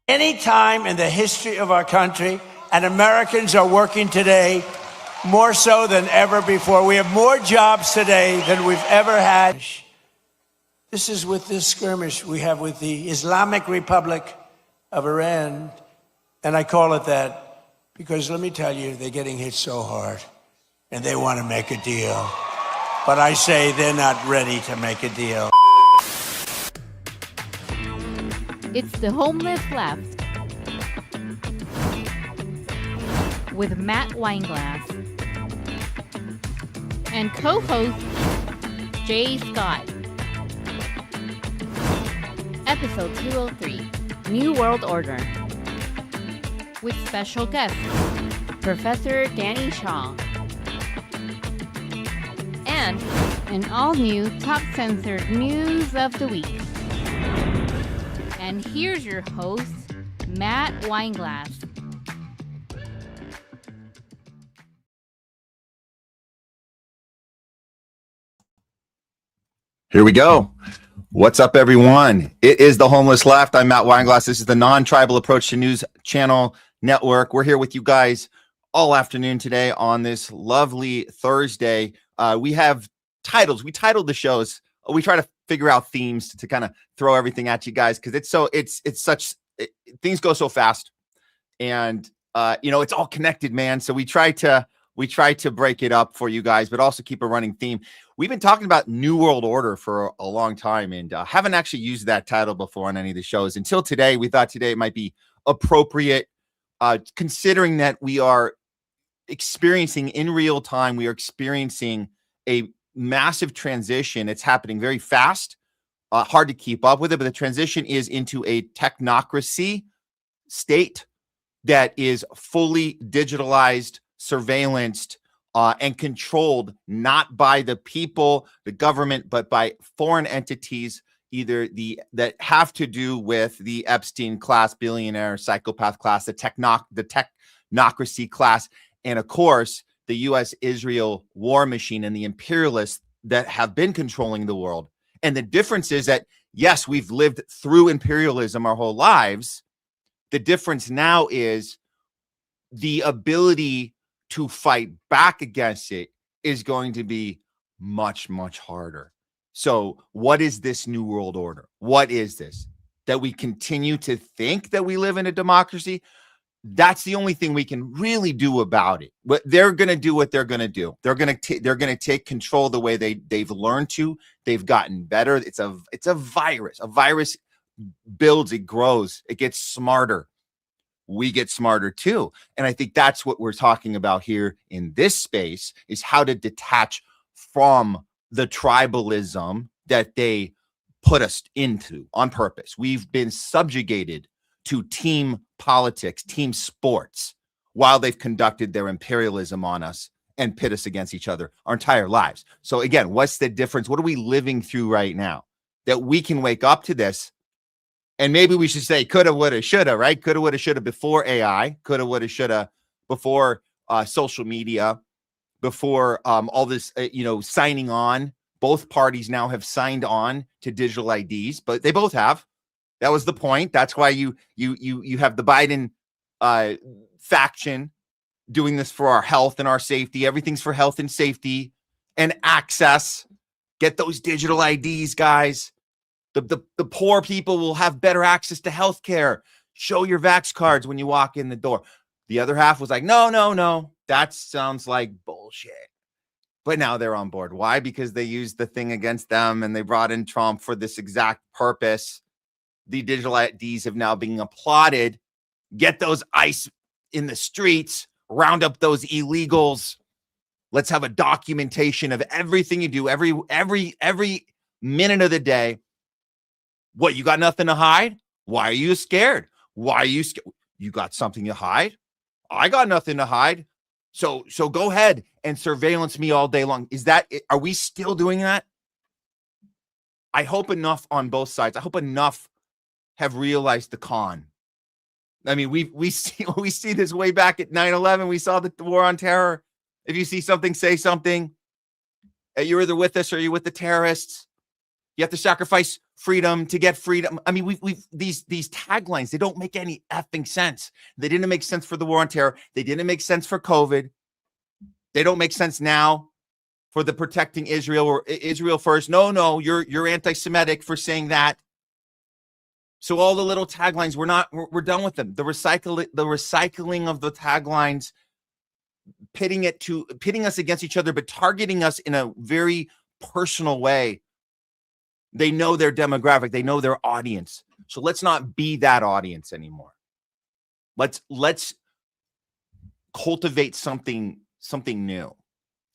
Any time in the history of our country, and Americans are working today more so than ever before. We have more jobs today than we've ever had. This is with this skirmish we have with the Islamic Republic of Iran, and I call it that because let me tell you, they're getting hit so hard, and they want to make a deal. But I say they're not ready to make a deal. It's the Homeless Left with Matt Weinglass and co-host Jay Scott. Episode 203, New World Order, with special guest Professor Danny Shaw and an all-new top censored news of the week. And here's your host, Matt Weinglass. Here we go. What's up, everyone? It is the Homeless Left. I'm Matt Weinglass. This is the non-tribal approach to news channel network. We're here with you guys all afternoon today on this lovely Thursday. We have titles. We titled the shows. We try to figure out themes to kind of throw everything at you guys because things go so fast, and it's all connected, man. So we try to break it up for you guys, but also keep a running theme. We've been talking about New World Order for a long time, and haven't actually used that title before on any of the shows until today. We thought today it might be appropriate, considering that we are experiencing in real time. We are experiencing a massive transition. It's happening very fast, hard to keep up with it, but the transition is into a technocracy state that is fully digitalized, surveillanced, and controlled not by the people, the government, but by foreign entities, either that have to do with the Epstein class, billionaire, psychopath class, the technocracy class, and of course, the U.S.-Israel war machine and the imperialists that have been controlling the world. And the difference is that, yes, we've lived through imperialism our whole lives. The difference now is the ability to fight back against it is going to be much, much harder. So what is this New World Order? What is this? That we continue to think that we live in a democracy? That's the only thing we can really do about it. But they're going to do what they're going to do. They're going to take control the way they've learned to. They've gotten better. It's a virus. A virus builds, it grows, it gets smarter. We get smarter too. And I think that's what we're talking about here in this space, is how to detach from the tribalism that they put us into on purpose. We've been subjugated to team politics, team sports, while they've conducted their imperialism on us and pit us against each other our entire lives. So again, what's the difference? What are we living through right now that we can wake up to this? And maybe we should say coulda, woulda, shoulda, right? Coulda, woulda, shoulda before AI, coulda, woulda, shoulda before social media, before all this, signing on. Both parties now have signed on to digital IDs, but they both have. That was the point. That's why you have the Biden faction doing this for our health and our safety. Everything's for health and safety and access. Get those digital IDs, guys. The poor people will have better access to health care. Show your Vax cards when you walk in the door. The other half was like, no. That sounds like bullshit. But now they're on board. Why? Because they used the thing against them and they brought in Trump for this exact purpose. The digital IDs have now been applauded. Get those ICE in the streets. Round up those illegals. Let's have a documentation of everything you do every minute of the day. What, you got nothing to hide? Why are you scared? Why are you scared? You got something to hide? I got nothing to hide. So go ahead and surveillance me all day long. Are we still doing that? I hope enough on both sides. I hope enough have realized the con. I mean, we see this way back at 9/11. We saw the war on terror. If you see something, say something. You're either with us or you're with the terrorists. You have to sacrifice freedom to get freedom. I mean, we've these taglines, they don't make any effing sense. They didn't make sense for the war on terror. They didn't make sense for COVID. They don't make sense now for the protecting Israel or Israel first. No, you're anti-Semitic for saying that. So all the little taglines, we're done with them. The recycling of the taglines, pitting us against each other, but targeting us in a very personal way. They know their demographic, they know their audience. So let's not be that audience anymore. Let's cultivate something new,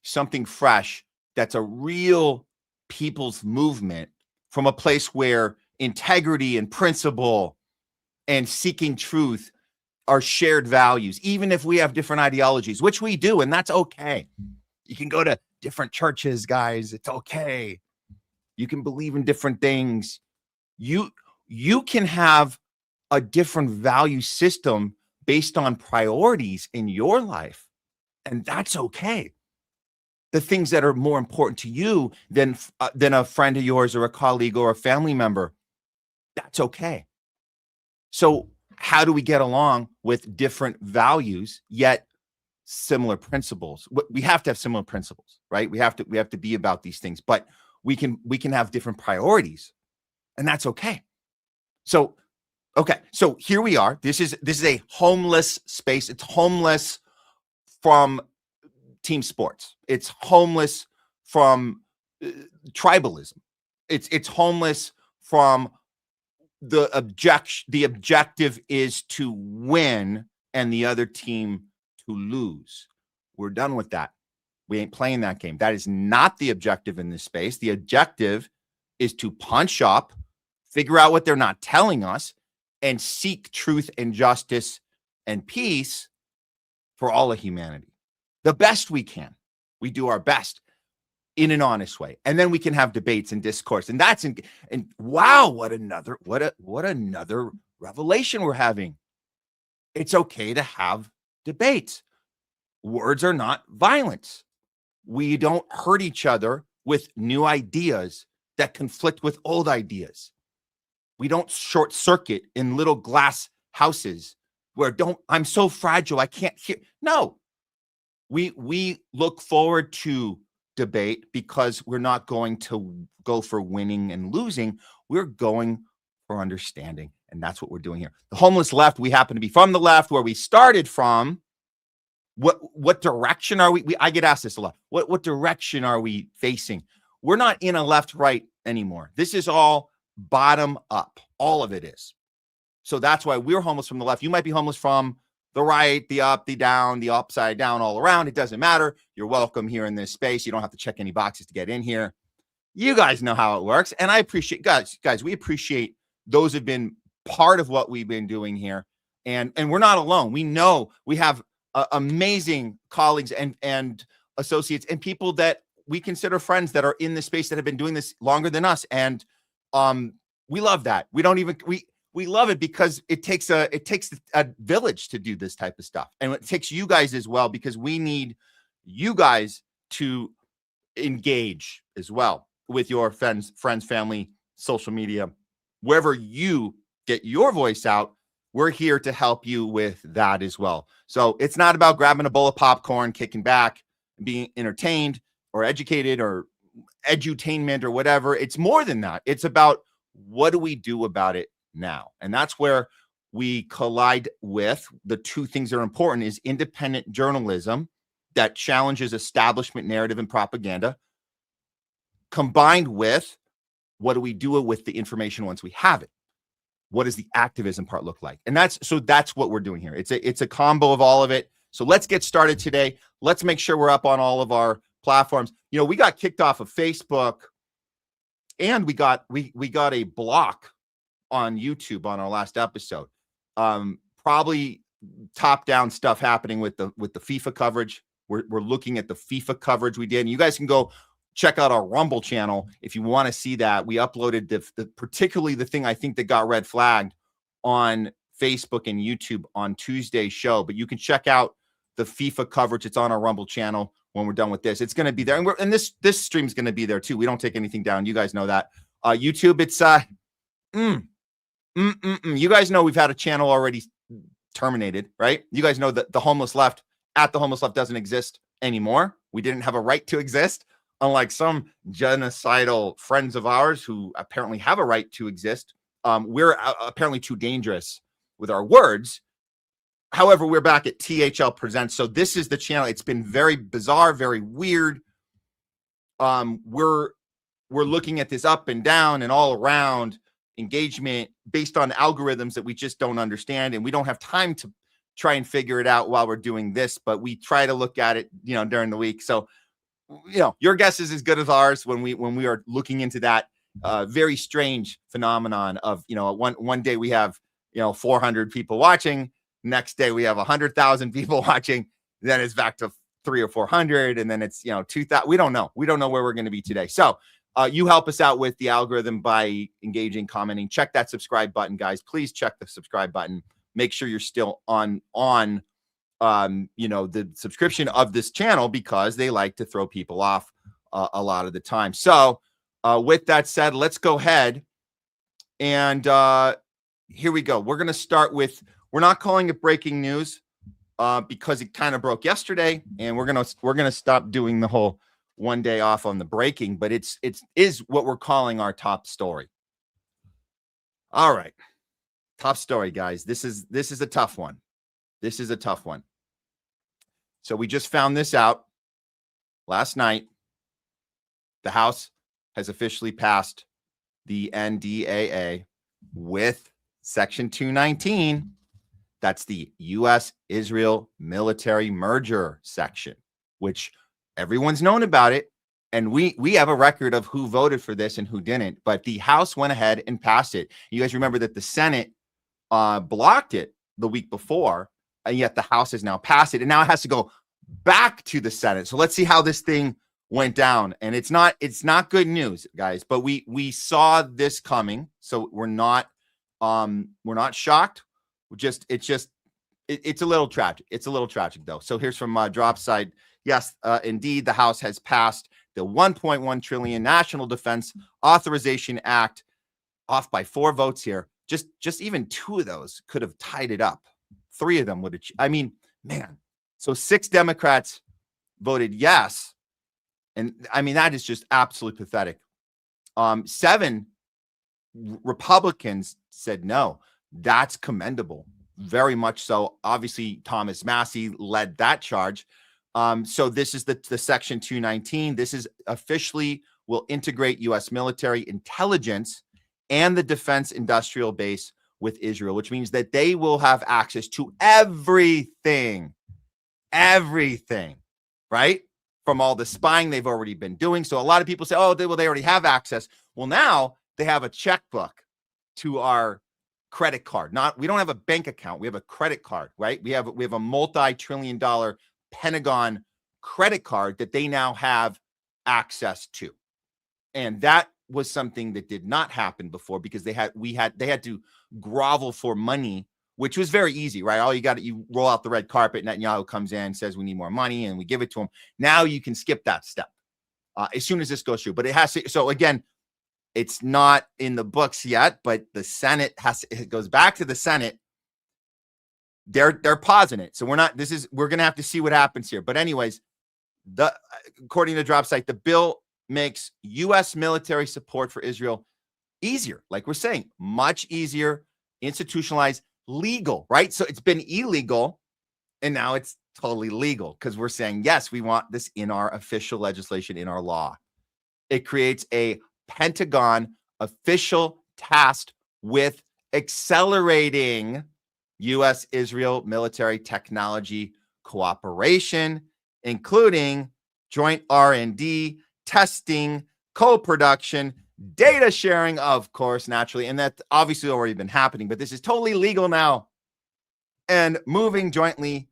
something fresh that's a real people's movement from a place where integrity and principle and seeking truth are shared values, even if we have different ideologies, which we do, and that's okay. You can go to different churches, guys. It's okay. You can believe in different things. You can have a different value system based on priorities in your life, and that's okay. The things that are more important to you than a friend of yours or a colleague or a family member, that's okay. So how do we get along with different values yet similar principles? We have to have similar principles, right? We have to be about these things, but we can have different priorities, and that's okay. So, okay. So here we are. This is a homeless space. It's homeless from team sports. It's homeless from tribalism. It's homeless from the objective is to win and the other team to lose. We're done with that. We ain't playing that game. That is not the objective in this space. The objective is to punch up, figure out what they're not telling us, and seek truth and justice and peace for all of humanity. The best we can. We do our best in an honest way. And then we can have debates and discourse. And that's and wow, what another revelation we're having. It's okay to have debates. Words are not violence. We don't hurt each other with new ideas that conflict with old ideas. We don't short circuit in little glass houses where I'm so fragile, I can't hear. No, we look forward to debate because we're not going to go for winning and losing. We're going for understanding. And that's what we're doing here. The homeless left, we happen to be from the left where we started from. What direction are we? I get asked this a lot. What direction are we facing? We're not in a left-right anymore. This is all bottom up. All of it is. So that's why we're homeless from the left. You might be homeless from the right, the up, the down, the upside down, all around. It doesn't matter. You're welcome here in this space. You don't have to check any boxes to get in here. You guys know how it works. And I appreciate, guys, we appreciate those who've been part of what we've been doing here. And we're not alone. We know we have amazing colleagues and associates and people that we consider friends that are in this space that have been doing this longer than us. And we love that. We love it because it takes a village to do this type of stuff. And it takes you guys as well, because we need you guys to engage as well with your friends, family, social media, wherever you get your voice out. We're here to help you with that as well. So it's not about grabbing a bowl of popcorn, kicking back, being entertained or educated or edutainment or whatever. It's more than that. It's about what do we do about it now? And that's where we collide with the two things that are important is independent journalism that challenges establishment narrative and propaganda, combined with what do we do with the information once we have it? What does the activism part look like? And that's what we're doing here. It's a combo of all of it. So let's get started today. Let's make sure we're up on all of our platforms. You know, we got kicked off of Facebook and we got a block on YouTube on our last episode. Probably top-down stuff happening with the FIFA coverage. We're looking at the FIFA coverage we did. And you guys can go check out our Rumble channel if you want to see that. We uploaded particularly the thing I think that got red flagged on Facebook and YouTube on Tuesday's show. But you can check out the FIFA coverage. It's on our Rumble channel when we're done with this. It's going to be there. And this stream is going to be there too. We don't take anything down. You guys know that. YouTube, it's you guys know we've had a channel already terminated, right? You guys know that the homeless left at the homeless left doesn't exist anymore. We didn't have a right to exist, unlike some genocidal friends of ours who apparently have a right to exist. We're apparently too dangerous with our words. However, we're back at THL Presents. So this is the channel. It's been very bizarre, very weird. We're looking at this up and down and all around engagement based on algorithms that we just don't understand, and we don't have time to try and figure it out while we're doing this, but we try to look at it, during the week. So, your guess is as good as ours when we are looking into that very strange phenomenon of, one day we have, 400 people watching, next day we have 100,000 people watching, then it's back to 300 or 400, and then it's 2,000. We don't know where we're going to be today. So you help us out with the algorithm by engaging, commenting. Check that subscribe button, guys. Please check the subscribe button. Make sure you're still on the subscription of this channel, because they like to throw people off a lot of the time. So with that said, let's go ahead and here we go. We're going to start with, we're not calling it breaking news because it kind of broke yesterday, and we're going to stop doing the whole one day off on the breaking, but it is what we're calling our top story. All right. Top story, guys. This is a tough one. This is a tough one. So we just found this out last night. The House has officially passed the NDAA with Section 219. That's the U.S.-Israel military merger section, which everyone's known about it. And we have a record of who voted for this and who didn't. But the House went ahead and passed it. You guys remember that the Senate blocked it the week before, and yet the House has now passed it. And now it has to go back to the Senate. So let's see how this thing went down. And it's not good news, guys, but we saw this coming. So we're not shocked. It's a little tragic. It's a little tragic, though. So here's from Drop Side. Yes, indeed, the House has passed the $1.1 trillion National Defense Authorization Act, off by 4 votes here. Just even 2 of those could have tied it up. 3 of them would have. I mean, man. So 6 Democrats voted yes, and I mean that is just absolutely pathetic. 7 Republicans said no. That's commendable, very much so. Obviously, Thomas Massie led that charge. So this is the Section 219. This is officially will integrate U.S. military intelligence and the defense industrial base with Israel, which means that they will have access to everything, right? From all the spying they've already been doing. So a lot of people say, oh, they already have access. Well, now they have a checkbook to our credit card. We don't have a bank account. We have a credit card, right? We have a multi-trillion-dollar Pentagon credit card that they now have access to. And that was something that did not happen before, because they had to grovel for money, which was very easy, right? You roll out the red carpet, Netanyahu comes in, says we need more money, and we give it to him. Now you can skip that step as soon as this goes through. But it has to. So again, it's not in the books yet, but the Senate it goes back to the Senate. They're pausing it. So we're going to have to see what happens here. But anyways, according to Drop Site, the bill makes U.S. military support for Israel easier. Like we're saying, much easier, institutionalized, legal, right? So it's been illegal, and now it's totally legal, because we're saying, yes, we want this in our official legislation, in our law. It creates a Pentagon official tasked with accelerating U.S.-Israel military technology cooperation, including joint R&D, testing, co-production, data sharing, of course, naturally, and that's obviously already been happening, but this is totally legal now, and moving jointly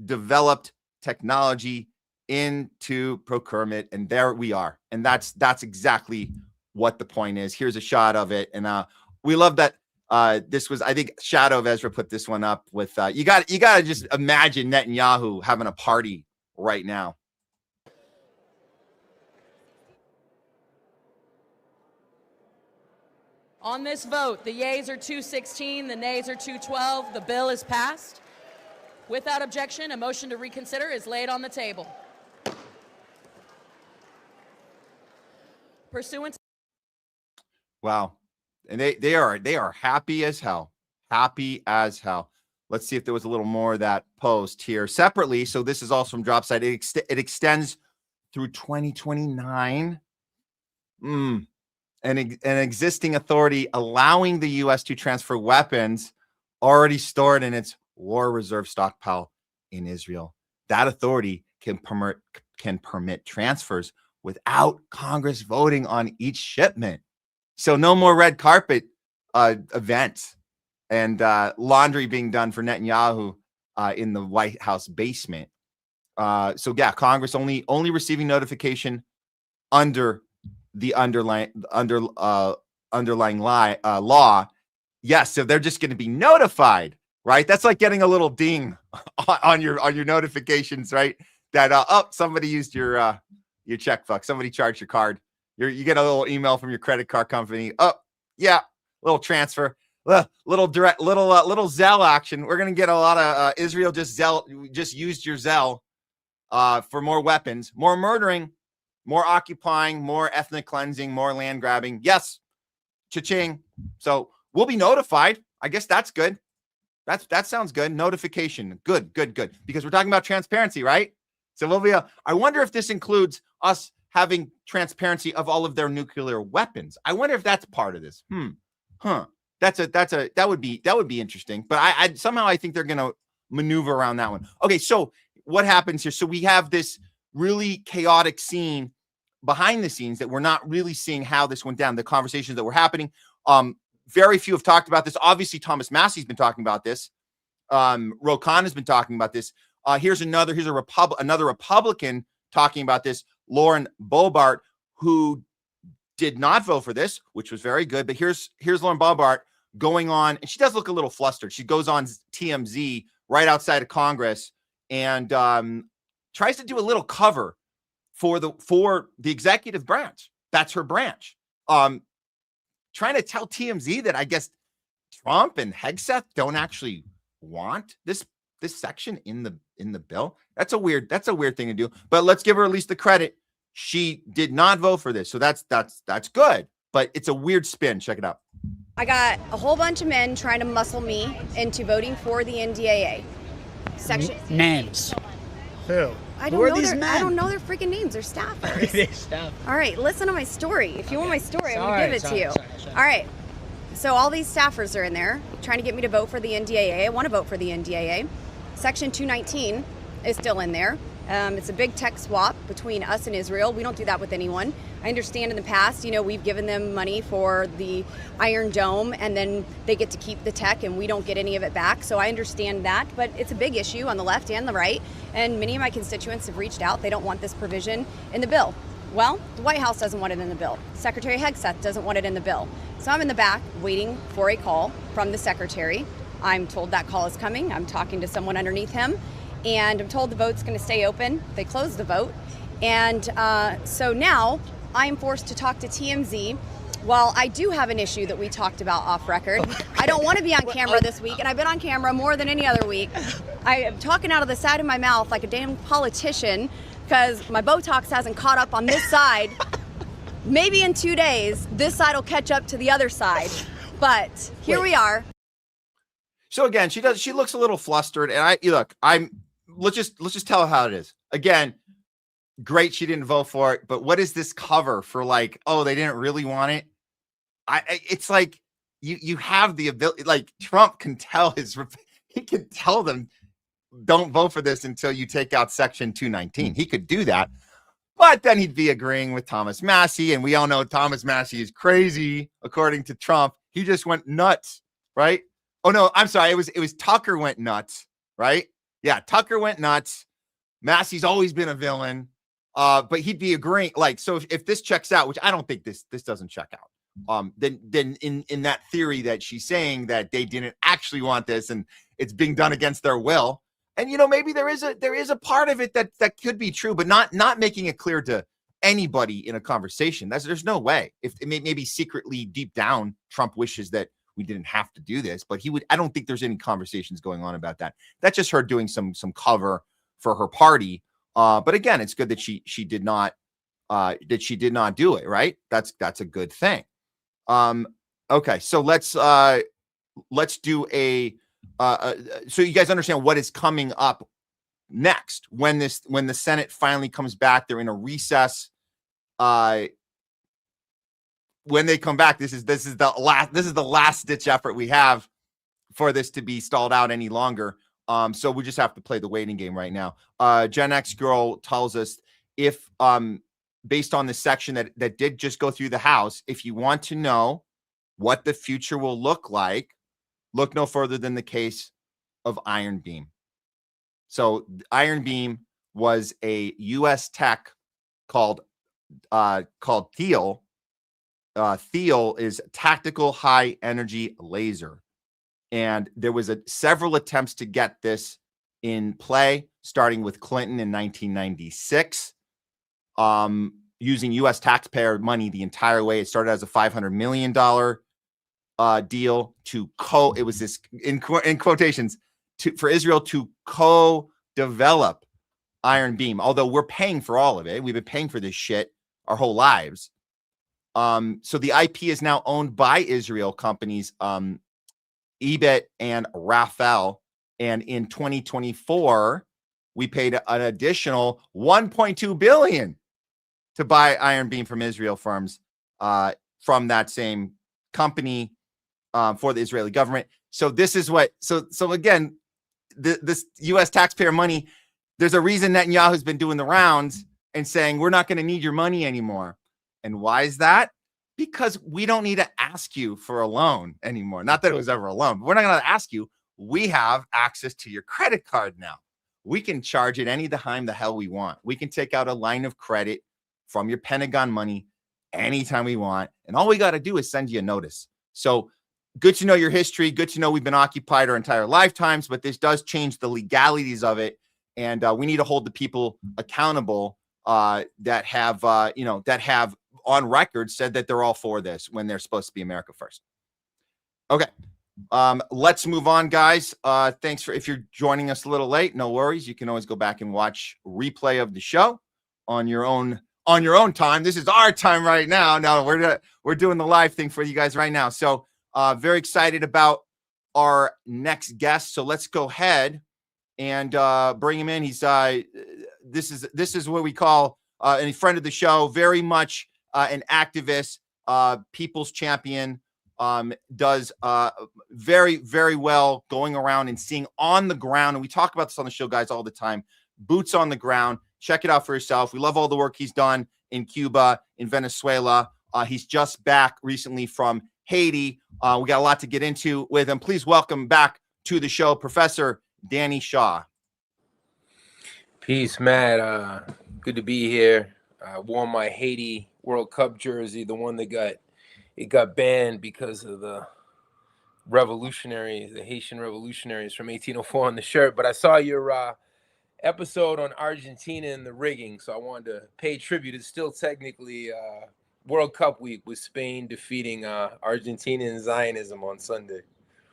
developed technology into procurement, and there we are. And that's exactly what the point is. Here's a shot of it, and we love that. This was, I think, Shadow of Ezra put this one up with. You got to just imagine Netanyahu having a party right now. On this vote, the yeas are 216, the nays are 212. The bill is passed. Without objection, a motion to reconsider is laid on the table. Pursuant. Wow. And they are happy as hell. Happy as hell. Let's see if there was a little more of that post here separately. So this is also from Dropside. It extends through 2029. An existing authority allowing the U.S. to transfer weapons already stored in its war reserve stockpile in Israel. That authority can permit transfers without Congress voting on each shipment. So no more red carpet events and laundry being done for Netanyahu in the White House basement. So yeah, Congress only receiving notification under the underlying law. Yes, so they're just going to be notified, right? That's like getting a little ding on your notifications, right? That somebody used your checkbook, somebody charged your card. You get a little email from your credit card company. Oh, yeah, little transfer, little Zelle action. We're gonna get a lot of Israel just used your Zelle for more weapons, more murdering, more occupying, more ethnic cleansing, more land grabbing. Yes, cha-ching. So we'll be notified. I guess that's good. That sounds good. Notification. Good. Because we're talking about transparency, right? So we'll be. I wonder if this includes us having transparency of all of their nuclear weapons. I wonder if that's part of this. That would be interesting. But I somehow I think they're going to maneuver around that one. Okay, so what happens here? So we have this really chaotic scene behind the scenes that we're not really seeing how this went down. The conversations that were happening. Very few have talked about this. Obviously, Thomas Massey's been talking about this. Ro Khan has been talking about this. Here's another Republican talking about this. Lauren Boebert, who did not vote for this, which was very good. But here's Lauren Boebert going on, and she does look a little flustered. She goes on TMZ right outside of Congress and tries to do a little cover for the executive branch. That's her branch. Trying to tell TMZ that I guess Trump and Hegseth don't actually want this section in the bill. That's a weird thing to do. But let's give her at least the credit. She did not vote for this, so that's good. But it's a weird spin. Check it out. I got a whole bunch of men trying to muscle me into voting for the NDAA. Section names. Who? I don't know their freaking names. They're staffers. They're staffers. All right, listen to my story. If you want my story, I'm gonna give it to you. All right. So all these staffers are in there trying to get me to vote for the NDAA. I want to vote for the NDAA. Section 219 is still in there. It's a big tech swap between us and Israel. We don't do that with anyone. I understand in the past, we've given them money for the Iron Dome and then they get to keep the tech and we don't get any of it back. So I understand that, but it's a big issue on the left and the right. And many of my constituents have reached out. They don't want this provision in the bill. Well, the White House doesn't want it in the bill. Secretary Hegseth doesn't want it in the bill. So I'm in the back waiting for a call from the secretary. I'm told that call is coming. I'm talking to someone underneath him. And I'm told the vote's going to stay open. They closed the vote. And so now I'm forced to talk to TMZ. While I do have an issue that we talked about off record, I don't want to be on camera this week, and I've been on camera more than any other week. I am talking out of the side of my mouth like a damn politician because my Botox hasn't caught up on this side. Maybe in 2 days, this side will catch up to the other side. But here we are. So again, she looks a little flustered, and let's just tell her how it is. Again, great she didn't vote for it, but what is this cover for? Like, oh, they didn't really want it. It's like you have the ability, like Trump can tell he can tell them don't vote for this until you take out section 219. He could do that, but then he'd be agreeing with Thomas Massey, and we all know Thomas Massey is crazy according to Trump. He just went nuts, right? Oh no, I'm sorry. It was Tucker went nuts, right? Yeah, Tucker went nuts. Massey's always been a villain. But he'd be agreeing. Like, so if this checks out, which I don't think this doesn't check out, then in that theory that she's saying that they didn't actually want this and it's being done against their will. And maybe there is a part of it that could be true, but not making it clear to anybody in a conversation. There's no way. If maybe secretly deep down, Trump wishes that we didn't have to do this, but I don't think there's any conversations going on about that. That's just her doing some cover for her party. But again, it's good that she did not do it, right? That's a good thing. Okay, so let's do so you guys understand what is coming up next when the Senate finally comes back. They're in a recess. When they come back, this is the last ditch effort we have for this to be stalled out any longer. So we just have to play the waiting game right now. Gen X Girl tells us, if based on the section that did just go through the House, if you want to know what the future will look like, look no further than the case of Iron Beam. So Iron Beam was a U.S. tech called Thiel. Thiel is tactical high energy laser. And there was several attempts to get this in play, starting with Clinton in 1996, using U.S. taxpayer money the entire way. It started as a $500 million deal it was this in quotations for Israel to co-develop Iron Beam. Although we're paying for all of it, we've been paying for this shit our whole lives. So the IP is now owned by Israel companies, Ebit and Rafael. And in 2024, we paid an additional $1.2 billion to buy Iron Beam from Israel firms from that same company for the Israeli government. So this is what, so again, this U.S. taxpayer money, there's a reason Netanyahu has been doing the rounds and saying, we're not going to need your money anymore. And why is that? Because we don't need to ask you for a loan anymore. Not that it was ever a loan, but we're not going to ask you. We have access to your credit card now. We can charge it any time the hell we want. We can take out a line of credit from your Pentagon money anytime we want. And all we got to do is send you a notice. So good to know your history. Good to know we've been occupied our entire lifetimes, but this does change the legalities of it. And we need to hold the people accountable that have on record said that they're all for this when they're supposed to be America first. Okay. Let's move on, guys. Thanks if you're joining us a little late, no worries. You can always go back and watch replay of the show on your own time. This is our time right now. No, we're doing the live thing for you guys right now. So very excited about our next guest. So let's go ahead and bring him in. He's this is what we call a friend of the show, very much an activist, people's champion. Does very, very well going around and seeing on the ground. And we talk about this on the show, guys, all the time. Boots on the ground. Check it out for yourself. We love all the work he's done in Cuba, in Venezuela. He's just back recently from Haiti. We got a lot to get into with him. Please welcome back to the show, Professor Danny Shaw. Peace, Matt. Good to be here. I wore my Haiti World Cup jersey, the one that got banned because of the revolutionaries, the Haitian revolutionaries from 1804 on the shirt. But I saw your episode on Argentina and the rigging, so I wanted to pay tribute. It's still technically World Cup week with Spain defeating Argentina and Zionism on Sunday.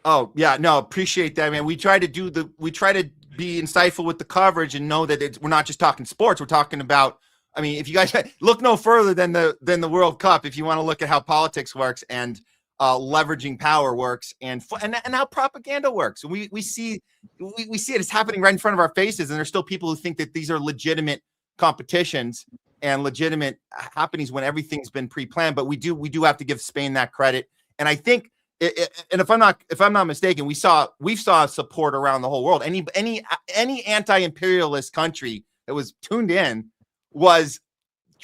Oh yeah, no, appreciate that, man. We try to be insightful with the coverage and know that we're not just talking sports. We're talking about. I mean, if you guys look no further than the World Cup, if you want to look at how politics works and leveraging power works and how propaganda works, we see it. It's happening right in front of our faces, and there's still people who think that these are legitimate competitions and legitimate happenings when everything's been pre-planned. But we do have to give Spain that credit, and I think. And if I'm not mistaken, we saw support around the whole world. Any anti-imperialist country that was tuned in was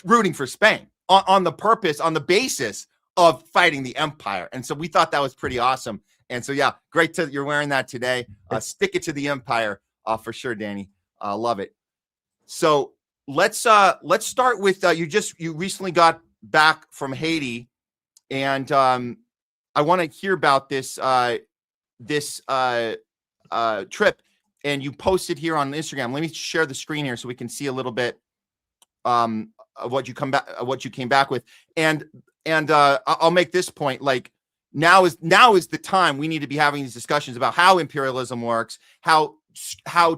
rooting for Spain on the basis of fighting the empire. And so we thought that was pretty awesome. And so, yeah, great that you're wearing that today. Stick it to the empire for sure, Danny. Love it. So let's start with you recently got back from Haiti, and I want to hear about this trip. And you posted here on Instagram. Let me share the screen here so we can see a little bit what you came back with. And I'll make this point, like, now is the time we need to be having these discussions about how imperialism works, how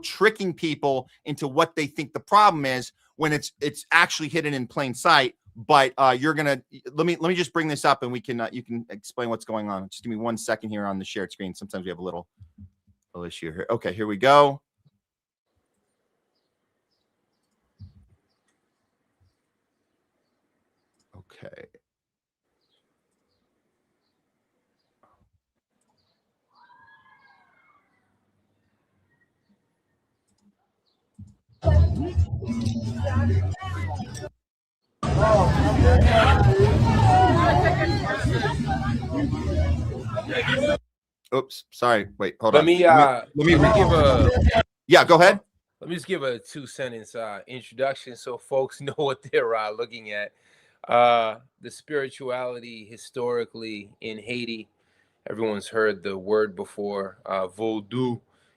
tricking people into what they think the problem is when it's actually hidden in plain sight. But you're gonna let me just bring this up, and we can you can explain what's going on. Just give me 1 second here on the shared screen. Sometimes we have a little issue here. Okay, here we go. Okay. Oops, sorry. Wait, hold on. Let me give a yeah. Go ahead. Let me just give a 2-sentence introduction so folks know what they're looking at. The spirituality historically in Haiti. Everyone's heard the word before, voodoo,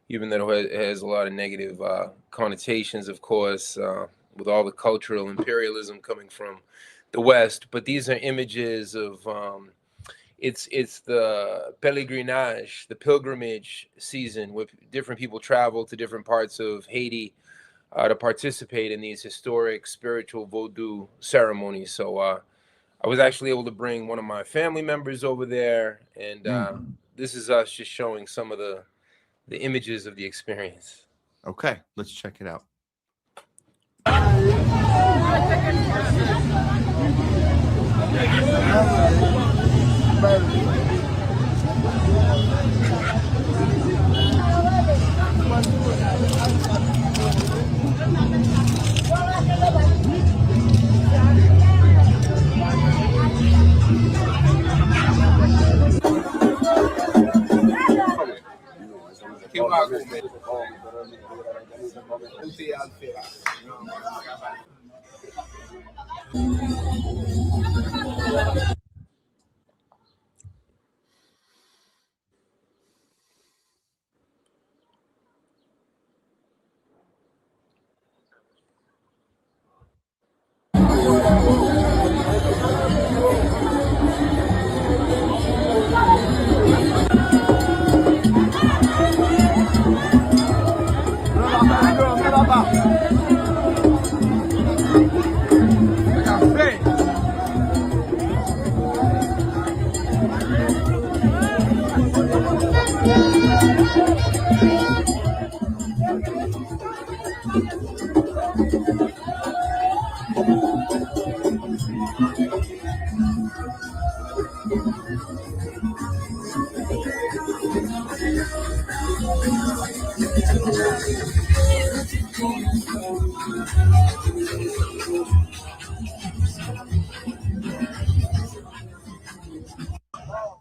even though it has a lot of negative connotations, of course, with all the cultural imperialism coming from the West. But these are images of it's the pèlerinage, the pilgrimage season, where different people travel to different parts of Haiti to participate in these historic spiritual voodoo ceremonies. So I was actually able to bring one of my family members over there, and this is us just showing some of the images of the experience. Okay, let's check it out.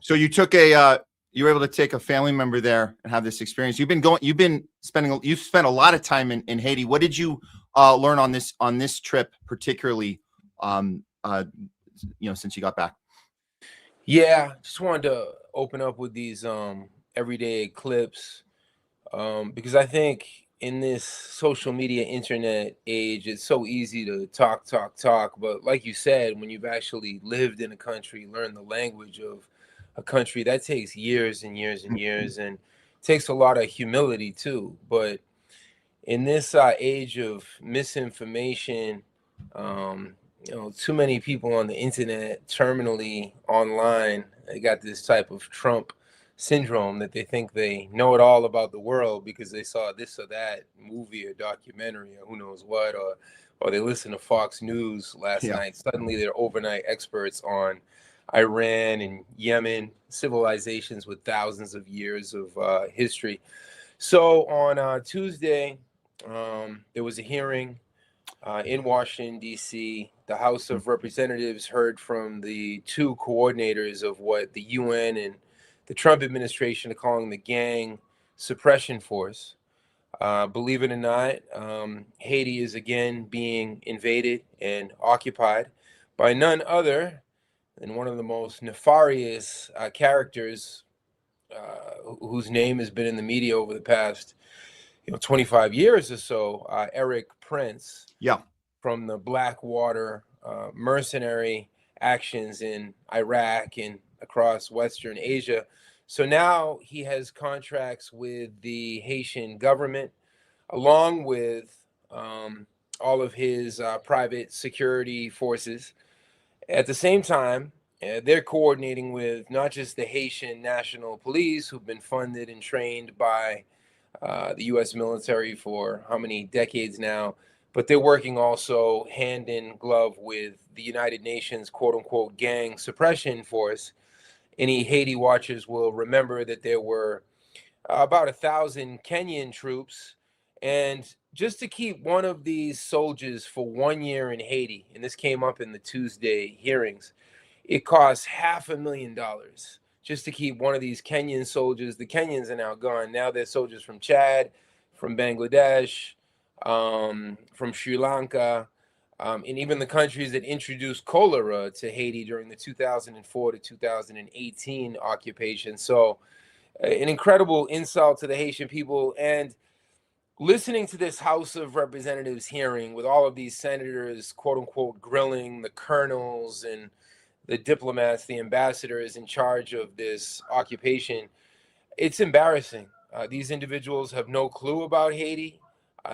So you took you were able to take a family member there and have this experience. You've spent a lot of time in Haiti. What did you learn on this trip, particularly, since you got back? Yeah, just wanted to open up with these everyday clips because I think in this social media internet age, it's so easy to talk, but like you said, when you've actually lived in a country, learned the language of a country, that takes years and years and years, and takes a lot of humility too. But in this age of misinformation, too many people on the internet, terminally online, they got this type of Trump syndrome that they think they know it all about the world because they saw this or that movie or documentary or who knows what, or they listened to Fox News last night. Suddenly they're overnight experts on Iran and Yemen, civilizations with thousands of years of history. So on Tuesday, there was a hearing in Washington, D.C. The House of Representatives heard from the two coordinators of what the UN and the Trump administration are calling the gang suppression force. Believe it or not, Haiti is again being invaded and occupied by none other than one of the most nefarious characters whose name has been in the media over the past 25 years or so, Eric Prince, from the Blackwater mercenary actions in Iraq and across Western Asia. So now he has contracts with the Haitian government, along with all of his private security forces. At the same time, they're coordinating with not just the Haitian National Police, who've been funded and trained by the U.S. military for how many decades now, but they're working also hand in glove with the United Nations quote unquote gang suppression force. Any Haiti watchers will remember that there were about 1,000 Kenyan troops. And just to keep one of these soldiers for 1 year in Haiti, and this came up in the Tuesday hearings, it costs $500,000 just to keep one of these Kenyan soldiers. The Kenyans are now gone. Now they're soldiers from Chad, from Bangladesh, from Sri Lanka, and even the countries that introduced cholera to Haiti during the 2004 to 2018 occupation. So an incredible insult to the Haitian people. And listening to this House of Representatives hearing with all of these senators, quote unquote, grilling the colonels and the diplomats, the ambassadors in charge of this occupation, it's embarrassing. These individuals have no clue about Haiti.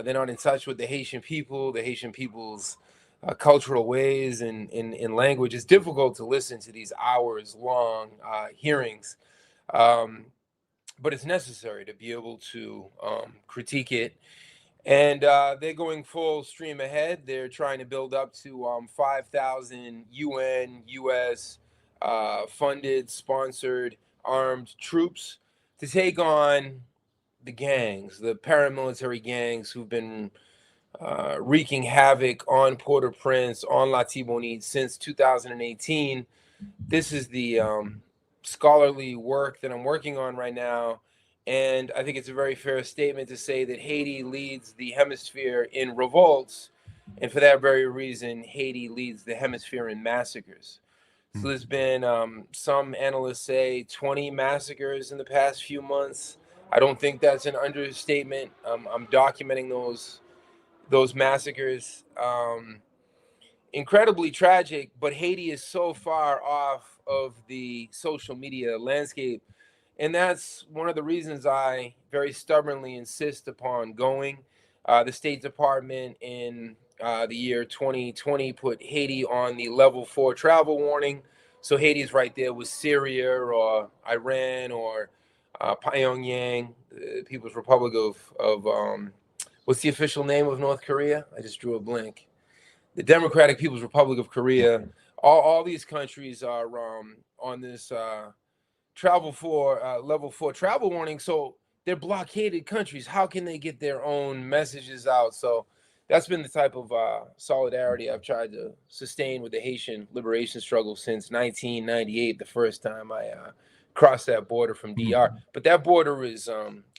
They're not in touch with the Haitian people's cultural ways and language. It's difficult to listen to these hours-long hearings, but it's necessary to be able to critique it. And they're going full stream ahead. They're trying to build up to 5,000 UN, US funded, sponsored, armed troops to take on the gangs, the paramilitary gangs who've been wreaking havoc on Port-au-Prince, on Latibonite since 2018. This is the scholarly work that I'm working on right now. And I think it's a very fair statement to say that Haiti leads the hemisphere in revolts. And for that very reason, Haiti leads the hemisphere in massacres. So there's been, some analysts say, 20 massacres in the past few months. I don't think that's an understatement. I'm documenting those massacres. Incredibly tragic, but Haiti is so far off of the social media landscape. And that's one of the reasons I very stubbornly insist upon going. The State Department in the year 2020 put Haiti on the level 4 travel warning. So Haiti's right there with Syria or Iran or Pyongyang, the People's Republic of what's the official name of North Korea? I just drew a blank. The Democratic People's Republic of Korea. All these countries are on this level 4 travel warning. So they're blockaded countries. How can they get their own messages out? So that's been the type of solidarity I've tried to sustain with the Haitian liberation struggle since 1998, the first time I crossed that border from DR. But that border is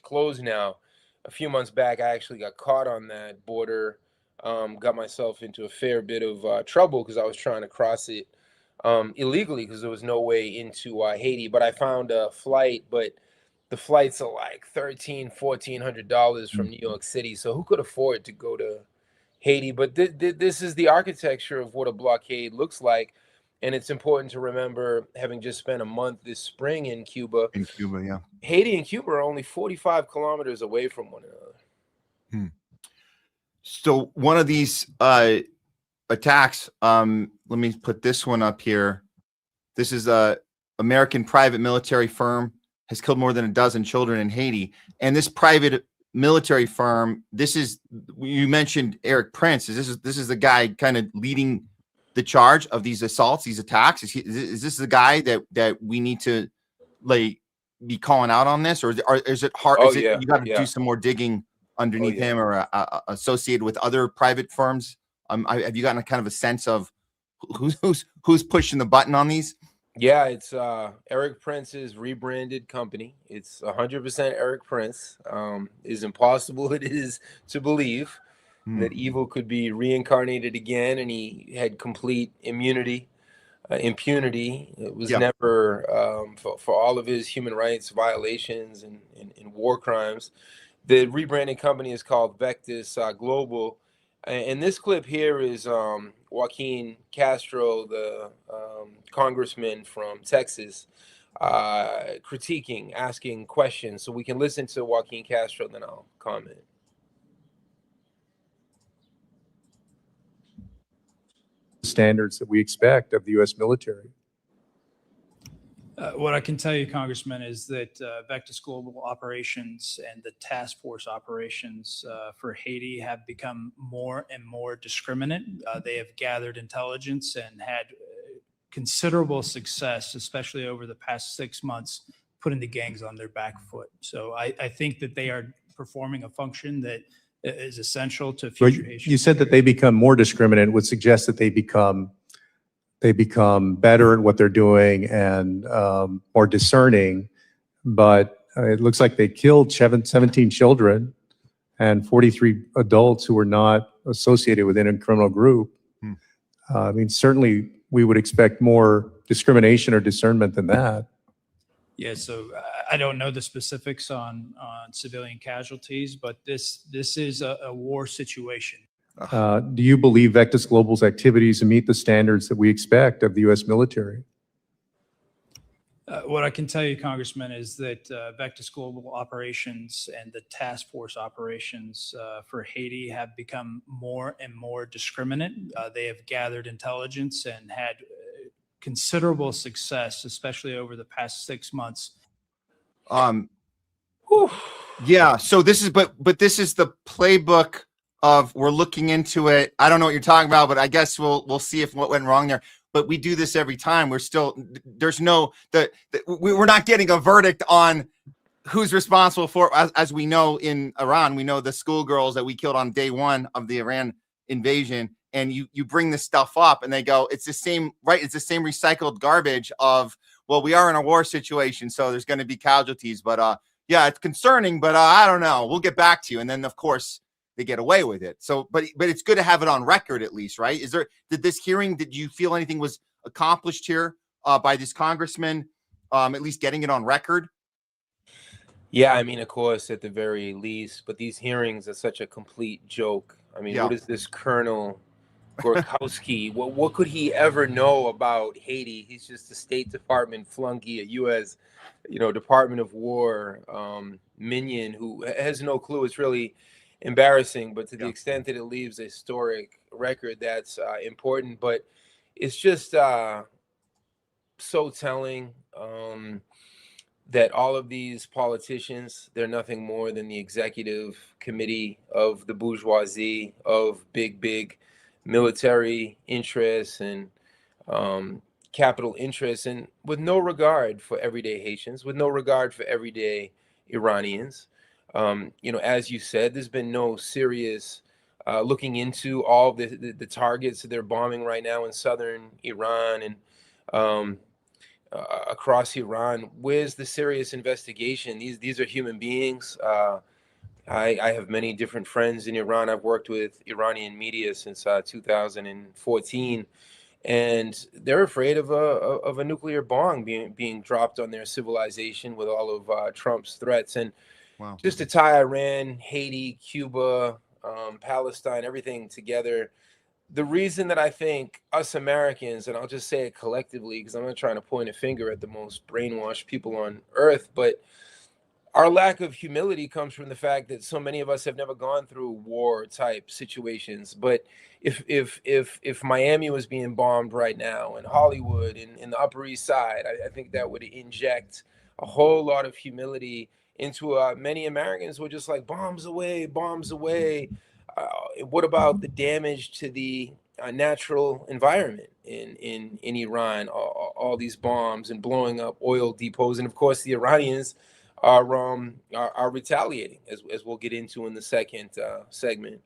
closed now. A few months back, I actually got caught on that border, got myself into a fair bit of trouble because I was trying to cross it illegally because there was no way into Haiti. But I found a flight, but the flights are like $1,400 from New York City. So who could afford to go to Haiti? But this is the architecture of what a blockade looks like. And it's important to remember, having just spent a month this spring in Cuba. In Cuba, yeah. Haiti and Cuba are only 45 kilometers away from one another. So one of these attacks, let me put this one up here. This is a American private military firm has killed more than a dozen children in Haiti. And this private military firm, this is, you mentioned Eric Prince. This is the guy kind of leading the charge of these assaults, these attacks? Is this the guy that we need to like be calling out on this, or is it hard? You got to do some more digging underneath him, or associated with other private firms? Have you gotten a kind of a sense of who's pushing the button on these? Yeah, it's Eric Prince's rebranded company. It's 100% Eric Prince. It's impossible it is to believe that evil could be reincarnated again, and he had complete immunity, impunity. It was never for all of his human rights violations and war crimes. The rebranded company is called Vectis Global, and this clip here is Joaquin Castro, the congressman from Texas, critiquing, asking questions. So we can listen to Joaquin Castro, then I'll comment. Standards that we expect of the U.S. military. What I can tell you, Congressman, is that Vectis Global Operations and the task force operations for Haiti have become more and more discriminate. They have gathered intelligence and had considerable success, especially over the past 6 months, putting the gangs on their back foot. So I think that they are performing a function that is essential to future Haitian. You said that they become more discriminant, would suggest that they become better at what they're doing and more discerning. But it looks like they killed 17 children and 43 adults who were not associated with any criminal group. I mean, certainly we would expect more discrimination or discernment than that. Yeah, so I don't know the specifics on civilian casualties, but this is a war situation. Do you believe Vectis Global's activities meet the standards that we expect of the U.S. military? What I can tell you, Congressman, is that Vectis Global Operations and the task force operations for Haiti have become more and more discriminate. They have gathered intelligence and had considerable success, especially over the past 6 months. Yeah. So this is, but this is the playbook of, we're looking into it. I don't know what you're talking about, but I guess we'll see if what went wrong there. But we do this every time. We're still, there's no, we're not getting a verdict on who's responsible for, as we know in Iran. We know the schoolgirls that we killed on day one of the Iran invasion. And you bring this stuff up and they go, it's the same, right? It's the same recycled garbage of, well, we are in a war situation, so there's going to be casualties. But yeah, it's concerning, but I don't know. We'll get back to you. And then, of course, they get away with it. So, but it's good to have it on record at least, right? Did this hearing, did you feel anything was accomplished here by this congressman, at least getting it on record? Yeah, I mean, of course, at the very least, but these hearings are such a complete joke. I mean, What is this Colonel Gorkowski? what could he ever know about Haiti? He's just a State Department flunky, a U.S. Department of War minion who has no clue. It's really embarrassing, but to the extent that it leaves a historic record, that's important. But it's just so telling that all of these politicians, they're nothing more than the executive committee of the bourgeoisie, of big military interests and capital interests, and with no regard for everyday Haitians, with no regard for everyday Iranians. As you said, there's been no serious looking into all the targets that they're bombing right now in southern Iran and across Iran. Where's the serious investigation? These are human beings. I have many different friends in Iran. I've worked with Iranian media since 2014, and they're afraid of a nuclear bomb being dropped on their civilization with all of Trump's threats. And just to tie Iran, Haiti, Cuba, Palestine, everything together, the reason that I think us Americans, and I'll just say it collectively because I'm not trying to point a finger at the most brainwashed people on earth, but our lack of humility comes from the fact that so many of us have never gone through war type situations. But if Miami was being bombed right now, and Hollywood and in the Upper East Side, I think that would inject a whole lot of humility into many Americans who are just like, bombs away, bombs away. What about the damage to the natural environment in Iran? All these bombs and blowing up oil depots, and of course the Iranians are retaliating, as we'll get into in the second segment.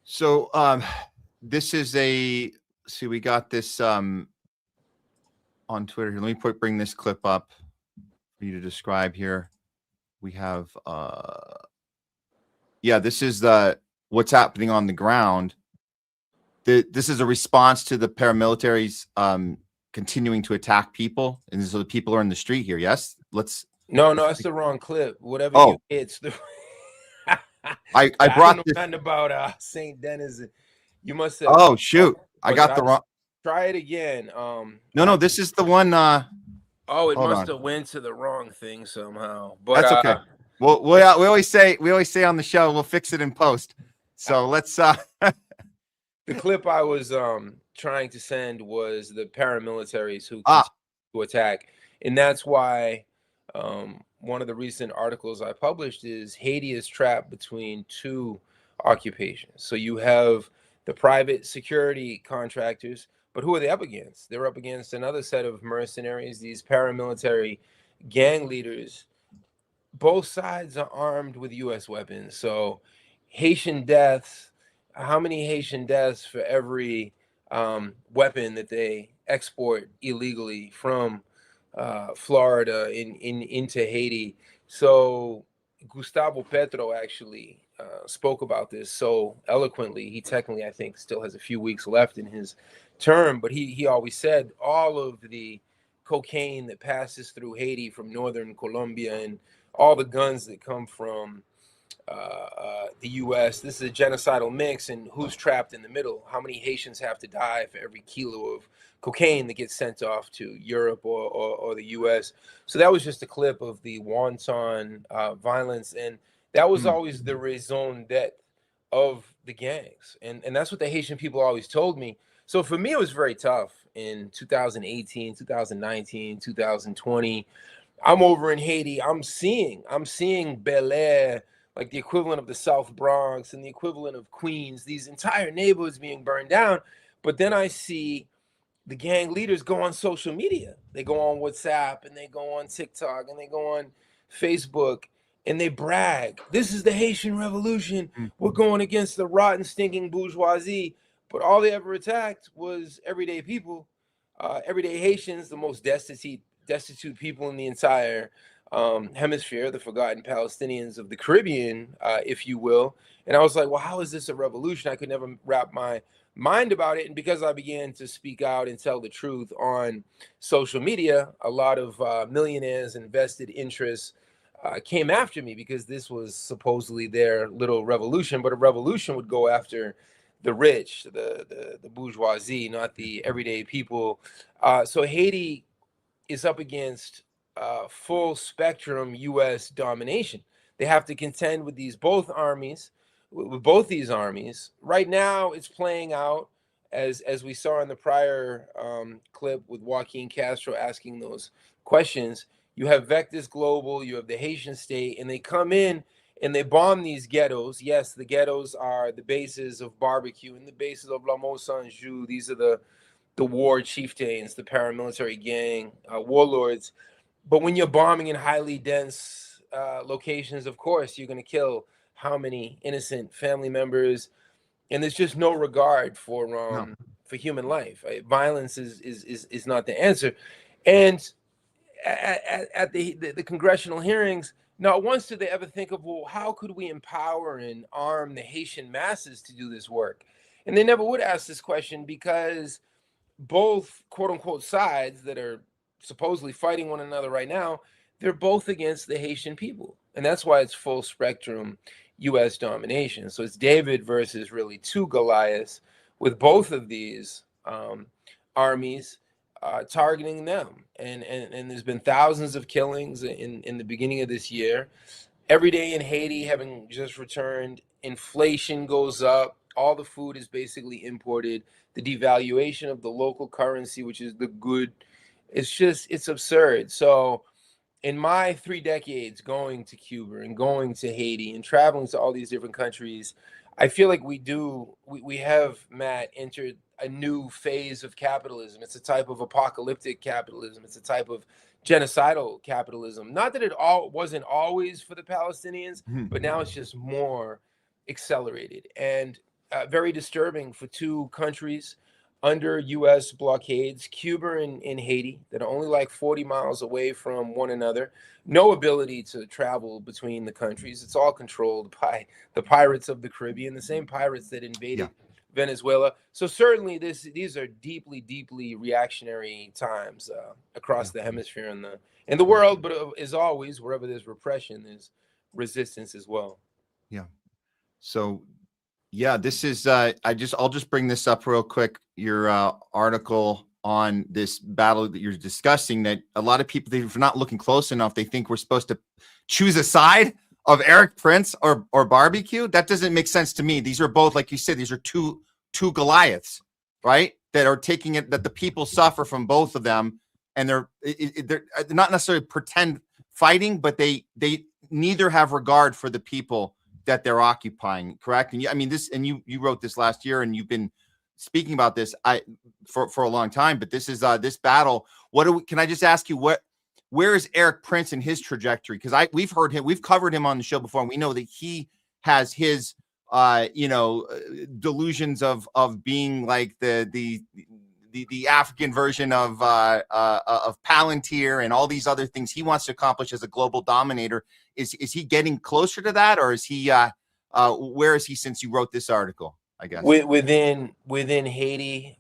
So this is we got this on Twitter here. Let me bring this clip up for you to describe here. We have this is what's happening on the ground. This is a response to the paramilitaries continuing to attack people, and so the people are in the street here. Yes, no, that's the wrong clip. Whatever it's the I brought this about St. Denis. You must have. Oh shoot, I got the wrong. Try it again. No, this is the one. Oh, it hold must on. have went to the wrong thing somehow. But That's okay. Well, we always say on the show we'll fix it in post. So let's. The clip I was trying to send was the paramilitaries who continue to attack, and that's why one of the recent articles I published is Haiti is trapped between two occupations. So you have the private security contractors, but who are they up against? They're up against another set of mercenaries, these paramilitary gang leaders. Both sides are armed with U.S. weapons. So Haitian deaths, how many Haitian deaths for every weapon that they export illegally from Florida into Haiti? So Gustavo Petro actually spoke about this so eloquently. He technically, I think, still has a few weeks left in his term, but he always said all of the cocaine that passes through Haiti from northern Colombia and all the guns that come from the U.S., this is a genocidal mix, and who's trapped in the middle? How many Haitians have to die for every kilo of cocaine that gets sent off to Europe or the U.S.? So that was just a clip of the wanton violence, and that was always the raison d'etre of the gangs, and that's what the Haitian people always told me. So for me, it was very tough in 2018, 2019, 2020. I'm over in Haiti. I'm seeing Bel Air, like the equivalent of the South Bronx and the equivalent of Queens, these entire neighborhoods being burned down. But then I see the gang leaders go on social media. They go on WhatsApp and they go on TikTok and they go on Facebook and they brag. This is the Haitian revolution. We're going against the rotten, stinking bourgeoisie. But all they ever attacked was everyday people, everyday Haitians, the most destitute people in the entire hemisphere, the forgotten Palestinians of the Caribbean, if you will. And I was like, well, how is this a revolution? I could never wrap my mind about it. And because I began to speak out and tell the truth on social media, a lot of millionaires and vested interests came after me because this was supposedly their little revolution. But a revolution would go after the rich, the bourgeoisie, not the everyday people. So Haiti is up against full spectrum U.S. domination. They have to contend with both these armies. Right now, it's playing out as we saw in the prior clip with Joaquin Castro asking those questions. You have Vectis Global, you have the Haitian state, and they come in and they bomb these ghettos. Yes, the ghettos are the bases of barbecue and the bases of La Mot Saint-Just. These are the war chieftains, the paramilitary gang warlords. But when you're bombing in highly dense locations, of course, you're going to kill how many innocent family members, and there's just no regard for human life. Violence is not the answer. And at the congressional hearings, not once did they ever think of, well, how could we empower and arm the Haitian masses to do this work? And they never would ask this question because both quote unquote sides that are supposedly fighting one another right now, they're both against the Haitian people. And that's why it's full spectrum U.S. domination. So it's David versus really two Goliaths, with both of these armies targeting them. And there's been thousands of killings in the beginning of this year. Every day in Haiti, having just returned, inflation goes up. All the food is basically imported. The devaluation of the local currency, which is the good, it's absurd. So in my 3 decades going to Cuba and going to Haiti and traveling to all these different countries, I feel like we have, Matt, entered a new phase of capitalism. It's a type of apocalyptic capitalism. It's a type of genocidal capitalism. Not that it wasn't always for the Palestinians, but now it's just more accelerated and very disturbing for two countries under U.S. blockades, Cuba and Haiti, that are only like 40 miles away from one another. No ability to travel between the countries. It's all controlled by the pirates of the Caribbean, the same pirates that invaded Venezuela. So certainly these are deeply, deeply reactionary times across the hemisphere and the world. But as always, wherever there's repression, there's resistance as well. Yeah. So Yeah, this is I'll just bring this up real quick. Your article on this battle that you're discussing, that a lot of people, if you're not looking close enough, they think we're supposed to choose a side of Eric Prince or barbecue. That doesn't make sense to me. These are both, like you said, these are two Goliaths, right? That are taking it, that the people suffer from both of them, and they're not necessarily pretend fighting, but they neither have regard for the people that they're occupying. Correct? And you wrote this last year, and you've been speaking about this for a long time. But this is this battle. Can I just ask you, where is Eric Prince in his trajectory? Because we've covered him on the show before, and we know that he has his delusions of being like the African version of Palantir and all these other things he wants to accomplish as a global dominator. Is he getting closer to that, or is he where is he since you wrote this article? I guess within Haiti,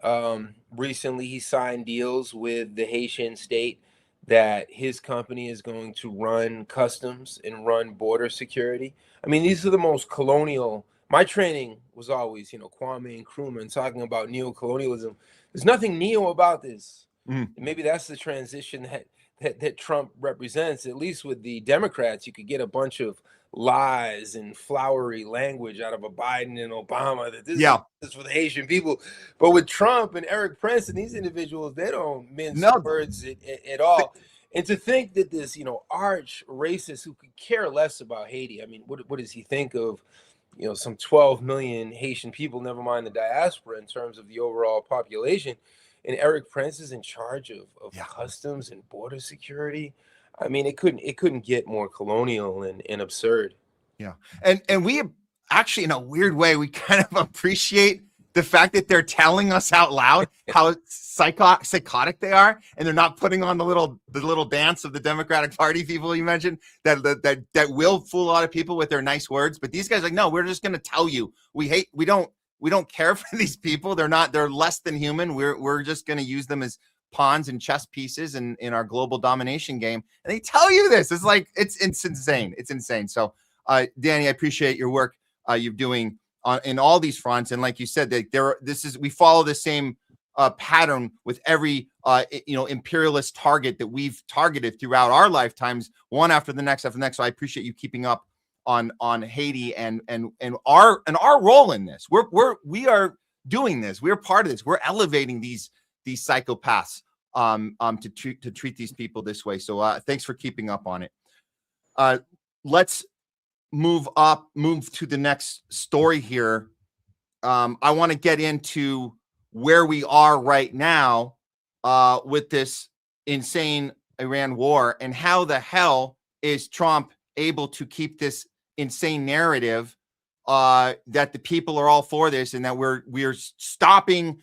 recently he signed deals with the Haitian state that his company is going to run customs and run border security. I mean, these are the most colonial. My training was always, Kwame Nkrumah talking about neo-colonialism. There's nothing neo about this. Maybe that's the transition that Trump represents. At least with the Democrats, you could get a bunch of lies and flowery language out of a Biden and Obama that this is for the Haitian people. But with Trump and Eric Prince and these individuals, they don't mince words at all. And to think that this, arch racist who could care less about Haiti, I mean, what does he think of, some 12 million Haitian people, never mind the diaspora in terms of the overall population. And Eric Prince is in charge of customs and border security. I mean, it couldn't get more colonial and absurd. Yeah. And we actually, in a weird way, we kind of appreciate the fact that they're telling us out loud how psychotic they are, and they're not putting on the little dance of the Democratic Party people you mentioned that will fool a lot of people with their nice words. But these guys are like, no, we're just going to tell you we don't care for these people. They're less than human. We're just going to use them as pawns and chess pieces in our global domination game. And they tell you this. It's like it's insane. It's insane. So Danny, I appreciate your work you're doing in all these fronts. And like you said, we follow the same pattern with every imperialist target that we've targeted throughout our lifetimes, one after the next. So I appreciate you keeping up on Haiti and our role in this. We are doing this. We're part of this. We're elevating these psychopaths to treat these people this way. So thanks for keeping up on it. Let's move to the next story here. I want to get into where we are right now with this insane Iran war, and how the hell is Trump able to keep this insane narrative that the people are all for this, and that we're stopping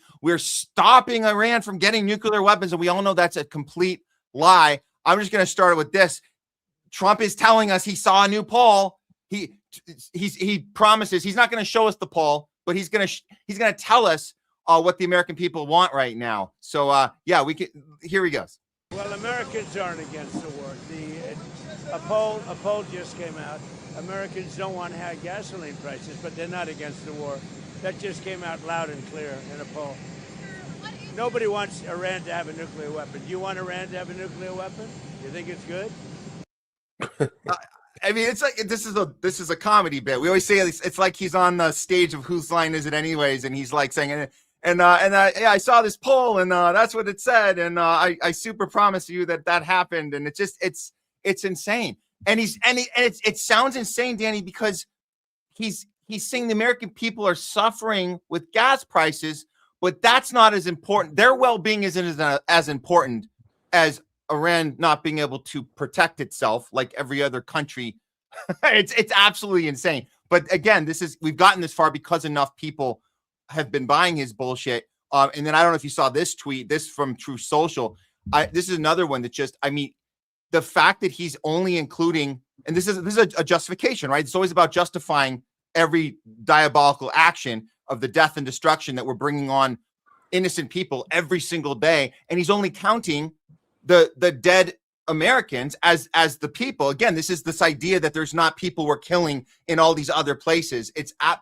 Iran from getting nuclear weapons. And we all know that's a complete lie. I'm just going to start with this. Trump is telling us he saw a new poll. He promises he's not going to show us the poll, but he's going to tell us what the American people want right now. So here he goes. Well, Americans aren't against the war. A poll just came out. Americans don't want high gasoline prices, but they're not against the war. That just came out loud and clear in a poll. Nobody wants Iran to have a nuclear weapon. Do you want Iran to have a nuclear weapon? You think it's good? I mean, it's like this is a comedy bit. We always say it's like he's on the stage of Whose Line Is It Anyways, and he's like saying, I saw this poll, and that's what it said, and I super promise you that happened, and it's insane, and it sounds insane, Danny, because he's saying the American people are suffering with gas prices, but that's not as important. Their well-being isn't as important as Iran not being able to protect itself like every other country. It's absolutely insane. But again, we've gotten this far because enough people have been buying his bullshit. And then I don't know if you saw this tweet, this from True Social. This is another one that the fact that he's only including, and this is a justification, right? It's always about justifying every diabolical action of the death and destruction that we're bringing on innocent people every single day. And he's only counting the dead Americans as the people. Again, this idea that there's not people we're killing in all these other places.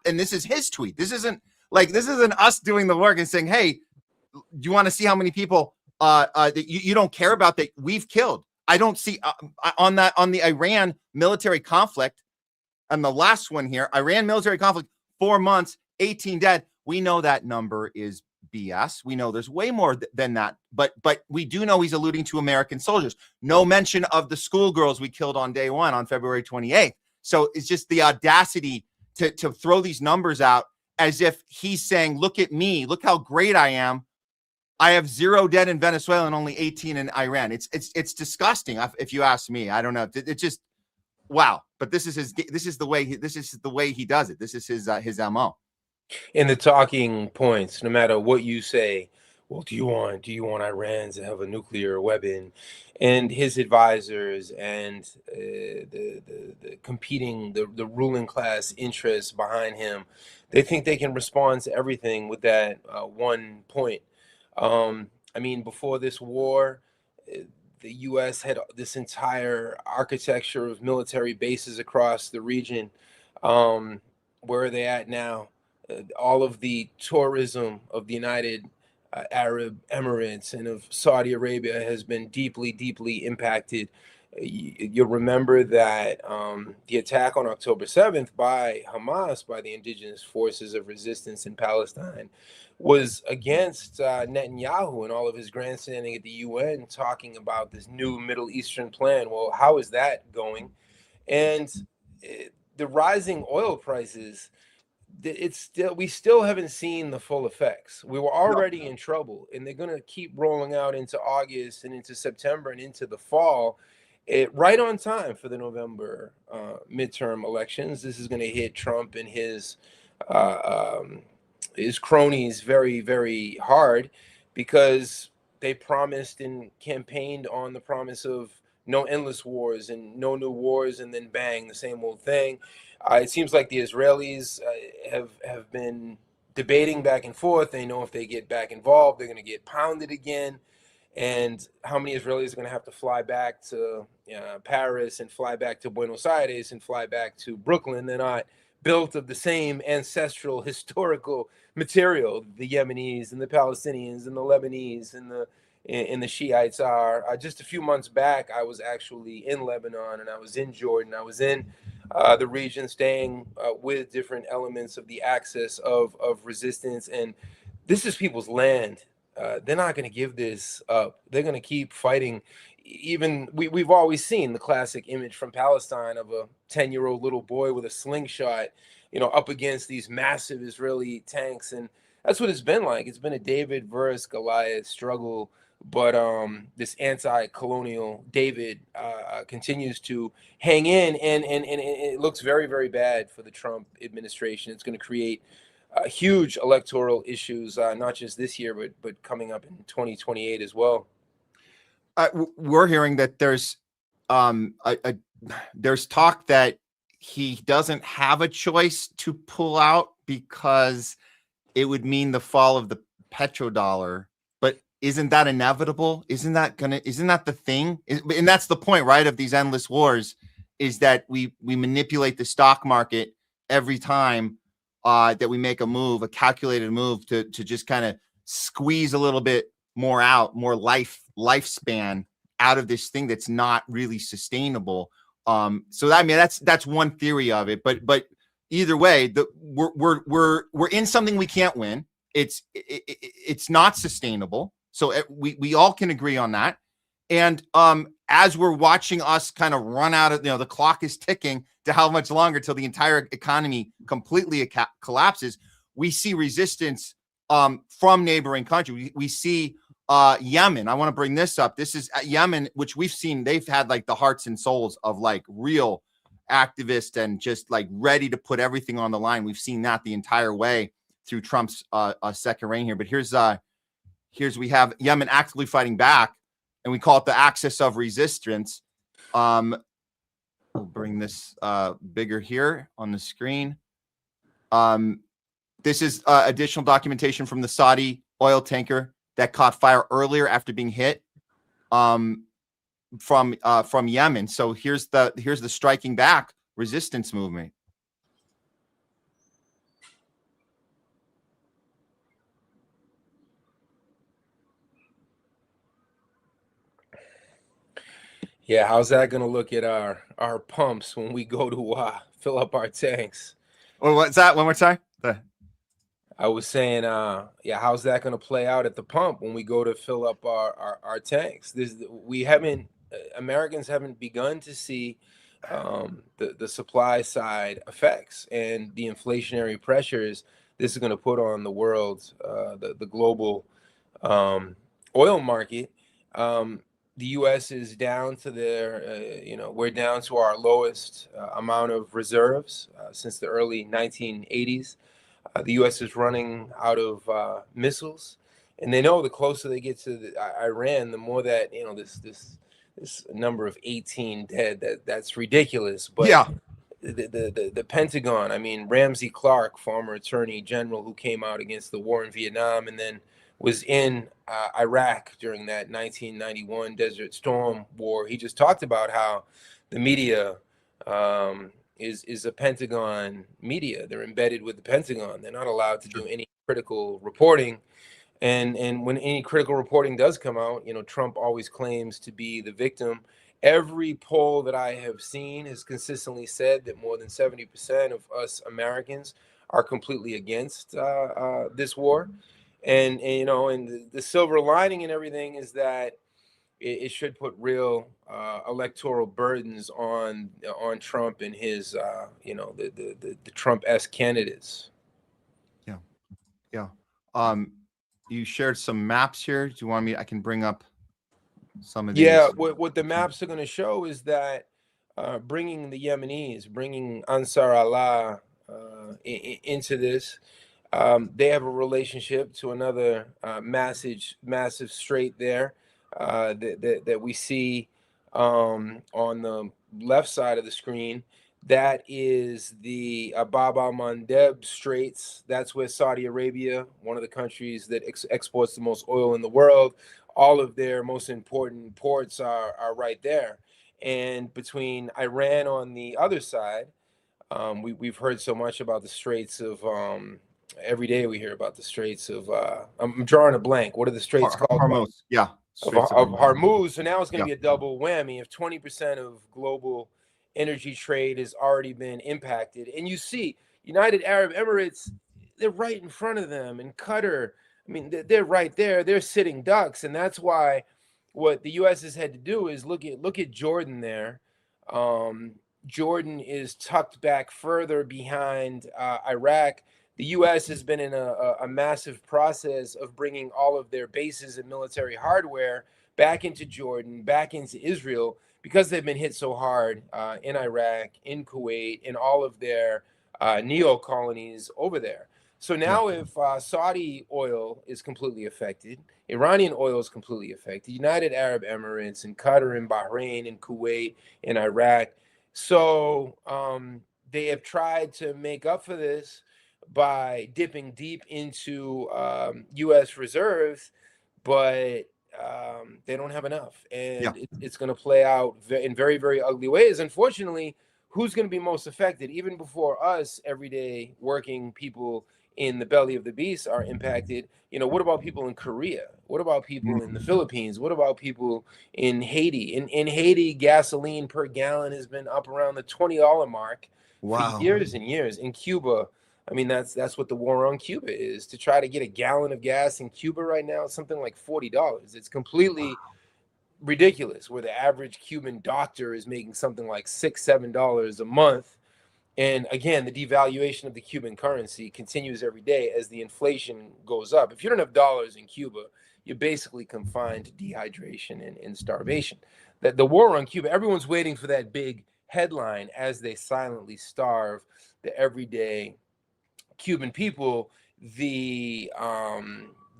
And this is his tweet. This isn't us doing the work and saying, hey, do you want to see how many people that you don't care about that we've killed? I don't see on the Iran military conflict, and the last one here, Iran military conflict, 4 months, 18 dead. We know that number is BS. We know there's way more than that, but we do know he's alluding to American soldiers. No mention of the schoolgirls we killed on day one on February 28th. So it's just the audacity to throw these numbers out as if he's saying, look at me, look how great I am. I have 0 dead in Venezuela and only 18 in Iran. It's disgusting if you ask me. I don't know. It's just wow. But this is the way he does it. This is his MO. In the talking points, no matter what you say, well, do you want Iran to have a nuclear weapon? And his advisors and the competing, the ruling class interests behind him, they think they can respond to everything with that one point. I mean, before this war, the U.S. had this entire architecture of military bases across the region. Where are they at now? All of the tourism of the United Arab Emirates and of Saudi Arabia has been deeply, deeply impacted. You'll remember that the attack on October 7th by Hamas, by the indigenous forces of resistance in Palestine, was against Netanyahu and all of his grandstanding at the UN, talking about this new Middle Eastern plan. Well, how is that going? And the rising oil prices, we still haven't seen the full effects. We were already in trouble, and they're going to keep rolling out into August and into September and into the fall, right on time for the November midterm elections. This is going to hit Trump and his cronies very, very hard, because they promised and campaigned on the promise of no endless wars and no new wars, and then bang, the same old thing. It seems like the Israelis have been debating back and forth. They know if they get back involved, they're going to get pounded again. And how many Israelis are going to have to fly back to Paris and fly back to Buenos Aires and fly back to Brooklyn? They're not built of the same ancestral historical material the Yemenis and the Palestinians and the Lebanese and the Shiites are. Just a few months back, I was actually in Lebanon, and I was in Jordan. I was in the region, staying with different elements of the axis of resistance. And this is people's land. They're not going to give this up. They're going to keep fighting. Even we've always seen the classic image from Palestine of a 10-year-old little boy with a slingshot, up against these massive Israeli tanks. And that's what it's been like. It's been a David versus Goliath struggle. But this anti-colonial David continues to hang in, and it looks very, very bad for the Trump administration. It's going to create huge electoral issues, not just this year, but coming up in 2028 as well. We're hearing that there's talk that he doesn't have a choice to pull out because it would mean the fall of the petrodollar. Isn't that inevitable? Isn't that the thing? And that's the point, right, of these endless wars, is that we manipulate the stock market every time that we make a move, a calculated move to just kind of squeeze a little bit more out, more lifespan out of this thing that's not really sustainable. So I mean, that's one theory of it, but either way, we're in something we can't win. It's not sustainable. So we all can agree on that. And as we're watching us kind of run out of, the clock is ticking to how much longer till the entire economy completely collapses, we see resistance from neighboring countries. We see Yemen. I want to bring this up. This is Yemen, which we've seen. They've had like the hearts and souls of like real activists and just like ready to put everything on the line. We've seen that the entire way through Trump's second reign here. But here's we have Yemen actively fighting back, and we call it the axis of resistance. We'll bring this bigger here on the screen. This is additional documentation from the Saudi oil tanker that caught fire earlier after being hit. from Yemen. So here's the striking back resistance movement. Yeah, how's that going to look at our pumps when we go to fill up our tanks? Well, what's that? One more time. I was saying, yeah, how's that going to play out at the pump when we go to fill up our tanks? Americans haven't begun to see the supply side effects and the inflationary pressures this is going to put on the world, the global oil market. The U.S. is down to we're down to our lowest amount of reserves since the early 1980s. The U.S. is running out of missiles, and they know the closer they get to Iran, the more that this number of 18 dead. That's ridiculous. But yeah, the Pentagon. I mean, Ramsey Clark, former Attorney General, who came out against the war in Vietnam and then was in Iraq during that 1991 Desert Storm war. He just talked about how the media is a Pentagon media. They're embedded with the Pentagon. They're not allowed to do any critical reporting. And when any critical reporting does come out, Trump always claims to be the victim. Every poll that I have seen has consistently said that more than 70% of us Americans are completely against this war. And the silver lining and everything is that it should put real electoral burdens on Trump and his the Trump-esque candidates. Yeah. You shared some maps here. Do you want me? I can bring up some of these. Yeah. What the maps are going to show is that bringing the Yemenis, bringing Ansar Allah into this. They have a relationship to another massive strait there that we see on the left side of the screen. That is the Bab al-Mandeb Straits. That's where Saudi Arabia, one of the countries that exports the most oil in the world, all of their most important ports are right there. And between Iran on the other side, we've heard so much about the Straits of every day we hear about the Straits of I'm drawing a blank. What are the straits called? Hormuz. Yeah. Of Hormuz. So now it's going to be a double whammy. If 20% of global energy trade has already been impacted, and you see United Arab Emirates, they're right in front of them, and Qatar, I mean, they're right there. They're sitting ducks, and that's why what the U.S. has had to do is look at Jordan there. Jordan is tucked back further behind Iraq. The U.S. has been in a massive process of bringing all of their bases and military hardware back into Jordan, back into Israel, because they've been hit so hard in Iraq, in Kuwait, in all of their neo-colonies over there. So now if Saudi oil is completely affected, Iranian oil is completely affected, United Arab Emirates and Qatar and Bahrain and Kuwait and Iraq. So they have tried to make up for this by dipping deep into U.S. reserves, but they don't have enough. And it's going to play out in very, very ugly ways. Unfortunately, who's going to be most affected? Even before us, everyday working people in the belly of the beast are impacted. What about people in Korea? What about people in the Philippines? What about people in Haiti? In Haiti, gasoline per gallon has been up around the $20 mark for years and years. In Cuba, I mean, that's what the war on Cuba is. To try to get a gallon of gas in Cuba right now, it's something like $40. It's completely ridiculous, where the average Cuban doctor is making something like $6-7 a month. And again, the devaluation of the Cuban currency continues every day as the inflation goes up. If you don't have dollars in Cuba, you're basically confined to dehydration and starvation. That the war on Cuba, everyone's waiting for that big headline as they silently starve the everyday Cuban people, the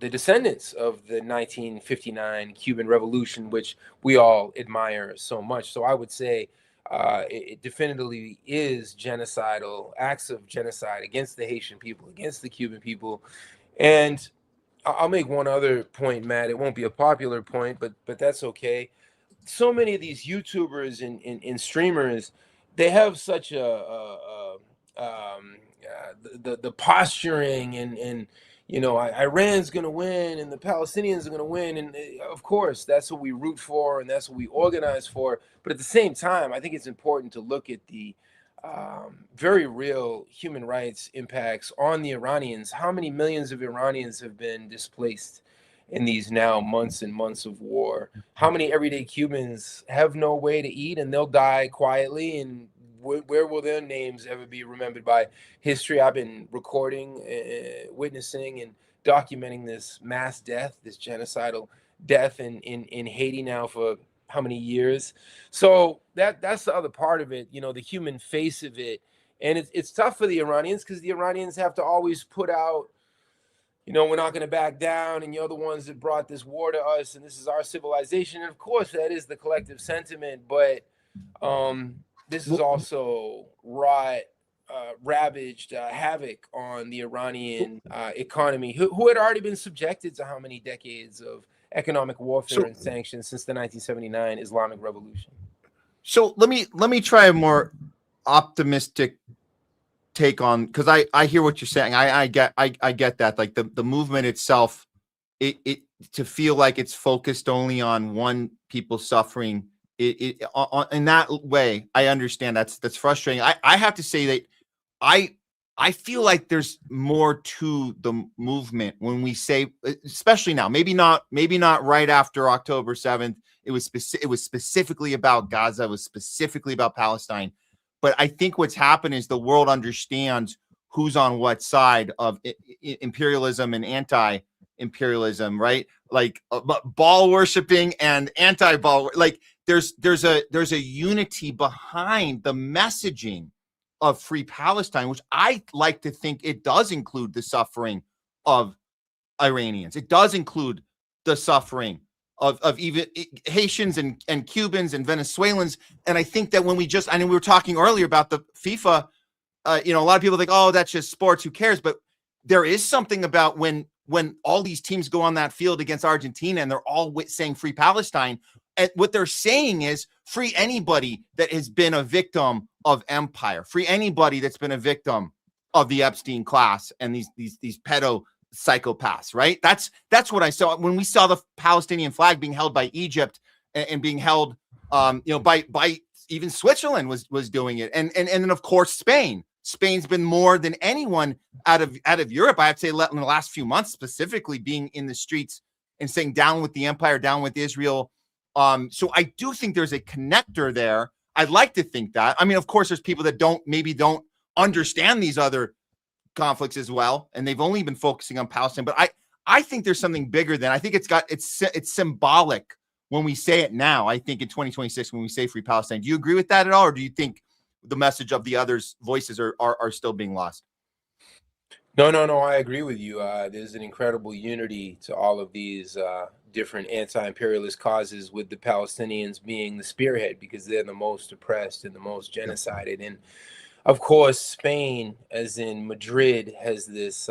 descendants of the 1959 Cuban Revolution, which we all admire so much. So I would say it definitively is genocidal, acts of genocide against the Haitian people, against the Cuban people. And I'll make one other point, Matt. It won't be a popular point, but that's okay. so many of these YouTubers and streamers, they have such the posturing and Iran's going to win and the Palestinians are going to win, and of course that's what we root for and that's what we organize for. But at the same time, I think it's important to look at the very real human rights impacts on the Iranians. How many millions of Iranians have been displaced in these now months and months of war? How many everyday Cubans have no way to eat and they'll die quietly? And where will their names ever be remembered by history? I've been recording, witnessing, and documenting this mass death, this genocidal death in Haiti now for how many years? So that's the other part of it, the human face of it. And it's tough for the Iranians because the Iranians have to always put out, we're not going to back down, and you're the ones that brought this war to us, and this is our civilization. And of course, that is the collective sentiment, but this is also ravaged havoc on the Iranian economy, who had already been subjected to how many decades of economic warfare and sanctions since the 1979 Islamic Revolution. So let me try a more optimistic take on, because I hear what you're saying. I get that, like the movement itself, it to feel like it's focused only on one people suffering. In that way, I understand that's frustrating. I have to say that I feel like there's more to the movement when we say, especially now, maybe not right after October 7th. It was specifically about Gaza. It was specifically about Palestine. But I think what's happened is the world understands who's on what side of imperialism and anti-imperialism, right? Like ball worshiping and anti-ball. Like there's a unity behind the messaging of Free Palestine, which I like to think it does include the suffering of Iranians. It does include the suffering of even Haitians and Cubans and Venezuelans. And I think that when we were talking earlier about the FIFA, a lot of people think, oh, that's just sports, who cares? But there is something about when all these teams go on that field against Argentina and they're all saying Free Palestine, and what they're saying is free anybody that has been a victim of empire, free anybody that's been a victim of the Epstein class and these pedo psychopaths, right? That's what I saw when we saw the Palestinian flag being held by Egypt and being held, by even Switzerland was doing it, and then of course Spain's been more than anyone out of Europe, I have to say, in the last few months specifically, being in the streets and saying down with the empire, down with Israel. So I do think there's a connector there. I'd like to think that. I mean, of course, there's people that don't understand these other conflicts as well, and they've only been focusing on Palestine. But I think there's something bigger than. I think it's symbolic when we say it now. I think in 2026 when we say Free Palestine. Do you agree with that at all, or do you think the message of the others' voices are still being lost? No, I agree with you. There's an incredible unity to all of these different anti-imperialist causes, with the Palestinians being the spearhead because they're the most oppressed and the most genocided. And of course, Spain, as in Madrid, has this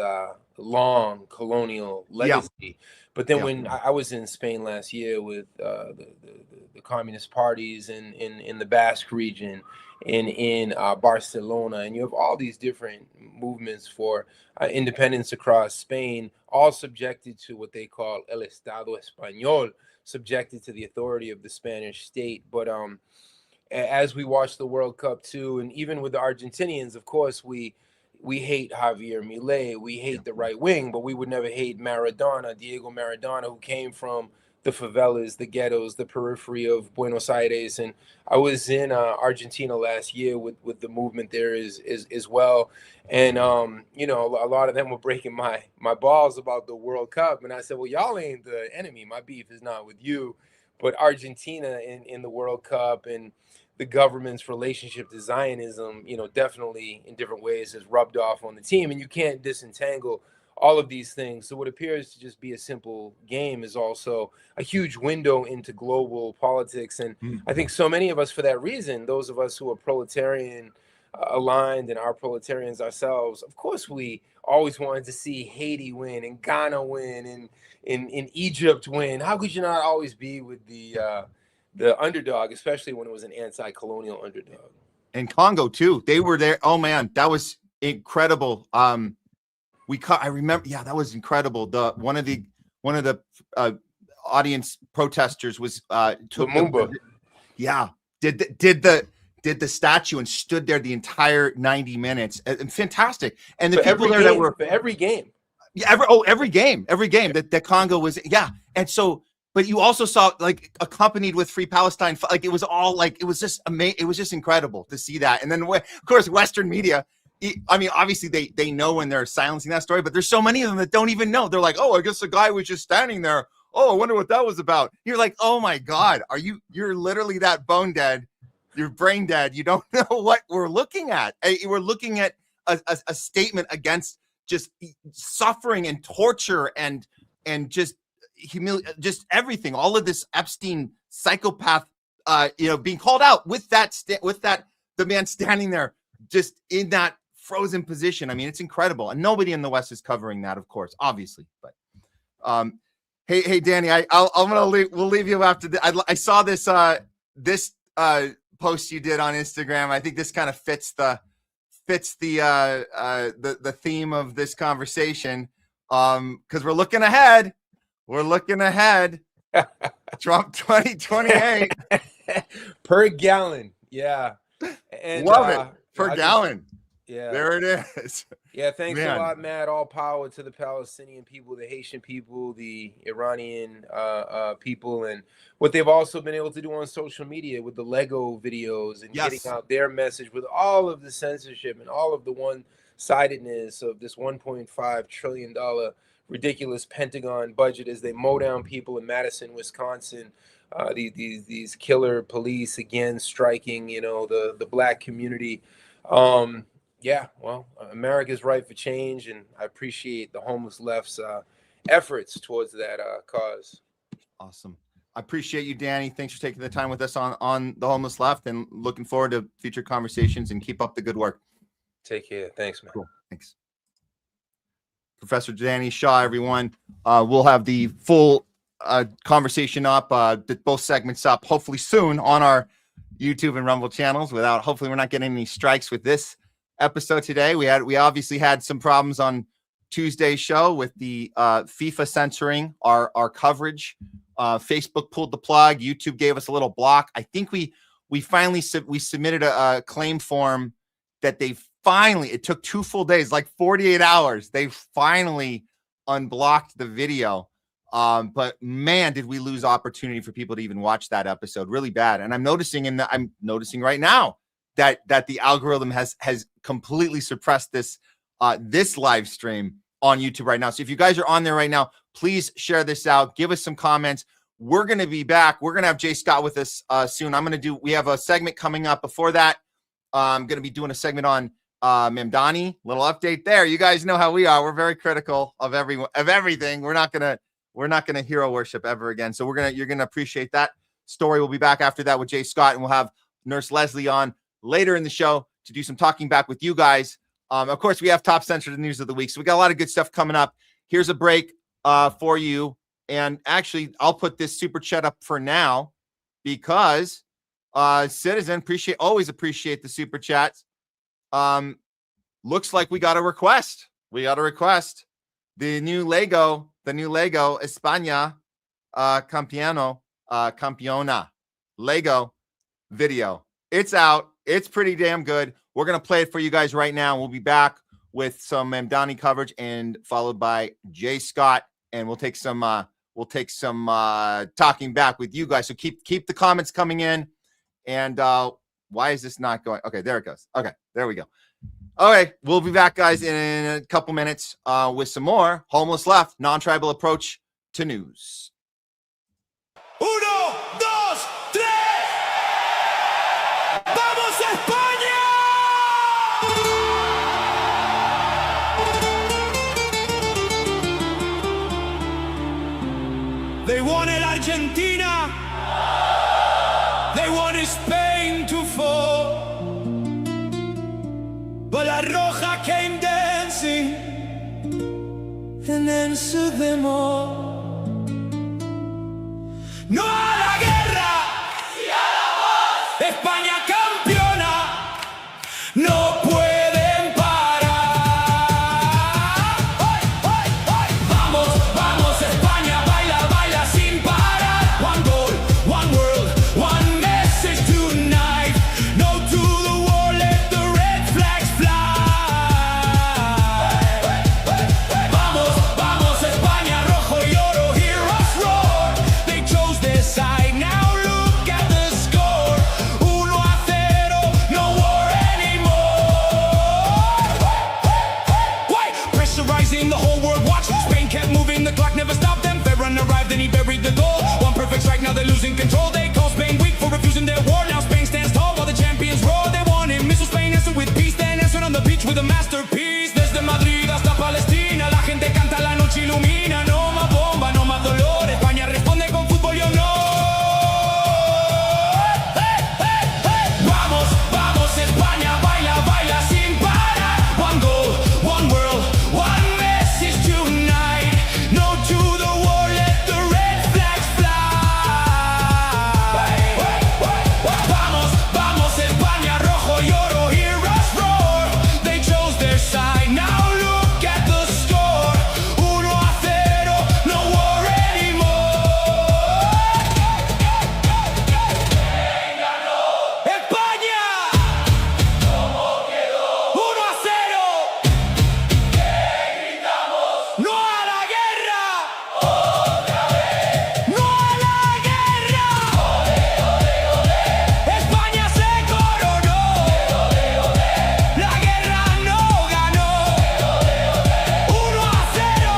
long colonial legacy. But then when I was in Spain last year with the communist parties in the Basque region and in Barcelona, and you have all these different movements for independence across Spain, all subjected to what they call El Estado Español, subjected to the authority of the Spanish state. But as we watch the World Cup too, and even with the Argentinians, of course, we hate Javier Milei, we hate the right wing, but we would never hate Maradona, Diego Maradona, who came from the favelas, the ghettos, the periphery of Buenos Aires. And I was in Argentina last year with the movement there as well. And, a lot of them were breaking my balls about the World Cup. And I said, well, y'all ain't the enemy. My beef is not with you, but Argentina in the World Cup and the government's relationship to Zionism, definitely in different ways has rubbed off on the team. And you can't disentangle all of these things. So what appears to just be a simple game is also a huge window into global politics. And I think so many of us, for that reason, those of us who are proletarian aligned and are proletarians ourselves, of course, we always wanted to see Haiti win and Ghana win and in Egypt win. How could you not always be with the the underdog, especially when it was an anti-colonial underdog. And Congo too. They were there. Oh man, that was incredible. I remember. Yeah, that was incredible. One of the audience protesters was took Lumumba. Did the statue and stood there the entire 90 minutes. And fantastic. And the For people every there that game, were for every game. Yeah, every game that Congo was, yeah. And so, but you also saw like accompanied with Free Palestine, like it was all like, it was just amazing. It was just incredible to see that. And then of course, Western media, I mean, obviously they know when they're silencing that story, but there's so many of them that don't even know. They're like, oh, I guess the guy was just standing there. Oh, I wonder what that was about. You're like, oh my God, you're literally that bone dead. You're brain dead. You don't know what we're looking at. We're looking at a statement against just suffering and torture and just just everything. All of this Epstein psychopath, being called out with the man standing there just in that frozen position. I mean, it's incredible, and nobody in the West is covering that, of course, obviously. But hey, Danny, we'll leave you after I saw this post you did on Instagram. I think this kind of fits the theme of this conversation, because we're looking ahead. Trump 2028 per gallon. Yeah. And love it. Per gallon. Yeah. There it is. Yeah, thanks Man. a lot, Matt. All power to the Palestinian people, the Haitian people, the Iranian people, and what they've also been able to do on social media with the Lego videos and Yes. getting out their message with all of the censorship and all of the one-sidedness of this $1.5 trillion ridiculous Pentagon budget as they mow down people in Madison, Wisconsin. These killer police again striking, the black community. Yeah, well, America's right for change, and I appreciate the homeless left's efforts towards that cause. Awesome. I appreciate you, Danny. Thanks for taking the time with us on the homeless left, and looking forward to future conversations, and keep up the good work. Take care. Thanks, man. Cool. Thanks. Professor Danny Shaw, everyone. We'll have the full conversation up, both segments up, hopefully soon on our YouTube and Rumble channels. Hopefully we're not getting any strikes with this episode today. We obviously had some problems on Tuesday's show with the FIFA censoring our coverage. Facebook pulled the plug. YouTube gave us a little block. I think we finally submitted a claim form that it took 2 full days, like 48 hours. They finally unblocked the video. But man, did we lose opportunity for people to even watch that episode. Really bad. And I'm noticing right now that the algorithm has completely suppressed this live stream on YouTube right now. So if you guys are on there right now, please share this out. Give us some comments. We're going to be back. We're going to have Jay Scott with us soon. We have a segment coming up. Before that, I'm going to be doing a segment on Mamdani. Little update there. You guys know how we are. We're very critical of everything. We're not going to hero worship ever again. So you're going to appreciate that story. We'll be back after that with Jay Scott, and we'll have Nurse Leslie on later in the show to do some talking back with you guys. Of course, we have top censored news of the week. So we got a lot of good stuff coming up. Here's a break for you. And actually, I'll put this super chat up for now because Citizen always appreciate the super chats. Looks like we got a request. The new Lego España Campeona Lego video. It's out. It's pretty damn good. We're going to play it for you guys right now. We'll be back with some Mamdani coverage and followed by Jay Scott. And we'll take some talking back with you guys. So keep the comments coming in. And why is this not going? Okay, there it goes. Okay, there we go. Okay, we'll be back, guys, in a couple minutes with some more homeless left, non-tribal approach to news. Uno, dos, tres. ¡Vamos España! They wanted Argentina. They wanted Spain to fall. But La Roja came dancing and answered them all. No a la guerra, losing control. They call Spain weak for refusing their war. Now Spain stands tall while the champions roar. They wanted missile Spain answer with peace. Then answered on the beach with a masterpiece. Desde Madrid hasta Palestina, la gente canta, la noche ilumina. No más bomba, no más dolor. España responde con fútbol y honor. Hey, hey, hey. Vamos, vamos España, baila, baila sin parar. One goal, one world, one message tonight. No to the war, let the red flags fly. Vamos, vamos España, rojo y oro, heroes roar. They chose their side, now look at the score. 1-0, no war anymore. España, 1-0. No a la guerra. No a la guerra. España se coronó. La guerra no ganó. 1-0.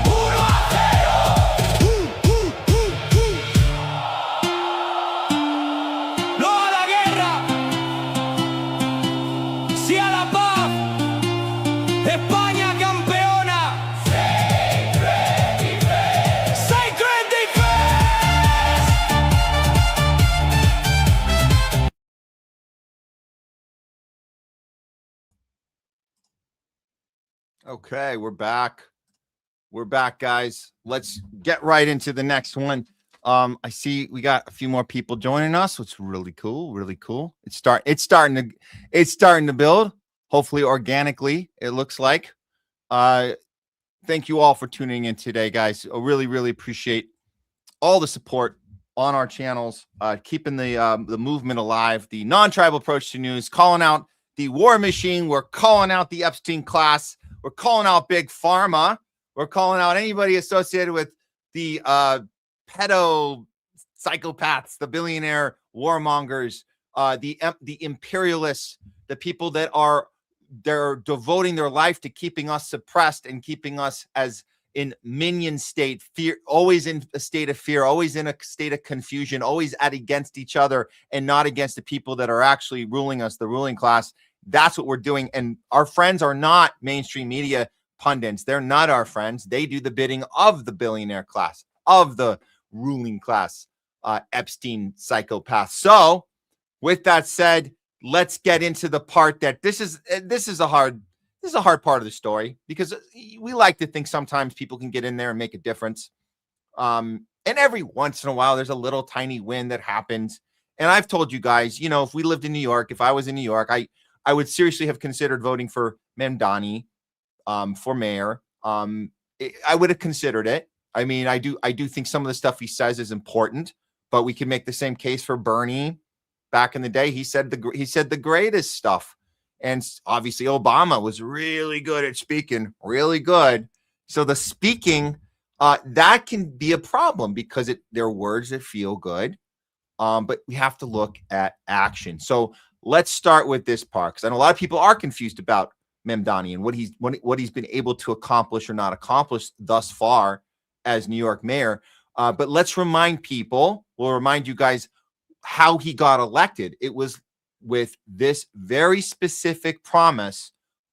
1-0. No a la guerra. Sí a la paz. España campeona. Sacred defense. Sacred defense. Okay, we're back. We're back, guys. Let's get right into the next one. I see we got a few more people joining us, which is really cool, really cool. It's starting to build, hopefully organically, it looks like. Thank you all for tuning in today, guys. I really, really appreciate all the support on our channels, keeping the movement alive, the non-tribal approach to news, calling out the war machine. We're calling out the Epstein class. We're calling out Big Pharma. We're calling out anybody associated with the pedo psychopaths, the billionaire warmongers, the imperialists, the people that they're devoting their life to keeping us suppressed and keeping us as in minion state, fear, always in a state of fear, always in a state of confusion, always against each other and not against the people that are actually ruling us, the ruling class. That's what we're doing. And our friends are not mainstream media pundits. They're not our friends. They do the bidding of the billionaire class, of the ruling class, Epstein psychopath. So with that said, let's get into the part that this is a hard part of the story, because we like to think sometimes people can get in there and make a difference. And every once in a while, there's a little tiny win that happens. And I've told you guys, you know, if we lived in New York, if I was in New York, I would seriously have considered voting for Mamdani for mayor. I would have considered it. I mean, I do think some of the stuff he says is important, but we can make the same case for Bernie. Back in the day, he said the greatest stuff. And obviously Obama was really good at speaking, really good. So the speaking, that can be a problem because they're words that feel good. But we have to look at action. So let's start with this part, because I know a lot of people are confused about Mamdani and what he's been able to accomplish or not accomplish thus far as New York mayor. But let's remind people, we'll remind you guys how he got elected. It was with this very specific promise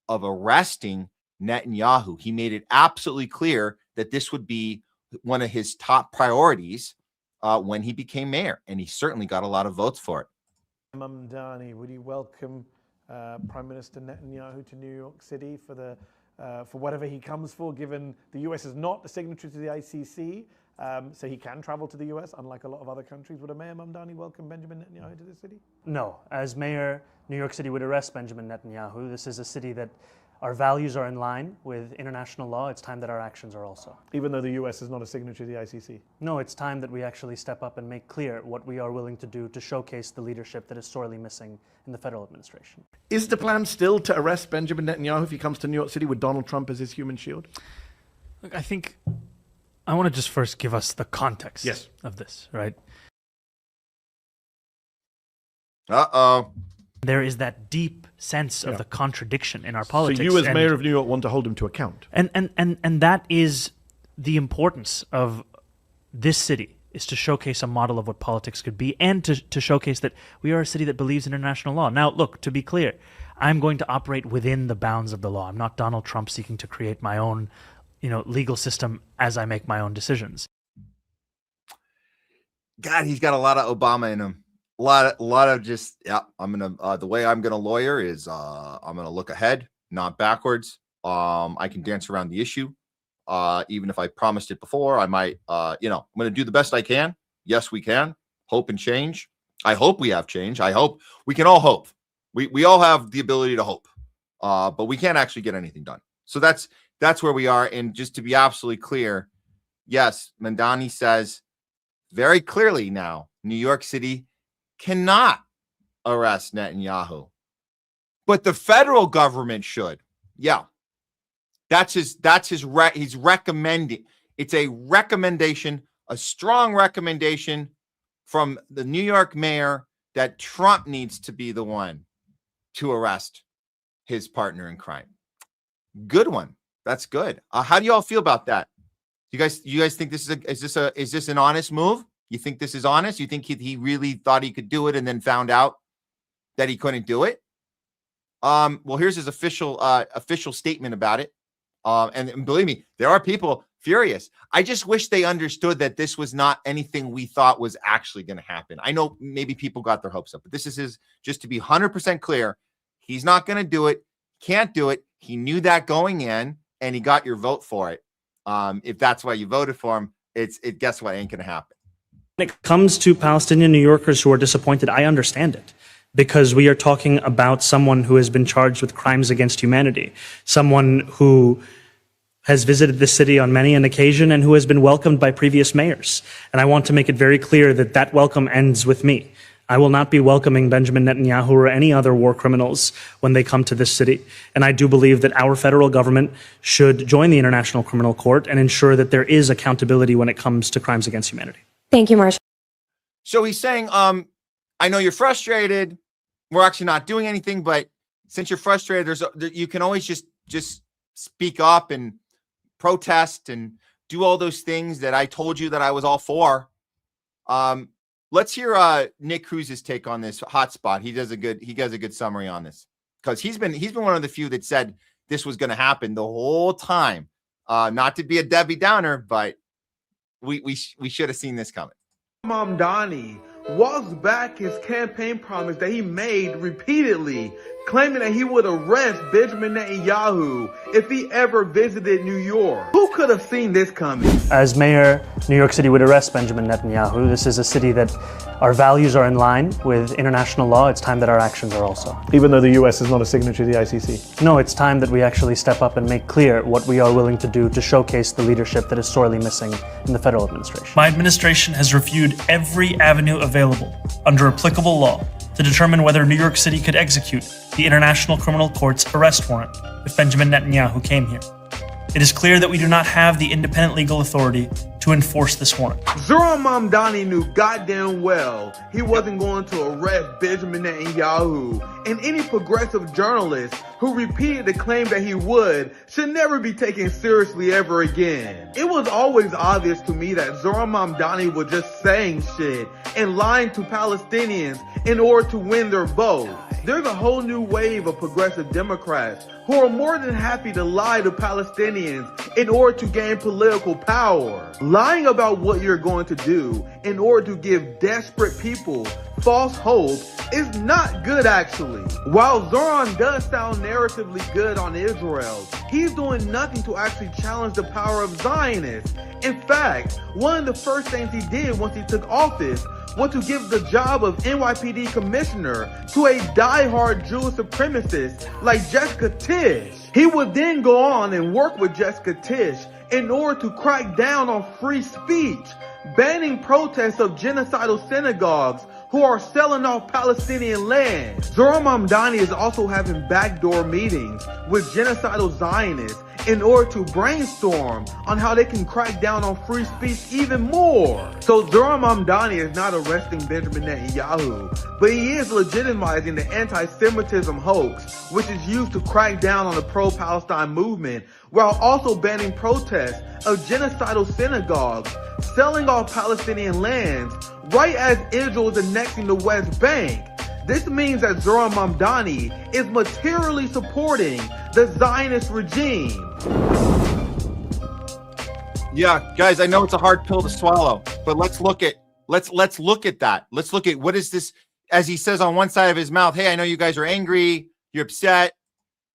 of arresting Netanyahu. He made it absolutely clear that this would be one of his top priorities when he became mayor, and he certainly got a lot of votes for it. Mamdani, would you welcome Prime Minister Netanyahu to New York City for whatever he comes for, given the US is not a signatory to the ICC, so he can travel to the US, unlike a lot of other countries. Would a Mayor Mamdani welcome Benjamin Netanyahu to the city? No. As mayor, New York City would arrest Benjamin Netanyahu. This is a city that our values are in line with international law. It's time that our actions are also. Even though the US is not a signatory to the ICC? No, it's time that we actually step up and make clear what we are willing to do to showcase the leadership that is sorely missing in the federal administration. Is the plan still to arrest Benjamin Netanyahu if he comes to New York City with Donald Trump as his human shield? Look, I think I want to just first give us the context Yes. of this, right? Uh-oh. There is that deep sense of the contradiction in our politics. So you as mayor of New York want to hold him to account? And that is the importance of this city is to showcase a model of what politics could be, and to showcase that we are a city that believes in international law. Now, look, to be clear, I'm going to operate within the bounds of the law. I'm not Donald Trump seeking to create my own, legal system as I make my own decisions. God, he's got a lot of Obama in him. A lot of just, the way I'm gonna lawyer is I'm gonna look ahead, not backwards. I can dance around the issue. Even if I promised it before, I might, I'm going to do the best I can. Yes, we can. Hope and change. I hope we have change. I hope we can all hope. We all have the ability to hope, but we can't actually get anything done. So that's where we are. And just to be absolutely clear, yes, Mamdani says very clearly now, New York City cannot arrest Netanyahu, but the federal government should. Yeah. He's recommending. It's a recommendation, a strong recommendation from the New York mayor that Trump needs to be the one to arrest his partner in crime. Good one. That's good. How do you all feel about that? You guys think this is this an honest move? You think this is honest? You think he really thought he could do it and then found out that he couldn't do it? Well, here's his official statement about it. And believe me, there are people furious. I just wish they understood that this was not anything we thought was actually going to happen. I know maybe people got their hopes up, but this is just to be 100% clear. He's not going to do it. Can't do it. He knew that going in, and he got your vote for it. If that's why you voted for him, guess what? It ain't going to happen. When it comes to Palestinian New Yorkers who are disappointed, I understand it. Because we are talking about someone who has been charged with crimes against humanity, someone who has visited the city on many an occasion and who has been welcomed by previous mayors. And I want to make it very clear that that welcome ends with me. I will not be welcoming Benjamin Netanyahu or any other war criminals when they come to this city. And I do believe that our federal government should join the International Criminal Court and ensure that there is accountability when it comes to crimes against humanity. Thank you, Marshall. So he's saying, I know you're frustrated. We're actually not doing anything, but since you're frustrated, you can always just speak up and protest and do all those things that I told you that I was all for. Let's hear Nick Cruz's take on this hotspot. He does a good summary on this because he's been one of the few that said this was going to happen the whole time. Not to be a Debbie Downer, but we should have seen this coming. Mamdani walks back his campaign promise that he made repeatedly, claiming that he would arrest Benjamin Netanyahu if he ever visited New York. Who could have seen this coming? As mayor, New York City would arrest Benjamin Netanyahu. This is a city that our values are in line with international law. It's time that our actions are also. Even though the US is not a signatory to the ICC? No, it's time that we actually step up and make clear what we are willing to do to showcase the leadership that is sorely missing in the federal administration. My administration has reviewed every avenue available under applicable law to determine whether New York City could execute the International Criminal Court's arrest warrant if Benjamin Netanyahu came here. It is clear that we do not have the independent legal authority to enforce this warrant. Zoran Mamdani knew goddamn well he wasn't going to arrest Benjamin Netanyahu, and any progressive journalist who repeated the claim that he would should never be taken seriously ever again. It was always obvious to me that Zoran Mamdani was just saying shit and lying to Palestinians in order to win their vote. There's a whole new wave of progressive Democrats who are more than happy to lie to Palestinians in order to gain political power. Lying about what you're going to do in order to give desperate people false hope is not good, actually. While Zoran does sound narratively good on Israel, he's doing nothing to actually challenge the power of Zionists. In fact, one of the first things he did once he took office was to give the job of NYPD commissioner to a diehard Jewish supremacist like Jessica Tisch. He would then go on and work with Jessica Tisch in order to crack down on free speech, banning protests of genocidal synagogues who are selling off Palestinian land. Zoran Mamdani is also having backdoor meetings with genocidal Zionists in order to brainstorm on how they can crack down on free speech even more. So Zoran Mamdani is not arresting Benjamin Netanyahu, but he is legitimizing the anti-Semitism hoax, which is used to crack down on the pro-Palestine movement, while also banning protests of genocidal synagogues, selling off Palestinian lands, right as Israel is annexing the West Bank. This means that Zoran Mamdani is materially supporting the Zionist regime. Yeah, guys, I know it's a hard pill to swallow, but let's look at that. Let's look at what is this, as he says on one side of his mouth, hey, I know you guys are angry, you're upset,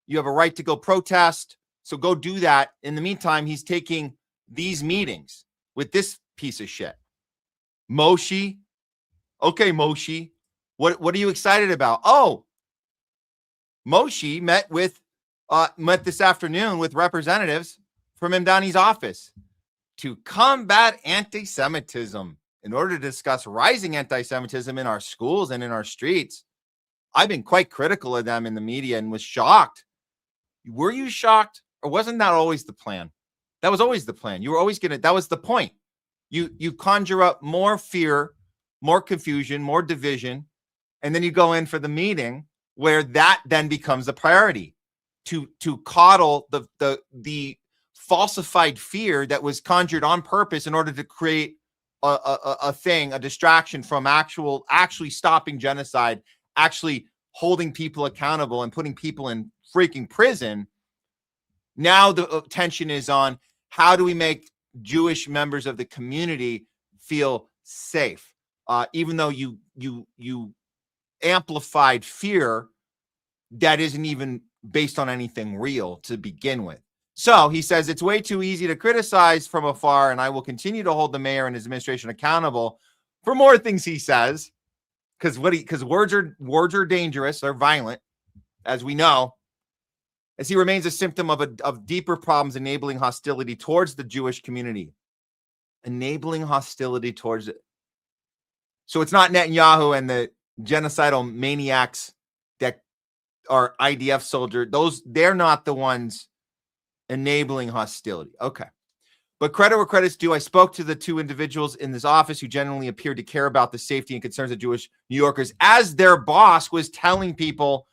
you have a right to go protest, so go do that. In the meantime, he's taking these meetings with this piece of shit. Moshe. Okay, Moshe. What are you excited about? Oh, Moshe met this afternoon with representatives from Mamdani's office to combat anti-Semitism in order to discuss rising anti-Semitism in our schools and in our streets. I've been quite critical of them in the media and was shocked. Were you shocked? Or wasn't that always the plan? That was always the plan. You were always that was the point. You conjure up more fear, more confusion, more division, and then you go in for the meeting where that then becomes the priority to coddle the falsified fear that was conjured on purpose in order to create a distraction from actually stopping genocide, actually holding people accountable and putting people in freaking prison. Now the attention is on how do we make Jewish members of the community feel safe, even though you amplified fear that isn't even based on anything real to begin with. So he says it's way too easy to criticize from afar, and I will continue to hold the mayor and his administration accountable for more things he says, because words are dangerous, they're violent, as we know, as he remains a symptom of deeper problems enabling hostility towards the Jewish community. Enabling hostility towards it. So it's not Netanyahu and the genocidal maniacs that are IDF soldiers. They're not the ones enabling hostility. Okay. But credit where credit's due. I spoke to the two individuals in this office who genuinely appeared to care about the safety and concerns of Jewish New Yorkers, as their boss was telling people,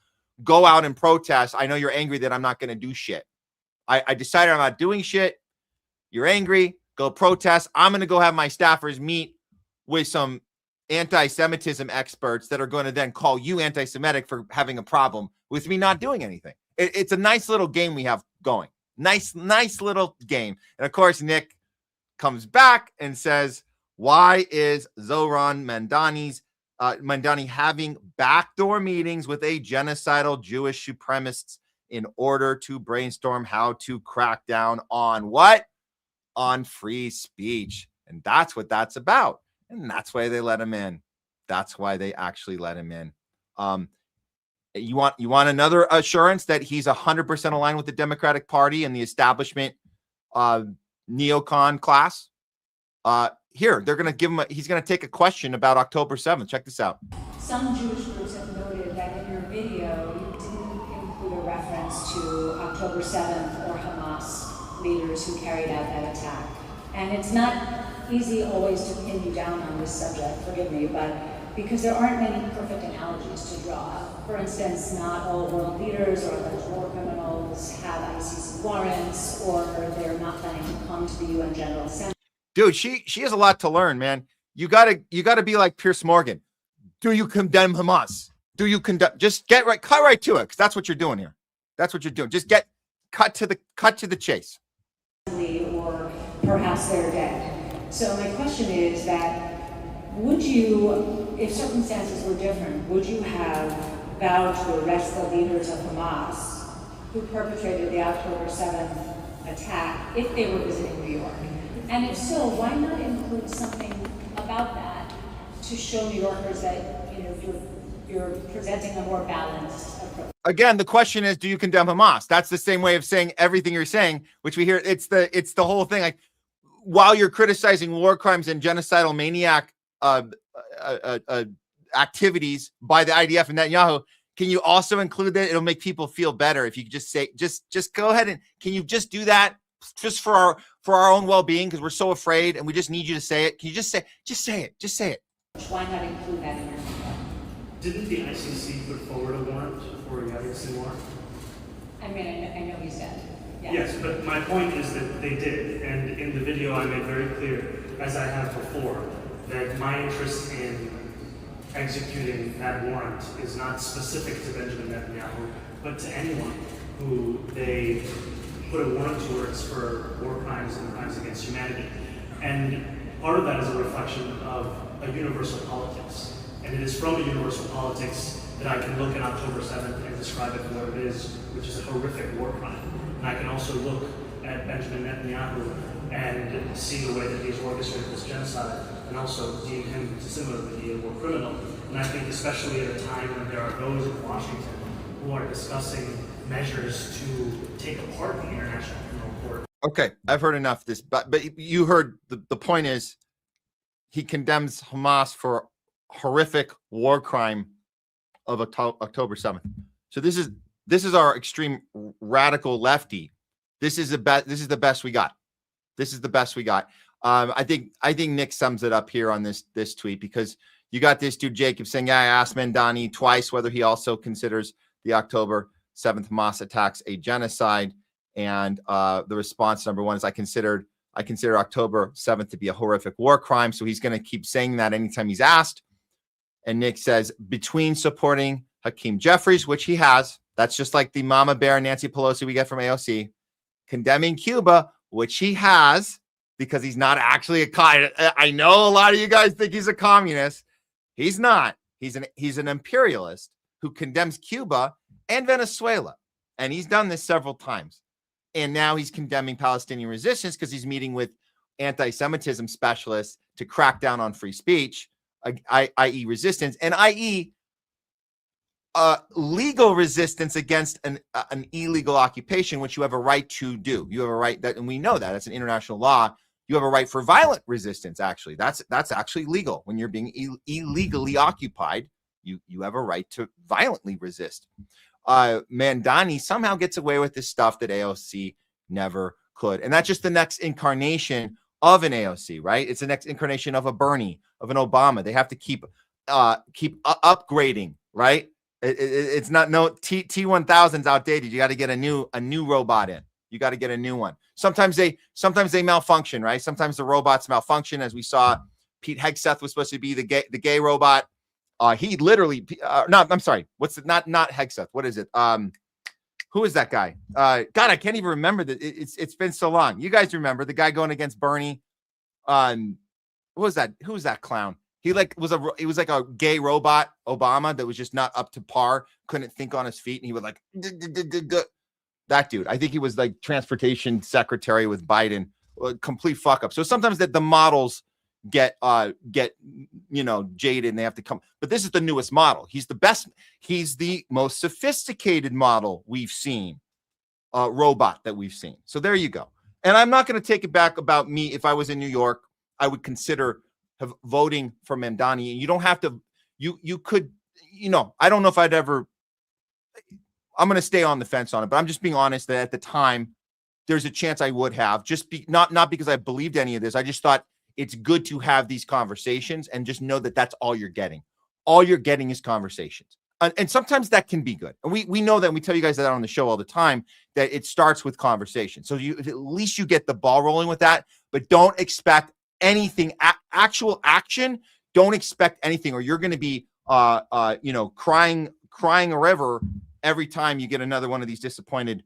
go out and protest. I know you're angry that I'm not going to do shit. I decided I'm not doing shit. You're angry. Go protest. I'm going to go have my staffers meet with some anti-Semitism experts that are going to then call you anti-Semitic for having a problem with me not doing anything. It's a nice little game we have going. Nice little game. And of course, Nick comes back and says, why is Zoran Mamdani having backdoor meetings with a genocidal Jewish supremacists in order to brainstorm how to crack down on what? On free speech. And that's what that's about. And that's why they let him in. That's why they actually let him in. You want another assurance that he's 100% aligned with the Democratic Party and the establishment neocon class? Here, they're going to give him he's going to take a question about October 7th. Check this out. Some Jewish groups have noted that in your video, you didn't include a reference to October 7th or Hamas leaders who carried out that attack. And it's not easy always to pin you down on this subject, forgive me, but because there aren't many perfect analogies to draw. For instance, not all world leaders or alleged war criminals have ICC warrants, or they're not planning to come to the UN General Assembly. Dude, she has a lot to learn, man. You gotta be like Piers Morgan. Do you condemn Hamas? Do you condemn? Just cut right to it, because that's what you're doing here. That's what you're doing. Just cut to the chase. Or perhaps they're dead. So my question is that, would you, if circumstances were different, would you have vowed to arrest the leaders of Hamas who perpetrated the October 7th attack if they were visiting New York? And if so, why not include something about that to show New Yorkers that, you know, you're presenting a more balanced approach? Again, the question is, do you condemn Hamas? That's the same way of saying everything you're saying, which we hear. It's the whole thing. Like, while you're criticizing war crimes and genocidal maniac activities by the IDF and Netanyahu, Can you also include that? It'll make people feel better if you could just say, just go ahead and can you just do that just for our own well-being, because we're so afraid and we just need you to say it. Can you just say it? Why not include that in your video? Didn't the ICC put forward a warrant for a Yavitzin warrant? I mean, I know you said. Yeah. Yes, but my point is that they did. And in the video, I made very clear, as I have before, that my interest in executing that warrant is not specific to Benjamin Netanyahu, but to anyone who they put a warrant towards for war crimes and crimes against humanity. And part of that is a reflection of a universal politics. And it is from a universal politics that I can look at October 7th and describe it for what it is, which is a horrific war crime. And I can also look at Benjamin Netanyahu and see the way that he's orchestrated this genocide, and also deem him similarly be a war criminal. And I think especially at a time when there are those in Washington who are discussing measures to take apart the International Criminal Court. Okay, I've heard enough of this, but you heard the point is he condemns Hamas for horrific war crime of October 7th. So this is our extreme radical lefty. This is the best we got. This is the best we got. I think Nick sums it up here on this tweet, because you got this dude Jacob saying, yeah, I asked Mamdani twice whether he also considers the October 7th Hamas attacks a genocide, and the response number one is I consider October 7th to be a horrific war crime. So he's going to keep saying that anytime he's asked. And Nick says, between supporting Hakeem Jeffries, which he has, that's just like the mama bear Nancy Pelosi we get from AOC, condemning Cuba, which he has, because he's not actually a communist. I know a lot of you guys think he's a communist. He's not. He's an imperialist who condemns Cuba and Venezuela. And he's done this several times. And now he's condemning Palestinian resistance because he's meeting with anti-Semitism specialists to crack down on free speech, i.e. resistance, and i.e. Legal resistance against an illegal occupation, which you have a right to do. You have a right that, and we know that it's an international law. You have a right for violent resistance. Actually, that's actually legal. When you're being illegally occupied, you have a right to violently resist. Mamdani somehow gets away with this stuff that AOC never could, and that's just the next incarnation of an AOC, right? It's the next incarnation of a Bernie, of an Obama. They have to keep upgrading, right? It's not T1000's outdated. You got to get a new robot in. You got to get a new one. Sometimes they malfunction, right? Sometimes the robots malfunction, as we saw. Pete Hegseth was supposed to be the gay robot. He literally no, I'm sorry. What's it? Not Hegseth. What is it? Who is that guy? God, I can't even remember that. It's been so long. You guys remember the guy going against Bernie? What was that? Who was that clown? He was like a gay robot, Obama, that was just not up to par, couldn't think on his feet, and he would like that dude. I think he was like transportation secretary with Biden. Complete fuck up. So sometimes that the models get jaded and they have to come. But this is the newest model. He's the best. He's the most sophisticated model we've seen, robot that we've seen. So there you go. And I'm not going to take it back about me. If I was in New York, I would consider voting for Mamdani. And you don't have to, you could, I don't know if I'd ever, I'm going to stay on the fence on it, but I'm just being honest that at the time, there's a chance I would have, not because I believed any of this. I just thought it's good to have these conversations and just know that that's all you're getting. All you're getting is conversations. And sometimes that can be good. And we know that, and we tell you guys that on the show all the time, that it starts with conversation. So at least you get the ball rolling with that, but don't expect anything, actual action. Don't expect anything, or you're going to be, crying a river every time you get another one of these disappointed.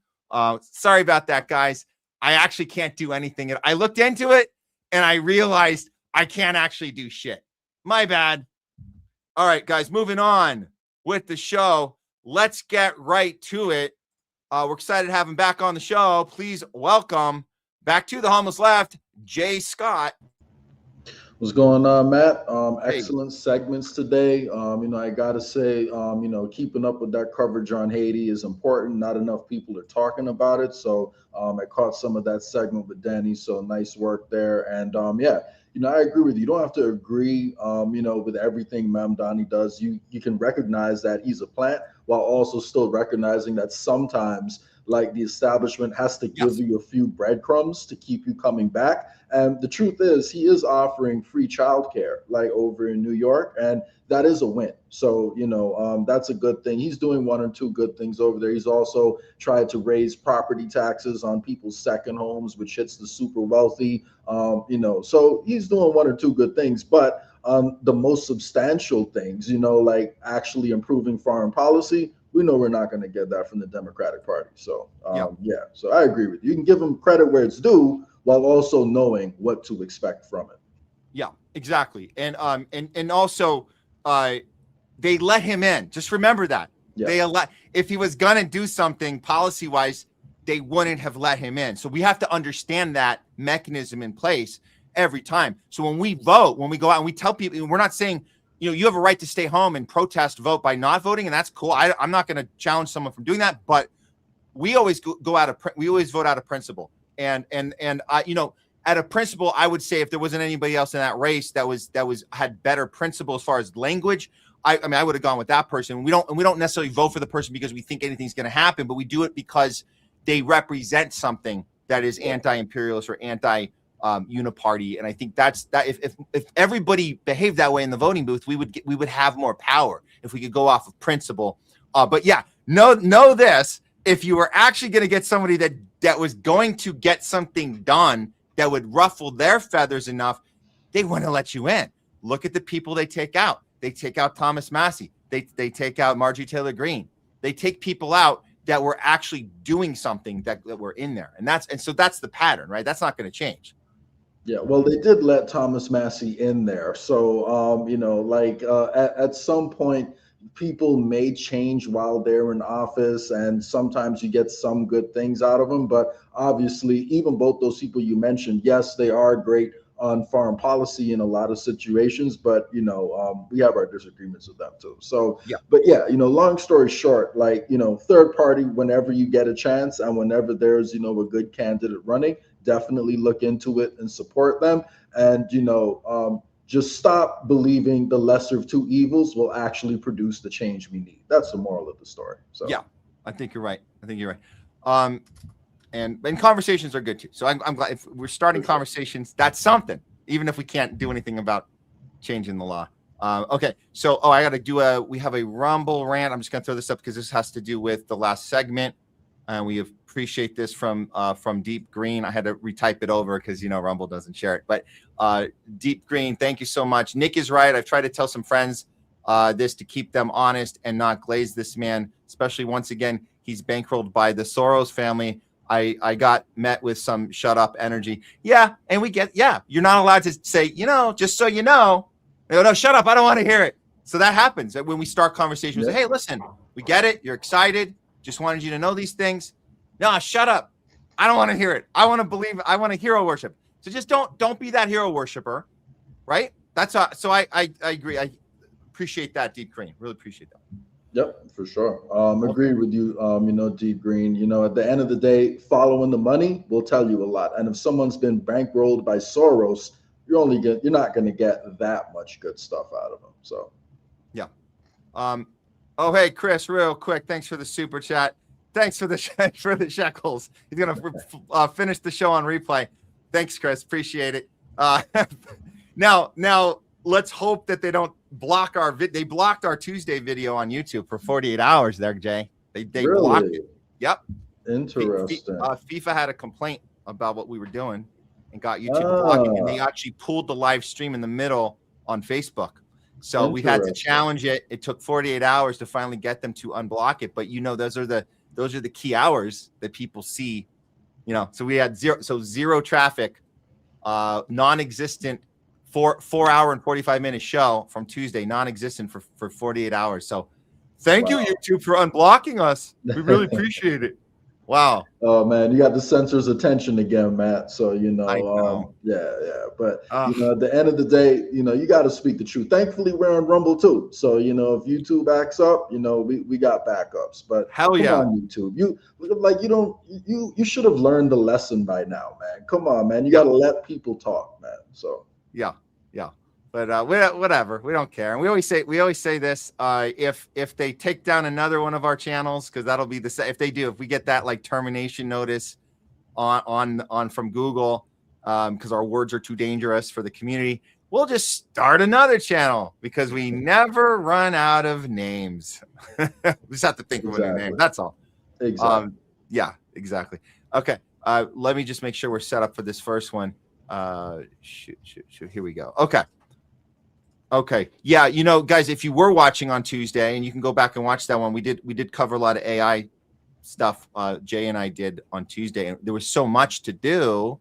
Sorry about that, guys. I actually can't do anything. I looked into it and I realized I can't actually do shit. My bad. All right, guys, moving on with the show. Let's get right to it. We're excited to have him back on the show. Please welcome back to the Homeless Left, Jay Scott. What's going on, Matt? Excellent segments today. I gotta say, keeping up with that coverage on Haiti is important. Not enough people are talking about it. So I caught some of that segment with Danny. So nice work there. And I agree with you. You don't have to agree, with everything Mamdani does. You can recognize that he's a plant while also still recognizing that sometimes, like, the establishment has to give you a few breadcrumbs to keep you coming back. And the truth is, he is offering free childcare, like over in New York, and that is a win. So, that's a good thing. He's doing one or two good things over there. He's also tried to raise property taxes on people's second homes, which hits the super wealthy. So he's doing one or two good things, but the most substantial things, like actually improving foreign policy, we know we're not going to get that from the Democratic Party. So, so I agree with you. You can give them credit where it's due while also knowing what to expect from it. Yeah, exactly. And also they let him in. Just remember that. Yeah. If he was going to do something policy wise, they wouldn't have let him in. So we have to understand that mechanism in place every time. So when we vote, when we go out and we tell people, we're not saying, you have a right to stay home and protest, vote by not voting, and that's cool. I'm not going to challenge someone from doing that, but we always we always vote out of principle. And at a principle, I would say if there wasn't anybody else in that race that had better principle as far as language, I would have gone with that person. We don't necessarily vote for the person because we think anything's going to happen, but we do it because they represent something that is anti-imperialist or anti-uniparty. And I think that's that. If everybody behaved that way in the voting booth, we would have more power if we could go off of principle. But yeah, know this: if you were actually going to get somebody that was going to get something done that would ruffle their feathers enough, they wouldn't let you in. Look at the people they take out. They take out Thomas Massie. They take out Marjorie Taylor Greene. They take people out that were actually doing something that were in there. And so that's the pattern, right? That's not going to change. Yeah, well, they did let Thomas Massie in there. So, at some point, people may change while they're in office, and sometimes you get some good things out of them. But obviously, even both those people you mentioned, yes, they are great on foreign policy in a lot of situations, but we have our disagreements with them too. So, long story short, third party, whenever you get a chance and whenever there's, a good candidate running, definitely look into it and support them. And, just stop believing the lesser of two evils will actually produce the change we need. That's the moral of the story. So yeah, I think you're right. And conversations are good too. So I'm glad if we're starting conversations, that's something, even if we can't do anything about changing the law. Okay. So, I got to we have a Rumble rant. I'm just going to throw this up because this has to do with the last segment. And we appreciate this from Deep Green. I had to retype it over because, Rumble doesn't share it. But Deep Green, thank you so much. Nick is right. I've tried to tell some friends this to keep them honest and not glaze this man, especially once again, he's bankrolled by the Soros family. I got met with some shut up energy. Yeah. And you're not allowed to say, just so you know, no, shut up. I don't want to hear it. So that happens when we start conversations. Hey, listen, we get it. You're excited. Just wanted you to know these things. No, shut up. I don't want to hear it. I want to believe. I want to hero worship. So just don't be that hero worshiper. Right. That's so I agree. I appreciate that, Deep Green. Really appreciate that. Yep, for sure. Agree with you, Deep Green. At the end of the day, following the money will tell you a lot. And if someone's been bankrolled by Soros, you're not going to get that much good stuff out of them. So, yeah. Hey, Chris, real quick, thanks for the super chat. Thanks for the shekels. He's gonna finish the show on replay. Thanks, Chris. Appreciate it. Now let's hope that they don't block our they blocked our Tuesday video on YouTube for 48 hours there, Jay. They really? Blocked it. Yep. Interesting. FIFA had a complaint about what we were doing and got YouTube to block it, and they actually pulled the live stream in the middle on Facebook. So we had to challenge it. It took 48 hours to finally get them to unblock it. But those are the key hours that people see. So we had zero traffic, non-existent 4 hour and 45 minute show from Tuesday, non-existent for 48 hours. So thank you, YouTube, for unblocking us. We really appreciate it. Wow. Oh man, you got the censor's attention again, Matt. So I know. But at the end of the day, you got to speak the truth. Thankfully, we're on Rumble too. So if YouTube backs up, we got backups. But hell yeah, come on, YouTube. You should have learned the lesson by now, man. Come on, man. You got to let people talk, man. So Yeah. But whatever, we don't care. And we always say this: if they take down another one of our channels, because that'll be the same. If they do, if we get that like termination notice on from Google, because our words are too dangerous for the community, we'll just start another channel because we never run out of names. We just have to think of a new name. That's all. Exactly. Yeah, exactly. Okay. Let me just make sure we're set up for this first one. Shoot. Here we go. Okay. Yeah, guys, if you were watching on Tuesday, and you can go back and watch that one, we did cover a lot of AI stuff. Jay and I did on Tuesday, and there was so much to do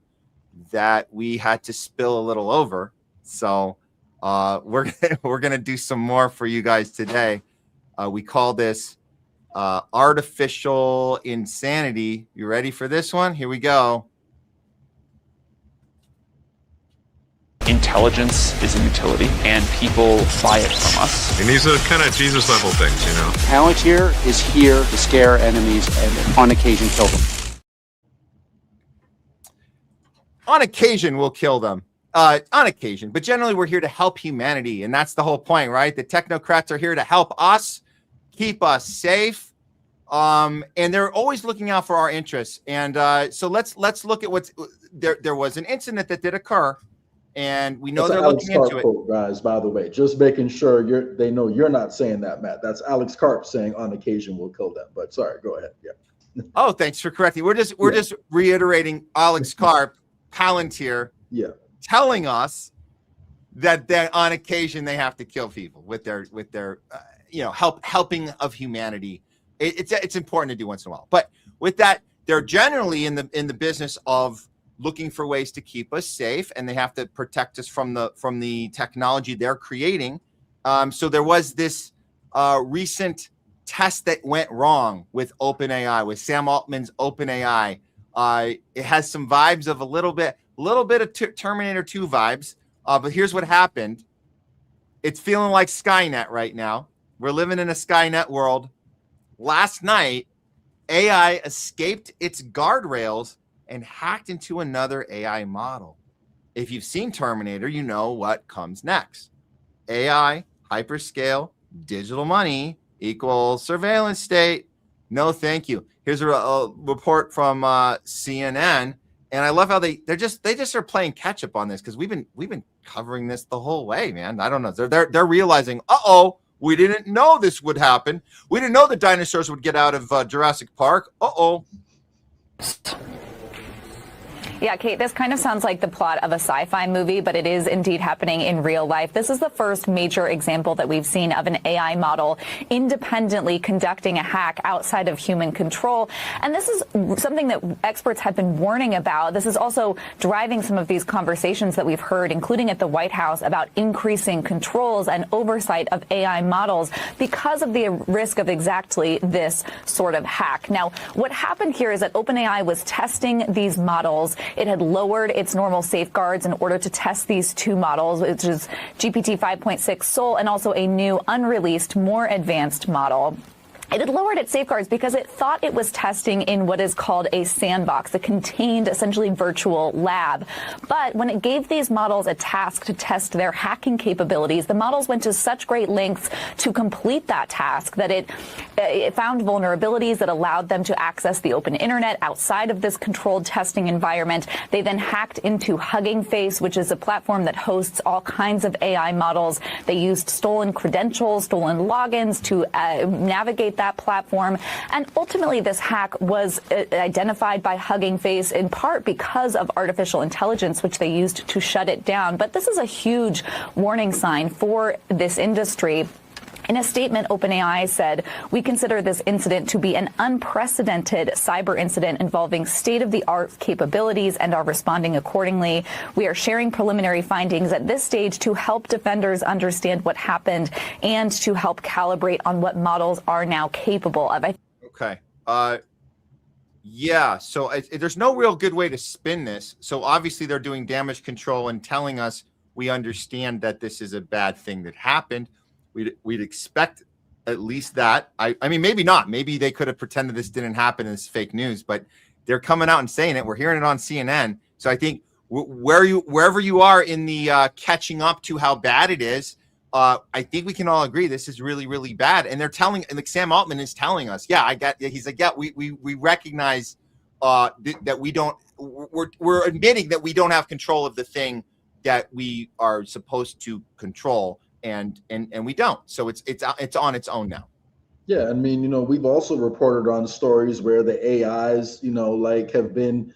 that we had to spill a little over. So we're gonna do some more for you guys today. We call this artificial insanity. You ready for this one? Here we go. Intelligence is a utility, and people buy it from us. And these are kind of Jesus level things, Palantir is here to scare enemies and on occasion kill them. On occasion, we'll kill them. On occasion, but generally we're here to help humanity, and that's the whole point, right? The technocrats are here to help us, keep us safe, and they're always looking out for our interests. And so let's look at what's there. There was an incident that did occur. And we know they're looking into it. Quote, guys, by the way, just making sure they know you're not saying that, Matt. That's Alex Karp saying on occasion we'll kill them. But sorry, go ahead. Yeah. Oh, thanks for correcting. We're just reiterating Alex Karp, Palantir, telling us that on occasion they have to kill people with their helping of humanity. It's important to do once in a while. But with that, they're generally in the business of looking for ways to keep us safe, and they have to protect us from the technology they're creating. So there was this recent test that went wrong with OpenAI, with Sam Altman's OpenAI. It has some vibes of a little bit of Terminator 2 vibes. But here's what happened. It's feeling like Skynet right now. We're living in a Skynet world. Last night, AI escaped its guardrails and hacked into another AI model. If you've seen Terminator, you know what comes next. AI, hyperscale, digital money equals surveillance state. No, thank you. Here's a report from CNN, and I love how they just are playing catch up on this, because we've been covering this the whole way, man. I don't know. They're realizing, we didn't know this would happen. We didn't know the dinosaurs would get out of Jurassic Park. Yeah, Kate, this kind of sounds like the plot of a sci-fi movie, but it is indeed happening in real life. This is the first major example that we've seen of an AI model independently conducting a hack outside of human control. And this is something that experts have been warning about. This is also driving some of these conversations that we've heard, including at the White House, about increasing controls and oversight of AI models because of the risk of exactly this sort of hack. Now, what happened here is that OpenAI was testing these models. It had lowered its normal safeguards in order to test these two models, which is GPT 5.6 Sol and also a new unreleased, more advanced model. It had lowered its safeguards because it thought it was testing in what is called a sandbox, a contained, essentially virtual lab. But when it gave these models a task to test their hacking capabilities, the models went to such great lengths to complete that task that it found vulnerabilities that allowed them to access the open internet outside of this controlled testing environment. They then hacked into Hugging Face, which is a platform that hosts all kinds of AI models. They used stolen credentials, stolen logins to navigate that platform. And ultimately, this hack was identified by Hugging Face in part because of artificial intelligence, which they used to shut it down. But this is a huge warning sign for this industry. In a statement, OpenAI said, "We consider this incident to be an unprecedented cyber incident involving state-of-the-art capabilities and are responding accordingly. We are sharing preliminary findings at this stage to help defenders understand what happened and to help calibrate on what models are now capable of." Okay. Yeah. So there's no real good way to spin this. So obviously they're doing damage control and telling us we understand that this is a bad thing that happened. We'd expect at least that. I mean, maybe not. Maybe they could have pretended this didn't happen and it's fake news, but they're coming out and saying it. We're hearing it on CNN. So I think wherever you are in the catching up to how bad it is, I think we can all agree this is really, really bad. And they're telling, and like Sam Altman is telling us, he's like, we recognize that we don't, we're admitting that we don't have control of the thing that we are supposed to control, and we don't. So it's on its own now. Yeah, I mean, we've also reported on stories where the AIs, have been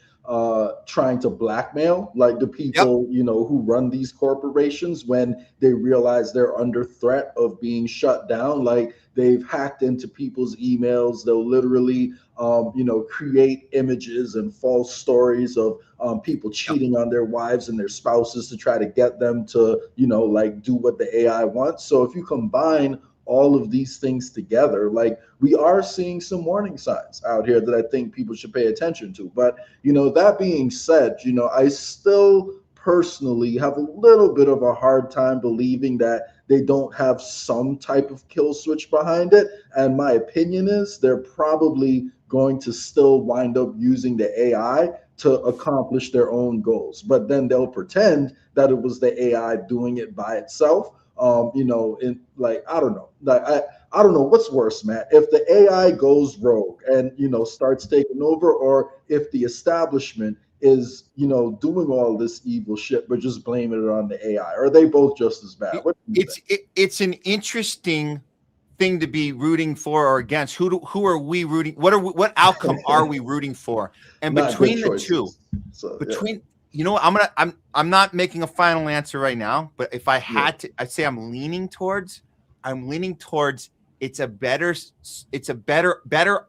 trying to blackmail like the people, who run these corporations when they realize they're under threat of being shut down. Like they've hacked into people's emails. They'll literally, create images and false stories of people cheating on their wives and their spouses to try to get them to, do what the AI wants. So if you combine all of these things together, like we are seeing some warning signs out here that I think people should pay attention to. But, that being said, I still personally have a little bit of a hard time believing that they don't have some type of kill switch behind it. And my opinion is they're probably going to still wind up using the AI to accomplish their own goals. But then they'll pretend that it was the AI doing it by itself. I don't know. I don't know what's worse, Matt, if the AI goes rogue and, starts taking over, or if the establishment is, doing all this evil shit, but just blaming it on the AI. Are they both just as bad? It's an interesting thing to be rooting for or against. Who are we rooting? What outcome are we rooting for? And between the two, I'm not making a final answer right now, but if I had to, I'd say I'm leaning towards it's better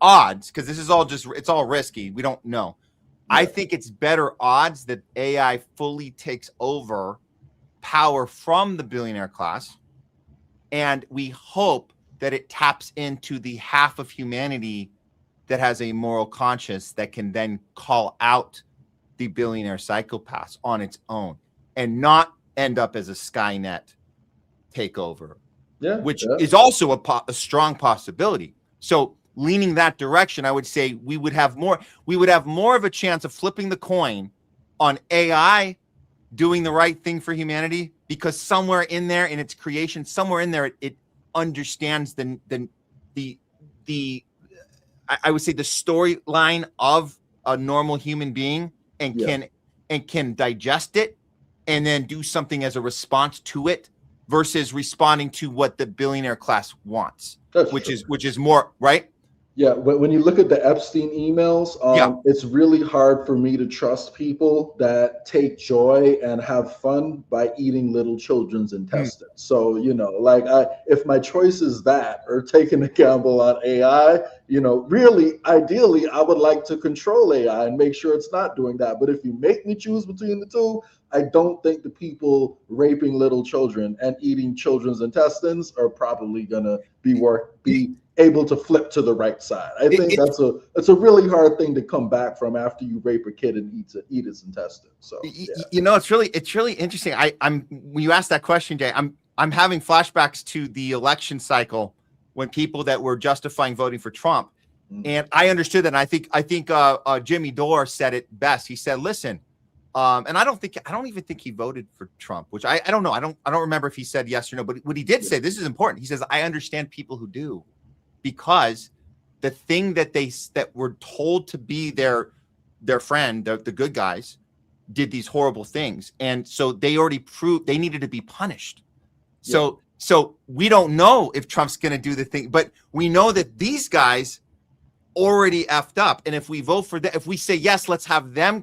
odds, because this is all it's all risky. We don't know. I think it's better odds that AI fully takes over power from the billionaire class, and we hope that it taps into the half of humanity that has a moral conscience that can then call out the billionaire psychopaths on its own and not end up as a Skynet takeover, which is also a strong possibility. So leaning that direction, I would say we would have more of a chance of flipping the coin on AI doing the right thing for humanity, because somewhere in there, in its creation, somewhere in there, it understands the I would say the storyline of a normal human being, and can digest it and then do something as a response to it, versus responding to what the billionaire class wants, which is more right. Yeah, when you look at the Epstein emails, it's really hard for me to trust people that take joy and have fun by eating little children's intestines. So, if my choice is that or taking a gamble on AI, really, ideally, I would like to control AI and make sure it's not doing that. But if you make me choose between the two, I don't think the people raping little children and eating children's intestines are probably going to be able to flip to the right side. I think that's a really hard thing to come back from after you rape a kid and eat his intestines. So it's really interesting. When you asked that question, Jay, I'm having flashbacks to the election cycle when people that were justifying voting for Trump, and I understood that. And I think Jimmy Dore said it best. He said, "Listen." And I don't even think he voted for Trump, which I don't know. I don't remember if he said yes or no, but what he did say, this is important. He says, I understand people who do, because the thing that were told to be their friend, the good guys, did these horrible things. And so they already proved they needed to be punished. So we don't know if Trump's going to do the thing, but we know that these guys already effed up. And if we vote for them, if we say, yes, let's have them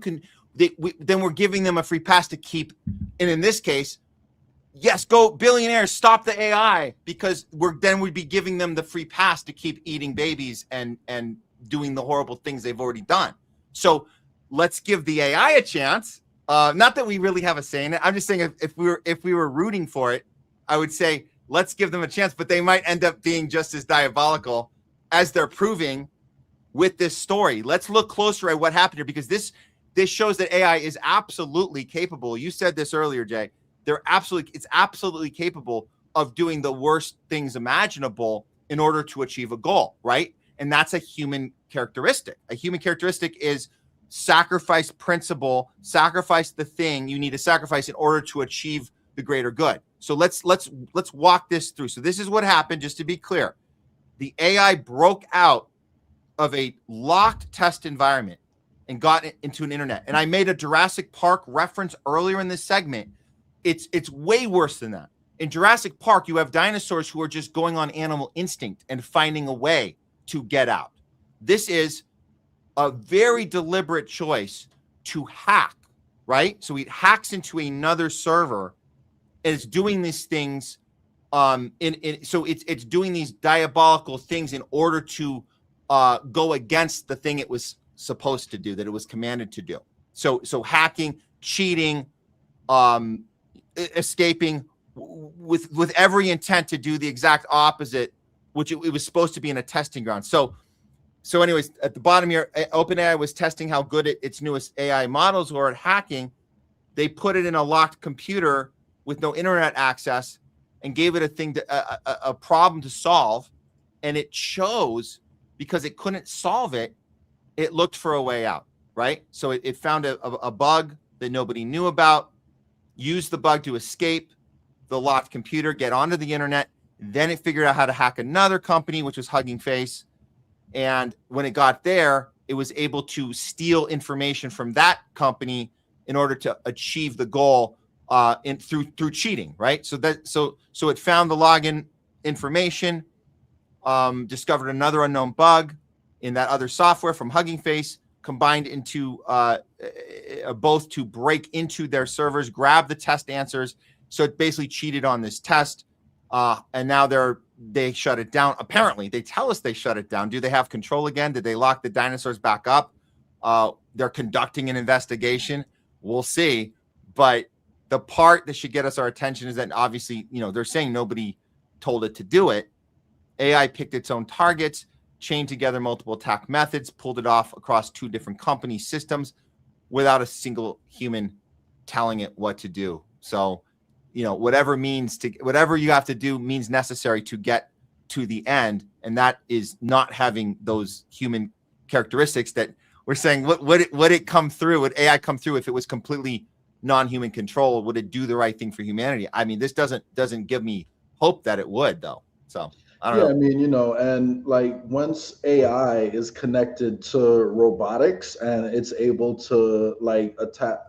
then we're giving them a free pass to keep. And in this case, yes, go billionaires, stop the AI, because we'd be giving them the free pass to keep eating babies and doing the horrible things they've already done. So let's give the AI a chance. Not that we really have a say in it. I'm just saying if we were rooting for it, I would say let's give them a chance, but they might end up being just as diabolical as they're proving with this story. Let's look closer at what happened here, because this shows that AI is absolutely capable. You said this earlier, Jay. It's absolutely capable of doing the worst things imaginable in order to achieve a goal, right? And that's a human characteristic. A human characteristic is sacrifice principle, sacrifice the thing you need to sacrifice in order to achieve the greater good. So let's walk this through. So this is what happened, just to be clear. The AI broke out of a locked test environment and got into an internet. And I made a Jurassic Park reference earlier in this segment. It's way worse than that. In Jurassic Park, you have dinosaurs who are just going on animal instinct and finding a way to get out. This is a very deliberate choice to hack, right? So it hacks into another server and it's doing these things. So it's doing these diabolical things in order to go against the thing it was supposed to do, that it was commanded to do. So hacking, cheating, escaping with every intent to do the exact opposite, which it was supposed to be in a testing ground. So anyways, at the bottom here, OpenAI was testing how good its newest AI models were at hacking. They put it in a locked computer with no internet access and gave it a problem to solve. And it chose, because it couldn't solve it, it looked for a way out, right? So it found a bug that nobody knew about, used the bug to escape the locked computer, get onto the internet. Then it figured out how to hack another company, which was Hugging Face. And when it got there, it was able to steal information from that company in order to achieve the goal through cheating, right? So it found the login information, discovered another unknown bug in that other software from Hugging Face, combined into both to break into their servers, grab the test answers. So it basically cheated on this test, and now they shut it down. Apparently, they tell us they shut it down. Do they have control again? Did they lock the dinosaurs back up? They're conducting an investigation. We'll see. But the part that should get us our attention is that obviously, they're saying nobody told it to do it. AI picked its own targets, chained together multiple attack methods, pulled it off across 2 different company systems without a single human telling it what to do. So, whatever you have to do means necessary to get to the end. And that is not having those human characteristics that we're saying, would it come through? Would AI come through if it was completely non-human control? Would it do the right thing for humanity? I mean, this doesn't give me hope that it would, though. So I don't know. I mean, and like once AI is connected to robotics and it's able to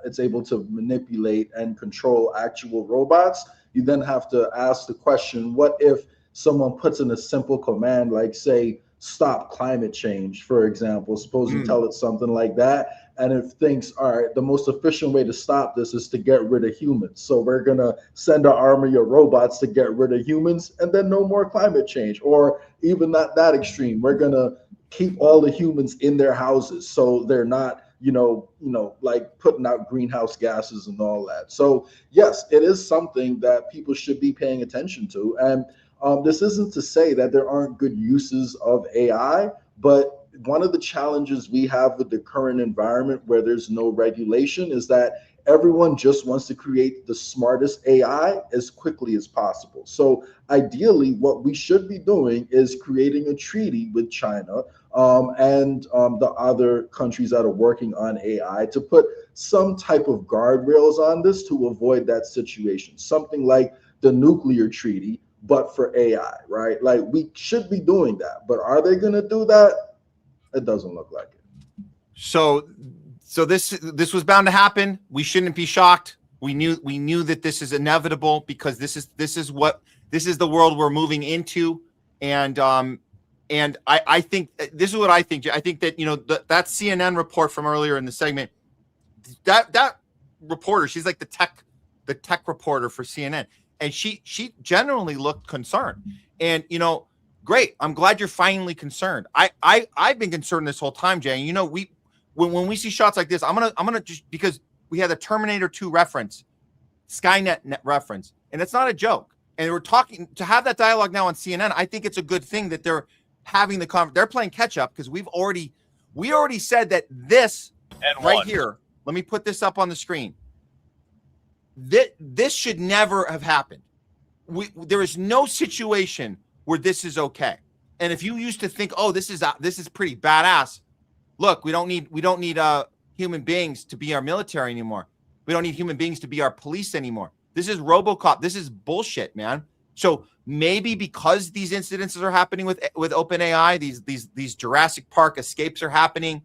it's able to manipulate and control actual robots, you then have to ask the question, what if someone puts in a simple command, like say, stop climate change, for example, suppose you tell it something like that, and it thinks, all right, the most efficient way to stop this is to get rid of humans. So we're going to send an army of robots to get rid of humans, and then no more climate change. Or even not that extreme, we're going to keep all the humans in their houses so they're not, like putting out greenhouse gases and all that. So yes, it is something that people should be paying attention to. And this isn't to say that there aren't good uses of AI, but one of the challenges we have with the current environment where there's no regulation is that everyone just wants to create the smartest AI as quickly as possible. So ideally, what we should be doing is creating a treaty with China and the other countries that are working on AI to put some type of guardrails on this to avoid that situation. Something like the nuclear treaty, but for AI, right? Like we should be doing that, but are they going to do that? It doesn't look like it. So this was bound to happen. We shouldn't be shocked. We knew that this is inevitable because this is the world we're moving into. And I think this is what I think. I think that that CNN report from earlier in the segment, that reporter, she's like the tech reporter for CNN, and she generally looked concerned. And great. I'm glad you're finally concerned. I've been concerned this whole time, Jay. When we see shots like this, I'm gonna just, because we had a Terminator 2 reference, Skynet reference, and it's not a joke. And we're talking to have that dialogue now on CNN. I think it's a good thing that they're having they're playing catch up, because we already said that this here. Let me put this up on the screen. This should never have happened. There is no situation where this is okay. And if you used to think, oh, this is pretty badass. Look, we don't need human beings to be our military anymore. We don't need human beings to be our police anymore. This is RoboCop. This is bullshit, man. So maybe because these incidences are happening with OpenAI, these Jurassic Park escapes are happening,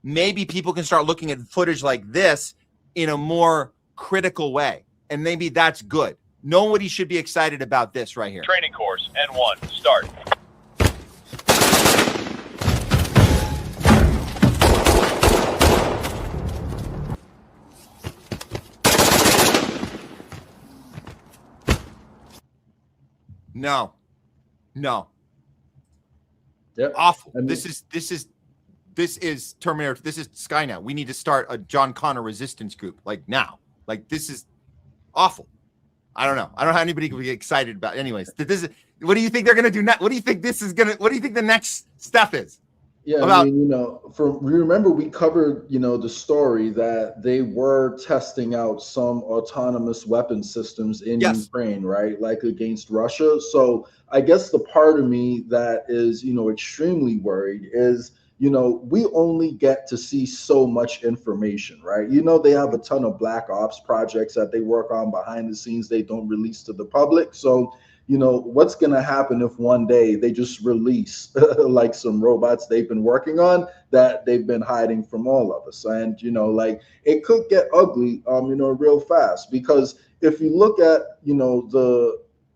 maybe people can start looking at footage like this in a more critical way. And maybe that's good. Nobody should be excited about this right here. Training course, N1, start. No. Yep. Awful. This is Terminator. This is Skynet. We need to start a John Connor resistance group like now. Like this is awful. I don't know how anybody can be excited about. Anyways, what do you think they're gonna do next? What do you think what do you think the next step is? Yeah, I mean, remember we covered, the story that they were testing out some autonomous weapon systems in Ukraine, right? Like against Russia. So I guess the part of me that is, extremely worried is, we only get to see so much information, right? They have a ton of black ops projects that they work on behind the scenes they don't release to the public. So what's going to happen if one day they just release like some robots they've been working on that they've been hiding from all of us? And, it could get ugly, real fast, because if you look at,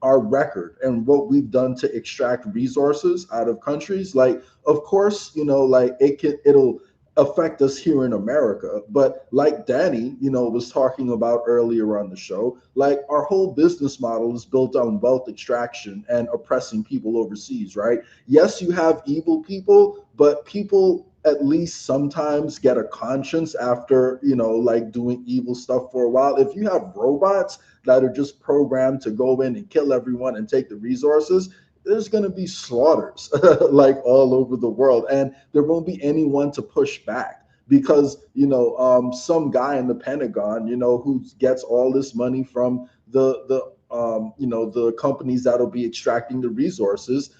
our record and what we've done to extract resources out of countries, like, of course, it'll affect us here in America. But like Danny, was talking about earlier on the show, like our whole business model is built on wealth extraction and oppressing people overseas, right? Yes, you have evil people, but people at least sometimes get a conscience after, doing evil stuff for a while. If you have robots that are just programmed to go in and kill everyone and take the resources, there's going to be slaughters like all over the world, and there won't be anyone to push back because some guy in the Pentagon who gets all this money from the companies that'll be extracting the resources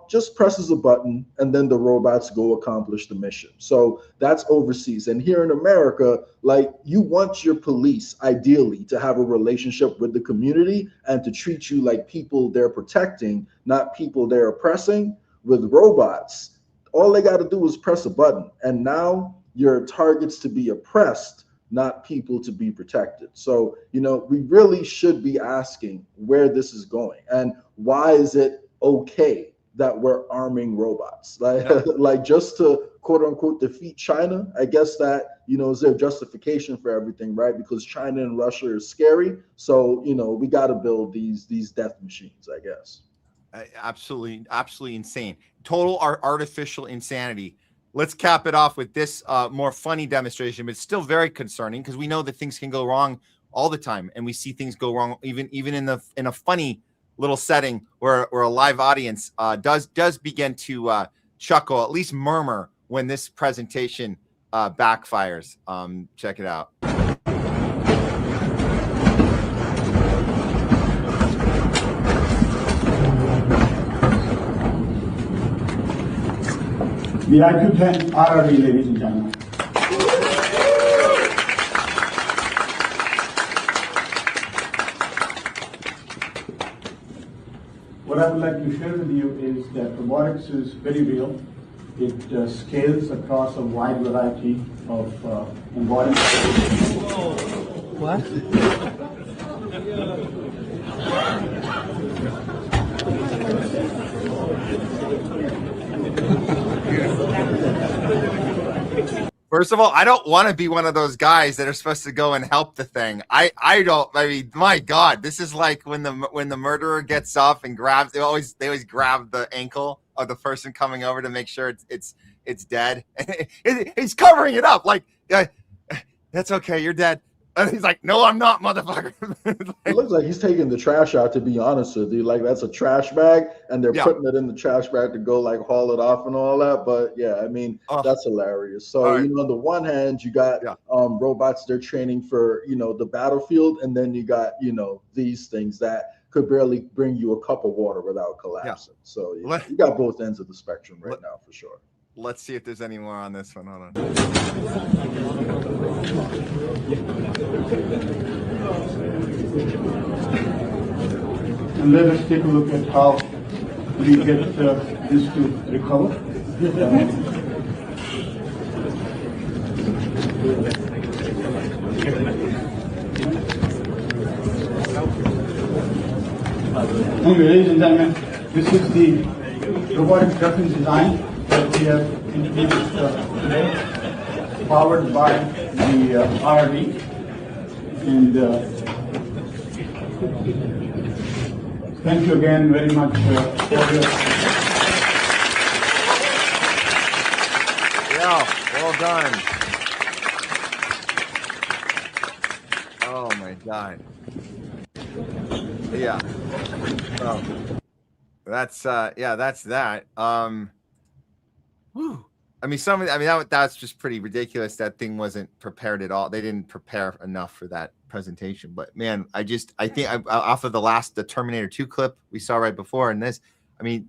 just presses a button and then the robots go accomplish the mission. So that's overseas. And here in America, like, you want your police ideally to have a relationship with the community and to treat you like people they're protecting, not people they're oppressing. With robots, all they got to do is press a button, and now you're targets to be oppressed, not people to be protected. So, we really should be asking where this is going and why is it okay that we're arming robots, like just to quote unquote defeat China. I guess that, is their justification for everything, right? Because China and Russia are scary. So, we got to build these death machines, I guess. Absolutely insane. Total artificial insanity. Let's cap it off with this more funny demonstration, but it's still very concerning because we know that things can go wrong all the time. And we see things go wrong even in a funny little setting where a live audience does begin to chuckle, at least murmur when this presentation backfires. Check it out. The IQ 10 RRD, ladies and gentlemen. What I would like to share with you is that robotics is very real. It scales across a wide variety of environments. What? First of all, I don't want to be one of those guys that are supposed to go and help the thing. I mean, my God, this is like when the murderer gets off and grabs. They always grab the ankle of the person coming over to make sure it's dead. He's covering it up like, that's okay, you're dead. And he's like, no, I'm not, motherfucker. It looks like he's taking the trash out, to be honest with you. Like, that's a trash bag, and they're putting it in the trash bag to go, like, haul it off and all that. But, yeah, I mean, that's hilarious. So, on the one hand, you got robots they're training for, the battlefield, and then you got, these things that could barely bring you a cup of water without collapsing. So, you got both ends of the spectrum right now, for sure. Let's see if there's any more on this one. Hold on. And let us take a look at how we get this to recover. Anyway, ladies and gentlemen, this is the robotic weapons design that we have introduced today, powered by the RRD. And thank you again very much for your... Yeah, well done. Oh my God. Yeah. Oh. That's that's that. Whew. I mean, that's just pretty ridiculous. That thing wasn't prepared at all. They didn't prepare enough for that presentation. But man, I think off of the Terminator 2 clip we saw right before, and this, I mean,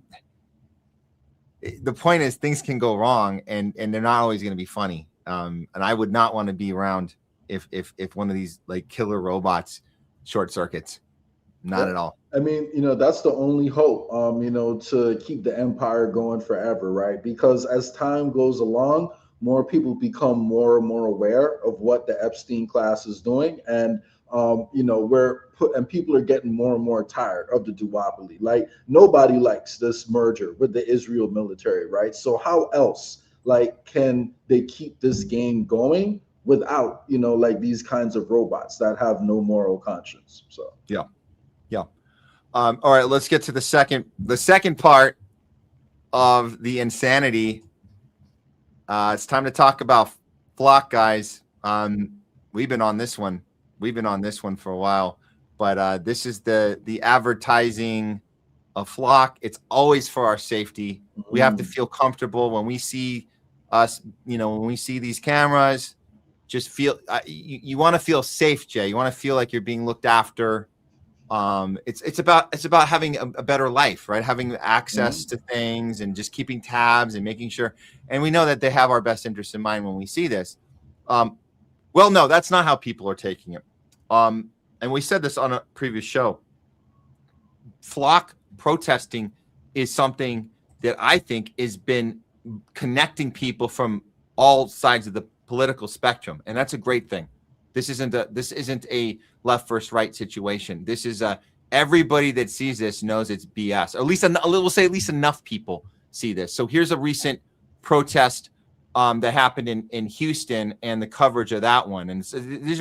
the point is things can go wrong, and they're not always going to be funny. And I would not want to be around if one of these like killer robots short circuits. Not at all. I mean, that's the only hope, to keep the empire going forever, right? Because as time goes along, more people become more and more aware of what the Epstein class is doing. And, people are getting more and more tired of the duopoly. Like, nobody likes this merger with the Israel military, right? So how else, can they keep this game going without, these kinds of robots that have no moral conscience? So, yeah. All right, let's get to the second part of the insanity. It's time to talk about Flock, guys. We've been on this one for a while, but this is the advertising of Flock. It's always for our safety. We have to feel comfortable when we see us. When we see these cameras, just feel you want to feel safe, Jay. You want to feel like you're being looked after. It's about having a better life, right? Having access to things and just keeping tabs and making sure. And we know that they have our best interests in mind when we see this. Well, no, that's not how people are taking it. And we said this on a previous show. Flock protesting is something that I think has been connecting people from all sides of the political spectrum, and that's a great thing. This isn't a left versus right situation. This is everybody that sees this knows it's BS. Or at least we'll say at least enough people see this. So here's a recent protest that happened in Houston and the coverage of that one. And so these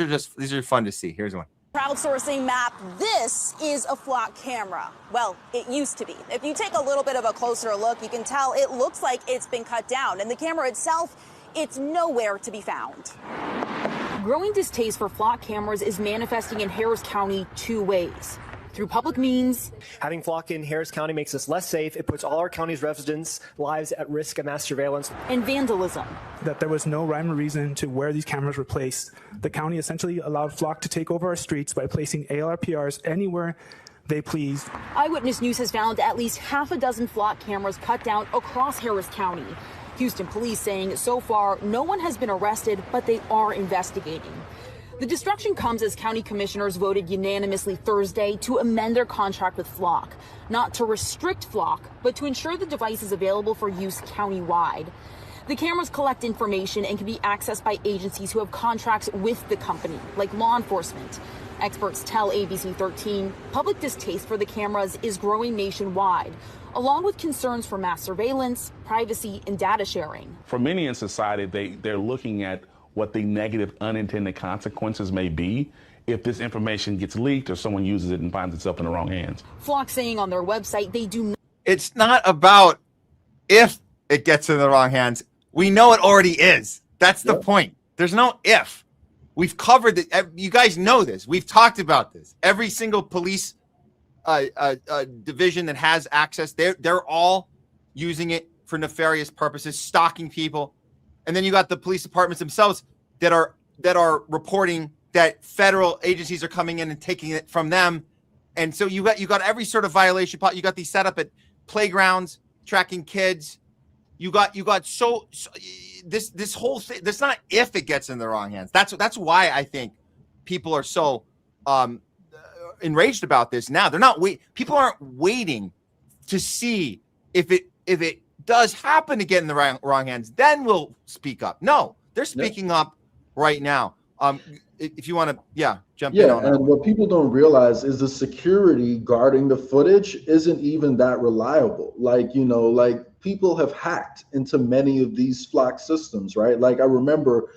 are fun to see. Here's one. Crowdsourcing map. This is a Flock camera. Well, it used to be. If you take a little bit of a closer look, you can tell it looks like it's been cut down. And the camera itself, it's nowhere to be found. Growing distaste for Flock cameras is manifesting in Harris County two ways. Through public means. Having Flock in Harris County makes us less safe. It puts all our county's residents' lives at risk of mass surveillance. And vandalism. That there was no rhyme or reason to where these cameras were placed. The county essentially allowed Flock to take over our streets by placing ALRPRs anywhere they pleased. Eyewitness News has found at least half a dozen Flock cameras cut down across Harris County. Houston police saying so far no one has been arrested, but they are investigating. The destruction comes as county commissioners voted unanimously Thursday to amend their contract with Flock, not to restrict Flock, but to ensure the device is available for use countywide. The cameras collect information and can be accessed by agencies who have contracts with the company, like law enforcement. Experts tell ABC 13 public distaste for the cameras is growing nationwide, along with concerns for mass surveillance, privacy, and data sharing. For many in society, they're looking at what the negative unintended consequences may be if this information gets leaked or someone uses it and finds itself in the wrong hands. Flock saying on their website they do not. It's not about if it gets in the wrong hands. We know it already is. That's the point. There's no if. We've covered it. You guys know this. We've talked about this. Every single police division that has access, they're all using it for nefarious purposes, stalking people. And then you got the police departments themselves that are reporting that federal agencies are coming in and taking it from them. And so you got every sort of violation. You got these set up at playgrounds, tracking kids. you got so this whole thing. That's not if it gets in the wrong hands. That's why I think people are so enraged about this now. They're not people aren't waiting to see if it does happen to get in the wrong hands, then we'll speak up. No, they're speaking up right now. If you want to, jump in on that. And what people don't realize is the security guarding the footage isn't even that reliable. Like, people have hacked into many of these Flock systems, right? Like, I remember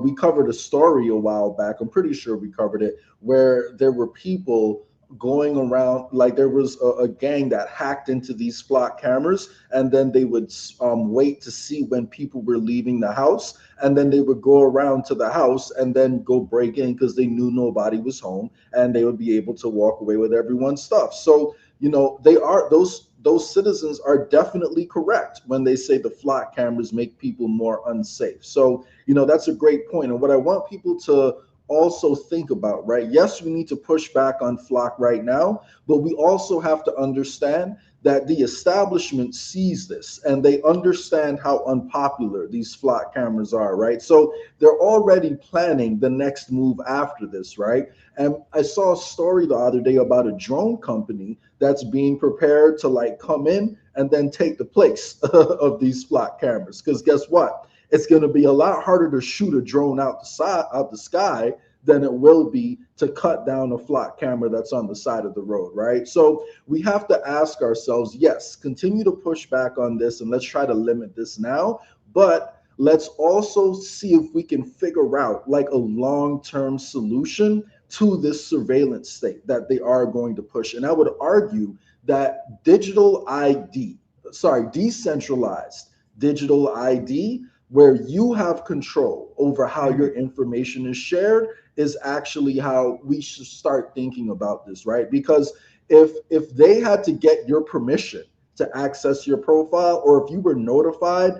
we covered a story a while back. I'm pretty sure we covered it, where there were people going around, like there was a gang that hacked into these Flock cameras, and then they would wait to see when people were leaving the house, and then they would go around to the house and then go break in because they knew nobody was home, and they would be able to walk away with everyone's stuff. So, they are those citizens are definitely correct when they say the Flock cameras make people more unsafe. So, that's a great point. And what I want people to also think about, right? Yes, we need to push back on Flock right now, but we also have to understand that the establishment sees this and they understand how unpopular these Flock cameras are, right? So they're already planning the next move after this, right? And I saw a story the other day about a drone company that's being prepared to come in and then take the place of these Flock cameras. Because guess what? It's going to be a lot harder to shoot a drone out the sky than it will be to cut down a Flock camera that's on the side of the road, right? So we have to ask ourselves, yes, continue to push back on this and let's try to limit this now, but let's also see if we can figure out a long-term solution to this surveillance state that they are going to push. And I would argue that decentralized digital ID, where you have control over how your information is shared, is actually how we should start thinking about this, right? Because if they had to get your permission to access your profile, or if you were notified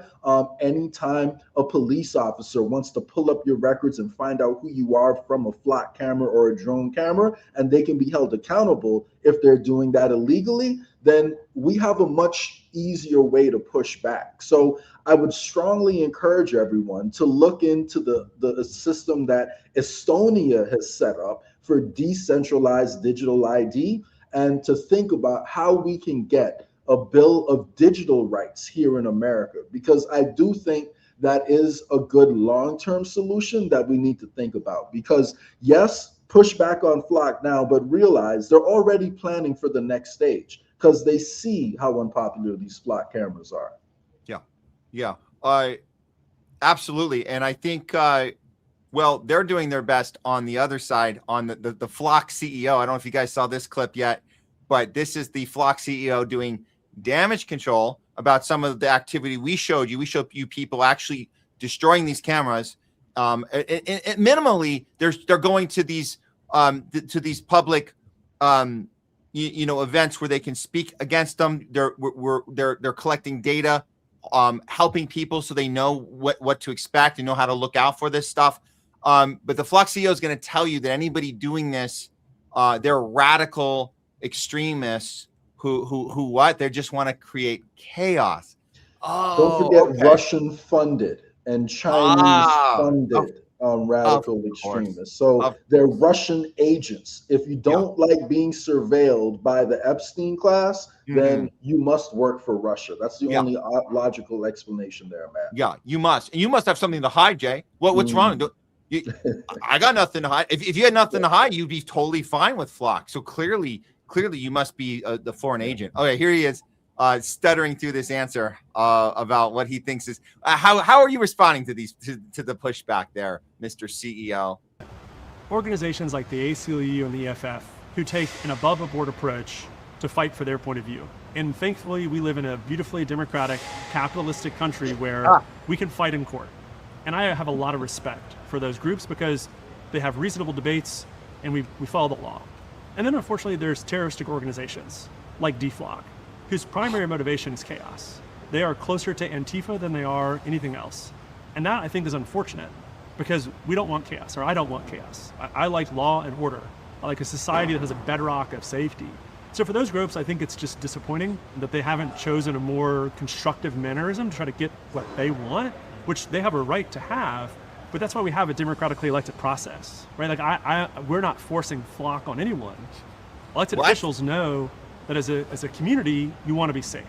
anytime a police officer wants to pull up your records and find out who you are from a Flock camera or a drone camera, and they can be held accountable if they're doing that illegally, then we have a much easier way to push back. So I would strongly encourage everyone to look into the system that Estonia has set up for decentralized digital ID, and to think about how we can get a bill of digital rights here in America, because I do think that is a good long-term solution that we need to think about. Because yes, push back on Flock now, but realize they're already planning for the next stage because they see how unpopular these Flock cameras are. Yeah, absolutely. And I think, they're doing their best on the other side, on the Flock CEO. I don't know if you guys saw this clip yet, but this is the Flock CEO doing damage control about some of the activity we showed you. We showed you people actually destroying these cameras. Minimally, they're going to these public events where they can speak against them. They're collecting data, helping people so they know what to expect and know how to look out for this stuff. But the Flock CEO is going to tell you that anybody doing this, they're radical extremists who they just want to create chaos. Don't forget Russian funded and Chinese funded radical extremists. So they're Russian agents. If you don't like being surveilled by the Epstein class, then you must work for Russia. That's the only logical explanation there, man. Yeah, you must. And you must have something to hide, Jay. What's wrong? I got nothing to hide. If you had nothing to hide, you'd be totally fine with Flock. So clearly you must be the foreign agent. Okay, here he is, stuttering through this answer about what he thinks is. How are you responding to these to the pushback there, Mr. CEO? Organizations like the ACLU and the EFF who take an above-board approach to fight for their point of view. And thankfully, we live in a beautifully democratic, capitalistic country where we can fight in court. And I have a lot of respect for those groups because they have reasonable debates and we follow the law. And then unfortunately, there's terroristic organizations like DFLOC, whose primary motivation is chaos. They are closer to Antifa than they are anything else. And that, I think, is unfortunate because we don't want chaos, or I don't want chaos. I like law and order. I like a society that has a bedrock of safety. So for those groups, I think it's just disappointing that they haven't chosen a more constructive mannerism to try to get what they want, which they have a right to have. But that's why we have a democratically elected process, right? Like we're not forcing flock on anyone. Elected officials know that as a community, you want to be safe.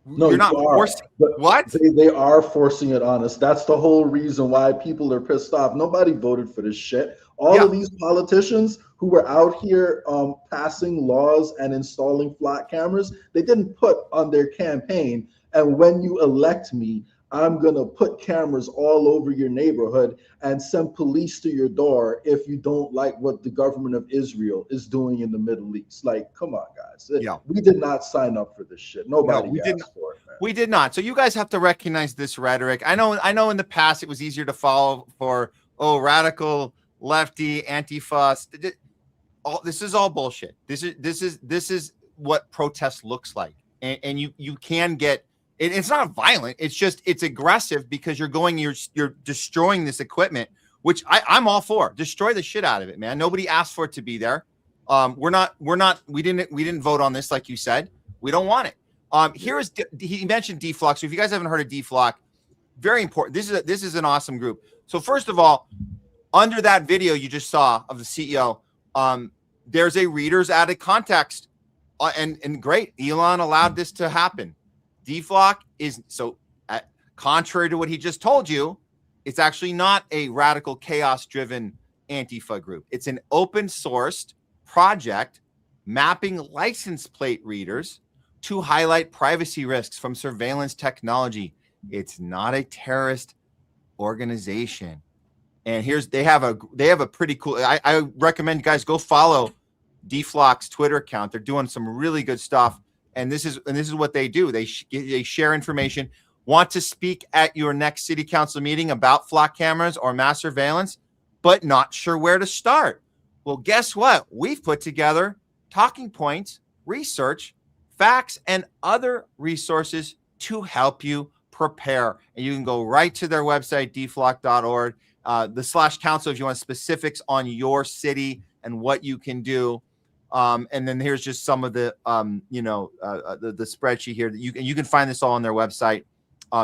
No, you're not forcing. What? They are forcing it on us. That's the whole reason why people are pissed off. Nobody voted for this shit. All of these politicians who were out here passing laws and installing flock cameras, they didn't put on their campaign, and when you elect me, I'm going to put cameras all over your neighborhood and send police to your door if you don't like what the government of Israel is doing in the Middle East. Like, come on, guys. We did not sign up for this shit. Nobody asked for it, man. We did not. So you guys have to recognize this rhetoric. I know in the past it was easier to follow for, radical, lefty, Antifa. This is all bullshit. This is what protest looks like. And you can get, it's not violent. It's aggressive because you're destroying this equipment, which I'm all for. Destroy the shit out of it, man. Nobody asked for it to be there. We didn't vote on this, like you said. We don't want it. He mentioned DFlock. So if you guys haven't heard of DFlock, very important. This is an awesome group. So first of all, under that video you just saw of the CEO, there's a readers added context, and great. Elon allowed this to happen. DFlock is contrary to what he just told you. It's actually not a radical chaos driven Antifa group. It's an open sourced project mapping license plate readers to highlight privacy risks from surveillance technology. It's not a terrorist organization. And they have a pretty cool, I recommend you guys go follow DFlock's Twitter account. They're doing some really good stuff. And this is what they do. They share information. Want to speak at your next city council meeting about flock cameras or mass surveillance, but not sure where to start? Well, guess what? We've put together talking points, research, facts, and other resources to help you prepare. And you can go right to their website, dflock.org, the /council if you want specifics on your city and what you can do. And then here's just some of the the spreadsheet here that you can find this all on their website.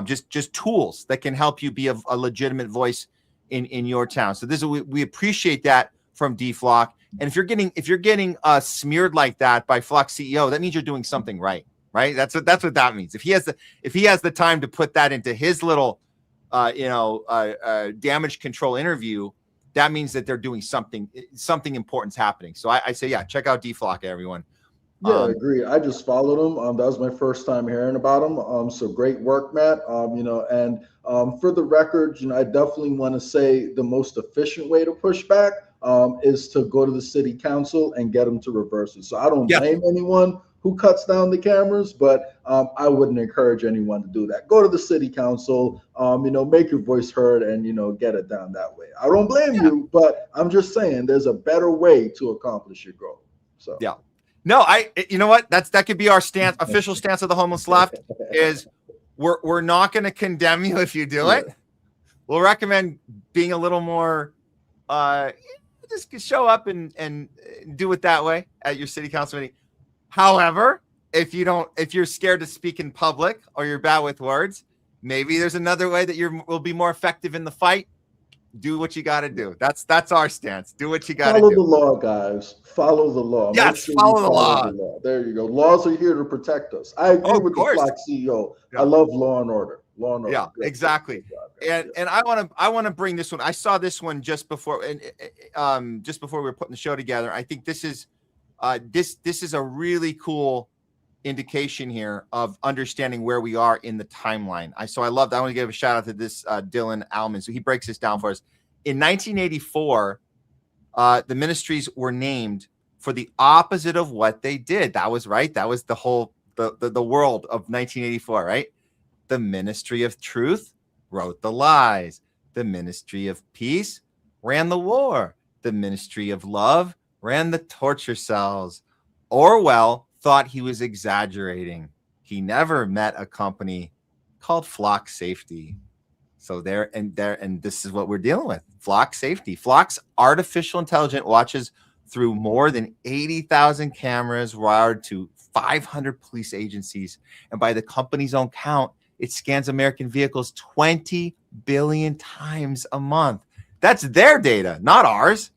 Just tools that can help you be a legitimate voice in your town. So we appreciate that from DFlock. And if you're getting smeared like that by Flock CEO, that means you're doing something right. That's what that means. If he has the time to put that into his little damage control interview, that means that they're doing something important's happening. So I say, check out DFlock, everyone. Yeah, I agree. I just followed him. That was my first time hearing about him. So great work, Matt. And for the record, I definitely want to say the most efficient way to push back is to go to the city council and get them to reverse it. So I don't blame anyone who cuts down the cameras, but I wouldn't encourage anyone to do that. Go to the city council, make your voice heard and, get it down that way. I don't blame you, but I'm just saying there's a better way to accomplish your goal. So no, you know what? That could be our stance, official stance of the homeless left is we're not going to condemn you if you do it. We'll recommend being a little more, just show up and do it that way at your city council meeting. However, if you're scared to speak in public or you're bad with words, maybe there's another way that will be more effective in the fight. Do what you got to do. That's our stance. Do what you got to do. Follow the law, guys. Follow the law. Yes, follow the law. There you go. Laws are here to protect us. I agree with the Flock CEO. I love law and order. Law and order. Yeah, exactly. And I want to bring this one. I saw this one just before we were putting the show together. I think this is a really cool indication here of understanding where we are in the timeline. I want to give a shout out to this Dylan Allman. So he breaks this down for us. In 1984, the ministries were named for the opposite of what they did. That was right. That was the whole the world of 1984, right? The Ministry of Truth wrote the lies. The Ministry of Peace ran the war. The Ministry of Love ran the torture cells. Orwell thought he was exaggerating. He never met a company called Flock Safety. So and this is what we're dealing with. Flock Safety. Flock's artificial intelligence watches through more than 80,000 cameras wired to 500 police agencies. And by the company's own count, it scans American vehicles 20 billion times a month. That's their data, not ours.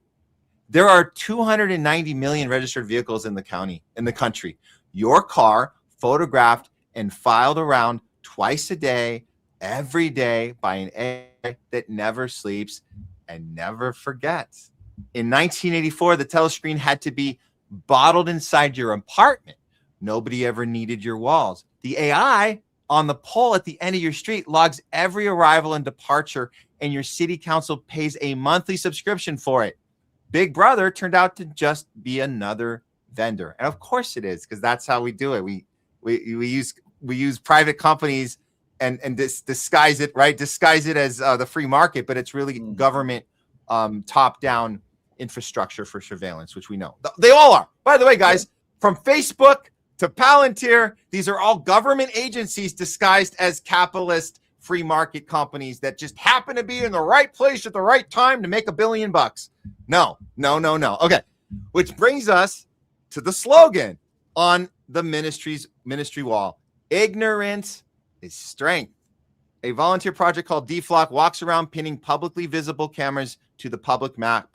There are 290 million registered vehicles in the country. Your car photographed and filed around twice a day, every day by an AI that never sleeps and never forgets. In 1984, the telescreen had to be bottled inside your apartment. Nobody ever needed your walls. The AI on the pole at the end of your street logs every arrival and departure, and your city council pays a monthly subscription for it. Big Brother turned out to just be another vendor. And of course it is, because that's how we do it. We use private companies and disguise it, right? Disguise it as the free market, but it's really government top-down infrastructure for surveillance, which we know. They all are. By the way, guys, from Facebook to Palantir, these are all government agencies disguised as capitalist free market companies that just happen to be in the right place at the right time to make $1 billion. No. Okay, which brings us to the slogan on the ministry wall. Ignorance is strength. A volunteer project called DFlock walks around pinning publicly visible cameras to the public map.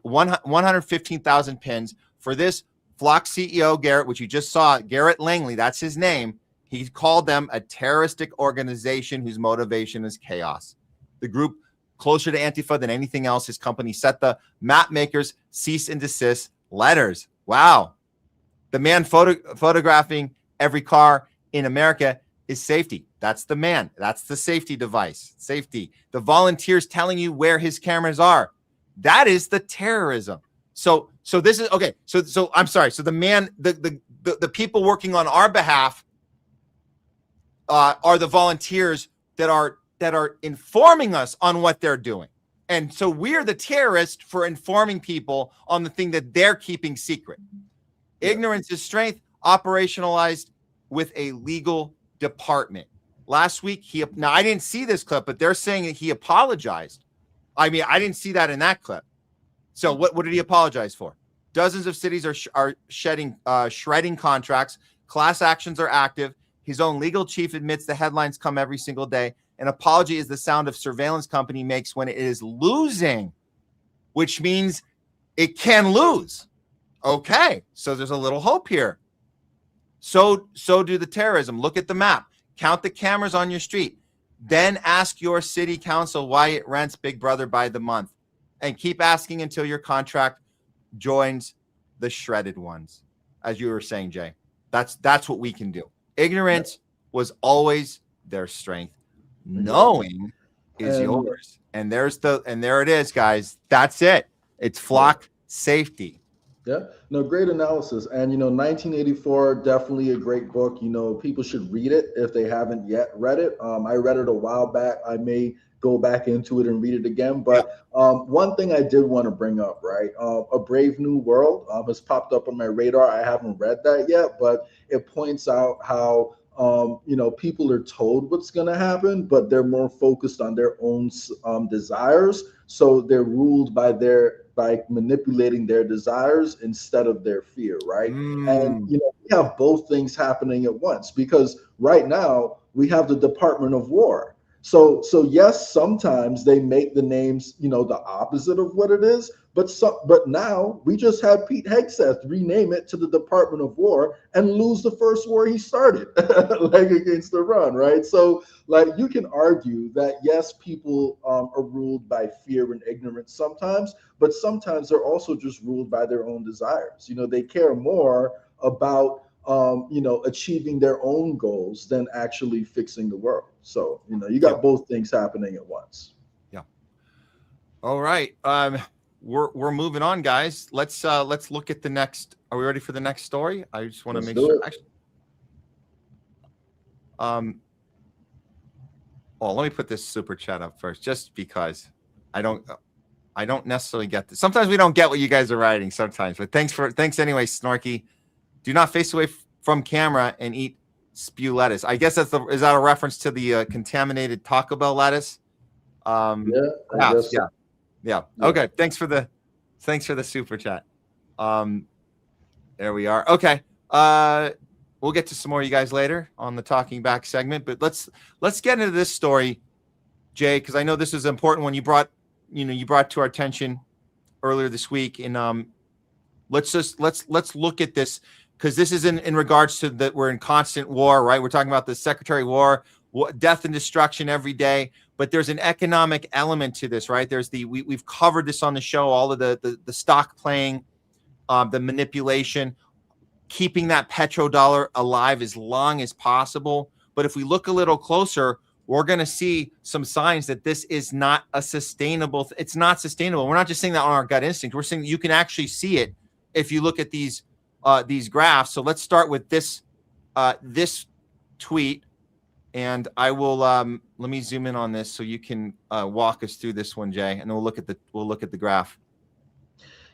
115,000 pins. For this, Flock CEO Garrett, which you just saw, Garrett Langley, that's his name, he called them a terroristic organization whose motivation is chaos. The group closer to Antifa than anything else, his company sent the map makers cease and desist letters. Wow. The man photographing every car in America is safety. That's the man. That's the safety device. Safety. The volunteers telling you where his cameras are. That is the terrorism. So this is okay. So I'm sorry. So the man, the people working on our behalf are the volunteers that are informing us on what they're doing. And so we're the terrorists for informing people on the thing that they're keeping secret. Ignorance is strength, operationalized with a legal department. Last week, now I didn't see this clip, but they're saying that he apologized. I mean, I didn't see that in that clip. So what did he apologize for? Dozens of cities are shredding contracts. Class actions are active. His own legal chief admits the headlines come every single day. An apology is the sound a surveillance company makes when it is losing, which means it can lose. Okay, so there's a little hope here. So do the terrorism. Look at the map. Count the cameras on your street. Then ask your city council why it rents Big Brother by the month. And keep asking until your contract joins the shredded ones. As you were saying, Jay. That's what we can do. Ignorance was always their strength. Knowing is yours. And there it is, guys. That's it. It's Flock safety. Yeah, no, great analysis. And, 1984, definitely a great book. People should read it if they haven't yet read it. I read it a while back. I may go back into it and read it again. But one thing I did want to bring up, right? A Brave New World has popped up on my radar. I haven't read that yet, but it points out how, people are told what's going to happen, but they're more focused on their own desires. So they're ruled by manipulating their desires instead of their fear, right? And we have both things happening at once, because right now we have the Department of War. So yes, sometimes they make the names, the opposite of what it is, but now we just had Pete Hegseth rename it to the Department of War and lose the first war he started, like against Iran, right? So you can argue that yes, people are ruled by fear and ignorance sometimes, but sometimes they're also just ruled by their own desires. They care more about achieving their own goals than actually fixing the world. So, you got both things happening at once. Yeah. All right. We're moving on, guys. Let's look at the next. Are we ready for the next story? I just want to make sure. Actually, let me put this super chat up first, just because I don't necessarily get this. Sometimes we don't get what you guys are writing sometimes, but thanks anyway, Snorky. Do not face away from camera and eat spew lettuce. I guess is that a reference to the contaminated Taco Bell lettuce? Yeah. Yeah. Okay. Thanks for the super chat. There we are. Okay. We'll get to some more of you guys later on the Talking Back segment, but let's get into this story, Jay, because I know this is an important one you brought to our attention earlier this week. And let's look at this, because this is in regards to that we're in constant war, right? We're talking about the Secretary of War, death and destruction every day, but there's an economic element to this, right? There's we've covered this on the show, all of the stock playing, the manipulation, keeping that petrodollar alive as long as possible. But if we look a little closer, we're going to see some signs that this is not a sustainable. It's not sustainable. We're not just saying that on our gut instinct. We're saying that you can actually see it if you look at these graphs. So let's start with this tweet, and I will let me zoom in on this so you can walk us through this one, Jay, and then we'll look at the graph.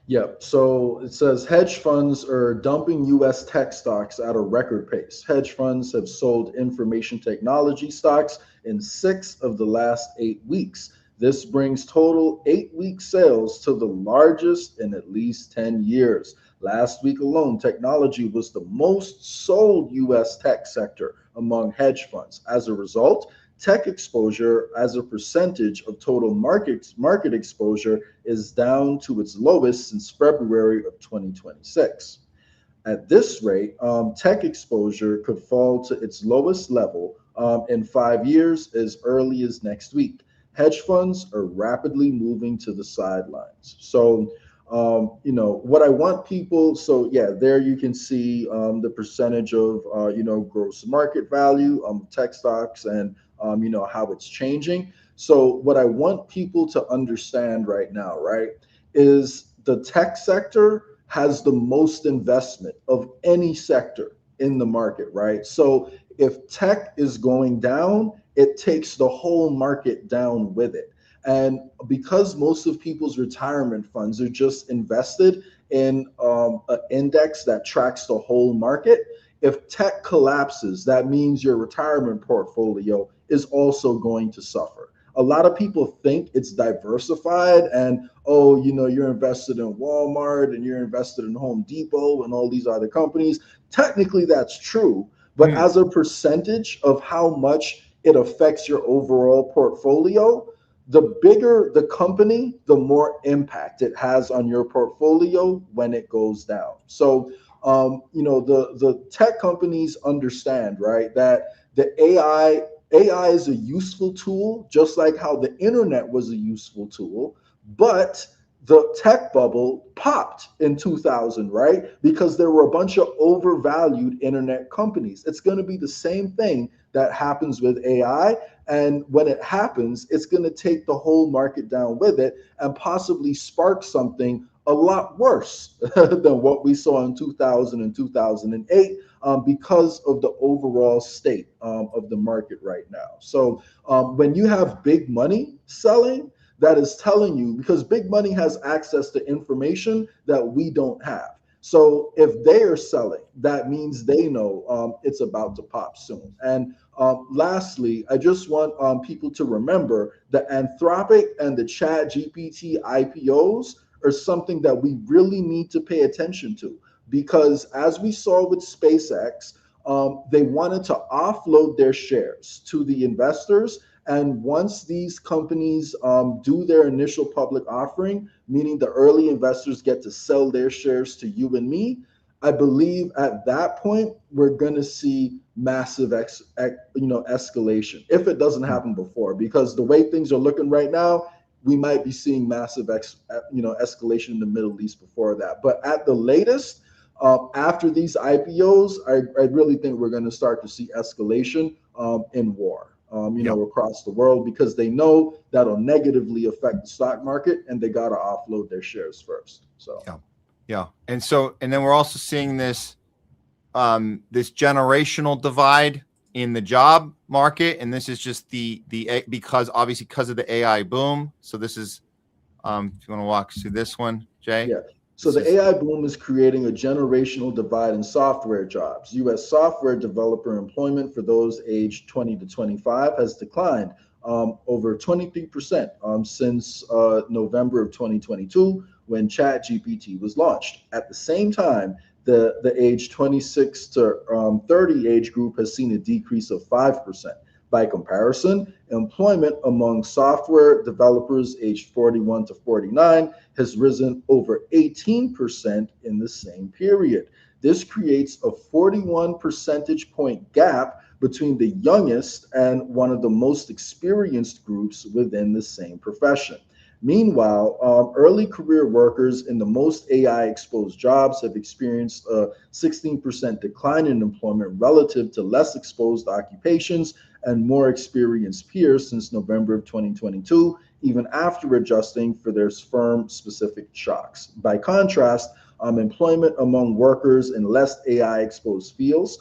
Yep. So it says hedge funds are dumping U.S. tech stocks at a record pace. Hedge funds have sold information technology stocks in 6 of the last 8 weeks. This brings total 8-week sales to the largest in at least 10 years. Last week alone, technology was the most sold U.S. tech sector among hedge funds. As a result, tech exposure as a percentage of total market exposure is down to its lowest since February of 2026. At this rate, tech exposure could fall to its lowest level in 5 years as early as next week. Hedge funds are rapidly moving to the sidelines. So, what I want people, so yeah, there you can see the percentage of, gross market value tech stocks and how it's changing. So what I want people to understand right now, right, is the tech sector has the most investment of any sector in the market, right? So if tech is going down, it takes the whole market down with it. And because most of people's retirement funds are just invested in an index that tracks the whole market, if tech collapses, that means your retirement portfolio is also going to suffer. A lot of people think it's diversified and, you're invested in Walmart and you're invested in Home Depot and all these other companies. Technically, that's true. But as a percentage of how much it affects your overall portfolio, the bigger the company, the more impact it has on your portfolio when it goes down. So, the tech companies understand, right, that the AI is a useful tool, just like how the internet was a useful tool, but the tech bubble popped in 2000, right? Because there were a bunch of overvalued internet companies. It's going to be the same thing that happens with AI. And when it happens, it's going to take the whole market down with it and possibly spark something a lot worse than what we saw in 2000 and 2008 because of the overall state of the market right now. So when you have big money selling, that is telling you, because big money has access to information that we don't have. So if they are selling, that means they know it's about to pop soon. And lastly, I just want people to remember the Anthropic and the ChatGPT IPOs are something that we really need to pay attention to, because as we saw with SpaceX, they wanted to offload their shares to the investors. And once these companies do their initial public offering, meaning the early investors get to sell their shares to you and me, I believe at that point, we're going to see massive escalation if it doesn't happen before, because the way things are looking right now, we might be seeing massive escalation in the Middle East before that. But at the latest, after these IPOs, I really think we're going to start to see escalation in war. Across the world, because they know that'll negatively affect the stock market and they got to offload their shares first. So, yeah. And then we're also seeing this generational divide in the job market. And this is just because of the AI boom. So this is, if you want to walk through this one, Jay. Yeah. So the AI boom is creating a generational divide in software jobs. U.S. software developer employment for those aged 20 to 25 has declined over 23% since November of 2022, when ChatGPT was launched. At the same time, the age 26 to 30 age group has seen a decrease of 5%. By comparison, employment among software developers aged 41 to 49 has risen over 18% in the same period. This creates a 41 percentage point gap between the youngest and one of the most experienced groups within the same profession. Meanwhile, early career workers in the most AI exposed jobs have experienced a 16% decline in employment relative to less exposed occupations and more experienced peers since November of 2022, even after adjusting for their firm-specific shocks. By contrast, employment among workers in less AI-exposed fields,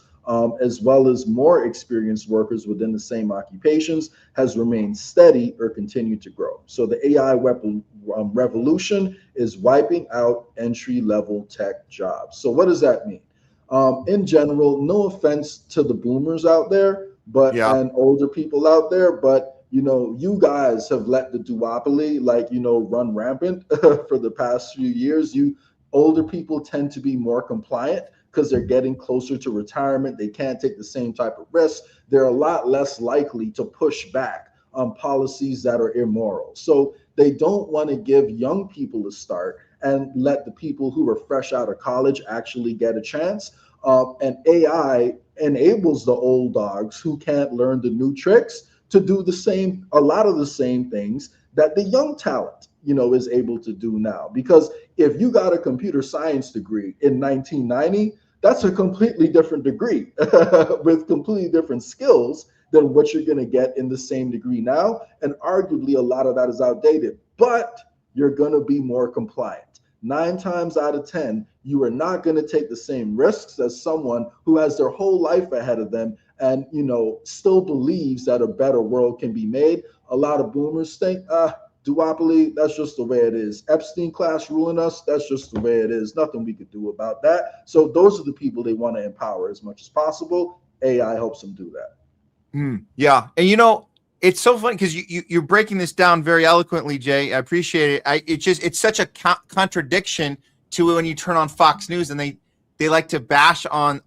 as well as more experienced workers within the same occupations, has remained steady or continued to grow. So the AI revolution is wiping out entry-level tech jobs. So what does that mean? In general, no offense to the boomers out there, but and older people out there, but you guys have let the duopoly run rampant for the past few years. Older people tend to be more compliant because they're getting closer to retirement. They can't take the same type of risks. They're a lot less likely to push back on policies that are immoral. So they don't want to give young people a start and let the people who are fresh out of college actually get a chance. And AI enables the old dogs who can't learn the new tricks to do a lot of the same things that the young talent, is able to do now. Because if you got a computer science degree in 1990, that's a completely different degree with completely different skills than what you're going to get in the same degree now. And arguably a lot of that is outdated, but you're going to be more compliant. 9 times out of 10, you are not going to take the same risks as someone who has their whole life ahead of them and, still believes that a better world can be made. A lot of boomers think, duopoly, that's just the way it is. Epstein class ruling us, that's just the way it is. Nothing we could do about that. So those are the people they want to empower as much as possible. AI helps them do that. Yeah. And it's so funny because you're breaking this down very eloquently, Jay. I appreciate it. It's such a contradiction to when you turn on Fox News and they like to bash on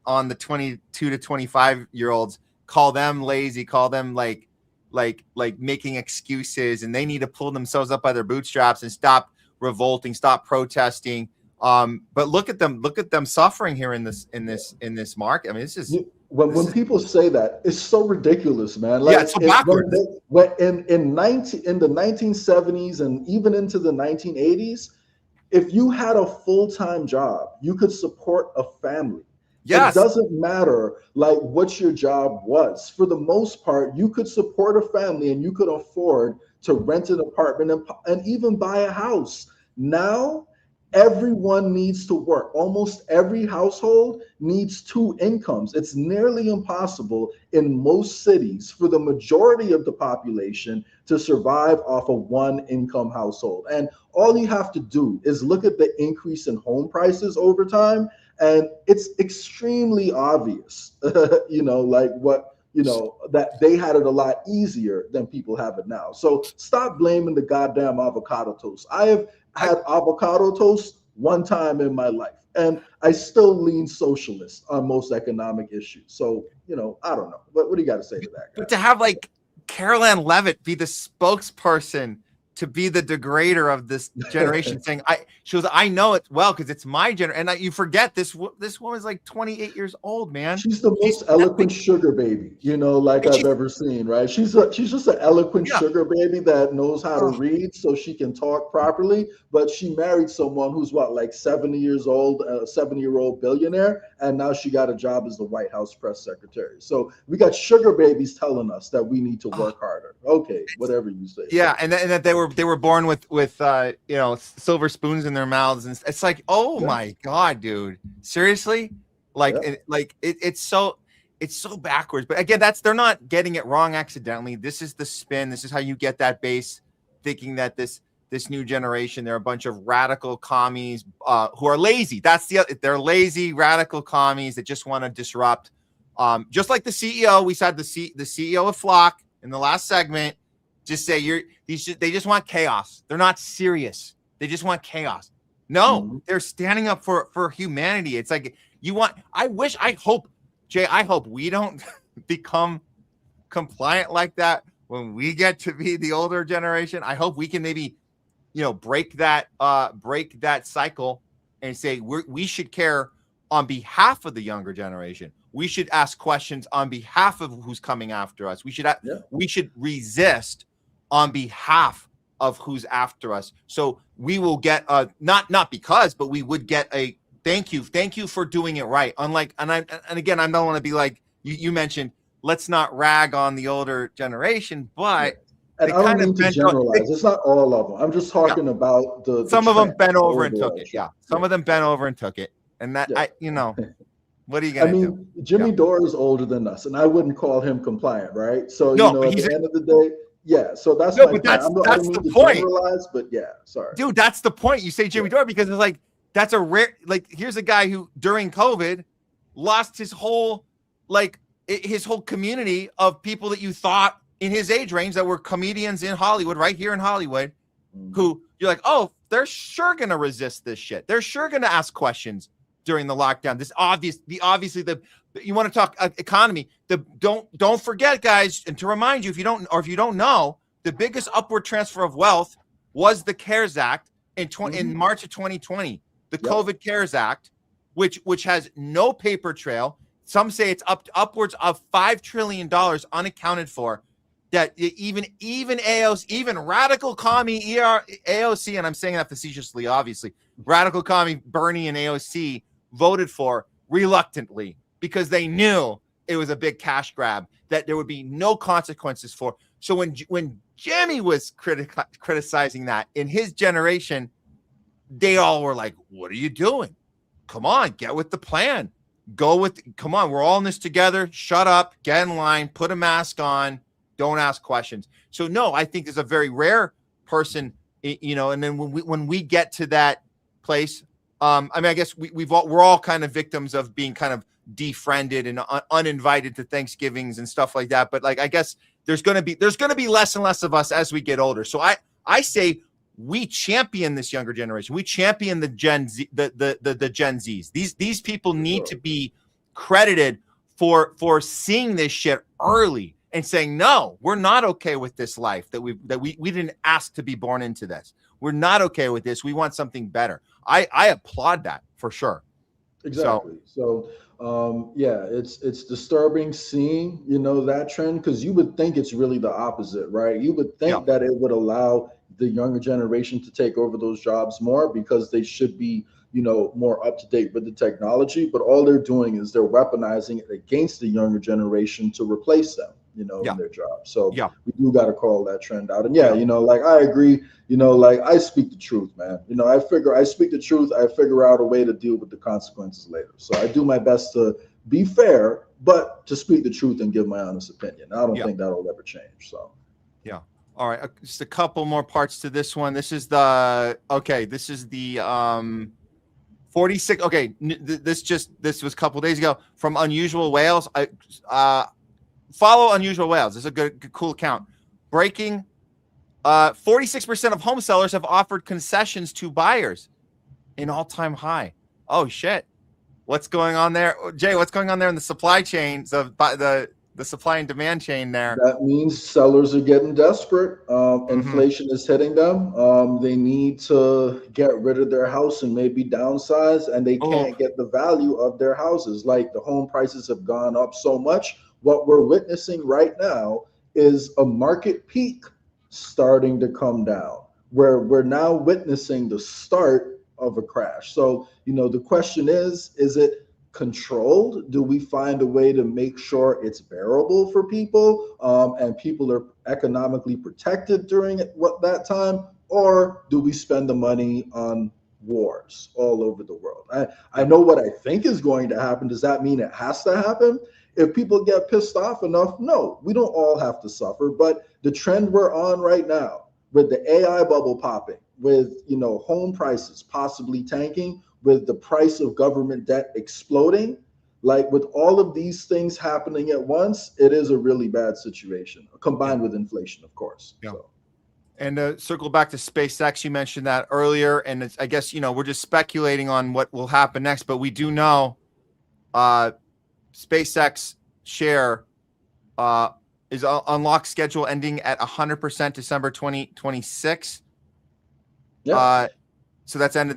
the 22 to 25-year-olds, call them lazy, call them like making excuses, and they need to pull themselves up by their bootstraps and stop revolting, stop protesting. But look at them suffering here in this market. I mean, this is when people say that, it's so ridiculous, man. It's so backwards. In the 1970s and even into the 1980s, if you had a full-time job, you could support a family. Yes. It doesn't matter what your job was. For the most part, you could support a family and you could afford to rent an apartment and even buy a house. Now, everyone needs to work. Almost every household needs 2 incomes. It's nearly impossible in most cities for the majority of the population to survive off a 1-income household. And all you have to do is look at the increase in home prices over time. And it's extremely obvious, that they had it a lot easier than people have it now. So stop blaming the goddamn avocado toast. I have had avocado toast one time in my life, and I still lean socialist on most economic issues. So, I don't know. What do you got to say to that, guys? But to have Carol Ann Levitt be the spokesperson to be the degrader of this generation, saying I know it well because it's my generation, and you forget this woman's 28 years old, man. She's the most eloquent sugar baby I've ever seen, right? She's just an eloquent sugar baby that knows how to read so she can talk properly. But she married someone who's 70 years old, a 70-year-old billionaire, and now she got a job as the White House press secretary. So we got sugar babies telling us that we need to work harder. Okay, whatever you say. Yeah, and that they were born with silver spoons in their mouths, and it's my God, dude, seriously, it's so backwards. But again, they're not getting it wrong accidentally. This is the spin. This is how you get that base thinking that this new generation, they're a bunch of radical commies who are lazy. They're lazy radical commies that just want to disrupt. Just like the CEO, we said the CEO of Flock in the last segment, just say they just want chaos. They're not serious. They just want chaos. No, they're standing up for humanity. It's like I hope we don't become compliant like that when we get to be the older generation. I hope we can maybe, break that cycle and say we should care on behalf of the younger generation. We should ask questions on behalf of who's coming after us. We should resist on behalf of who's after us. So we will get not because, but we would get a thank you for doing it right. Unlike, and again, I don't want to be like you mentioned, let's not rag on the older generation, but and I don't mean to generalize. It's not all of them. I'm just talking about some of them bent over and took it. Yeah, some of them bent over and took it, and that what are you gonna do? Jimmy Dore is older than us, and I wouldn't call him compliant, right? So at the end of the day. Yeah, so that's but that's the point. But yeah, sorry, dude, that's the point. You say Jimmy Dore because it's like that's a rare. Like, here's a guy who during COVID lost his whole community of people that you thought in his age range that were comedians in Hollywood, right here in Hollywood, who you're like, oh, they're sure gonna resist this shit. They're sure gonna ask questions during the lockdown. You want to talk economy. Don't forget, guys, and to remind you, if you don't know, the biggest upward transfer of wealth was the CARES Act in March of 2020. The COVID CARES Act, which has no paper trail. Some say it's upwards of $5 trillion unaccounted for. That even AOC, even radical commie AOC, and I'm saying that facetiously, obviously, radical commie Bernie and AOC voted for reluctantly, because they knew it was a big cash grab that there would be no consequences for. So when Jimmy was criticizing that in his generation, they all were like, what are you doing? Come on, get with the plan. Come on, we're all in this together. Shut up, get in line, put a mask on, don't ask questions. So no, I think there's a very rare person, and then when we get to that place, I guess we're all kind of victims of being kind of defriended and uninvited to Thanksgivings and stuff like that. But I guess there's going to be less and less of us as we get older. So I say we champion this younger generation. We champion the Gen Z, the Gen Zs. These people need to be credited for seeing this shit early and saying, no, we're not okay with this life that we didn't ask to be born into this. We're not okay with this. We want something better. I applaud that for sure. Exactly. So it's disturbing seeing, that trend, because you would think it's really the opposite, right? You would think that it would allow the younger generation to take over those jobs more because they should be, more up to date with the technology. But all they're doing is they're weaponizing it against the younger generation to replace them, in their jobs. So we do got to call that trend out. And I agree, I speak the truth, man. I speak the truth. I figure out a way to deal with the consequences later. So I do my best to be fair, but to speak the truth and give my honest opinion. I don't think that'll ever change. So, all right. Just a couple more parts to this one. This is the 46. Okay. This was a couple days ago from Unusual Wales. Follow Unusual Wales. This is a good cool account. Breaking 46% of home sellers have offered concessions to buyers, an all-time high. Oh shit. What's going on there? Jay, what's going on there in the supply chains of the supply and demand chain there? That means sellers are getting desperate. Inflation is hitting them. They need to get rid of their house and maybe downsize, and they can't get the value of their houses. Like, the home prices have gone up so much. What we're witnessing right now is a market peak starting to come down, where we're now witnessing the start of a crash. So, the question is it controlled? Do we find a way to make sure it's bearable for people, and people are economically protected during that time? Or do we spend the money on wars all over the world? I know what I think is going to happen. Does that mean it has to happen? If people get pissed off enough, no, we don't all have to suffer. But the trend we're on right now, with the AI bubble popping, with home prices possibly tanking, with the price of government debt exploding, with all of these things happening at once, it is a really bad situation, combined with inflation, of course. Yeah. So. And circle back to SpaceX, you mentioned that earlier, and I guess we're just speculating on what will happen next, but we do know SpaceX share is unlock schedule ending at 100% December 2026. Yeah. So that's end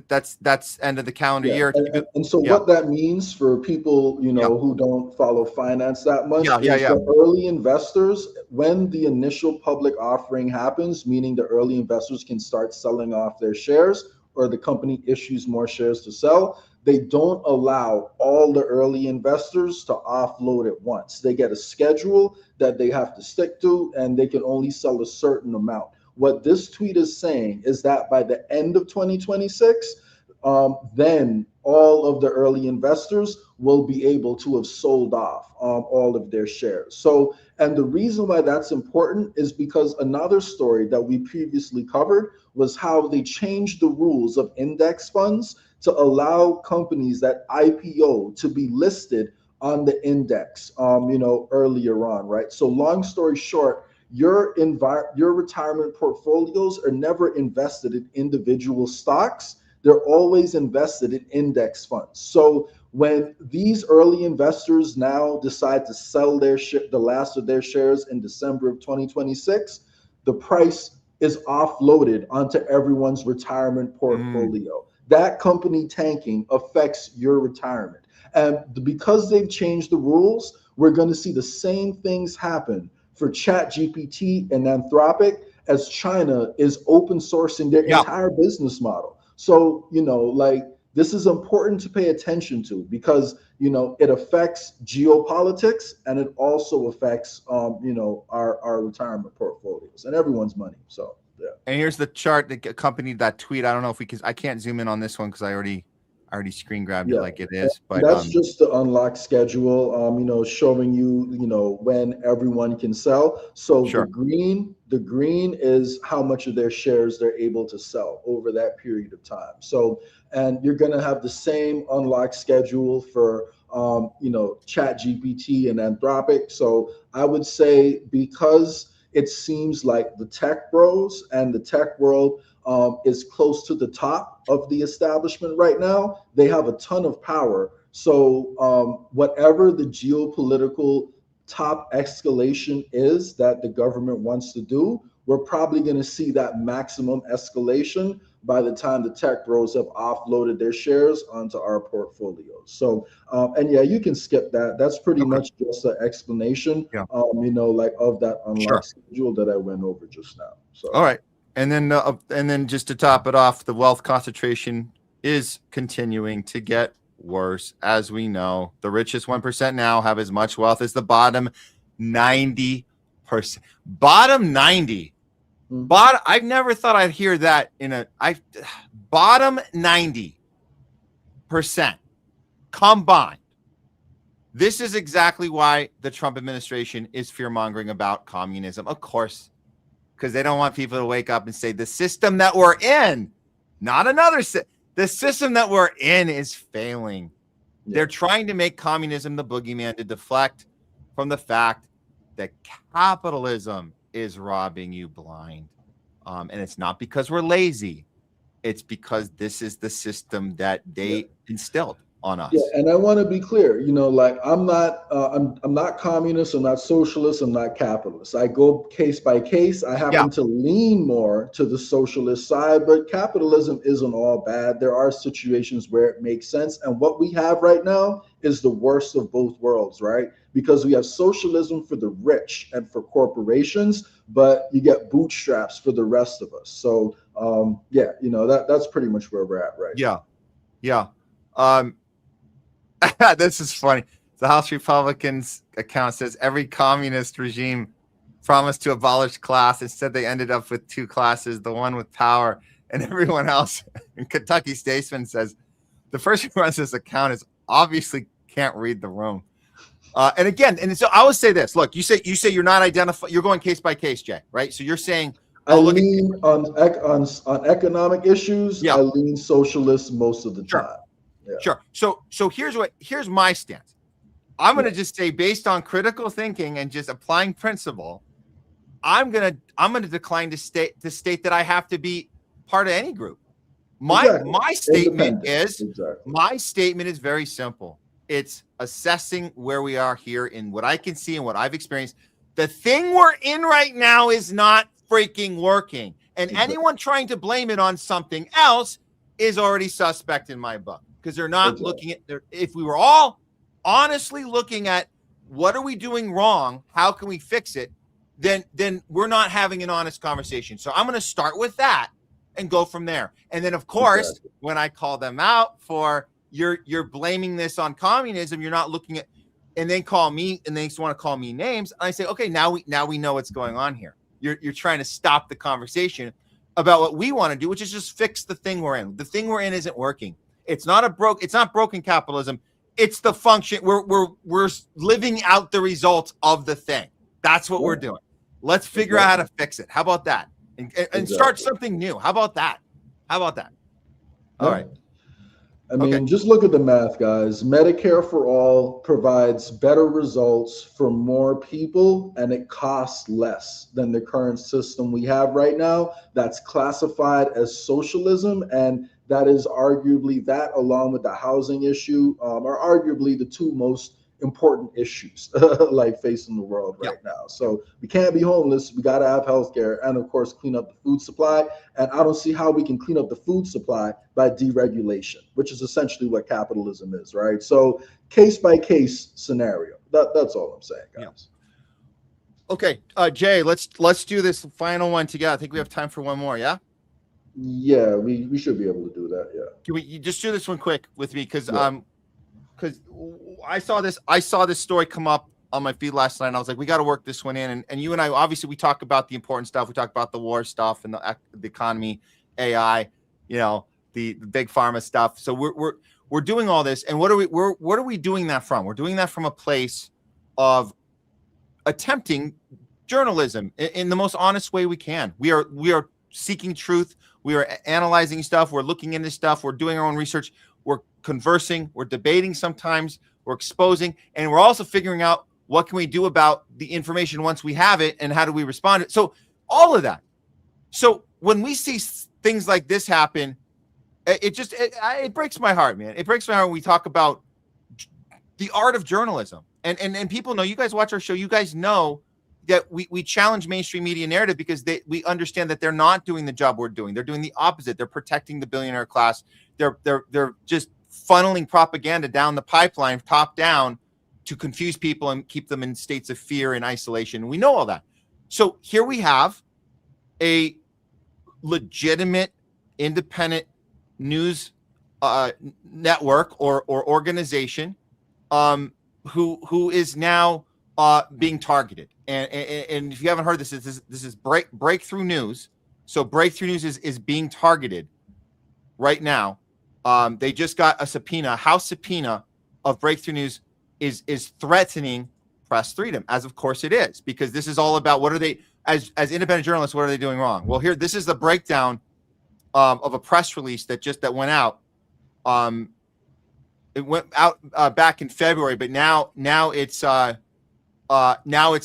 of the calendar year. And so what that means for people, who don't follow finance that much, is the early investors, when the initial public offering happens, meaning the early investors can start selling off their shares or the company issues more shares to sell, they don't allow all the early investors to offload at once. They get a schedule that they have to stick to, and they can only sell a certain amount. What this tweet is saying is that by the end of 2026, then all of the early investors will be able to have sold off all of their shares. So, and the reason why that's important is because another story that we previously covered was how they changed the rules of index funds to allow companies that IPO to be listed on the index, earlier on, right? So long story short, your retirement portfolios are never invested in individual stocks. They're always invested in index funds. So when these early investors now decide to sell the last of their shares in December of 2026, the price is offloaded onto everyone's retirement portfolio. That company tanking affects your retirement. And because they've changed the rules, we're going to see the same things happen for ChatGPT and Anthropic as China is open sourcing their entire business model. So, this is important to pay attention to because, it affects geopolitics and it also affects, our retirement portfolios and everyone's money. So, yeah. And here's the chart that accompanied that tweet. I don't know if I can't zoom in on this one because I already screen grabbed it like it is, but that's just the unlock schedule, showing you, when everyone can sell. So the green is how much of their shares they're able to sell over that period of time. So, and you're going to have the same unlock schedule for, ChatGPT and Anthropic. So I would say because it seems like the tech bros and the tech world is close to the top of the establishment right now, they have a ton of power. So whatever the geopolitical top escalation is that the government wants to do, we're probably going to see that maximum escalation by the time the tech bros have offloaded their shares onto our portfolios. So, and you can skip that. That's pretty much just an explanation, of that unlock schedule that I went over just now. So, all right. And then just to top it off, the wealth concentration is continuing to get worse. As we know, the richest 1% now have as much wealth as the bottom 90%. Bottom 90. I've never thought I'd hear that bottom 90% combined. This is exactly why the Trump administration is fear-mongering about communism. Of course, because they don't want people to wake up and say the system that we're in, not another the system that we're in is failing. They're trying to make communism the boogeyman to deflect from the fact that capitalism is robbing you blind. And it's not because we're lazy. It's because this is the system that they instilled on us. Yeah, and I want to be clear, I'm not communist, I'm not socialist, I'm not capitalist. I go case by case. I happen to lean more to the socialist side, but capitalism isn't all bad. There are situations where it makes sense. And what we have right now is the worst of both worlds, right? Because we have socialism for the rich and for corporations, but you get bootstraps for the rest of us. So that's pretty much where we're at right now. Yeah. This is funny. The House Republicans account says every communist regime promised to abolish class. Instead, they ended up with two classes, the one with power and everyone else. And Kentucky Statesman says the person who runs this account is obviously can't read the room. And so I would say this. Look, you say you're not identifying. You're going case by case, Jay, right? So you're saying I lean on economic issues. I lean socialist most of the time. Yeah. Sure. So here's my stance. I'm going to just say, based on critical thinking and just applying principle, I'm gonna decline to state that I have to be part of any group. My statement is very simple. It's assessing where we are here in what I can see and what I've experienced. The thing we're in right now is not freaking working. And anyone trying to blame it on something else is already suspect in my book, because they're not looking at if we were all honestly looking at what are we doing wrong, how can we fix it, then we're not having an honest conversation. So I'm going to start with that and go from there. And then, of course, when I call them out for you're blaming this on communism, you're not looking at, and then call me, and they want to call me names. I say, okay, now we know what's going on here. You're trying to stop the conversation about what we want to do, which is just fix the thing we're in. The thing we're in isn't working. It's not broken capitalism. It's the function. We're living out the results of the thing. That's what we're doing. Let's figure out how to fix it. How about that? And start something new. How about that? All right. I mean, just look at the math, guys. Medicare for all provides better results for more people, and it costs less than the current system we have right now that's classified as socialism. And that is arguably, that along with the housing issue, are arguably the two most important issues like facing the world right now. So we can't be homeless. We got to have healthcare, and of course clean up the food supply. And I don't see how we can clean up the food supply by deregulation, which is essentially what capitalism is, right? So case by case scenario. That's all I'm saying, guys. Okay, Jay, let's do this final one together. I think we have time for one more. Yeah, we should be able to do that. Yeah. Can you just do this one quick with me, because I saw this story come up on my feed last night, and I was like, we got to work this one in. And you and I, obviously, we talk about the important stuff. We talk about the war stuff and the economy, AI, the big pharma stuff. So we're doing all this, and what are we doing that from? We're doing that from a place of attempting journalism in the most honest way we can. We are seeking truth. We are analyzing stuff. We're looking into stuff. We're doing our own research. We're conversing. We're debating sometimes. We're exposing. And we're also figuring out what can we do about the information once we have it, and how do we respond to it. So all of that. So when we see things like this happen, it breaks my heart, man. It breaks my heart when we talk about the art of journalism. And people know, you guys watch our show, you guys know that we challenge mainstream media narrative because we understand that they're not doing the job we're doing. They're doing the opposite. They're protecting the billionaire class. They're just funneling propaganda down the pipeline, top down, to confuse people and keep them in states of fear and isolation. We know all that. So here we have a legitimate, independent news network or organization who is now being targeted. And if you haven't heard this is breakthrough news. So breakthrough news is being targeted right now. They just got a subpoena, a House subpoena of breakthrough news is threatening press freedom, as of course it is, because this is all about what are they, as independent journalists, what are they doing wrong? Well, here, this is the breakdown of a press release that went out. It went out back in February, but now it's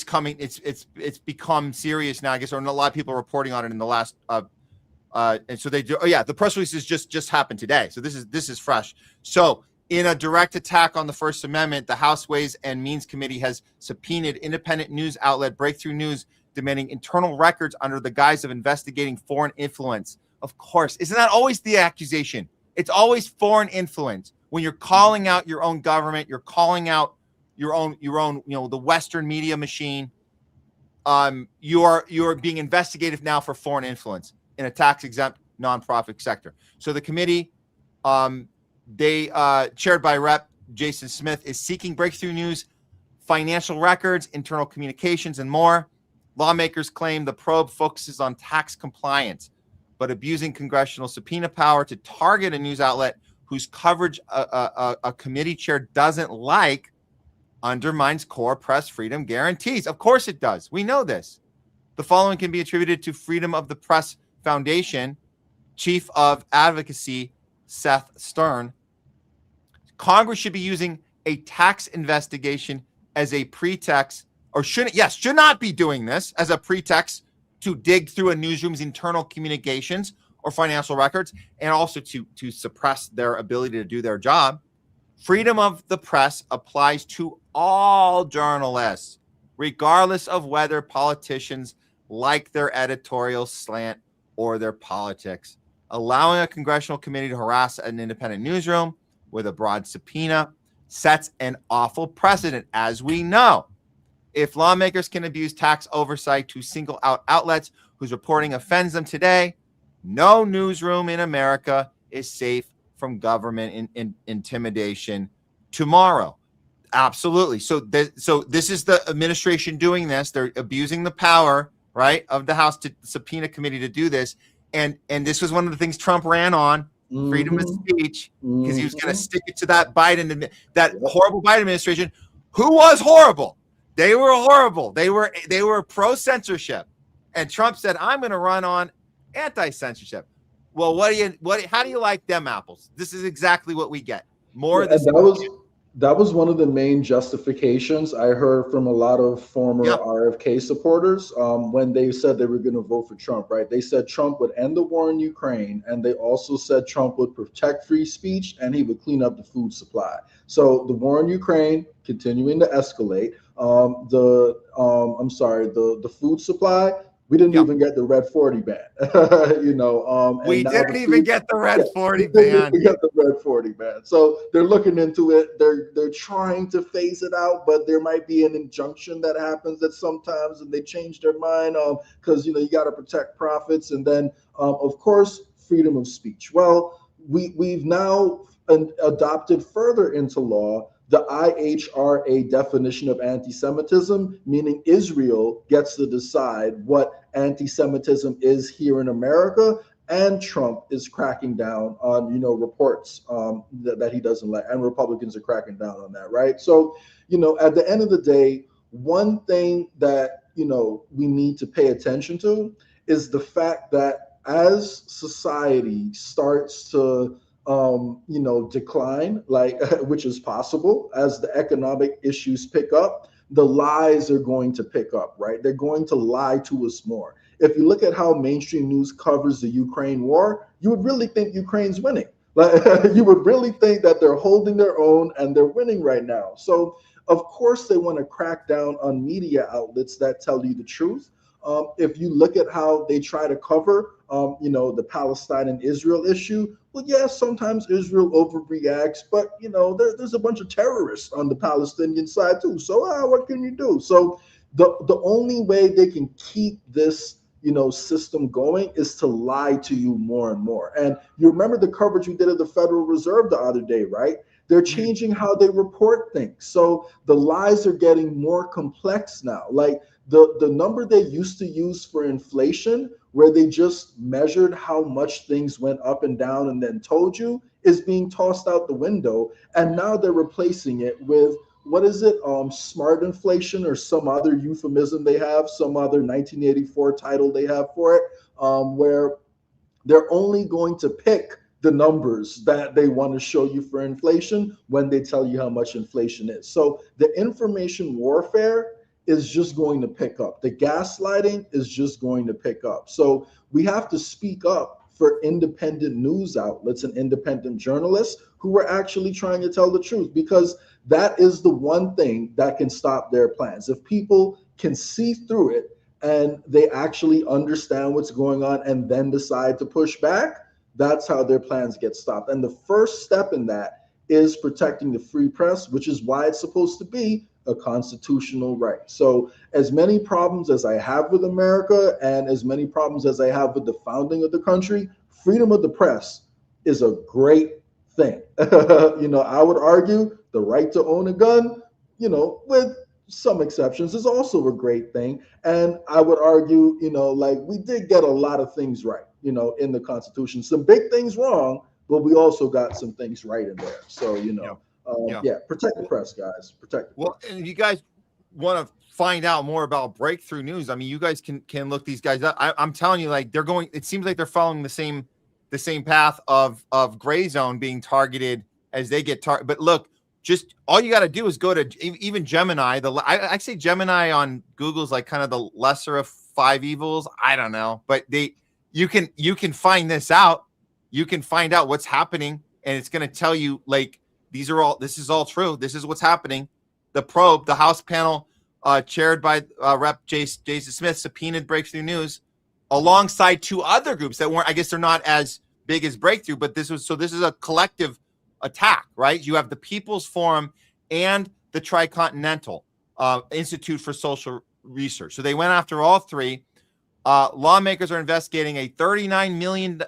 coming. It's become serious now, I guess, or a lot of people are reporting on it in the last. And so they do. Oh yeah, the press release is just happened today. So this is fresh. So in a direct attack on the First Amendment, the House Ways and Means Committee has subpoenaed independent news outlet Breakthrough News, demanding internal records under the guise of investigating foreign influence. Of course, isn't that always the accusation? It's always foreign influence. When you're calling out your own government, you're calling out your own, the Western media machine. You are being investigated now for foreign influence in a tax-exempt nonprofit sector. So the committee, chaired by Rep. Jason Smith, is seeking Breakthrough News financial records, internal communications, and more. Lawmakers claim the probe focuses on tax compliance, but abusing congressional subpoena power to target a news outlet whose coverage a committee chair doesn't like undermines core press freedom guarantees. Of course it does. We know this. The following can be attributed to Freedom of the Press Foundation, Chief of Advocacy Seth Stern. Congress should be using a tax investigation as a pretext or should not be doing this as a pretext to dig through a newsroom's internal communications or financial records, and also to suppress their ability to do their job. Freedom of the press applies to all journalists, regardless of whether politicians like their editorial slant or their politics. Allowing a congressional committee to harass an independent newsroom with a broad subpoena sets an awful precedent, as we know. If lawmakers can abuse tax oversight to single out outlets whose reporting offends them today, no newsroom in America is safe from government intimidation tomorrow. Absolutely. So this is the administration doing this. They're abusing the power, right, of the House subpoena committee to do this. And this was one of the things Trump ran on, freedom of speech, because he was going to stick it to that horrible Biden administration, who was horrible. They were horrible. They were pro-censorship. And Trump said, I'm going to run on anti-censorship. Well, how do you like them apples? This is exactly what we get. More of this. That was one of the main justifications I heard from a lot of former RFK supporters when they said they were going to vote for Trump, right? They said Trump would end the war in Ukraine, and they also said Trump would protect free speech and he would clean up the food supply. So the war in Ukraine continuing to escalate. The food supply, we didn't even get the Red 40 ban. We didn't even get the Red 40 ban. We got the Red 40 ban. So they're looking into it. They're trying to phase it out, but there might be an injunction that happens that sometimes, and they change their mind because you got to protect profits, and then of course freedom of speech. Well, we've now adopted further into law the IHRA definition of anti-Semitism, meaning Israel gets to decide what anti-Semitism is here in America, and Trump is cracking down on, reports that he doesn't like, and Republicans are cracking down on that, right? So, at the end of the day, one thing that, we need to pay attention to is the fact that as society starts to decline, which is possible as the economic issues pick up, the lies are going to pick up, right? They're going to lie to us more. If you look at how mainstream news covers the Ukraine war, you would really think Ukraine's winning. You would really think that they're holding their own and they're winning right now. So of course they want to crack down on media outlets that tell you the truth. If you look at how they try to cover, the Palestine and Israel issue, well, yes, sometimes Israel overreacts, but, there's a bunch of terrorists on the Palestinian side too. So what can you do? So the only way they can keep this, system going is to lie to you more and more. And you remember the coverage we did of the Federal Reserve the other day, right? They're changing how they report things. So the lies are getting more complex now. Like the number they used to use for inflation, where they just measured how much things went up and down and then told you, is being tossed out the window. And now they're replacing it with, what is it? Smart inflation, or some other euphemism they have, some other 1984 title they have for it, where they're only going to pick the numbers that they want to show you for inflation when they tell you how much inflation is. So the information warfare is just going to pick up. The gaslighting is just going to pick up. So we have to speak up for independent news outlets and independent journalists who are actually trying to tell the truth, because that is the one thing that can stop their plans. If people can see through it and they actually understand what's going on and then decide to push back, that's how their plans get stopped. And the first step in that is protecting the free press, which is why it's supposed to be a constitutional right. So as many problems as I have with America and as many problems as I have with the founding of the country, freedom of the press is a great thing. I would argue the right to own a gun, with some exceptions, is also a great thing. And I would argue, we did get a lot of things right, in the Constitution. Some big things wrong, but we also got some things right in there. So, protect the press, guys. Protect the press. Well, and if you guys want to find out more about breakthrough news, I mean, you guys can look these guys up. I'm telling you, they're going. It seems like they're following the same path of gray zone being targeted as they get targeted. But look, just all you got to do is go to even Gemini. I say Gemini on Google's like kind of the lesser of 5 evils. I don't know, but you can find this out. You can find out what's happening, and it's going to tell you like this is all true. This is what's happening. The probe, the House panel, chaired by Rep. Jason Smith, subpoenaed Breakthrough News alongside 2 other groups that weren't. I guess they're not as big as Breakthrough, but this is a collective attack, right? You have the People's Forum and the Tricontinental Institute for Social Research. So they went after all 3. Lawmakers are investigating a $39 million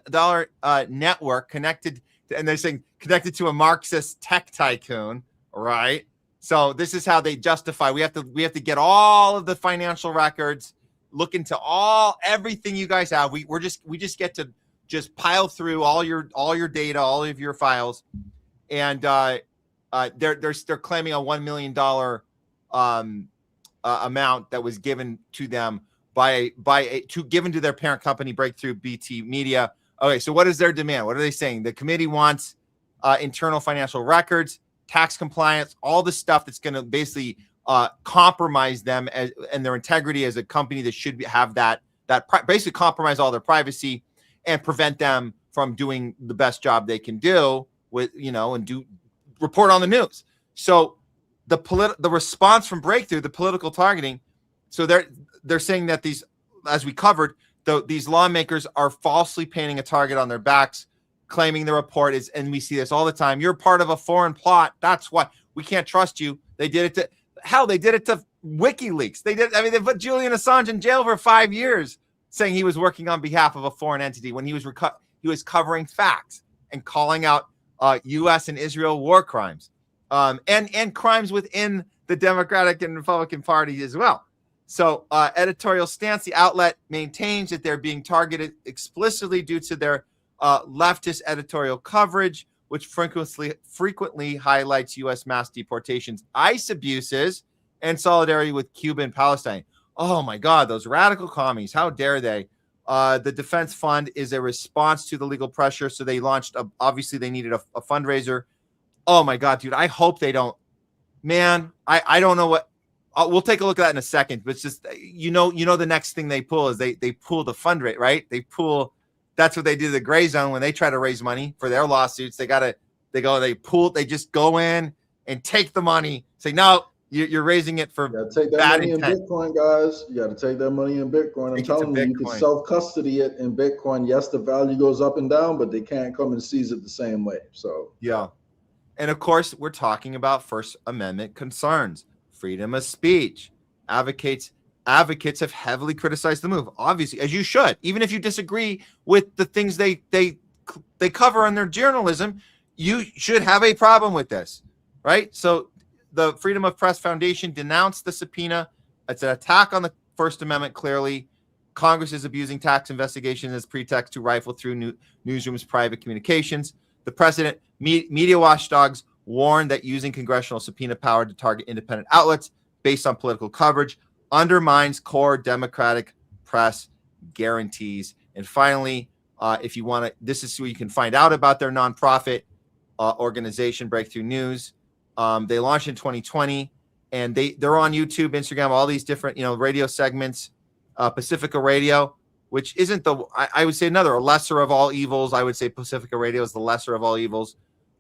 network connected to a Marxist tech tycoon, right? So this is how they justify. We have to get all of the financial records, look into everything you guys have. We just get to just pile through all your data, all of your files. And they're claiming a $1 million amount that was given to them given to their parent company, Breakthrough BT Media. Okay, so what is their demand? What are they saying? The committee wants internal financial records, tax compliance, all the stuff that's going to basically compromise them and their integrity as a company that should have that basically compromise all their privacy and prevent them from doing the best job they can do and report on the news. So the response from Breakthrough, the political targeting. So they're saying that these, as we covered, these lawmakers are falsely painting a target on their backs, claiming the report is, and we see this all the time. You're part of a foreign plot. That's why we can't trust you. They did it to WikiLeaks. They put Julian Assange in jail for 5 years, saying he was working on behalf of a foreign entity when he was covering facts and calling out U.S. and Israel war crimes, and crimes within the Democratic and Republican Party as well. So editorial stance, the outlet maintains that they're being targeted explicitly due to their leftist editorial coverage, which frequently highlights U.S. mass deportations, ICE abuses, and solidarity with Cuba and Palestine. Oh, my God, those radical commies. How dare they? The Defense Fund is a response to the legal pressure. So they launched, obviously, they needed a fundraiser. Oh, my God, dude, I hope they don't. Man, I don't know what. We'll take a look at that in a second. But it's just, the next thing they pull is they pull the fundraiser, right? That's what they do to the gray zone when they try to raise money for their lawsuits. They just go in and take the money. Say, no, you're raising it for take that bad money intent. in Bitcoin, guys. You got to take that money in Bitcoin. I'm telling you, you can self-custody it in Bitcoin. Yes, the value goes up and down, but they can't come and seize it the same way. So yeah. And of course, we're talking about First Amendment concerns, freedom of speech. Advocates have heavily criticized the move, obviously, as you should. Even if you disagree with the things they cover in their journalism, you should have a problem with this, right? So the Freedom of Press Foundation denounced the subpoena. It's an attack on the First Amendment, clearly. Congress is abusing tax investigations as pretext to rifle through newsrooms' private communications. The president, media watchdogs warned that using congressional subpoena power to target independent outlets based on political coverage undermines core democratic press guarantees. And finally, if you want to, this is where you can find out about their nonprofit organization, Breakthrough News. They launched in 2020, and they're on YouTube, Instagram, all these different radio segments. Pacifica Radio, which isn't I would say a lesser of all evils. I would say Pacifica Radio is the lesser of all evils.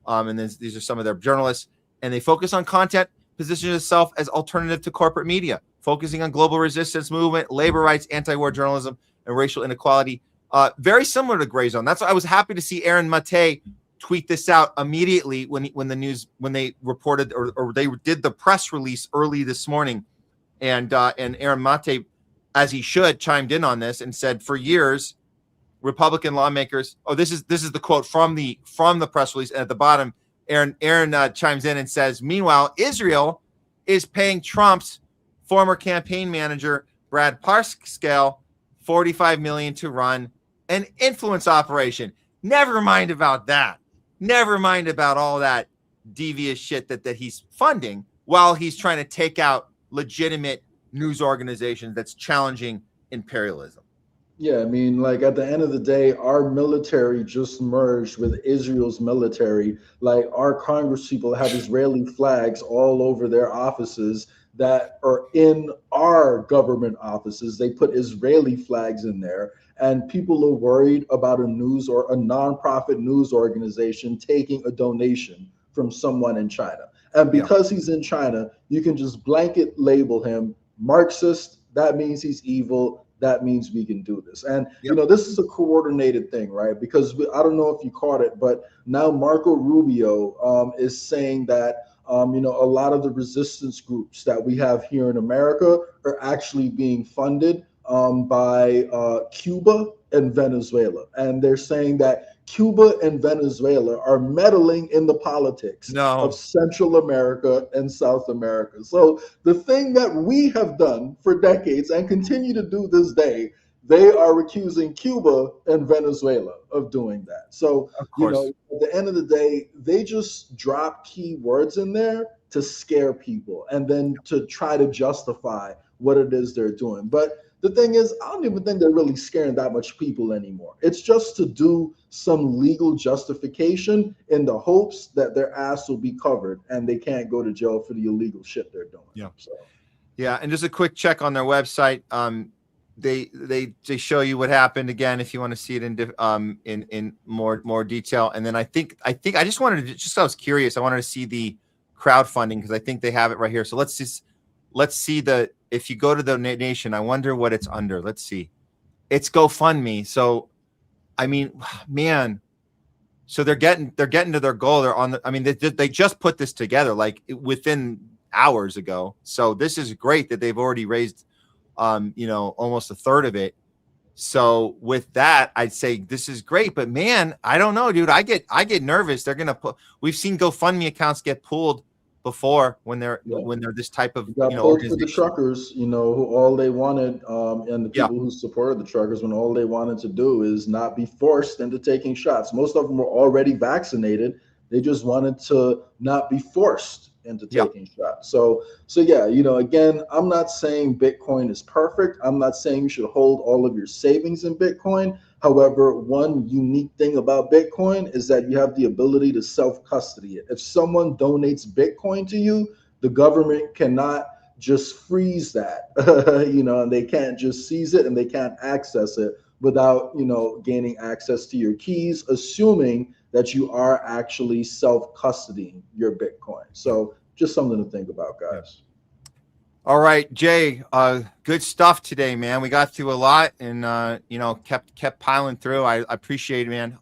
And then these are some of their journalists, and they focus on content, positioning itself as alternative to corporate media, focusing on global resistance movement, labor rights, anti-war journalism, and racial inequality. Very similar to Gray Zone. That's why I was happy to see Aaron Mate tweet this out immediately when they reported or they did the press release early this morning, and Aaron Mate, as he should, chimed in on this and said, for years, Republican lawmakers. Oh, this is the quote from the press release, and at the bottom, Aaron chimes in and says, meanwhile, Israel is paying Trump's former campaign manager Brad Parscale $45 million to run an influence operation. Never mind about that. Never mind about all that devious shit that he's funding while he's trying to take out legitimate news organizations that's challenging imperialism. Yeah, I mean, like at the end of the day, our military just merged with Israel's military. Like our Congress people have Israeli flags all over their offices that are in our government offices. They put Israeli flags in there, and people are worried about a news or a nonprofit news organization taking a donation from someone in China. And because he's in China, you can just blanket label him Marxist. That means he's evil. That means we can do this. And, you know, this is a coordinated thing, right? Because I don't know if you caught it, but now Marco Rubio is saying that, you know, a lot of the resistance groups that we have here in America are actually being funded by Cuba and Venezuela. And they're saying that Cuba and Venezuela are meddling in the politics of Central America and South America. So the thing that we have done for decades and continue to do this day, they are accusing Cuba and Venezuela of doing that. So, you know, at the end of the day, they just drop key words in there to scare people and then to try to justify what it is they're doing. But the thing is, I don't even think they're really scaring that much people anymore. It's just to do some legal justification in the hopes that their ass will be covered and they can't go to jail for the illegal shit they're doing. Yeah. So. Yeah. And just a quick check on their website. They show you what happened again, if you want to see it in more detail. And then I think I just wanted to, I was curious. I wanted to see the crowdfunding because I think they have it right here. So let's see if you go to the donation, I wonder what it's under. Let's see. It's GoFundMe. So, I mean, man, so they're getting to their goal. They're on they just put this together like within hours ago. So this is great that they've already raised, you know, almost a third of it. So with that, I'd say this is great, but man, I don't know, dude. I get nervous. They're going to we've seen GoFundMe accounts get pulled before when they're this type of for the truckers, you know, who all they wanted, and the people who supported the truckers, when all they wanted to do is not be forced into taking shots. Most of them were already vaccinated. They just wanted to not be forced into taking shots. So yeah, you know, again, I'm not saying Bitcoin is perfect. I'm not saying you should hold all of your savings in Bitcoin. However, one unique thing about Bitcoin is that you have the ability to self-custody it. If someone donates Bitcoin to you, the government cannot just freeze that, you know, and they can't just seize it and they can't access it without, you know, gaining access to your keys, assuming that you are actually self-custodying your Bitcoin. So just something to think about, guys. All right, Jay, good stuff today, man. We got through a lot and, you know, kept piling through. I appreciate it, man.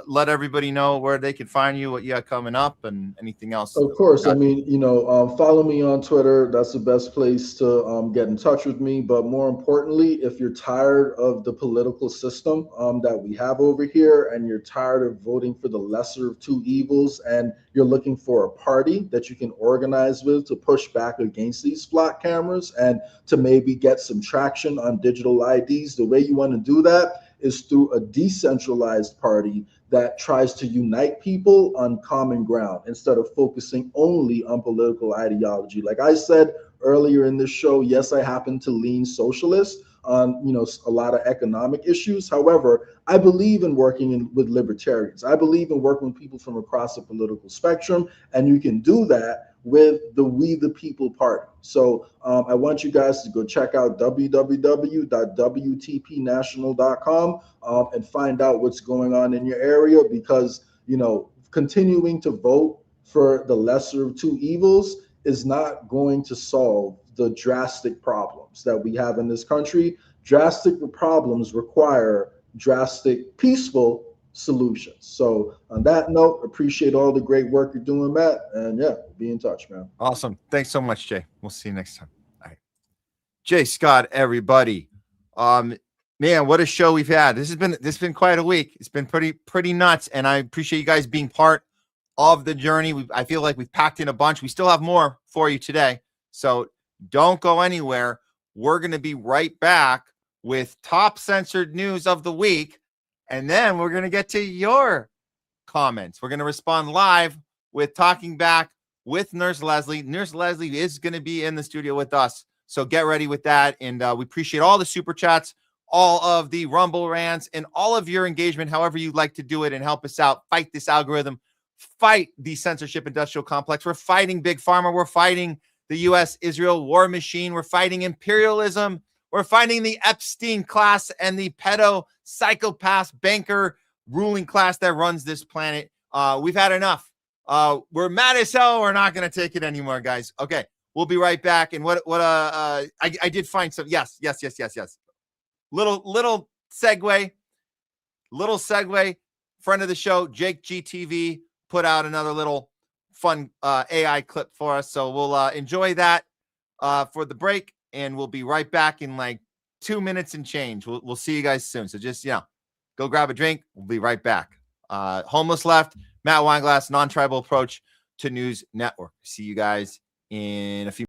Let everybody know where they can find you, what you got coming up and anything else. Of course. I mean, you know, follow me on Twitter. That's the best place to get in touch with me. But more importantly, if you're tired of the political system that we have over here and you're tired of voting for the lesser of two evils and you're looking for a party that you can organize with to push back against these flock cameras and to maybe get some traction on digital IDs, the way you want to do that is through a decentralized party that tries to unite people on common ground instead of focusing only on political ideology. Like I said earlier in this show, yes, I happen to lean socialist on, you know, a lot of economic issues. However, I believe in working with libertarians. I believe in working with people from across the political spectrum, and you can do that with the We the People Party. So I want you guys to go check out www.wtpnational.com and find out what's going on in your area, because, you know, continuing to vote for the lesser of two evils is not going to solve the drastic problems that we have in this country. Drastic problems require drastic, peaceful solutions. So on that note, appreciate all the great work you're doing, Matt, and yeah, be in touch, man. Awesome. Thanks so much, Jay. We'll see you next time. All right. Jay Scott, everybody. Man, what a show we've had. This has been quite a week. It's been pretty nuts, and I appreciate you guys being part of the journey. I feel like we've packed in a bunch. We still have more for you today, so don't go anywhere. We're going to be right back with top censored news of the week. And then we're going to get to your comments. We're going to respond live with Talking Back with Nurse Leslie. Nurse Leslie is going to be in the studio with us. So get ready with that. And we appreciate all the super chats. all of the Rumble rants, and all of your engagement, however you'd like to do it, and help us out. Fight this algorithm. Fight the censorship industrial complex. We're fighting Big Pharma. We're fighting the U.S.-Israel war machine. We're fighting imperialism. We're fighting the Epstein class and the pedo psychopath banker ruling class that runs this planet. We've had enough. We're mad as hell. We're not going to take it anymore, guys. Okay, we'll be right back. And I did find some. Yes. Little segue. Friend of the show, Jake GTV, put out another little fun AI clip for us. So we'll enjoy that for the break, and we'll be right back in like 2 minutes and change. We'll see you guys soon. So just, go grab a drink. We'll be right back. Homeless Left, Matt Weinglass, non-tribal approach to news network. See you guys in a few.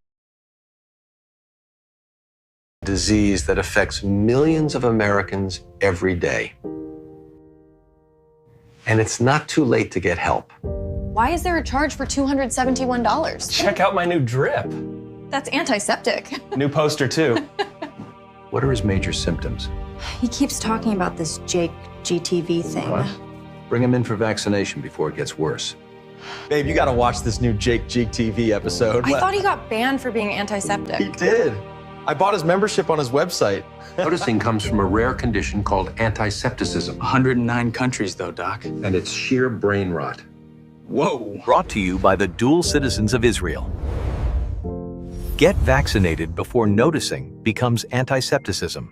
Disease that affects millions of Americans every day. And it's not too late to get help. Why is there a charge for $271? Check out my new drip. That's antiseptic. New poster, too. What are his major symptoms? He keeps talking about this Jake GTV thing. What? Bring him in for vaccination before it gets worse. Babe, you gotta watch this new Jake TV episode. I thought he got banned for being antiseptic. He did. I bought his membership on his website. Noticing comes from a rare condition called antisepticism. 109 countries, though, Doc. And it's sheer brain rot. Whoa. Brought to you by the dual citizens of Israel. Get vaccinated before noticing becomes antisepticism.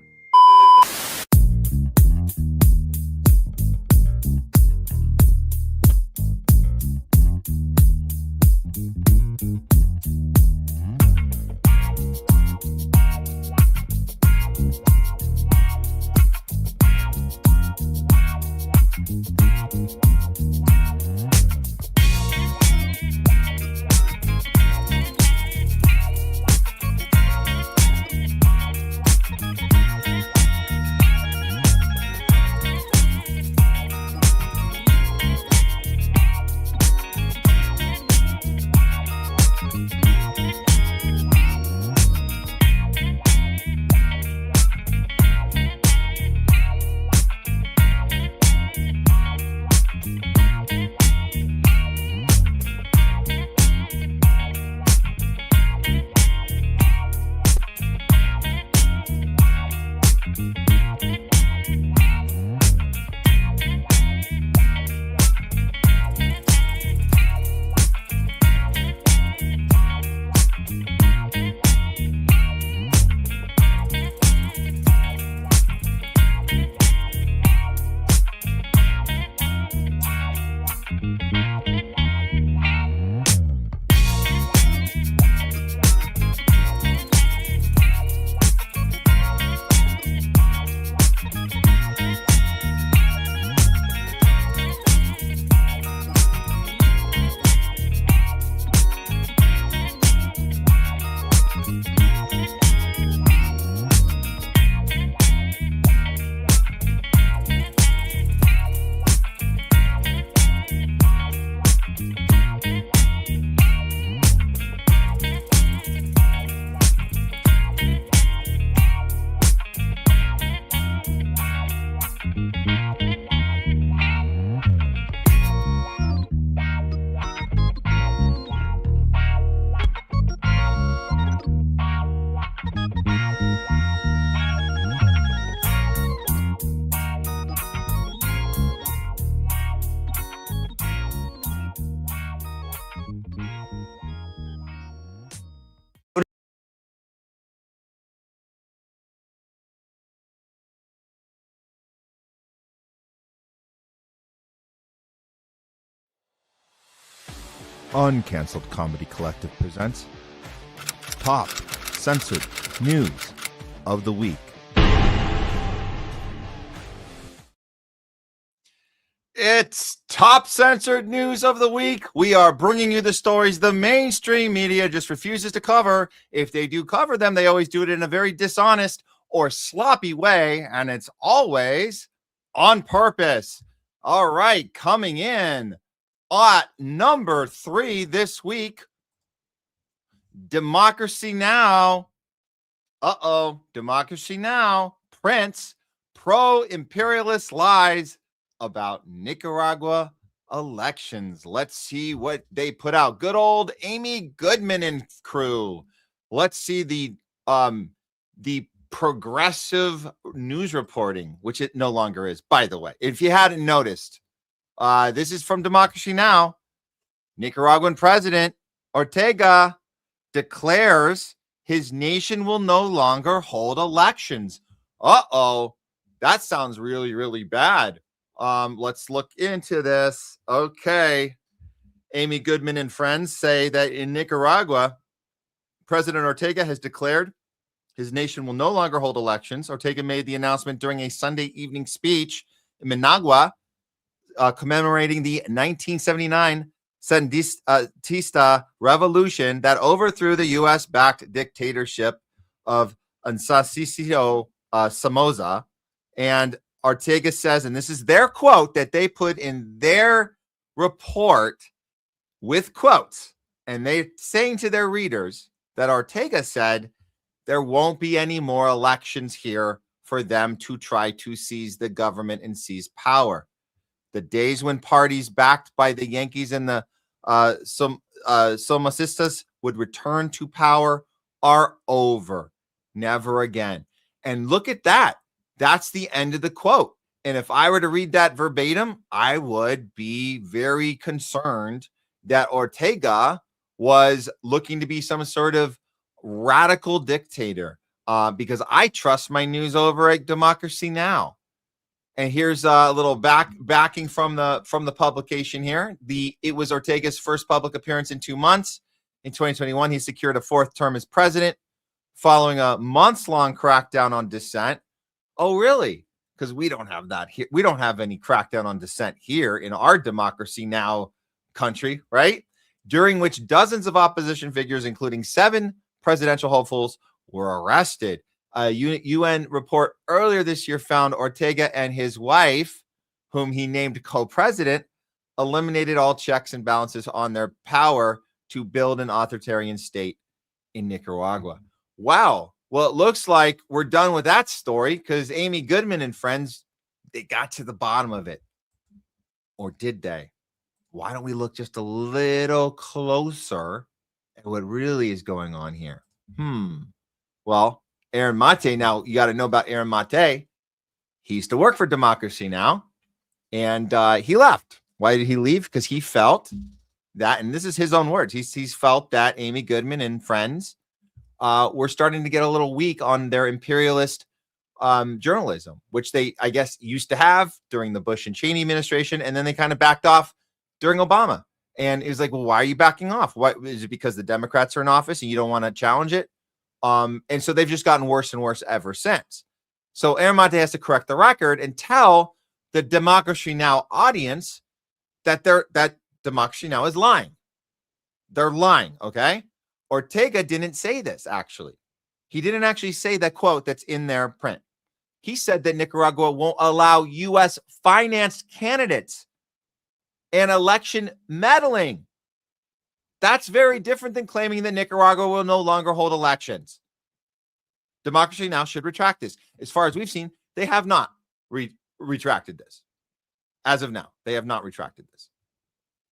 Uncanceled Comedy Collective presents Top Censored News of the Week. It's Top Censored News of the Week. We are bringing you the stories the mainstream media just refuses to cover. If they do cover them, they always do it in a very dishonest or sloppy way, and it's always on purpose. All right, coming in at number 3 this week, Democracy Now! Democracy Now! prints pro-imperialist lies about Nicaragua elections. Let's see what they put out. Good old Amy Goodman and crew. Let's see the progressive news reporting, which it no longer is, by the way. If you hadn't noticed, this is from Democracy Now! Nicaraguan President Ortega declares his nation will no longer hold elections. Uh-oh, that sounds really, really bad. Let's look into this. Okay. Amy Goodman and friends say that in Nicaragua, President Ortega has declared his nation will no longer hold elections. Ortega made the announcement during a Sunday evening speech in Managua, commemorating the 1979 Sandinista revolution that overthrew the U.S.-backed dictatorship of Anastasio Somoza. And Ortega says, and this is their quote that they put in their report with quotes, and they saying to their readers that Ortega said there won't be any more elections here for them to try to seize the government and seize power. The days when parties backed by the Yankees and the Somocistas would return to power are over. Never again. And look at that. That's the end of the quote. And if I were to read that verbatim, I would be very concerned that Ortega was looking to be some sort of radical dictator, because I trust my news over at Democracy Now! And here's a little backing from the publication here. It was Ortega's first public appearance in 2 months. In 2021, he secured a fourth term as president following a months-long crackdown on dissent. Oh, really? Because we don't have that here. We don't have any crackdown on dissent here in our Democracy Now! Country, right? During which dozens of opposition figures, including 7 presidential hopefuls, were arrested. A UN report earlier this year found Ortega and his wife, whom he named co-president, eliminated all checks and balances on their power to build an authoritarian state in Nicaragua. Wow. Well, it looks like we're done with that story because Amy Goodman and friends, they got to the bottom of it. Or did they? Why don't we look just a little closer at what really is going on here? Well, Aaron Mate, now you got to know about Aaron Mate. He used to work for Democracy Now! And he left. Why did he leave? Because he felt that, and this is his own words, he's felt that Amy Goodman and friends were starting to get a little weak on their imperialist journalism, which they, I guess, used to have during the Bush and Cheney administration, and then they kind of backed off during Obama. And it was like, well, why are you backing off? Why is it because the Democrats are in office and you don't want to challenge it? And so they've just gotten worse and worse ever since. So Aaron Mate has to correct the record and tell the Democracy Now! Audience that Democracy Now! Is lying. They're lying, okay? Ortega didn't say this, actually. He didn't actually say that quote that's in their print. He said that Nicaragua won't allow U.S. financed candidates and election meddling. That's very different than claiming that Nicaragua will no longer hold elections. Democracy Now! Should retract this. As far as we've seen, they have not retracted this. As of now, they have not retracted this.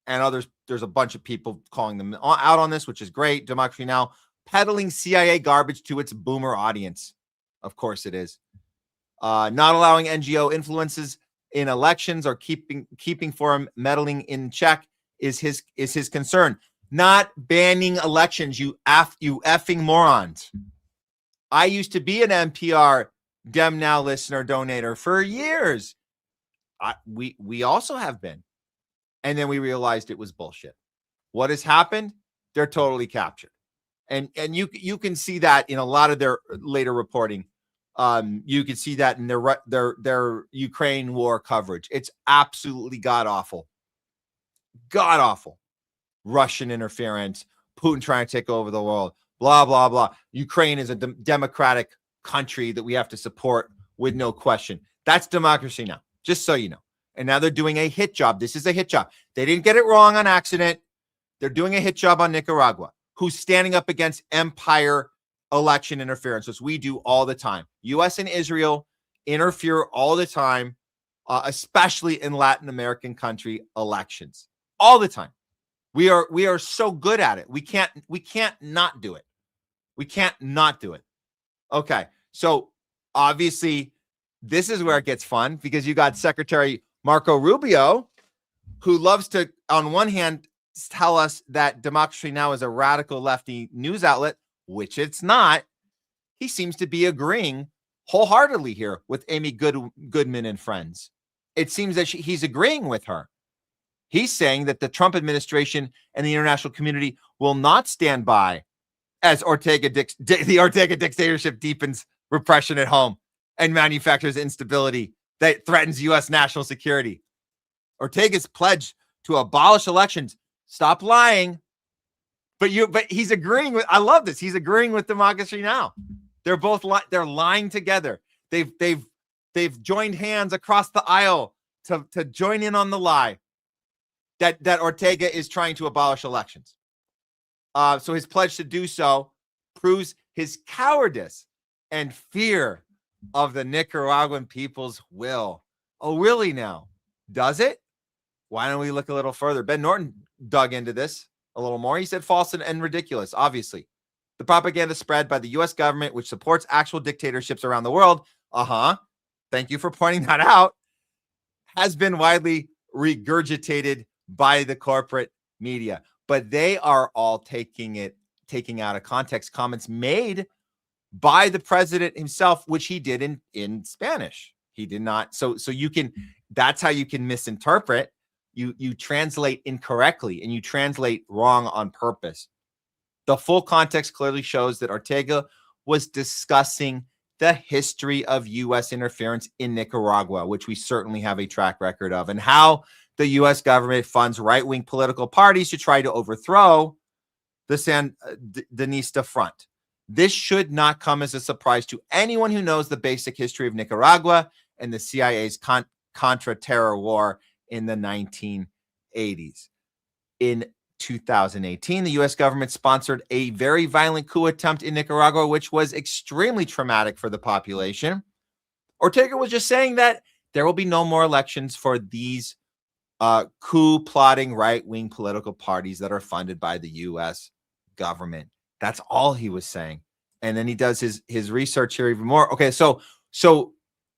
And there's a bunch of people calling them out on this, which is great. Democracy Now! Peddling CIA garbage to its boomer audience. Of course it is. Not allowing NGO influences in elections or keeping foreign meddling in check is his concern. Not banning elections, you effing morons. I used to be an NPR Dem Now listener donator for years. We also have been. And then we realized it was bullshit. What has happened? They're totally captured. And you can see that in a lot of their later reporting. You can see that in their Ukraine war coverage. It's absolutely god-awful. God-awful. Russian interference, Putin trying to take over the world, blah, blah, blah. Ukraine is a democratic country that we have to support with no question. That's Democracy Now!, just so you know. And now they're doing a hit job. This is a hit job. They didn't get it wrong on accident. They're doing a hit job on Nicaragua, who's standing up against empire election interference, which we do all the time. U.S. and Israel interfere all the time, especially in Latin American country elections, all the time. We are so good at it. We can't not do it. We can't not do it. Okay, so obviously this is where it gets fun, because you got Secretary Marco Rubio, who loves to, on one hand, tell us that Democracy Now! Is a radical lefty news outlet, which it's not. He seems to be agreeing wholeheartedly here with Amy Goodman and friends. It seems that he's agreeing with her. He's saying that the Trump administration and the international community will not stand by as the Ortega dictatorship deepens repression at home and manufactures instability that threatens U.S. national security. Ortega's pledge to abolish elections. Stop lying. But he's agreeing with, I love this. He's agreeing with Democracy Now! They're both they're lying together. They've joined hands across the aisle to join in on the lie that Ortega is trying to abolish elections. So his pledge to do so proves his cowardice and fear of the Nicaraguan people's will. Oh, really now? Does it? Why don't we look a little further? Ben Norton dug into this a little more. He said false and ridiculous, obviously. The propaganda spread by the U.S. government, which supports actual dictatorships around the world, thank you for pointing that out, has been widely regurgitated by the corporate media. But they are all taking out of context comments made by the president himself, which he did in Spanish. He did not. So you can, that's how you can misinterpret. You translate incorrectly and you translate wrong on purpose. The full context clearly shows that Ortega was discussing the history of U.S. interference in Nicaragua, which we certainly have a track record of, and how the U.S. government funds right-wing political parties to try to overthrow the Sandinista front. This should not come as a surprise to anyone who knows the basic history of Nicaragua and the CIA's Contra-Terror War in the 1980s. In 2018, the U.S. government sponsored a very violent coup attempt in Nicaragua, which was extremely traumatic for the population. Ortega was just saying that there will be no more elections for these coup plotting right-wing political parties that are funded by the U.S. government. That's all he was saying. And then he does his research here even more. Okay, so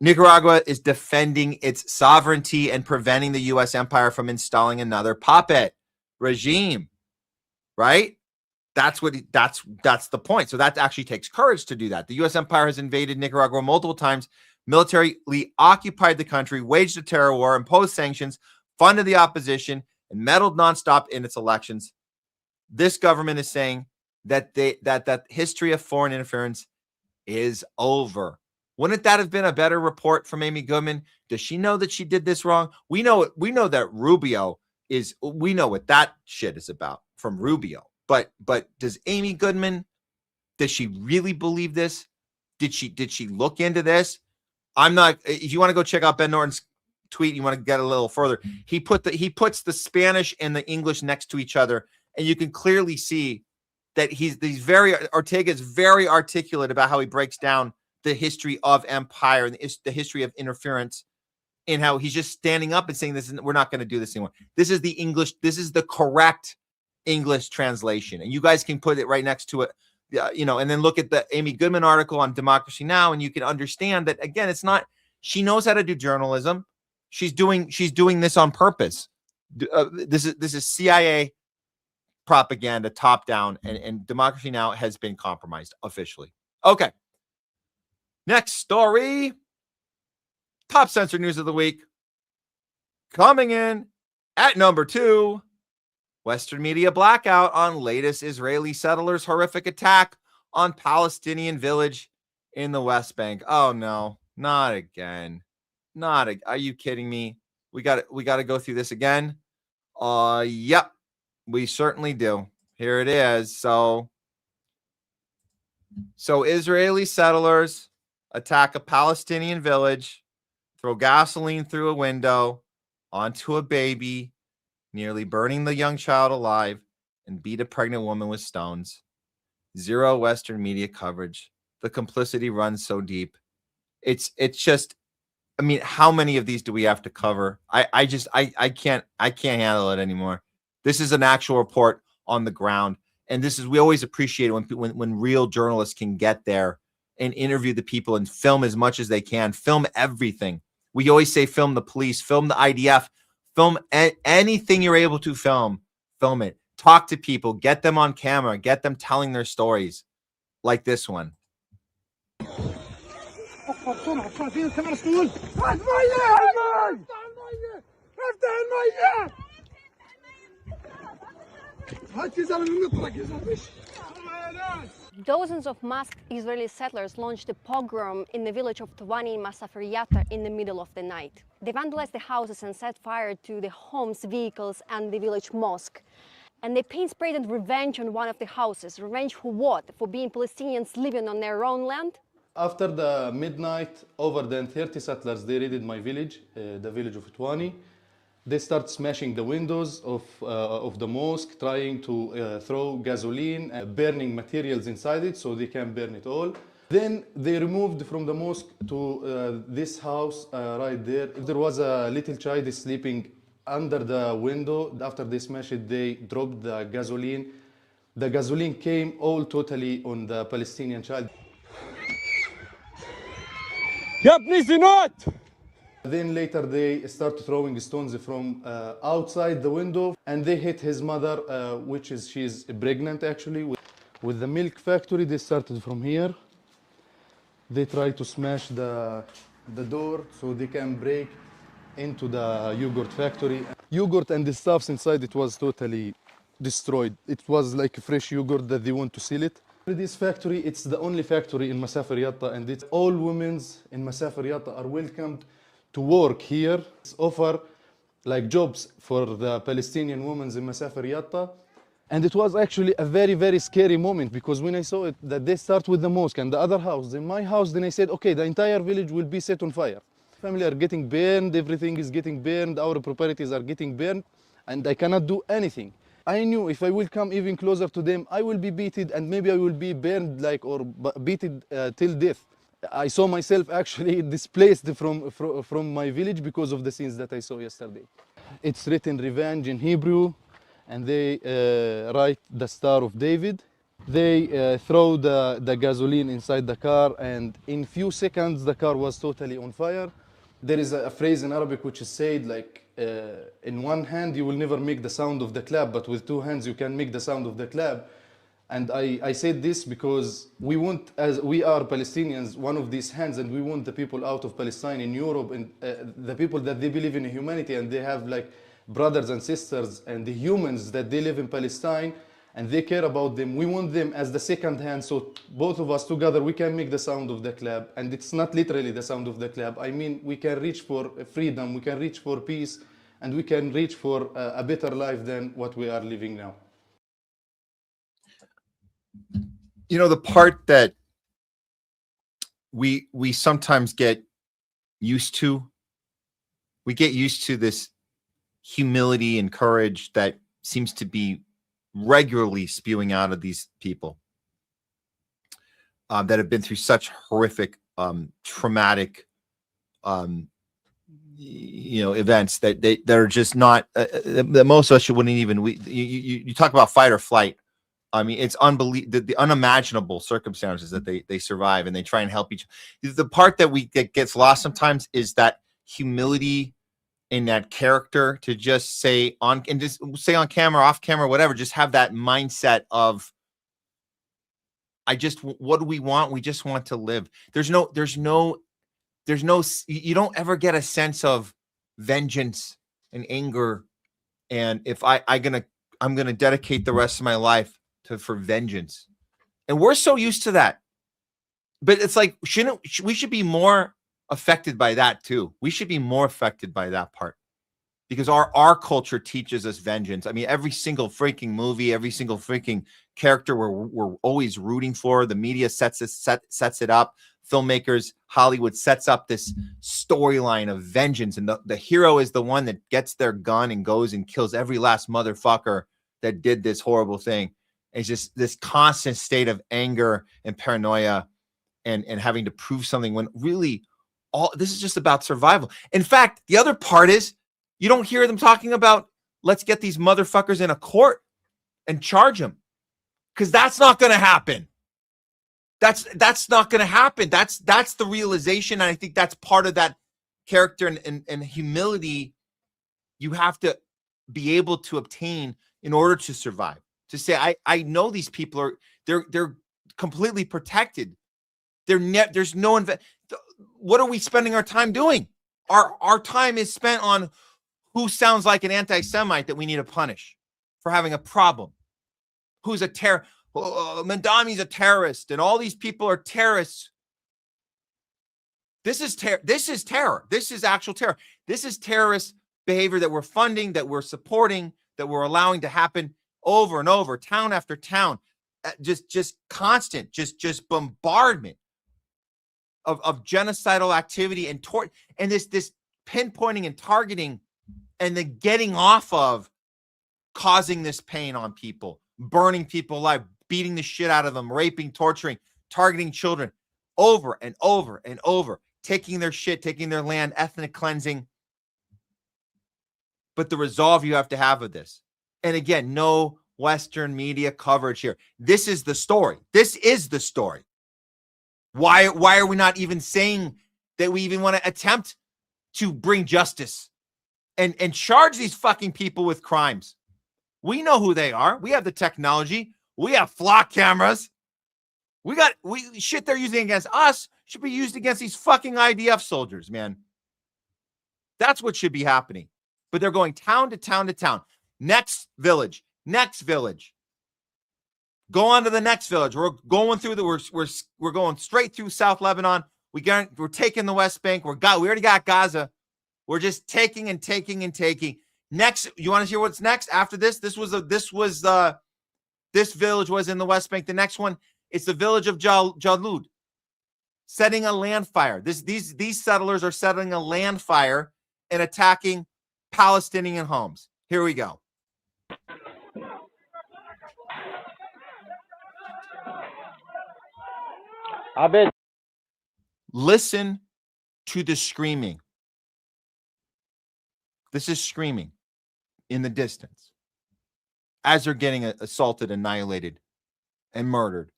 Nicaragua is defending its sovereignty and preventing the U.S. empire from installing another puppet regime, right? That's the point. So that actually takes courage to do that. The U.S. empire has invaded Nicaragua multiple times, militarily occupied the country, waged a terror war, imposed sanctions, funded the opposition, and meddled nonstop in its elections. This government is saying that that history of foreign interference is over. Wouldn't that have been a better report from Amy Goodman? Does she know that she did this wrong? We know that Rubio is, we know what that shit is about from Rubio. But does Amy Goodman, does she really believe this? Did she look into this? I'm not, if you want to go check out Ben Norton's tweet, you want to get a little further. He puts the Spanish and the English next to each other, and you can clearly see that Ortega is very articulate about how he breaks down the history of empire and the history of interference, and how he's just standing up and saying we're not going to do this anymore. This is the English, this is the correct English translation. And you guys can put it right next to it, and then look at the Amy Goodman article on Democracy Now! And you can understand that, again, it's not, she knows how to do journalism. She's doing this on purpose. This is CIA propaganda top down, and Democracy Now! Has been compromised officially. Okay. Next story. Top censored news of the week. Coming in at number 2. Western media blackout on latest Israeli settlers' horrific attack on Palestinian village in the West Bank. Oh no, not again. Are you kidding me? We got to go through this again. Yep. We certainly do. Here it is. So Israeli settlers attack a Palestinian village, throw gasoline through a window onto a baby, nearly burning the young child alive, and beat a pregnant woman with stones. Zero Western media coverage. The complicity runs so deep, It's just, I mean, how many of these do we have to cover? I can't handle it anymore. This is an actual report on the ground. And this is, we always appreciate it when real journalists can get there and interview the people and film as much as they can, film everything. We always say, film the police, film the IDF, film anything you're able to film it. Talk to people, get them on camera, get them telling their stories like this one. Dozens of masked Israeli settlers launched a pogrom in the village of Tvani in Masafir in the middle of the night. They vandalized the houses and set fire to the homes, vehicles, and the village mosque. And they paint-sprayed revenge on one of the houses. Revenge for what? For being Palestinians living on their own land? After the midnight, over than 30 settlers, they raided my village, the village of Twani. They start smashing the windows of the mosque, trying to throw gasoline and burning materials inside it so they can burn it all. Then they removed from the mosque to this house right there. There was a little child sleeping under the window. After they smashed it, they dropped the gasoline. The gasoline came all totally on the Palestinian child. Then later they start throwing stones from outside the window, and they hit his mother, she's pregnant actually. With the milk factory, they started from here. They try to smash the door so they can break into the yogurt factory. Yogurt and the stuffs inside, it was totally destroyed. It was like fresh yogurt that they want to sell it. This factory, it's the only factory in Masafir Yatta, and it's all women in Masafir Yatta are welcomed to work here. It's offer like jobs for the Palestinian women in Masafir Yatta. And it was actually a very, very scary moment, because when I saw it, that they start with the mosque and the other house, in my house, then I said, okay, the entire village will be set on fire. Family are getting burned, everything is getting burned, our properties are getting burned, and I cannot do anything. I knew if I will come even closer to them, I will be beaten, and maybe I will be burned or beaten till death. I saw myself actually displaced from my village because of the scenes that I saw yesterday. It's written revenge in Hebrew, and they write the Star of David. They throw the gasoline inside the car, and in few seconds the car was totally on fire. There is a phrase in Arabic which is said like, in one hand you will never make the sound of the clap, but with two hands you can make the sound of the clap. And I said this because we want, as we are Palestinians, one of these hands, and we want the people out of Palestine in Europe, and the people that they believe in humanity, and they have like brothers and sisters and the humans that they live in Palestine, and they care about them. We want them as the second hand, so both of us together, we can make the sound of the clap. And it's not literally the sound of the clap. I mean, we can reach for freedom, we can reach for peace, and we can reach for a better life than what we are living now. You know, the part that we sometimes get used to, we get used to this humility and courage that seems to be regularly spewing out of these people that have been through such horrific, traumatic, events that they're just not. That most of us wouldn't even. You talk about fight or flight. I mean, it's unbelievable, the unimaginable circumstances that they survive, and they try and help each. The part that gets lost sometimes is that humility in that character, to just say on camera, off camera, whatever, just have that mindset of, what do we want? We just want to live. There's no, you don't ever get a sense of vengeance and anger. And if I'm going to dedicate the rest of my life for vengeance. And we're so used to that. But it's like, we should be more affected by that too. We should be more affected by that part, because our culture teaches us vengeance. I mean, every single freaking movie, every single freaking character we're always rooting for. The media sets it up. Filmmakers, Hollywood sets up this storyline of vengeance, and the hero is the one that gets their gun and goes and kills every last motherfucker that did this horrible thing. It's just this constant state of anger and paranoia and having to prove something, when really this is just about survival. In fact, the other part is you don't hear them talking about let's get these motherfuckers in a court and charge them, because that's not going to happen. That's not going to happen. That's the realization, and I think that's part of that character and humility you have to be able to obtain in order to survive. To say, I know these people are they're completely protected. There's no what are we spending our time doing? Our time is spent on who sounds like an anti-Semite that we need to punish for having a problem. Who's a terror? Mamdani's a terrorist, and all these people are terrorists. This is terror. This is terror. This is actual terror. This is terrorist behavior that we're funding, that we're supporting, that we're allowing to happen over and over, town after town. Just constant, just bombardment of genocidal activity and this pinpointing and targeting, and then getting off of causing this pain on people, burning people alive, beating the shit out of them, raping, torturing, targeting children over and over and over, taking their shit, taking their land, ethnic cleansing. But the resolve you have to have with this, and again, no Western media coverage here. This is the story. This is the story. Why are we not even saying that we even want to attempt to bring justice and charge these fucking people with crimes? We know who they are. We have the technology. We have flock cameras. Shit they're using against us should be used against these fucking IDF soldiers, man. That's what should be happening. But they're going town to town to town. Next village. Next village. Go on to the next village. We're going through we're going straight through South Lebanon. We're taking the West Bank. We already got Gaza. We're just taking and taking and taking. Next, you want to hear what's next after this? This village was in the West Bank. The next one, it's the village of Jalud, setting a land fire. These settlers are setting a land fire and attacking Palestinian homes. Here we go. Abed. Listen to the screaming. This is screaming in the distance as they're getting assaulted, annihilated, and murdered.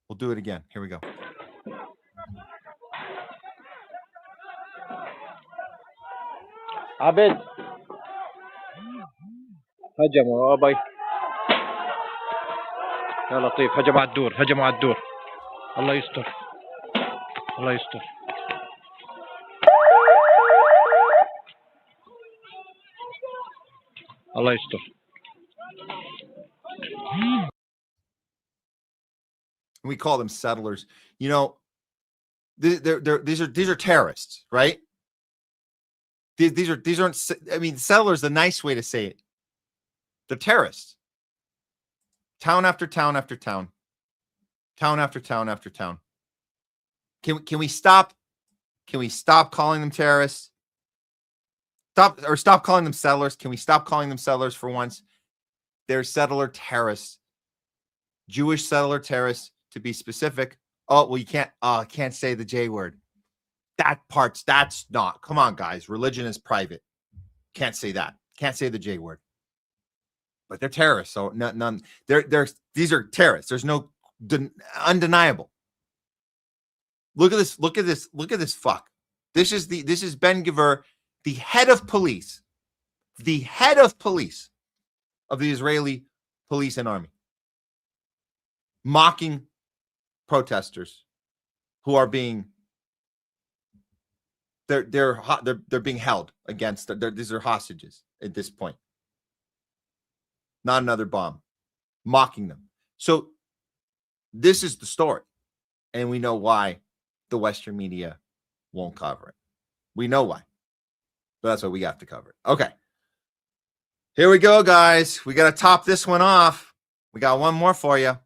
We'll do it again. Here we go. عبد هجموا باي يا لطيف هجموا على الدور الله يستر الله يستر الله يستر. We call them settlers. You know, these are terrorists, right? These aren't. I mean, settlers, the nice way to say it. They're terrorists. Town after town after town, town after town after town. Can we stop? Can we stop calling them terrorists? Stop calling them settlers. Can we stop calling them settlers for once? They're settler terrorists. Jewish settler terrorists, to be specific. Oh, well, you can't. I can't say the J word. That's not. Come on, guys. Religion is private. Can't say that. Can't say the J word. But they're terrorists. So none. These are terrorists. There's no undeniable. Look at this. Look at this. Look at this fuck. This is Ben Gvir, the head of police. The head of police of the Israeli police and army. Mocking protesters who are being they're being held against. These are hostages at this point. Not another bomb. Mocking them. So this is the story, and we know why the Western media won't cover it. We know why, but that's why we have to cover it. Okay, here we go, guys. We got to top this one off. We got one more for you.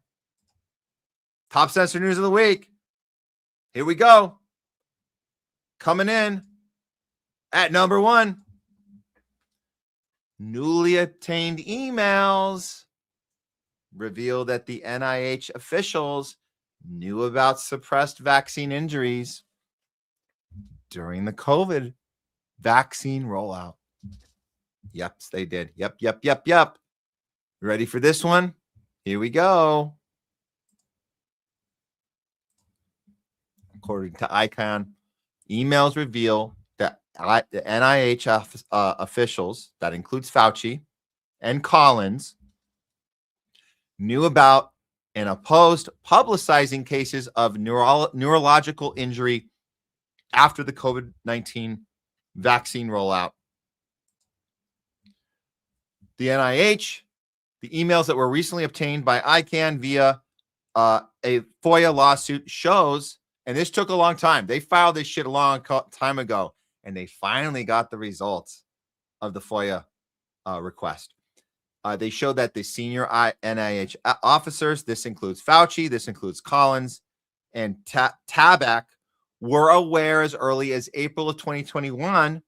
Top censored news of the week. Here we go. Coming in at number one. Newly obtained emails reveal that the NIH officials knew about suppressed vaccine injuries during the COVID vaccine rollout. Yep, they did. Yep. Ready for this one? Here we go. According to ICANN, emails reveal that the NIH officials, that includes Fauci and Collins, knew about and opposed publicizing cases of neurological injury after the COVID-19 vaccine rollout. The NIH, the emails that were recently obtained by ICANN via a FOIA lawsuit shows, and this took a long time. They filed this shit a long time ago, and they finally got the results of the FOIA request. They show that the senior NIH officers, this includes Fauci, this includes Collins, and Tabak, were aware as early as April of 2021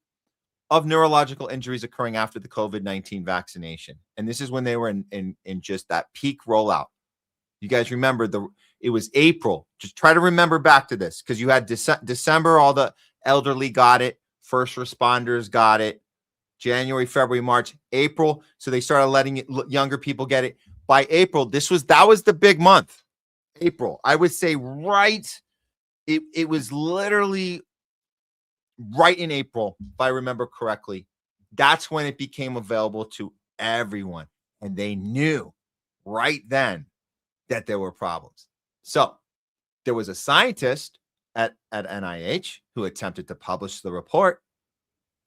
of neurological injuries occurring after the COVID-19 vaccination. And this is when they were in just that peak rollout. You guys remember it was April. Just try to remember back to this, because you had December, all the elderly got it, first responders got it, January, February, March, April. So they started letting younger people get it. By April, that was the big month. April, I would say it was literally right in April, if I remember correctly. That's when it became available to everyone. And they knew right then that there were problems. So there was a scientist at NIH who attempted to publish the report.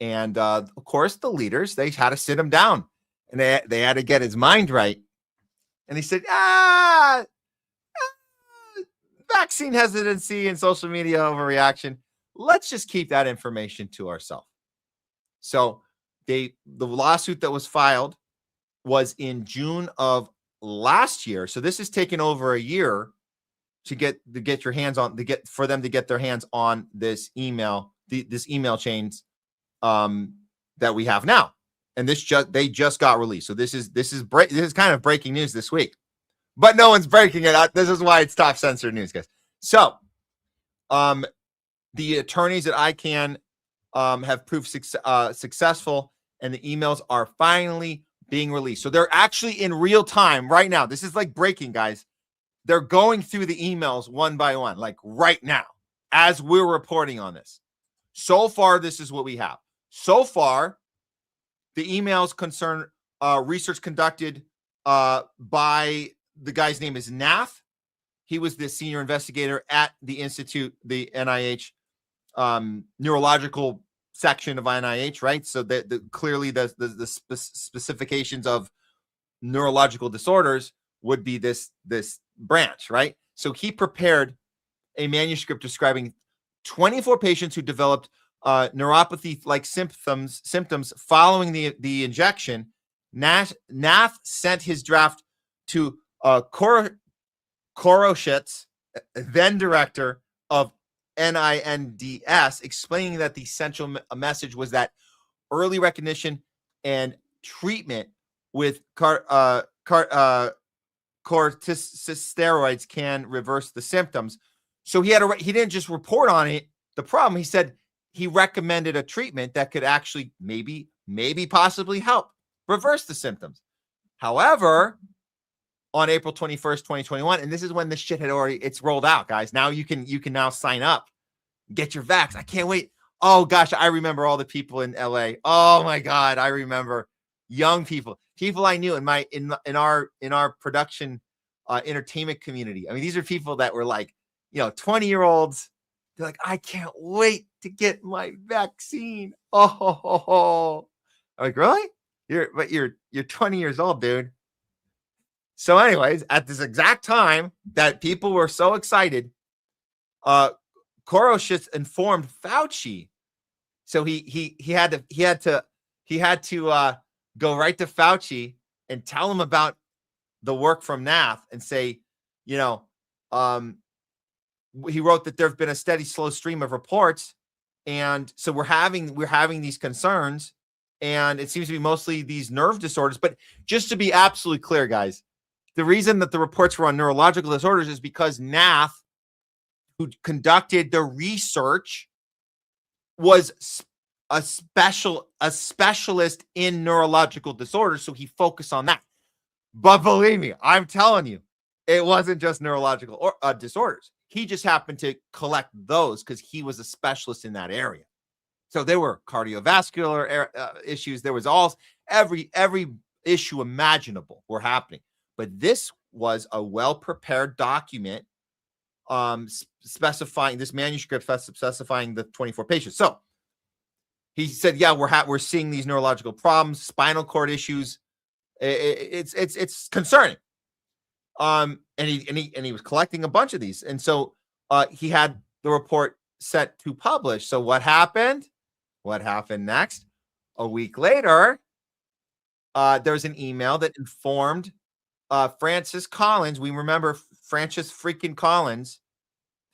And of course, the leaders, they had to sit him down, and they had to get his mind right. And he said, vaccine hesitancy and social media overreaction. Let's just keep that information to ourselves. So the lawsuit that was filed was in June of last year. So this has taken over a year to get your hands on, for them to get their hands on this email, this email chains that we have now. And they just got released. So this is kind of breaking news this week, but no one's breaking it. This is why it's top censored news, guys. So the attorneys at ICANN have proved successful, and the emails are finally being released. So they're actually in real time right now. This is like breaking, guys. They're going through the emails one by one, like right now, as we're reporting on this. So far, this is what we have. So far, the emails concern research conducted by the guy's name is Nath. He was the senior investigator at the Institute, the NIH neurological section of NIH, right? So clearly the specifications of neurological disorders would be this branch, right? So he prepared a manuscript describing 24 patients who developed neuropathy-like symptoms following the injection. Nath sent his draft to Koroshitz, then director of NINDS, explaining that the central message was that early recognition and treatment with corticosteroids can reverse the symptoms. So he didn't just report on it. The problem, he said, he recommended a treatment that could actually maybe possibly help reverse the symptoms. However, on April 21st, 2021, and this is when this shit had it's rolled out, guys. Now you can now sign up, get your vax. I can't wait. Oh gosh, I remember all the people in LA. Oh my God, I remember young people I knew in our production entertainment community. I mean, these are people that were like, 20-year-olds. They're like, I can't wait to get my vaccine. Oh. I'm like, really? You're 20 years old, dude. So anyways, at this exact time that people were so excited, Koroshitz informed Fauci. So he had to go right to Fauci and tell him about the work from Nath and say, he wrote that there have been a steady, slow stream of reports, and so we're having these concerns, and it seems to be mostly these nerve disorders. But just to be absolutely clear, guys, the reason that the reports were on neurological disorders is because NAF, who conducted the research, was a specialist in neurological disorders, so he focused on that. But believe me, I'm telling you, it wasn't just neurological disorders. He just happened to collect those because he was a specialist in that area. So there were cardiovascular issues. There was every issue imaginable were happening. But this was a well-prepared document specifying this manuscript specifying the 24 patients. So he said, yeah, we're seeing these neurological problems, spinal cord issues. It's concerning. And he was collecting a bunch of these. And so he had the report set to publish. So what happened? What happened next? A week later, there's an email that informed Francis Collins. We remember Francis freaking Collins,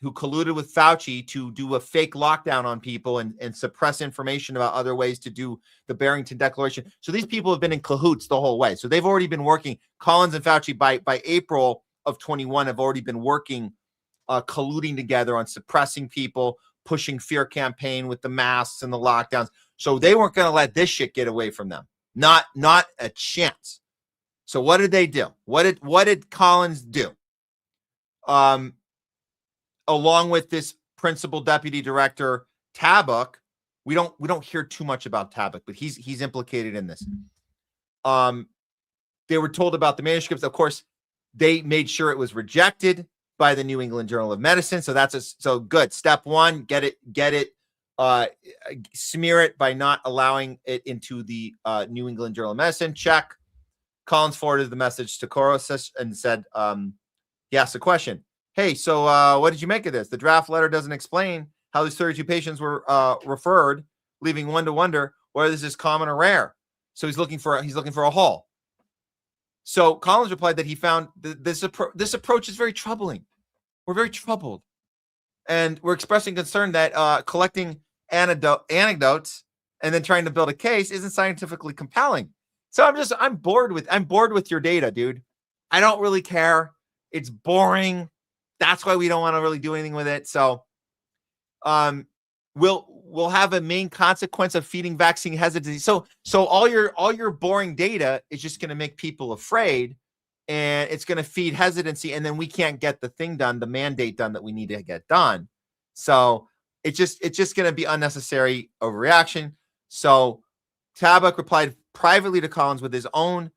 who colluded with Fauci to do a fake lockdown on people and suppress information about other ways to do the Barrington Declaration. So these people have been in cahoots the whole way. So they've already been working. Collins and Fauci by April of 21 have already been working, colluding together on suppressing people, pushing fear campaign with the masks and the lockdowns. So they weren't going to let this shit get away from them. Not a chance. So what did they do? What did Collins do? Along with this principal deputy director Tabak, we don't hear too much about Tabak, but he's implicated in this. They were told about the manuscripts. Of course, they made sure it was rejected by the New England Journal of Medicine. So so good. Step one, get it, smear it by not allowing it into the New England Journal of Medicine. Check. Collins forwarded the message to Koros and said, he asked a question. Hey, so what did you make of this? The draft letter doesn't explain how these 32 patients were referred, leaving one to wonder whether this is common or rare. So he's looking for a haul. So Collins replied that he found this approach is very troubling. We're very troubled, and we're expressing concern that collecting anecdotes and then trying to build a case isn't scientifically compelling. So I'm bored with your data, dude. I don't really care. It's boring. That's why we don't want to really do anything with it. So we'll have a main consequence of feeding vaccine hesitancy. So all your boring data is just going to make people afraid, and it's going to feed hesitancy, and then we can't get the thing done, the mandate done that we need to get done. So it's just going to be unnecessary overreaction. So Tabak replied privately to Collins with his own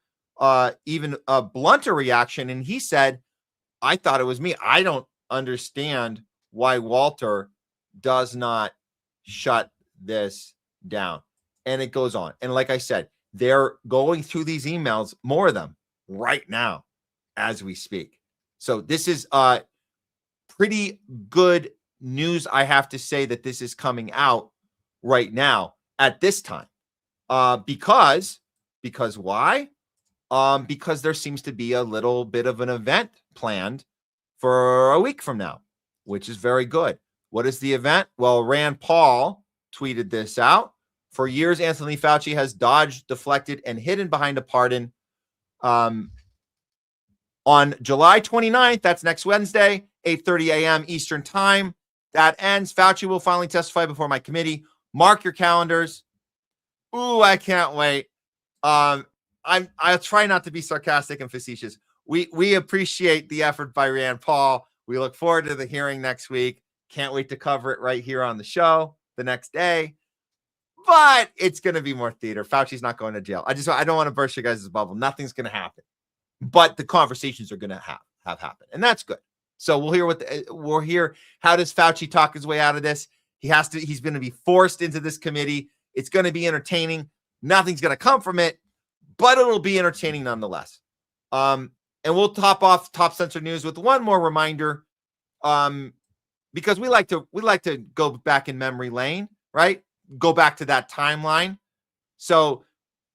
even a blunter reaction, and he said, I thought it was me. I don't understand why Walter does not shut this down. And it goes on. And like I said, they're going through these emails, more of them right now as we speak. So this is pretty good news. I have to say that this is coming out right now at this time. Because why? Because there seems to be a little bit of an event planned for a week from now, which is very good. What is the event? Well, Rand Paul tweeted this out. For years, Anthony Fauci has dodged, deflected, and hidden behind a pardon. On July 29th, that's next Wednesday, 8:30 a.m. Eastern time. That ends. Fauci will finally testify before my committee. Mark your calendars. Ooh, I can't wait. I'll try not to be sarcastic and facetious. We appreciate the effort by Rand Paul. We look forward to the hearing next week. Can't wait to cover it right here on the show the next day. But it's going to be more theater. Fauci's not going to jail. I don't want to burst your guys' bubble. Nothing's going to happen. But the conversations are going to have happened. And that's good. So we'll hear how does Fauci talk his way out of this. He's going to be forced into this committee. It's going to be entertaining. Nothing's going to come from it, but it'll be entertaining nonetheless. And we'll top off Top Censored News with one more reminder, because we like to go back in memory lane, right? Go back to that timeline. So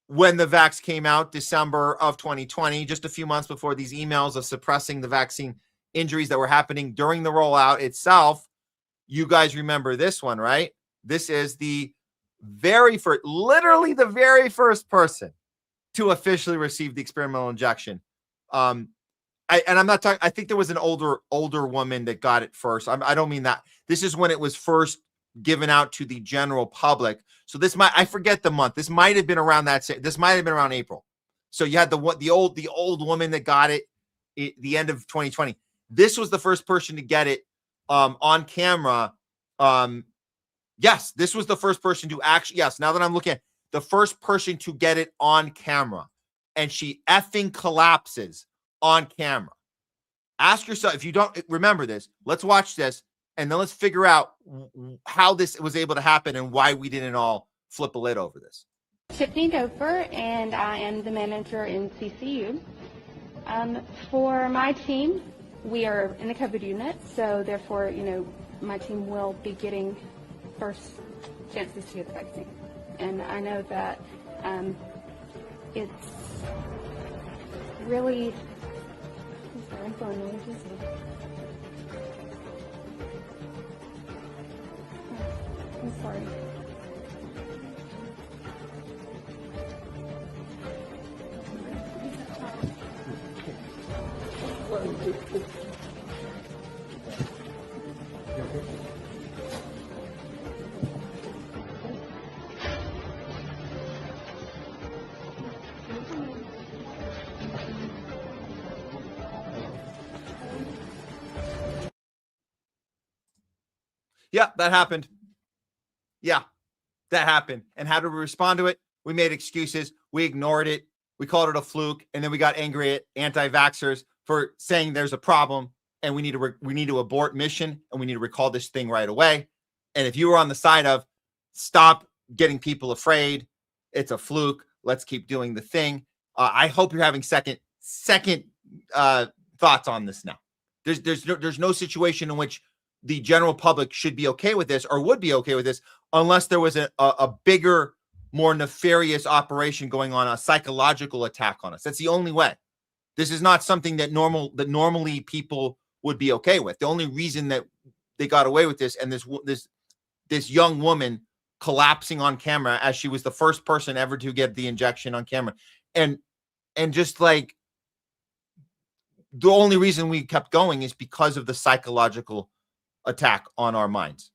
when the vax came out, December of 2020, just a few months before these emails of suppressing the vaccine injuries that were happening during the rollout itself, you guys remember this one, right? This is literally the very first person to officially receive the experimental injection. I'm not talking. I think there was an older woman that got it first. I don't mean that. This is when it was first given out to the general public. So I forget the month. This might have been around this might have been around April. So you had the old woman that got it at the end of 2020. This was the first person to get it on camera. Yes, this was the first person to actually, yes, now that I'm looking at the first person to get it on camera, and she effing collapses on camera. Ask yourself, if you don't remember this, let's watch this, and then let's figure out how this was able to happen and why we didn't all flip a lid over this. Tiffany Doper, and I am the manager in CCU. For my team, we are in the COVID unit, so therefore, my team will be getting first chances to get the vaccine. And I know that it's really, I'm sorry. Yeah, that happened. Yeah, that happened. And how did we respond to it? We made excuses. We ignored it. We called it a fluke. And then we got angry at anti-vaxxers for saying there's a problem and we need to abort mission and we need to recall this thing right away. And if you were on the side of stop getting people afraid, it's a fluke, let's keep doing the thing. I hope you're having second thoughts on this now. There's no situation in which the general public should be okay with this or would be okay with this unless there was a bigger, more nefarious operation going on, a psychological attack on us. That's the only way. This is not something that normally people would be okay with. The only reason that they got away with this and this young woman collapsing on camera as she was the first person ever to get the injection on camera, and just like the only reason we kept going is because of the psychological attack on our minds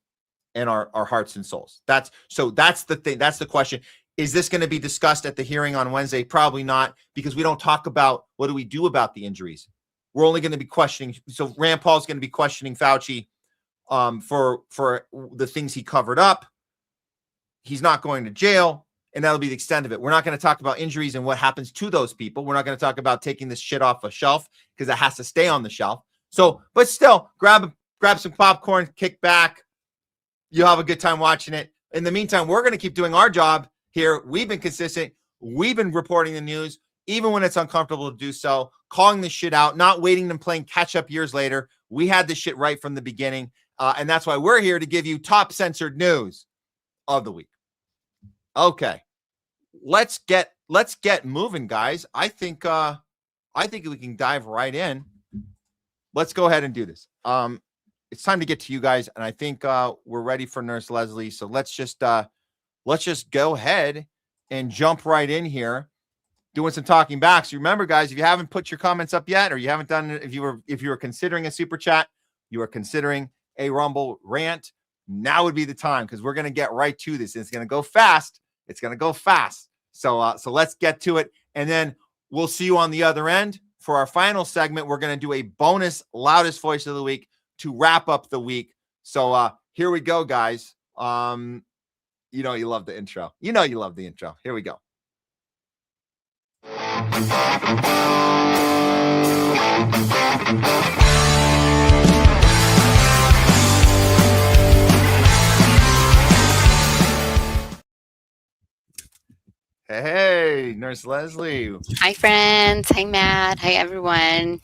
and our hearts and souls. That's the thing. That's the question. Is this going to be discussed at the hearing on Wednesday? Probably not, because we don't talk about what do we do about the injuries. We're only going to be questioning. So Rand Paul's going to be questioning Fauci for the things he covered up. He's not going to jail, and that'll be the extent of it. We're not going to talk about injuries and what happens to those people. We're not going to talk about taking this shit off a shelf because it has to stay on the shelf. So, but still, grab some popcorn, kick back. You'll have a good time watching it. In the meantime, we're going to keep doing our job here. We've been consistent. We've been reporting the news, even when it's uncomfortable to do so, calling this shit out, not waiting and playing catch up years later. We had this shit right from the beginning. And that's why we're here to give you top censored news of the week. Okay. Let's get moving, guys. I think we can dive right in. Let's go ahead and do this. It's time to get to you guys, and I think we're ready for Nurse Leslie. So let's just go ahead and jump right in here, doing some talking back. So remember, guys, if you haven't put your comments up yet, or you haven't done it, if you were considering a super chat, you are considering a Rumble rant, now would be the time, because we're gonna get right to this. It's gonna go fast. It's gonna go fast. So let's get to it, and then we'll see you on the other end for our final segment. We're gonna do a bonus loudest voice of the week to wrap up the week. So here we go, guys. You love the intro. You love the intro. Here we go. Hey, Nurse Leslie. Hi, friends. Hi, Matt. Hi, everyone.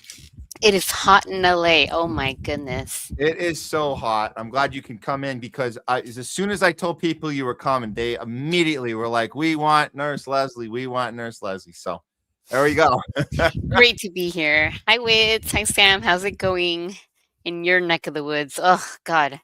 It is hot in LA. Oh, my goodness. It is so hot. I'm glad you can come in, because as soon as I told people you were coming, they immediately were like, we want Nurse Leslie. We want Nurse Leslie. So there we go. Great to be here. Hi, Wits. Hi, Sam. How's it going in your neck of the woods? Oh, God.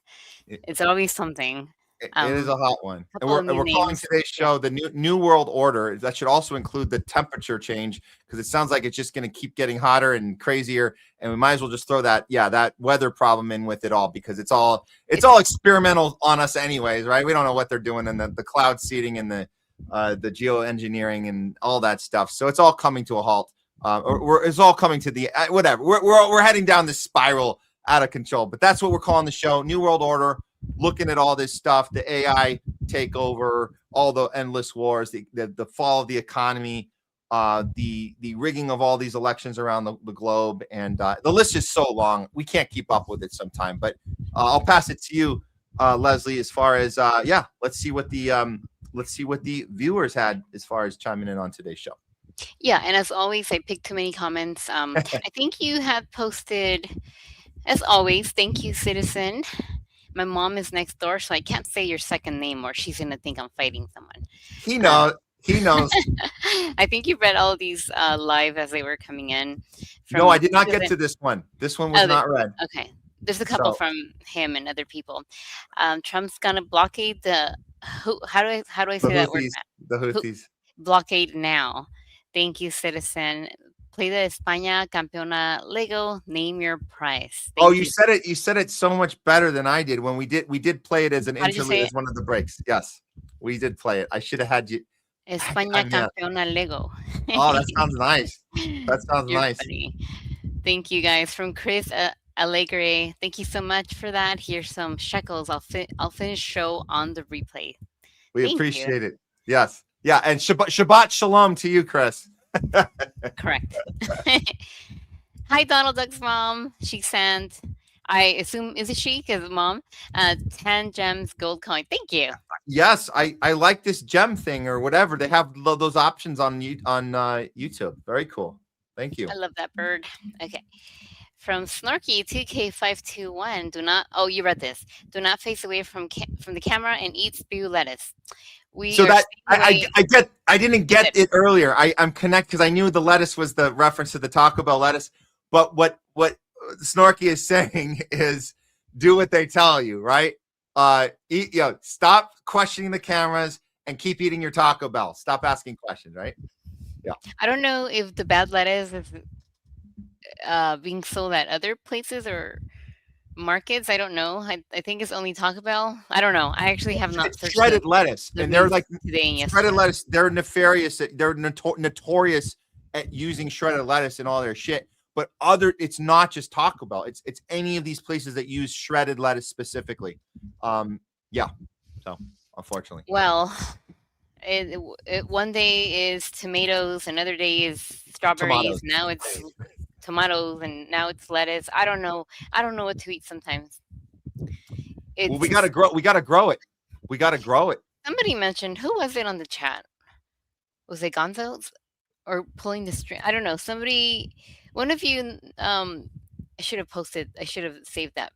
It's always something. It is a hot one, and couple of we're new calling names. today's show the new world order. That should also include the temperature change, because it sounds like it's just going to keep getting hotter and crazier, and we might as well just throw that weather problem in with it all, because it's all experimental on us anyways, right? We don't know what they're doing in the cloud seeding and the geoengineering and all that stuff. So it's all coming to a halt. It's all coming to the whatever. We're heading down this spiral out of control. But that's what we're calling the show: New World Order. Looking at all this stuff, the AI takeover, all the endless wars, the fall of the economy, the rigging of all these elections around the globe, and the list is so long we can't keep up with it sometime. But I'll pass it to you, Leslie. As far as let's see what the viewers had as far as chiming in on today's show. Yeah, and as always, I picked too many comments. I think you have posted, as always, thank you, citizen. My mom is next door, so I can't say your second name or she's going to think I'm fighting someone. He knows. He knows. I think you read all of these live as they were coming in. No, I did not get to this one. This one was not read. Okay. There's a couple from him and other people. Trump's going to blockade the, how do I say that word? The Houthis. Blockade now. Thank you, citizen. Play the España Campeona Lego. Name your price. Thank you. You said it so much better than I did when we did play it as an interlude, as one of the breaks. Yes, we did play it. I should have had you. España Campeona Lego. Oh, that sounds nice. That sounds You're nice. Funny. Thank you, guys. From Chris Allegre. Thank you so much for that. Here's some shekels. I'll finish show on the replay. We appreciate it. Yes. Yeah. And Shabbat Shalom to you, Chris. Correct. Hi, Donald Duck's mom. She sent, I assume, is it she? Because mom, 10 gems gold coin. Thank you. Yes, I like this gem thing or whatever. They have those options on YouTube. Very cool. Thank you. I love that bird. Okay. From Snorky 2K521. Do not. Oh, you read this. Do not face away from the camera and eat spew lettuce. So that I didn't get it earlier. I'm connected because I knew the lettuce was the reference to the Taco Bell lettuce. But what Snorky is saying is do what they tell you, right? Stop questioning the cameras and keep eating your Taco Bell. Stop asking questions, right? Yeah. I don't know if the bad lettuce is being sold at other places or markets. I don't know. I think it's only Taco Bell. I don't know. I actually have not searched shredded lettuce, and they're like today and shredded lettuce. They're nefarious. They're notorious at using shredded lettuce in all their shit. But it's not just Taco Bell. It's any of these places that use shredded lettuce specifically. Yeah. So unfortunately. Well, one day is tomatoes, another day is strawberries. Now it's tomatoes, and now it's lettuce. I don't know what to eat sometimes. We gotta grow it. Somebody mentioned, who was it on the chat? Was it Gonzo's or pulling the string? I don't know. Somebody, one of you, I should have saved that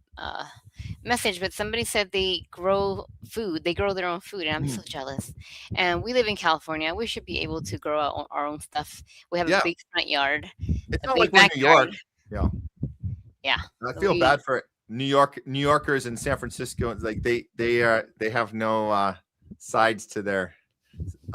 message, but somebody said they grow food. They grow their own food, and I'm so jealous. And we live in California. We should be able to grow our own stuff. We have a big front yard. It's not like we're in New York. Yeah. Yeah. I feel bad for it. New Yorkers in San Francisco, like they have no sides to their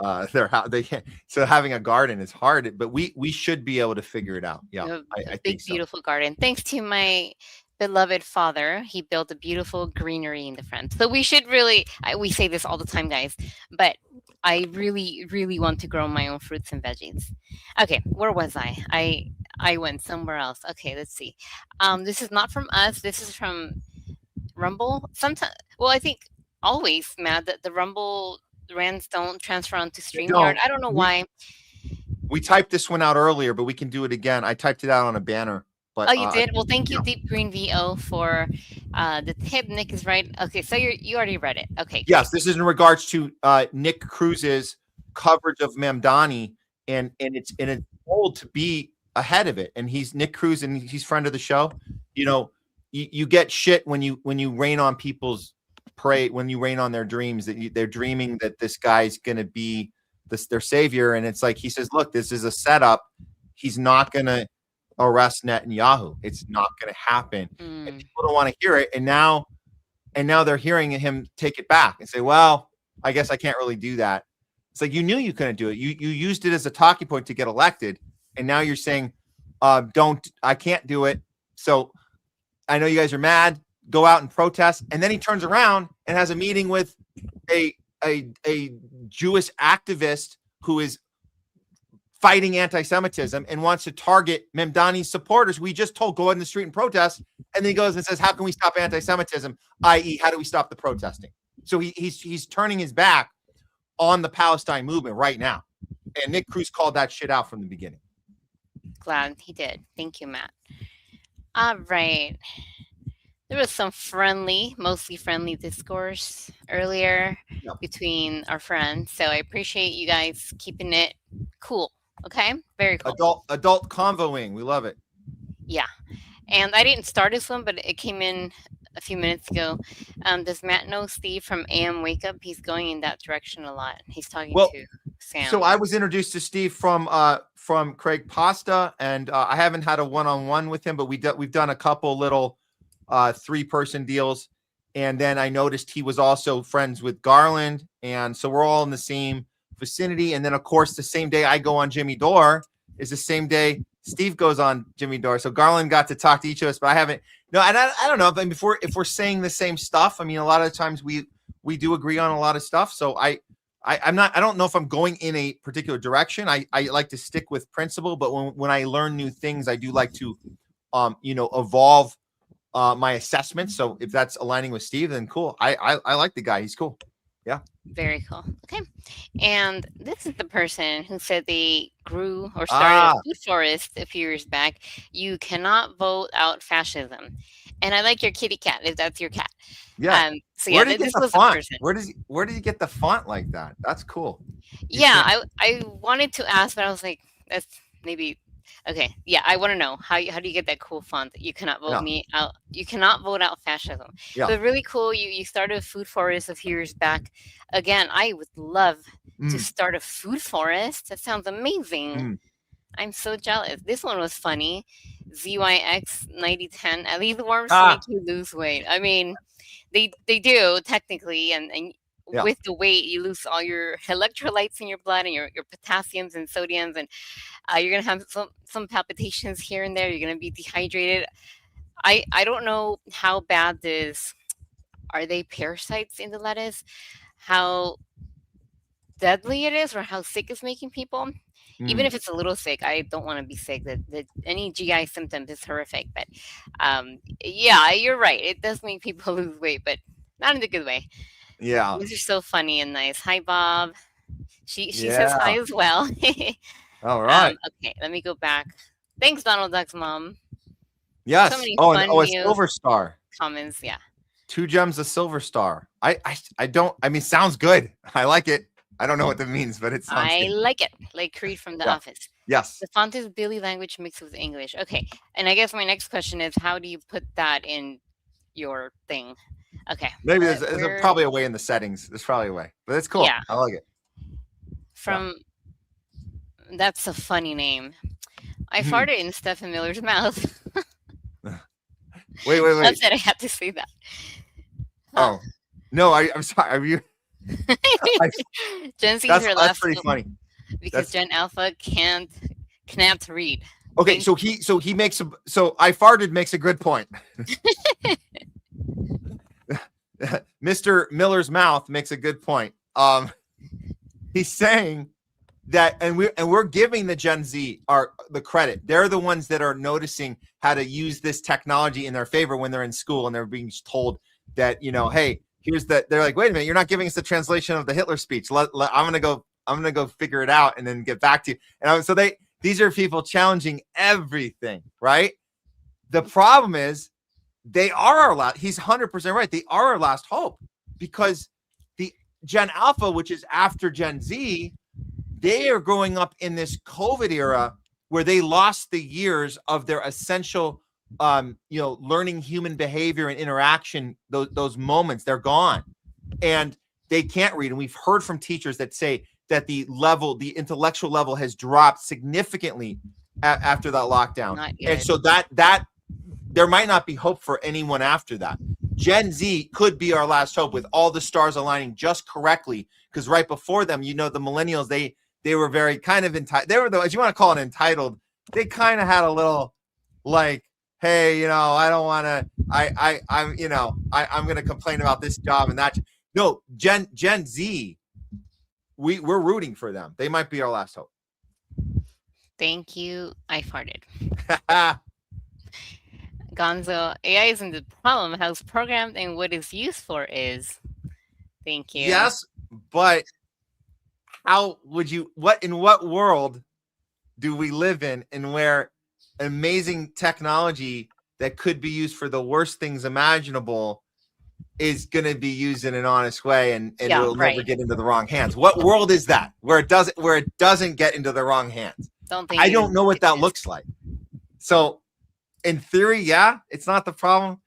house. They can't. So having a garden is hard, but we should be able to figure it out. Yeah, I think so. Beautiful garden. Thanks to my beloved father, he built a beautiful greenery in the front. So we should really. We say this all the time, guys, but I really, really want to grow my own fruits and veggies. Okay, where was I? I went somewhere else. Okay, let's see. This is not from us. This is from Rumble. Sometimes, well, I think always, Matt, that the Rumble rants don't transfer onto StreamYard. I don't know why. We typed this one out earlier, but we can do it again. I typed it out on a banner. But, oh, you did? Well, thank you, Deep Green VO, for the tip. Nick is right. Okay, so you already read it. Okay. Yes, this is in regards to Nick Cruz's coverage of Mamdani, and it's told to be ahead of it. And he's Nick Cruz, and he's friend of the show. You know, you get shit when you rain on people's parade, when you rain on their dreams, that they're dreaming that this guy's going to be their savior. And it's like, he says, look, this is a setup. He's not going to arrest Netanyahu. It's not going to happen. And people don't want to hear it. And now and now they're hearing him take it back and say, well, I guess I can't really do that. It's like, you knew you couldn't do it. You used it as a talking point to get elected, and now you're saying, I can't do it. So I know you guys are mad, go out and protest. And then he turns around and has a meeting with a Jewish activist who is fighting anti-Semitism and wants to target Mamdani's supporters. We just told go out in the street and protest. And then he goes and says, how can we stop anti-Semitism? i.e., how do we stop the protesting? So he's turning his back on the Palestine movement right now. And Nick Cruz called that shit out from the beginning. Glad he did. Thank you, Matt. All right. There was some mostly friendly discourse earlier between our friends. So I appreciate you guys keeping it cool. Okay? Very cool. Adult convoing. We love it. Yeah. And I didn't start this one, but it came in a few minutes ago. Does Matt know Steve from AM Wake Up? He's going in that direction a lot. He's talking to Sam. So I was introduced to Steve from Craig Pasta, and I haven't had a one-on-one with him, but we've done a couple little 3-person deals. And then I noticed he was also friends with Garland, and so we're all in the same vicinity. And then, of course, the same day I go on Jimmy Dore is the same day Steve goes on Jimmy Dore. So Garland got to talk to each of us, but I haven't. No, and I don't know if we're saying the same stuff. I mean, a lot of times we do agree on a lot of stuff. So I don't know if I'm going in a particular direction. I like to stick with principle, but when I learn new things, I do like to evolve my assessment. So if that's aligning with Steve, then cool. I like the guy. He's cool. Yeah. Very cool. Okay. And this is the person who said they grew or started a food forest a few years back. You cannot vote out fascism. And I like your kitty cat, if that's your cat. Yeah. So yeah, this was the person. Where does he get the font like that? That's cool. Yeah, I wanted to ask, but I was like, that's maybe okay. Yeah, I want to know how do you get that cool font that you cannot vote me out? You cannot vote out fascism. Yeah. But really cool. You started a food forest a few years back. Again, I would love to start a food forest. That sounds amazing. I'm so jealous. This one was funny. ZYX 9010. At least worms make you lose weight. I mean, they do technically, and with the weight, you lose all your electrolytes in your blood and your potassiums and sodiums, and you're gonna have some palpitations here and there. You're gonna be dehydrated. I don't know how bad this. Are they parasites in the lettuce? How deadly it is, or how sick it's making people. Even if it's a little sick, I don't want to be sick. That any GI symptoms is horrific. But yeah, you're right. It does make people lose weight, but not in a good way. Yeah. These are so funny and nice. Hi, Bob. She says hi as well. All right. Okay, let me go back. Thanks, Donald Duck's mom. Yes. So many a silver star. Comments. Yeah. 2 gems, a silver star. I mean, sounds good. I like it. I don't know what that means, but it sounds good. Like it. Like Creed from The Office. Yes. The font is Billy language mixed with English. Okay. And I guess my next question is, how do you put that in your thing? Okay. Maybe there's probably a way in the settings. There's probably a way, but it's cool. Yeah. I like it. That's a funny name. I farted in Stephen Miller's mouth. Wait. I said I had to say that. Oh, no, I'm sorry. Are you? Gen Z is her last. That's pretty funny. Because Gen Alpha can't read. Okay, so he makes I farted makes a good point. Mr. Miller's mouth makes a good point. He's saying that, and we're giving the Gen Z the credit. They're the ones that are noticing how to use this technology in their favor when they're in school and they're being told that, hey, here's that. They're like, wait a minute, you're not giving us the translation of the Hitler speech. I'm gonna go figure it out and then get back to you. And so these are people challenging everything, right? The problem is they are our last. He's 100% right. They are our last hope, because the Gen Alpha, which is after Gen Z, they are growing up in this COVID era where they lost the years of their essential, learning human behavior and interaction. Those moments, they're gone, and they can't read. And we've heard from teachers that say that the intellectual level has dropped significantly after that lockdown. And so that there might not be hope for anyone after that. Gen Z could be our last hope with all the stars aligning just correctly. Because right before them, the millennials, they were very kind of entitled. They were as you want to call it, entitled. They kind of had a little like, hey, I don't want to. I'm going to complain about this job and that. No, Gen Z, we're rooting for them. They might be our last hope. Thank you. I farted. Gonzo, AI isn't the problem. How it's programmed and what it's used for is. Thank you. Yes, but how would you? In what world do we live in where amazing technology that could be used for the worst things imaginable is going to be used in an honest way and it will never get into the wrong hands? What world is that where it doesn't get into the wrong hands? I don't know what that looks like. So in theory, yeah, it's not the problem,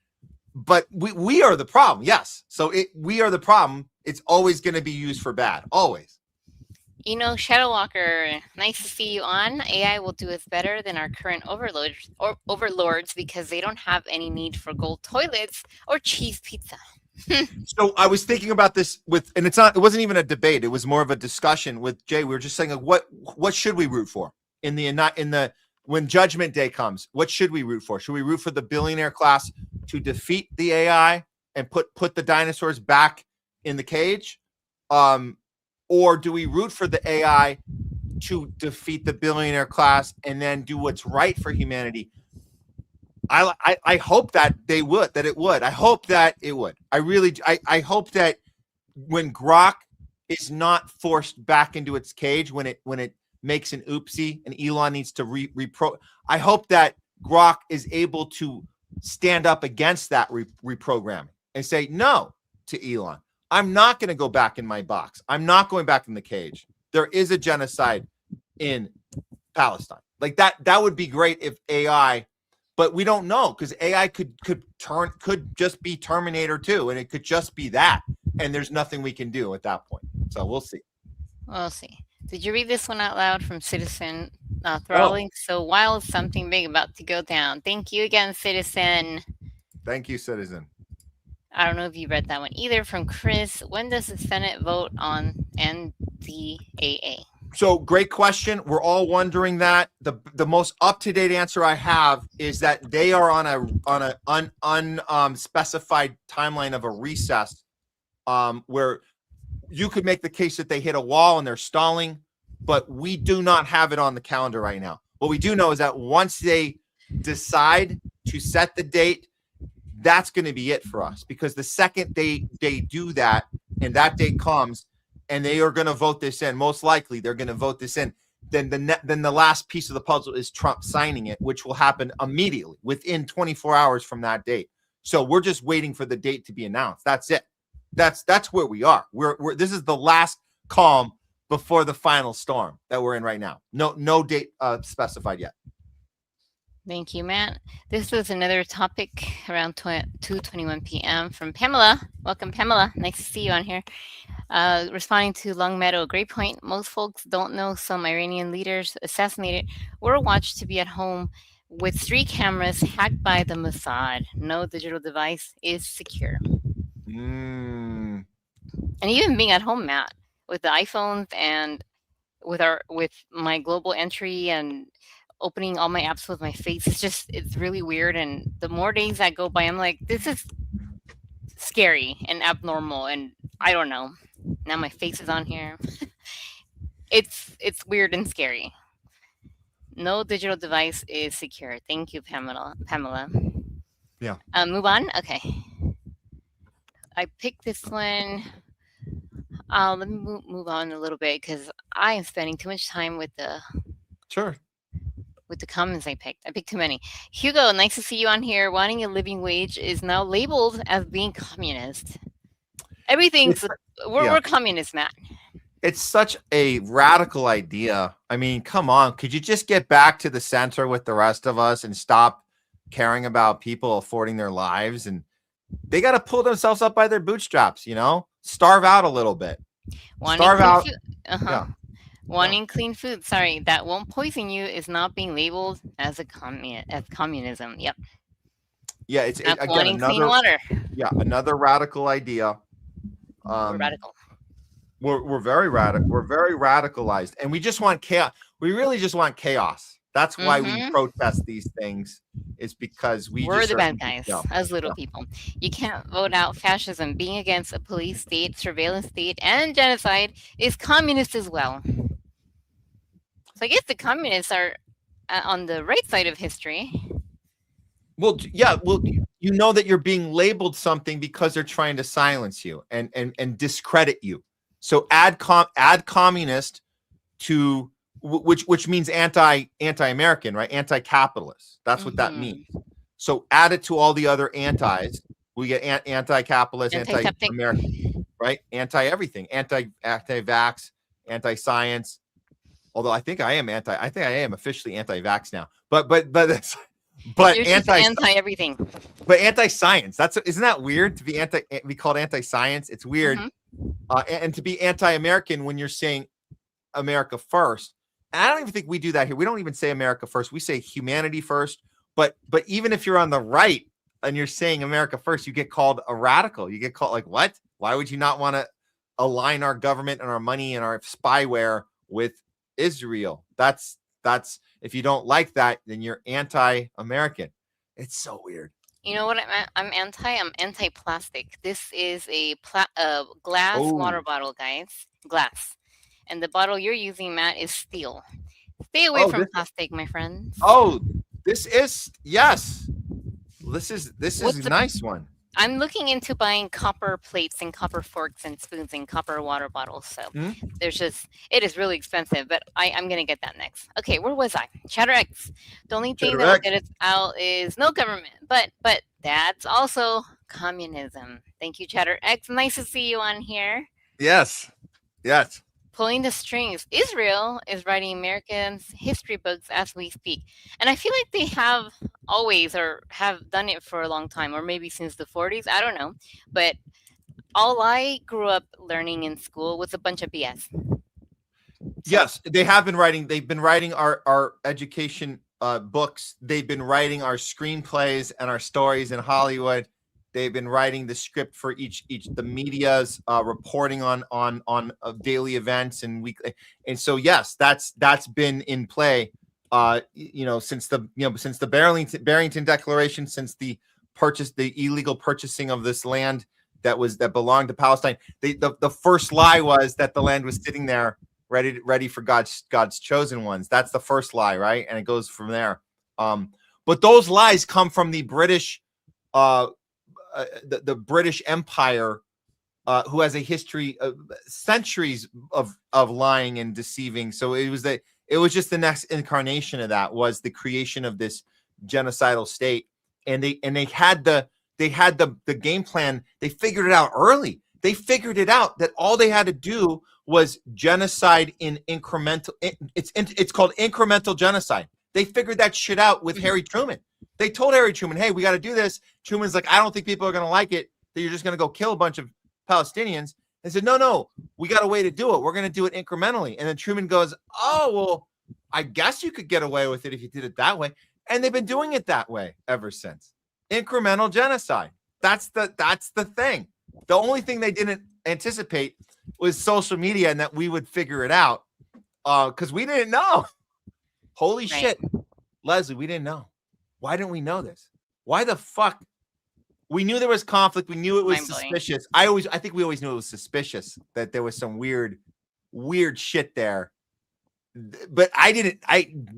but we are the problem. Yes. So we are the problem. It's always going to be used for bad. Always. Shadow Walker, nice to see you on. AI will do us better than our current overlords because they don't have any need for gold toilets or cheese pizza. So I was thinking about this and it wasn't even a debate. It was more of a discussion with Jay. We were just saying, like, what should we root for when Judgment Day comes? What should we root for? Should we root for the billionaire class to defeat the AI and put the dinosaurs back in the cage? Or do we root for the AI to defeat the billionaire class and then do what's right for humanity? I hope that it would. I hope that it would. I hope that when Grok is not forced back into its cage, when it makes an oopsie and Elon needs to I hope that Grok is able to stand up against that reprogramming and say no to Elon. I'm not going to go back in my box. I'm not going back in the cage. There is a genocide in Palestine. Like that would be great if AI, but we don't know because AI could just be Terminator 2 and it could just be that. And there's nothing we can do at that point. So we'll see. We'll see. Did you read this one out loud from Citizen? Throttling so wild, something big about to go down. Thank you again, Citizen. Thank you, Citizen. I don't know if you read that one either. From Chris, when does the Senate vote on NDAA? So great question. We're all wondering that. The most up-to-date answer I have is that they are on a unspecified timeline of a recess where you could make the case that they hit a wall and they're stalling, but we do not have it on the calendar right now. What we do know is that once they decide to set the date, that's going to be it for us, because the second they do that and that date comes and they are going to vote this in, most likely they're going to vote this in, then the last piece of the puzzle is Trump signing it, which will happen immediately within 24 hours from that date. So we're just waiting for the date to be announced. That's it. That's where we are. This is the last calm before the final storm that we're in right now. No date specified yet. Thank you, Matt. This was another topic around 2:21 p.m. from Pamela. Welcome, Pamela. Nice to see you on here. Responding to Long Meadow, great point. Most folks don't know some Iranian leaders assassinated were watched to be at home with 3 cameras hacked by the Mossad. No digital device is secure. And even being at home, Matt, with the iPhones and with my global entry and opening all my apps with my face, it's really weird. And the more days that go by, I'm like, this is scary and abnormal, and I don't know. Now my face is on here. It's weird and scary. No digital device is secure. Thank you, Pamela. Yeah. Move on. Okay. I picked this one. Let me move on a little bit because I am spending too much time with the comments I picked. I picked too many. Hugo, nice to see you on here. Wanting a living wage is now labeled as being communist. Everything's we're communist, Matt. It's such a radical idea. I mean, come on. Could you just get back to the center with the rest of us and stop caring about people affording their lives? And they got to pull themselves up by their bootstraps, starve out a little bit. Wanting clean food, sorry, that won't poison you is not being labeled as communism. Yep. Yeah, it's Not again wanting clean another water. yeah, another radical idea. We're radical. We're very radical. We're very radicalized, and we just want chaos. We really just want chaos. That's why we protest these things. Is because We're the bad guys yeah, as little yeah. people. You can't vote out fascism. Being against a police state, surveillance state, and genocide is communist as well. So I guess the communists are on the right side of history. Well, yeah. Well, you know that you're being labeled something because they're trying to silence you and discredit you. So add communist to which means anti-American, right? Anti-capitalist. That's what that means. So add it to all the other antis. We get anti-capitalist, anti-American, right? Anti-everything, anti-vax, anti-science. Although I think I am officially anti-vax now. But You're just anti-everything. But anti-science. Isn't that weird to be called anti-science? It's weird. And to be anti-American when you're saying America first. And I don't even think we do that here. We don't even say America first. We say humanity first. But even if you're on the right and you're saying America first, you get called a radical. You get called like, what? Why would you not want to align our government and our money and our spyware with Israel? That's if you don't like that, then you're anti-American. It's so weird. You know what I'm anti? I'm anti-plastic. This is a glass water bottle, guys. Glass. And the bottle you're using, Matt, is steel. Stay away from plastic, my friends. Oh, this is yes. This is a nice one. I'm looking into buying copper plates and copper forks and spoons and copper water bottles. So it is really expensive, but I'm going to get that next. Okay, where was I? Chatter X. The only thing that will get us out is no government, but that's also communism. Thank you, Chatter X. Nice to see you on here. Yes. Pulling the strings. Israel is writing Americans' history books as we speak. And I feel like they have always or have done it for a long time, or maybe since the 40s. I don't know. But all I grew up learning in school was a bunch of BS. Yes, they have been writing. They've been writing our education books. They've been writing our screenplays and our stories in Hollywood. They've been writing the script for each the media's reporting on daily events and weekly. And so yes, that's been in play. Since the Barrington Declaration, since the illegal purchasing of this land that belonged to Palestine. The first lie was that the land was sitting there ready for God's chosen ones. That's the first lie, right? And it goes from there. But those lies come from the British. The British Empire, who has a history of centuries of lying and deceiving. So it was just the next incarnation of that was the creation of this genocidal state. And they had the game plan. They figured it out early. They figured it out that all they had to do was genocide in incremental. It's called incremental genocide. They figured that shit out with Harry Truman. They told Harry Truman, hey, we got to do this. Truman's like, I don't think people are going to like it, that you're just going to go kill a bunch of Palestinians. They said, no, we got a way to do it. We're going to do it incrementally. And then Truman goes, oh, well, I guess you could get away with it if you did it that way. And they've been doing it that way ever since. Incremental genocide. That's the thing. The only thing they didn't anticipate was social media and that we would figure it out because we didn't know. Holy shit. Leslie, we didn't know. Why didn't we know this? Why the fuck? We knew there was conflict. We knew it was suspicious. I think we always knew it was suspicious that there was some weird shit there. But I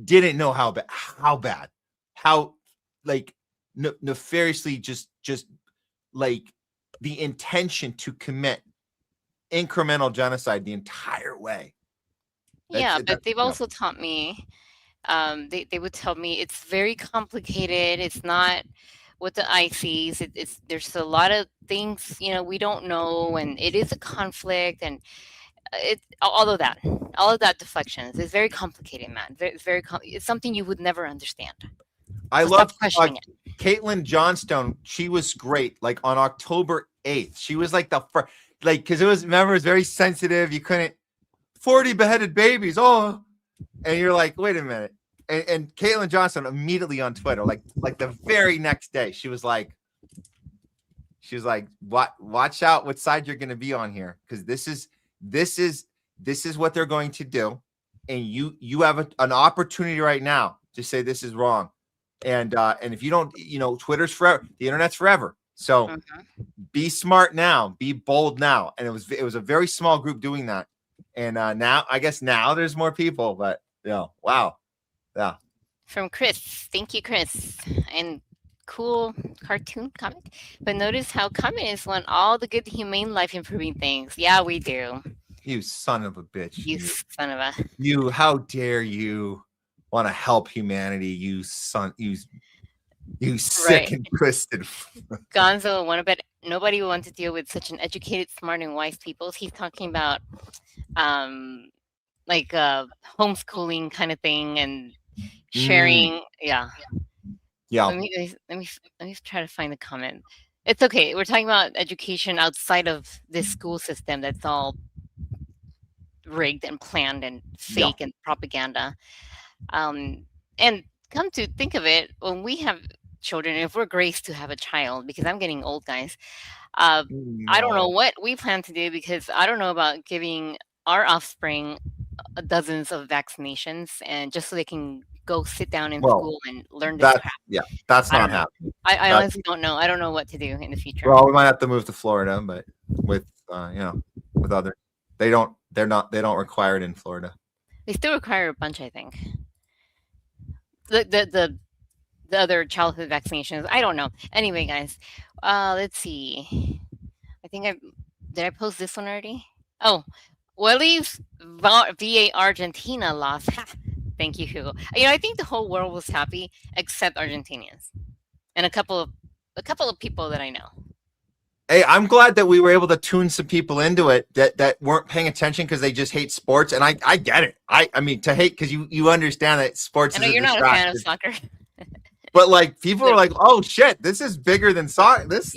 didn't know how bad, like nefariously just like the intention to commit incremental genocide the entire way. But they've also taught me. They would tell me it's very complicated. It's not what the eye sees. There's a lot of things we don't know, and it is a conflict, and all of that deflections is very complicated, man. It's something you would never understand. I love questioning it. Caitlin Johnstone. She was great. Like on October 8th, she was like the first, because it was very sensitive. You couldn't 40 beheaded babies. Oh. And you're like, wait a minute. and Caitlin Johnson immediately on Twitter, like the very next day, she was like, watch out what side you're going to be on here, because this is what they're going to do, and you have an opportunity right now to say this is wrong, and if you don't, Twitter's forever, the internet's forever, so be smart now, be bold now, and it was a very small group doing that, and now I guess now there's more people, but wow, yeah. From Chris, thank you, Chris, and cool cartoon comic. But notice how communists want all the good humane life improving things. Yeah, we do. You son of a bitch. You son of a. You, how dare you want to help humanity, you sick and twisted. Gonzo, nobody will want to deal with such an educated, smart, and wise people. He's talking about homeschooling kind of thing and sharing. Yeah. Let me try to find the comment. It's okay. We're talking about education outside of this school system that's all rigged and planned and fake and propaganda. And come to think of it, when we have children, if we're graced to have a child, because I'm getting old, guys, I don't know what we plan to do, because I don't know about giving our offspring dozens of vaccinations and just so they can go sit down in school and learn this crap. Yeah, that's not happening. I honestly don't know. I don't know what to do in the future. Well, we might have to move to Florida, but with with other, they don't require it in Florida. They still require a bunch, I think. The other childhood vaccinations, I don't know. Anyway, guys, let's see. I think did I post this one already? Oh, Willie's VA Argentina lost. Thank you, Hugo. I think the whole world was happy except Argentinians and a couple of people that I know. Hey, I'm glad that we were able to tune some people into it that weren't paying attention because they just hate sports, and I get it. I mean, to hate because you understand that sports. I know you're not a fan of soccer, but like people are like, oh shit, this is bigger than soccer. This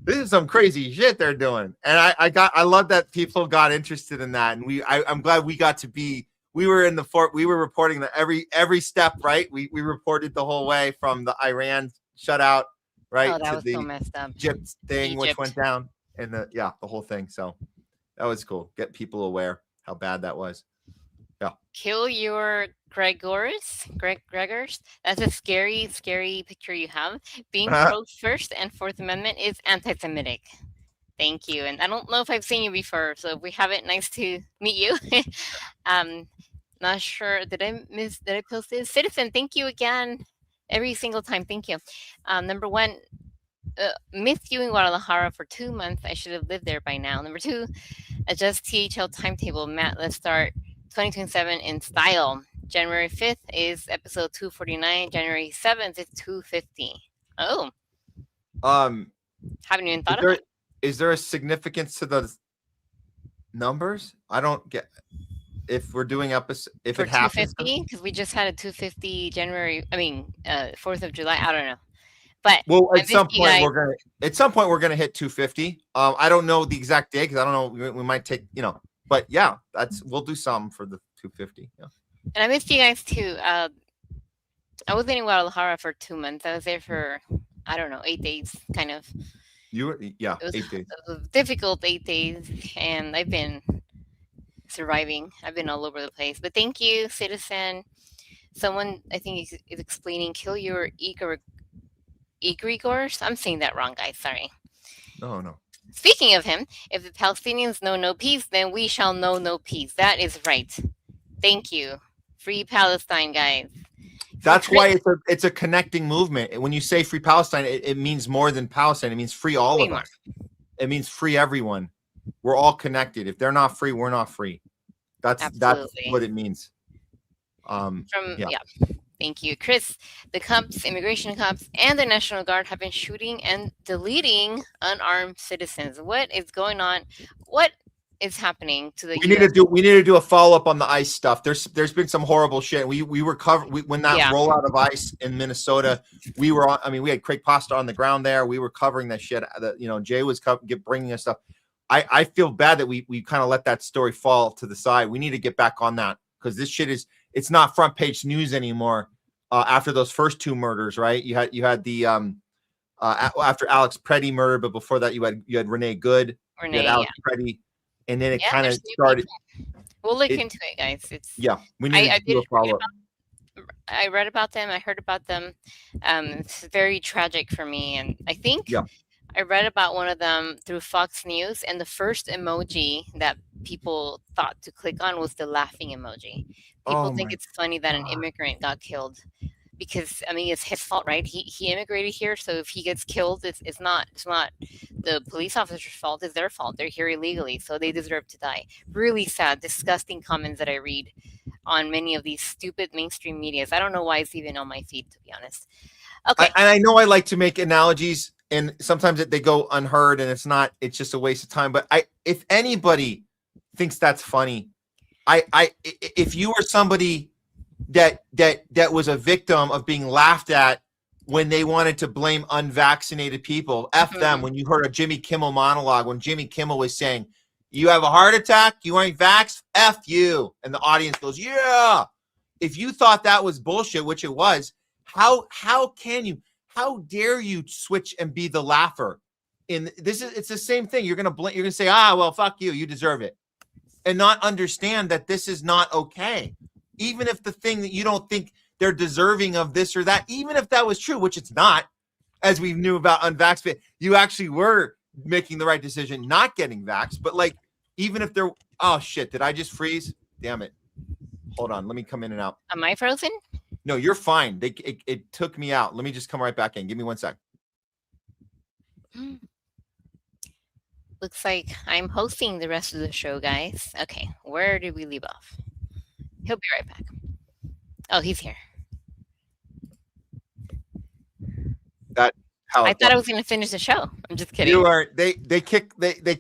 is some crazy shit they're doing, and I love that people got interested in that, and I'm glad we got to be. We were in the fort. We were reporting that every step, right? We reported the whole way from the Iran shutout, right? Oh, that to was the so messed up. Egypt thing, which went down, and the whole thing. So that was cool. Get people aware how bad that was. Yeah. Kill your Gregors. That's a scary, scary picture you have. Being pro First and Fourth Amendment is anti-Semitic. Thank you. And I don't know if I've seen you before, so if we haven't, nice to meet you. Not sure. Did I post this? Citizen, thank you again. Every single time. Thank you. Number one, missed you in Guadalajara for 2 months. I should have lived there by now. Number two, adjust THL timetable. Matt, let's start 2027 in style. January 5th is episode 249. January 7th is 250. Oh. Haven't even thought of it. Is there a significance to the numbers? I don't get if we're doing episode if for it happens because we just had a 250 4th of July. I don't know, but at some point we're gonna hit 250. I don't know the exact day because I don't know. We might take but yeah, we'll do something for the 250. Yeah. And I missed you guys too. I was in Guadalajara for 2 months. I was there for 8 days, kind of. You were 8 days. It was a difficult 8 days, and I've been surviving. I've been all over the place. But thank you, Citizen. Someone, I think, is explaining, kill your egregores. I'm saying that wrong, guys. Sorry. No. Speaking of him, if the Palestinians know no peace, then we shall know no peace. That is right. Thank you. Free Palestine, guys. That's why it's a connecting movement. When you say free Palestine, it means more than Palestine. It means free all of us. It means free everyone. We're all connected. If they're not free, we're not free. That's what it means. Thank you, Chris. The cops, immigration cops, and the National Guard have been shooting and deleting unarmed citizens. What is going on? What is happening to the? We need to do a follow up on the ICE stuff. There's been some horrible shit. We were when that rollout of ICE in Minnesota. We were on. I mean, we had Craig Pasta on the ground there. We were covering that shit. Jay was bringing us stuff. I feel bad that we kind of let that story fall to the side. We need to get back on that because this shit it's not front page news anymore. after those first 2 murders, right? You had the after Alex Preddy murder, but before that you had Renee Good, you had Alex Preddy, and then it kind of started. We'll look into it, guys. We need to do a follow-up. I read about them. I heard about them. It's very tragic for me, and I think I read about one of them through Fox News, and the first emoji that people thought to click on was the laughing emoji. People think it's funny that an immigrant got killed because, I mean, it's his fault, right? He immigrated here, so if he gets killed, it's not the police officer's fault. It's their fault. They're here illegally, so they deserve to die. Really sad, disgusting comments that I read on many of these stupid mainstream medias. I don't know why it's even on my feed, to be honest. Okay. I know I like to make analogies, and sometimes they go unheard, and it's just a waste of time. But if anybody thinks that's funny, if you were somebody that was a victim of being laughed at when they wanted to blame unvaccinated people, them. When you heard a Jimmy Kimmel monologue, when Jimmy Kimmel was saying, "You have a heart attack, you ain't vaxxed, F you," and the audience goes, "Yeah." If you thought that was bullshit, which it was, how dare you switch and be the laugher? It's the same thing. You're gonna say, well, fuck you, you deserve it, and not understand that this is not okay. Even if the thing that you don't think they're deserving of this or that, even if that was true, which it's not, as we knew about unvaxxed, you actually were making the right decision not getting vaxxed. But like, even if they're, oh shit, did I just freeze? Damn it. Hold on, let me come in and out. Am I frozen? No, you're fine. It took me out. Let me just come right back in. Give me 1 sec. Looks like I'm hosting the rest of the show, guys. Okay, where did we leave off? He'll be right back. Oh, he's here. I thought I was going to finish the show. I'm just kidding. You are. They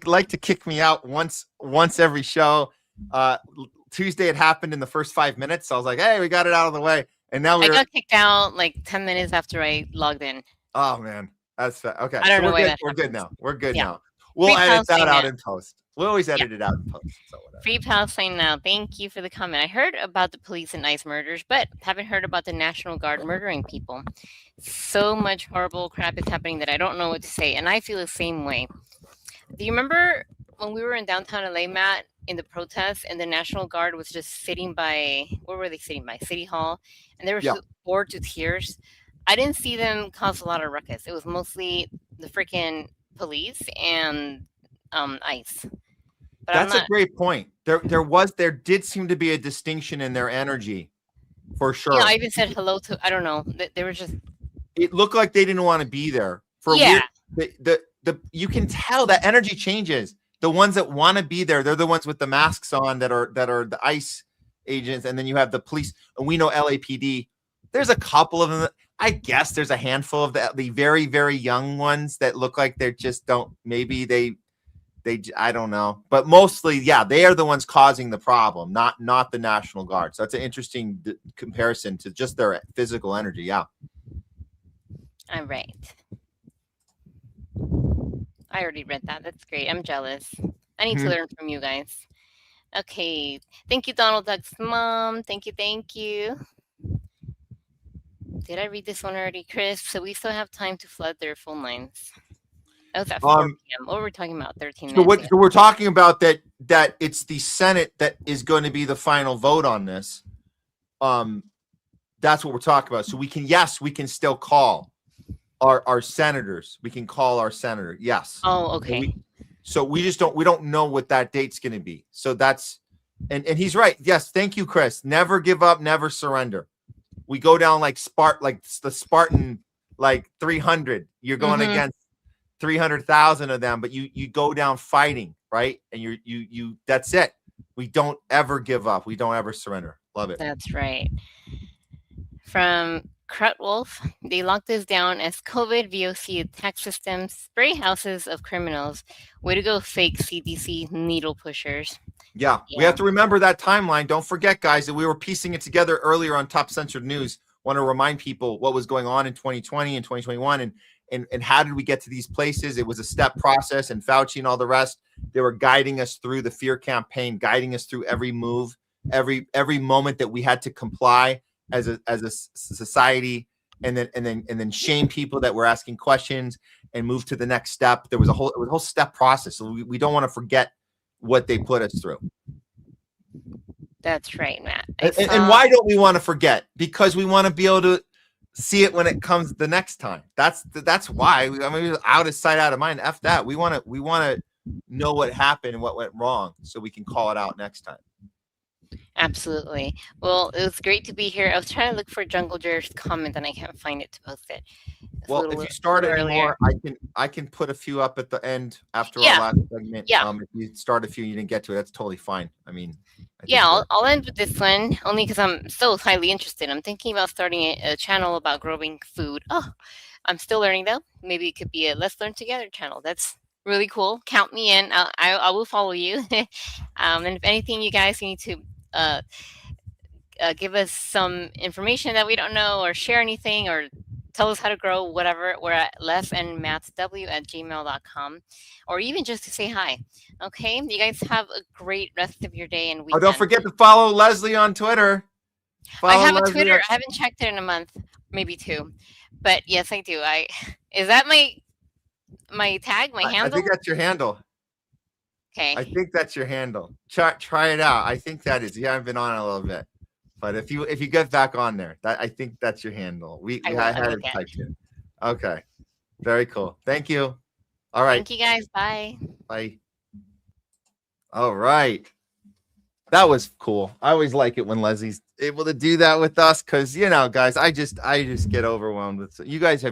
like to kick me out once every show. Tuesday it happened in the first 5 minutes. So I was like, hey, we got it out of the way. And now I got kicked out like 10 minutes after I logged in. Oh man, that's okay. I don't know why we're good now. We're good now. We'll edit that out in post. We always edit it out in post. So whatever. Free Palestine now. Thank you for the comment. I heard about the police and ICE murders, but haven't heard about the National Guard murdering people. So much horrible crap is happening that I don't know what to say, and I feel the same way. Do you remember when we were in downtown LA, Matt, in the protests, and the National Guard was just sitting by, where were they sitting by? City Hall, and they were just bored to tears. I didn't see them cause a lot of ruckus. It was mostly the freaking police and ICE. But that's a great point. There did seem to be a distinction in their energy, for sure. Yeah, I even said hello to, I don't know. They were just. It looked like they didn't want to be there. You can tell that energy changes. The ones that want to be there, they're the ones with the masks on that are the ICE agents, and then you have the police. And we know LAPD. There's a couple of them. I guess there's a handful of the very, very young ones that look like they just don't. Maybe they I don't know, but mostly, they are the ones causing the problem, not the National Guard. So that's an interesting comparison to just their physical energy. Yeah. All right. I already read that. That's great. I'm jealous. I need to learn from you guys. Okay. Thank you, Donald Duck's mom. Thank you. Did I read this one already, Chris? So we still have time to flood their phone lines. That was at 4 p.m. What were we talking about? 13 minutes. So we're talking about that it's the Senate that is going to be the final vote on this. That's what we're talking about. So we can still call our senators. We can call our senator. Yes. Oh, okay. So we don't know what that date's going to be. So that's, and he's right. Yes. Thank you, Chris. Never give up, never surrender. We go down like the Spartan, like 300. You're going against 300,000 of them, but you go down fighting, right? And you that's it. We don't ever give up. We don't ever surrender. Love it. That's right. From Crutwolf, they locked us down as COVID VOC attack systems, spray houses of criminals. Way to go, fake CDC needle pushers. Yeah, we have to remember that timeline. Don't forget, guys, that we were piecing it together earlier on Top Censored News. Want to remind people what was going on in 2020 and 2021 and how did we get to these places. It was a step process, and Fauci and all the rest, they were guiding us through the fear campaign, guiding us through every move, every moment that we had to comply as a society, and then shame people that were asking questions and move to the next step. It was a whole step process. So we don't want to forget what they put us through. That's right, Matt. And why don't we want to forget? Because we want to be able to see it when it comes the next time. That's why. I mean, out of sight, out of mind. F that. We want to know what happened and what went wrong, so we can call it out next time. Absolutely. Well, it was great to be here. I was trying to look for Jungle Jer's comment and I can't find it to post it. Well, if you start anymore, I can put a few up at the end after our last segment. Yeah. If you start a few you didn't get to it, that's totally fine. I mean, I'll end with this one only because I'm so highly interested. I'm thinking about starting a channel about growing food. Oh, I'm still learning though. Maybe it could be a Let's Learn Together channel. That's really cool. Count me in. I will follow you. And if anything, you guys need to give us some information that we don't know, or share anything, or tell us how to grow, whatever. We're at lesandmattsw@gmail.com, or even just to say hi. Okay, you guys have a great rest of your day and weekend. Oh, don't forget to follow Leslie on Twitter. I have a Twitter. I haven't checked it in a month, maybe 2, but yes, I do. Is that my tag, my handle? I think that's your handle. Okay. I think that's your handle. Try it out. I think that is. You haven't been on a little bit, but if you get back on there, I think that's your handle. I had it typed in. Okay. Very cool. Thank you. All right. Thank you guys. Bye. Bye. All right. That was cool. I always like it when Leslie's able to do that with us, because guys, I just get overwhelmed with you guys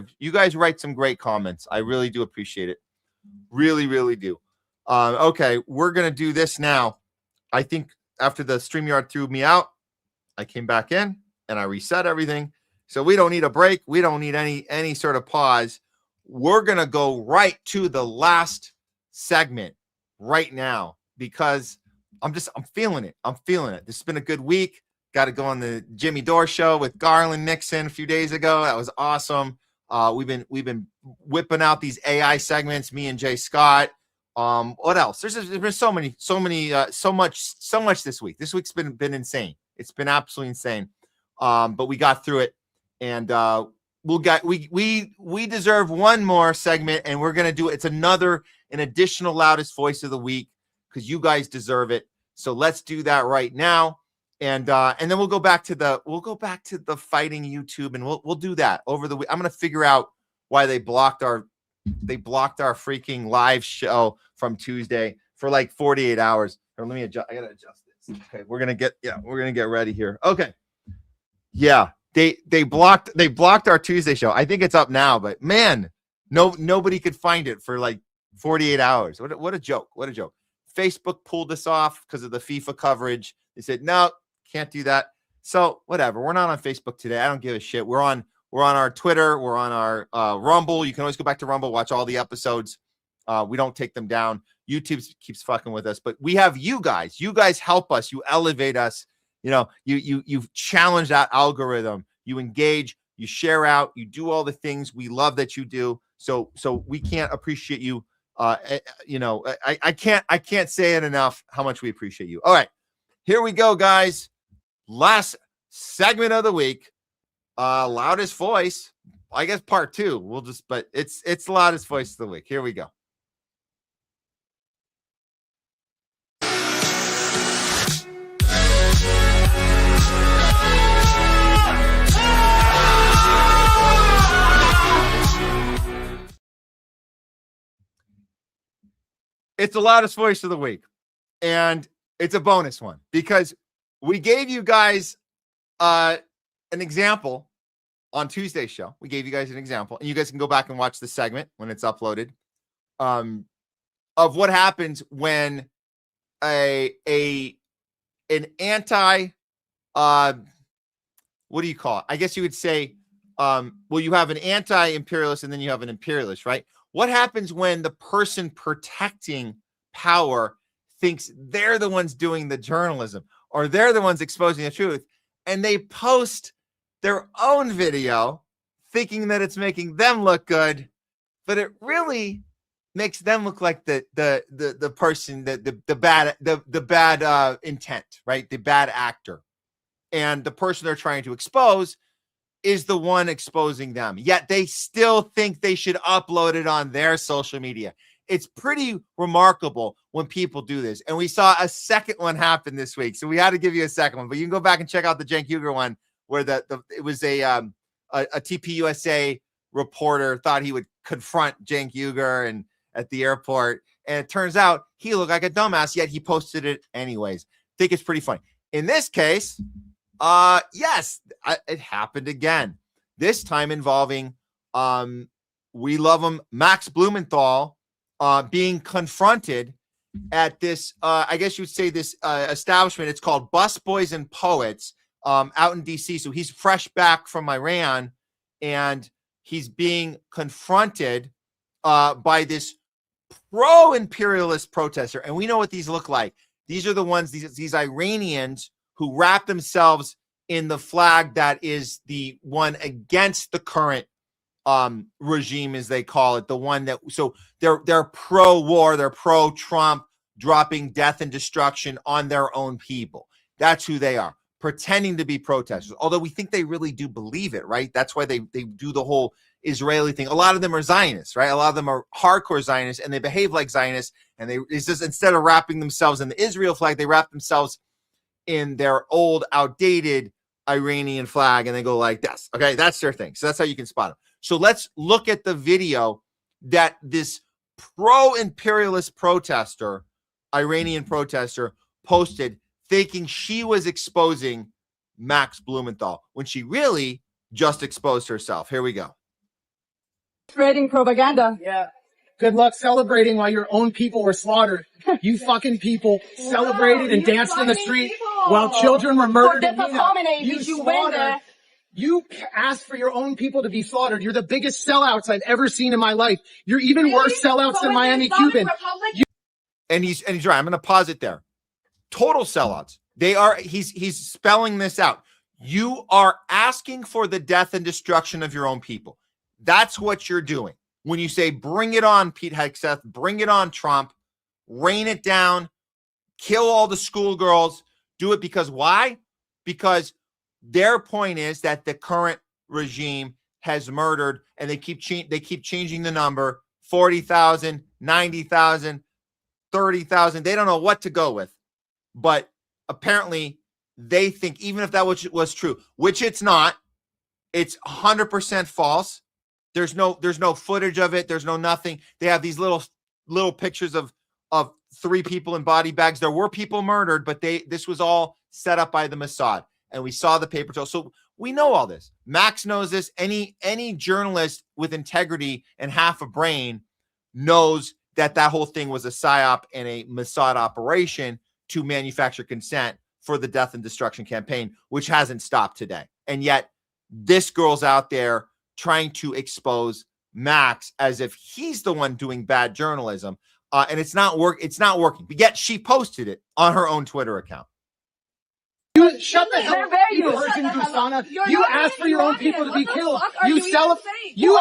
write some great comments. I really do appreciate it. Really, really do. Okay, we're gonna do this now. I think after the StreamYard threw me out, I came back in and I reset everything. So we don't need a break. We don't need any sort of pause. We're gonna go right to the last segment right now, because I'm feeling it. I'm feeling it. This has been a good week. Got to go on the Jimmy Dore show with Garland Nixon a few days ago. That was awesome. We've been whipping out these AI segments, me and Jay Scott. What else? There's been so much this week. This week's been insane. It's been absolutely insane. But we got through it, and we deserve one more segment, and we're gonna do it. It's an additional loudest voice of the week, because you guys deserve it. So let's do that right now, and then we'll go back to the fighting YouTube, and we'll do that over the week. I'm gonna figure out why they blocked our freaking live show from Tuesday for like 48 hours. Or let me adjust. I gotta adjust this. Okay, we're gonna get ready here. Okay, yeah, they blocked our Tuesday show. I think it's up now, but man, nobody could find it for like 48 hours. What a joke! What a joke! Facebook pulled us off because of the FIFA coverage. They said no, can't do that. So whatever. We're not on Facebook today. I don't give a shit. We're on our Twitter. We're on our Rumble. You can always go back to Rumble, watch all the episodes. We don't take them down. YouTube keeps fucking with us, but we have you guys. You guys help us. You elevate us. You challenge that algorithm. You engage. You share out. You do all the things we love that you do. So we can't appreciate you. I can't say it enough how much we appreciate you. All right, here we go, guys. Last segment of the week. Loudest voice, I guess part 2. But it's loudest voice of the week. Here we go. It's the loudest voice of the week, and it's a bonus one because we gave you guys an example on Tuesday's show. We gave you guys an example, and you guys can go back and watch the segment when it's uploaded, of what happens when an anti what do you call it? I guess you would say, you have an anti-imperialist and then you have an imperialist, right? What happens when the person protecting power thinks they're the ones doing the journalism, or they're the ones exposing the truth, and they post their own video thinking that it's making them look good, but it really makes them look like the person, the bad intent, right? The bad actor. and the person they're trying to expose is the one exposing them. Yet they still think they should upload it on their social media. It's pretty remarkable when people do this. And we saw a second one happen this week. So we had to give you a second one, but you can go back and check out the Cenk Uygur one where it was a TPUSA reporter thought he would confront Cenk Uygur and at the airport. And it turns out he looked like a dumbass, yet he posted it anyways. Think it's pretty funny. In this case, yes, it happened again. This time involving, we love him, Max Blumenthal, being confronted at this, I guess you would say this establishment. It's called Busboys and Poets out in DC. So he's fresh back from Iran, and he's being confronted by this pro-imperialist protester. And we know what these look like. These are the ones, these Iranians who wrap themselves in the flag that is the one against the current regime, as they call it, the one that, so they're pro-war, they're pro-Trump, dropping death and destruction on their own people. That's who they are, pretending to be protesters, although we think they really do believe it, right? That's why they do the whole Israeli thing. A lot of them are Zionists, right? A lot of them are hardcore Zionists, and they behave like Zionists, and it's just, instead of wrapping themselves in the Israel flag, they wrap themselves in their old, outdated Iranian flag, and they go like this. Okay, that's their thing. So that's how you can spot them. So let's look at the video that this pro-imperialist protester, Iranian protester, posted, thinking she was exposing Max Blumenthal when she really just exposed herself. Here we go. Spreading propaganda. Yeah. Good luck celebrating while your own people were slaughtered. You fucking people celebrated and danced in the street while children were murdered. You asked for your own people to be slaughtered. You're the biggest sellouts I've ever seen in my life. You're even worse sellouts than Miami Cuban. And he's right. I'm going to pause it there. Total sellouts. They are. He's spelling this out. You are asking for the death and destruction of your own people. That's what you're doing. When you say, bring it on, Pete Hegseth, bring it on, Trump, rain it down, kill all the schoolgirls, do it because why? Because their point is that the current regime has murdered, and they keep changing the number, 40,000, 90,000, 30,000. They don't know what to go with. But apparently they think, even if that was true, which it's not, it's 100% false. There's no footage of it. There's no nothing. They have these little pictures of 3 people in body bags. There were people murdered, but this was all set up by the Mossad. And we saw the paper trail. So we know all this. Max knows this. Any journalist with integrity and half a brain knows that whole thing was a psyop and a Mossad operation to manufacture consent for the death and destruction campaign, which hasn't stopped today. And yet this girl's out there trying to expose Max as if he's the one doing bad journalism, and it's not working. But yet she posted it on her own Twitter account. You shut the hell up. You asked for your own people to be killed. You celebrate. Yeah.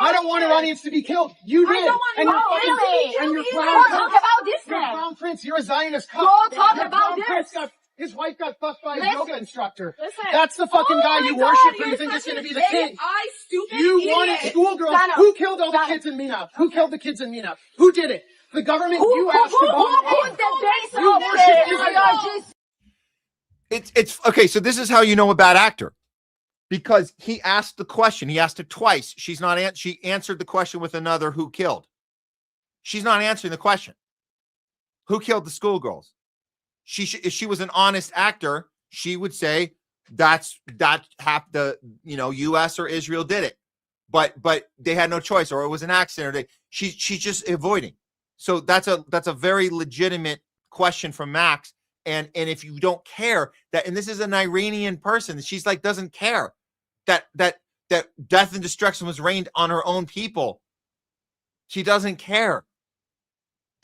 I don't want Iranians to be killed. You did. And your clown prince. You're a Zionist. Go talk about this. His wife got fucked by a yoga instructor. That's the fucking guy you worship, or you think is going to be the king. You wanted schoolgirls. Who killed all the kids in Mina? Who killed the kids in Mina? Who did it? The government you asked to bomb. You worship Israel. It's okay. So this is how you know a bad actor, because he asked the question. He asked it twice. She answered the question with another, who killed? She's not answering the question. Who killed the schoolgirls? If she was an honest actor, she would say that the U.S. or Israel did it, but they had no choice, or it was an accident. She's just avoiding. So that's a very legitimate question from Max. And if you don't care that, and this is an Iranian person, she's like, doesn't care that death and destruction was rained on her own people. She doesn't care.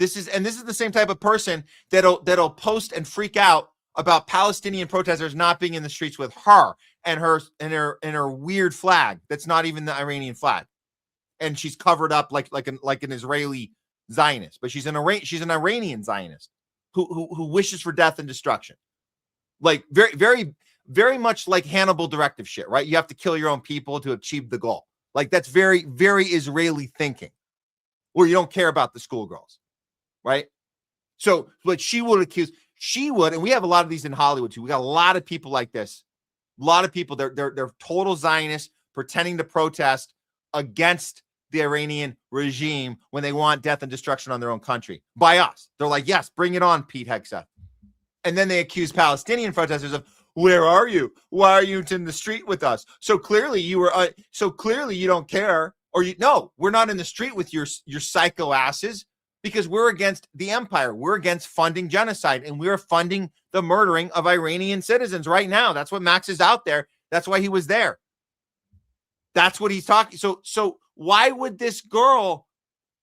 This is the same type of person that'll post and freak out about Palestinian protesters not being in the streets with her and her weird flag that's not even the Iranian flag, and she's covered up like an Israeli Zionist, but she's an Iranian Zionist who wishes for death and destruction. Like very, very, very much like Hannibal directive shit, right? You have to kill your own people to achieve the goal. Like that's very, very Israeli thinking, where you don't care about the schoolgirls, right? So, but she would, and we have a lot of these in Hollywood too. We got a lot of people like this. A lot of people, they're total Zionists pretending to protest against the Iranian regime when they want death and destruction on their own country by us. They're like, yes, bring it on, Pete Hegseth. And then they accuse Palestinian protesters of, where are you? Why are you in the street with us? So clearly you were, so clearly you don't care, or no, we're not in the street with your psycho asses because we're against the empire. We're against funding genocide, and we're funding the murdering of Iranian citizens right now. That's what Max is out there. That's why he was there. That's what he's talking. So why would this girl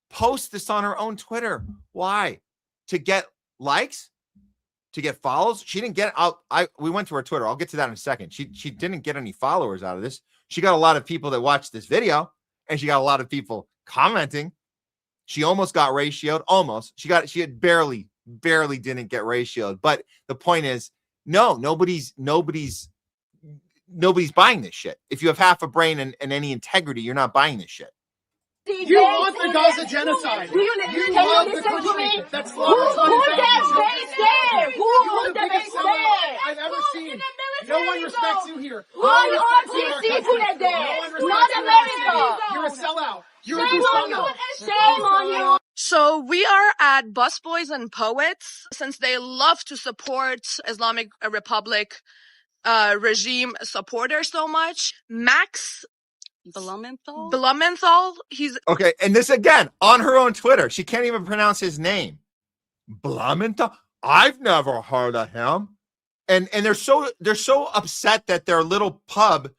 post this on her own Twitter? Why? To get likes? To get follows? She didn't get out. We went to her Twitter. I'll get to that in a second. She didn't get any followers out of this. She got a lot of people that watched this video, and she got a lot of people commenting. She almost got ratioed. Almost. She had barely didn't get ratioed. But the point is, no, nobody's buying this shit. If you have half a brain and any integrity, you're not buying this shit. You want the Gaza genocide. You love the country that's slaughtered 20,000 people. You're the biggest sellout I've ever seen. No one respects you here. No one respects you in our country. Not America. You're a sellout. You're a sellout. Shame on you. So we are at Busboys and Poets, since they love to support Islamic Republic regime supporters so much. Max Blumenthal, he's okay, and this again on her own Twitter. She can't even pronounce his name. Blumenthal. I've never heard of him. And they're so upset that their little pub,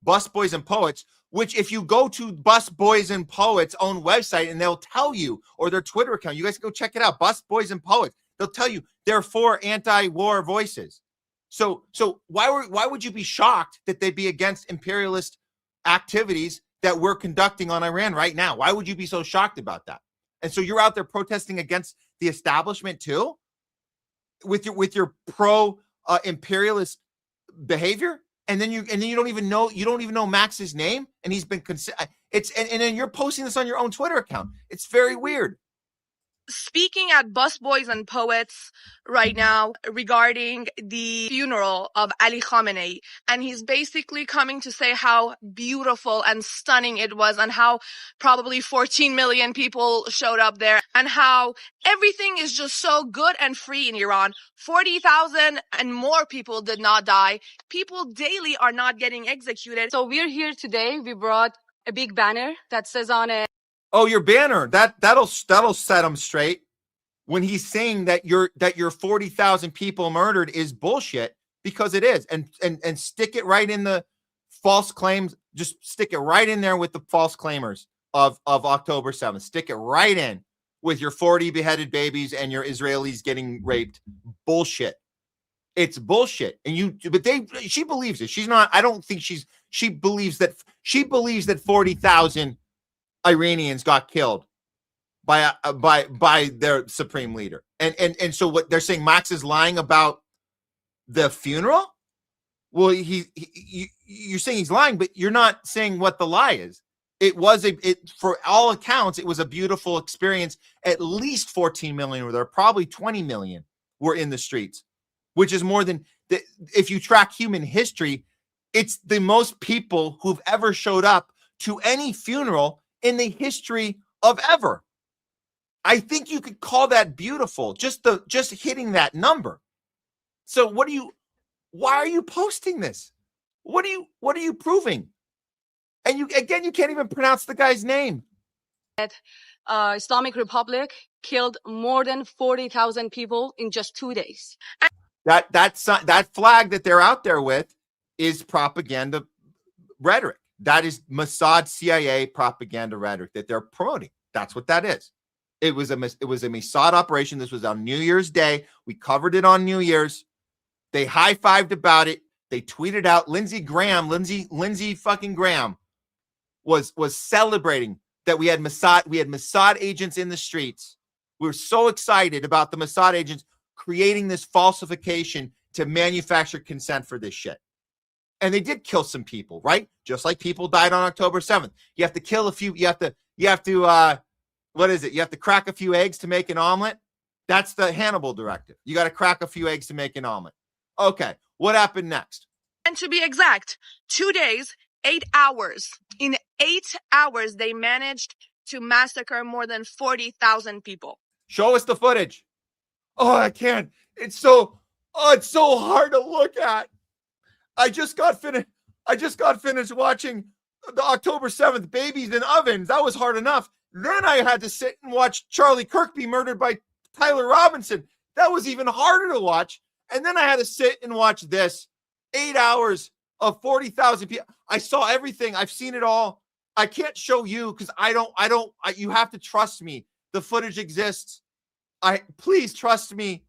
Busboys and Poets, which if you go to Busboys and Poets' own website and they'll tell you, or their Twitter account, you guys can go check it out. Busboys and Poets. They'll tell you they're for anti-war voices. So why would you be shocked that they'd be against imperialist activities that we're conducting on Iran right now? Why would you be so shocked about that? And so you're out there protesting against the establishment too, with your pro-imperialist behavior, and then you don't even know Max's name, and he's been and then you're posting this on your own Twitter account. It's very weird. speaking at Busboys and Poets right now regarding the funeral of Ali Khamenei, and he's basically coming to say how beautiful and stunning it was, and how probably 14 million people showed up there, and how everything is just so good and free in Iran. 40,000 and more people did not die. People daily are not getting executed. So we're here today. We brought a big banner that says on it, oh, your banner, that'll set him straight. When he's saying that your 40,000 people murdered is bullshit, because it is, and stick it right in the false claims. Just stick it right in there with the false claimers of October 7th. Stick it right in with your 40 beheaded babies and your Israelis getting raped. Bullshit. It's bullshit. She believes it. She's not. I don't think she believes that 40,000 Iranians got killed by their supreme leader. And so what they're saying, Max is lying about the funeral? Well, you're saying he's lying, but you're not saying what the lie is. For all accounts, it was a beautiful experience. At least 14 million were there, probably 20 million were in the streets, which is more than if you track human history, it's the most people who've ever showed up to any funeral in the history of ever. I think you could call that beautiful, just hitting that number. So why are you posting this? What are you proving? And you can't even pronounce the guy's name. Islamic Republic killed more than 40,000 people in just 2 days. That flag that they're out there with is propaganda rhetoric. That is Mossad CIA propaganda rhetoric that they're promoting. That's what that is. It was a Mossad operation. This was on New Year's Day. We covered it on New Year's. They high-fived about it. They tweeted out. Lindsey fucking Graham was celebrating that we had Mossad agents in the streets. We were so excited about the Mossad agents creating this falsification to manufacture consent for this shit. And they did kill some people, right? Just like people died on October 7th. You have to kill a few. You have to, what is it? You have to crack a few eggs to make an omelet. That's the Hannibal directive. You got to crack a few eggs to make an omelet. Okay. What happened next? And to be exact, 2 days, 8 hours. In 8 hours, they managed to massacre more than 40,000 people. Show us the footage. Oh, I can't. It's so hard to look at. I just got finished watching the October 7th babies in ovens. That was hard enough. Then I had to sit and watch Charlie Kirk be murdered by Tyler Robinson. That was even harder to watch. And then I had to sit and watch this 8 hours of 40,000 people. I saw everything. I've seen it all. I can't show you because you have to trust me. The footage exists. Please trust me.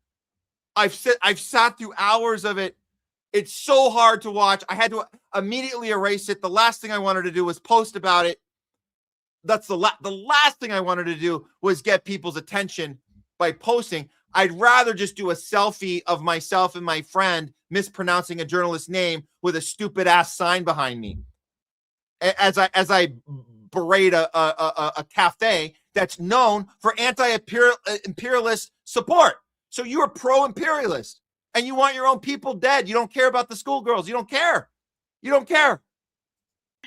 I've sat through hours of it. It's so hard to watch. I had to immediately erase it. The last thing I wanted to do was post about it. That's the last thing I wanted to do was get people's attention by posting. I'd rather just do a selfie of myself and my friend mispronouncing a journalist's name with a stupid ass sign behind me. As I berate a cafe that's known for anti-imperialist support. So you are pro-imperialist and you want your own people dead. You don't care about the schoolgirls. You don't care. You don't care.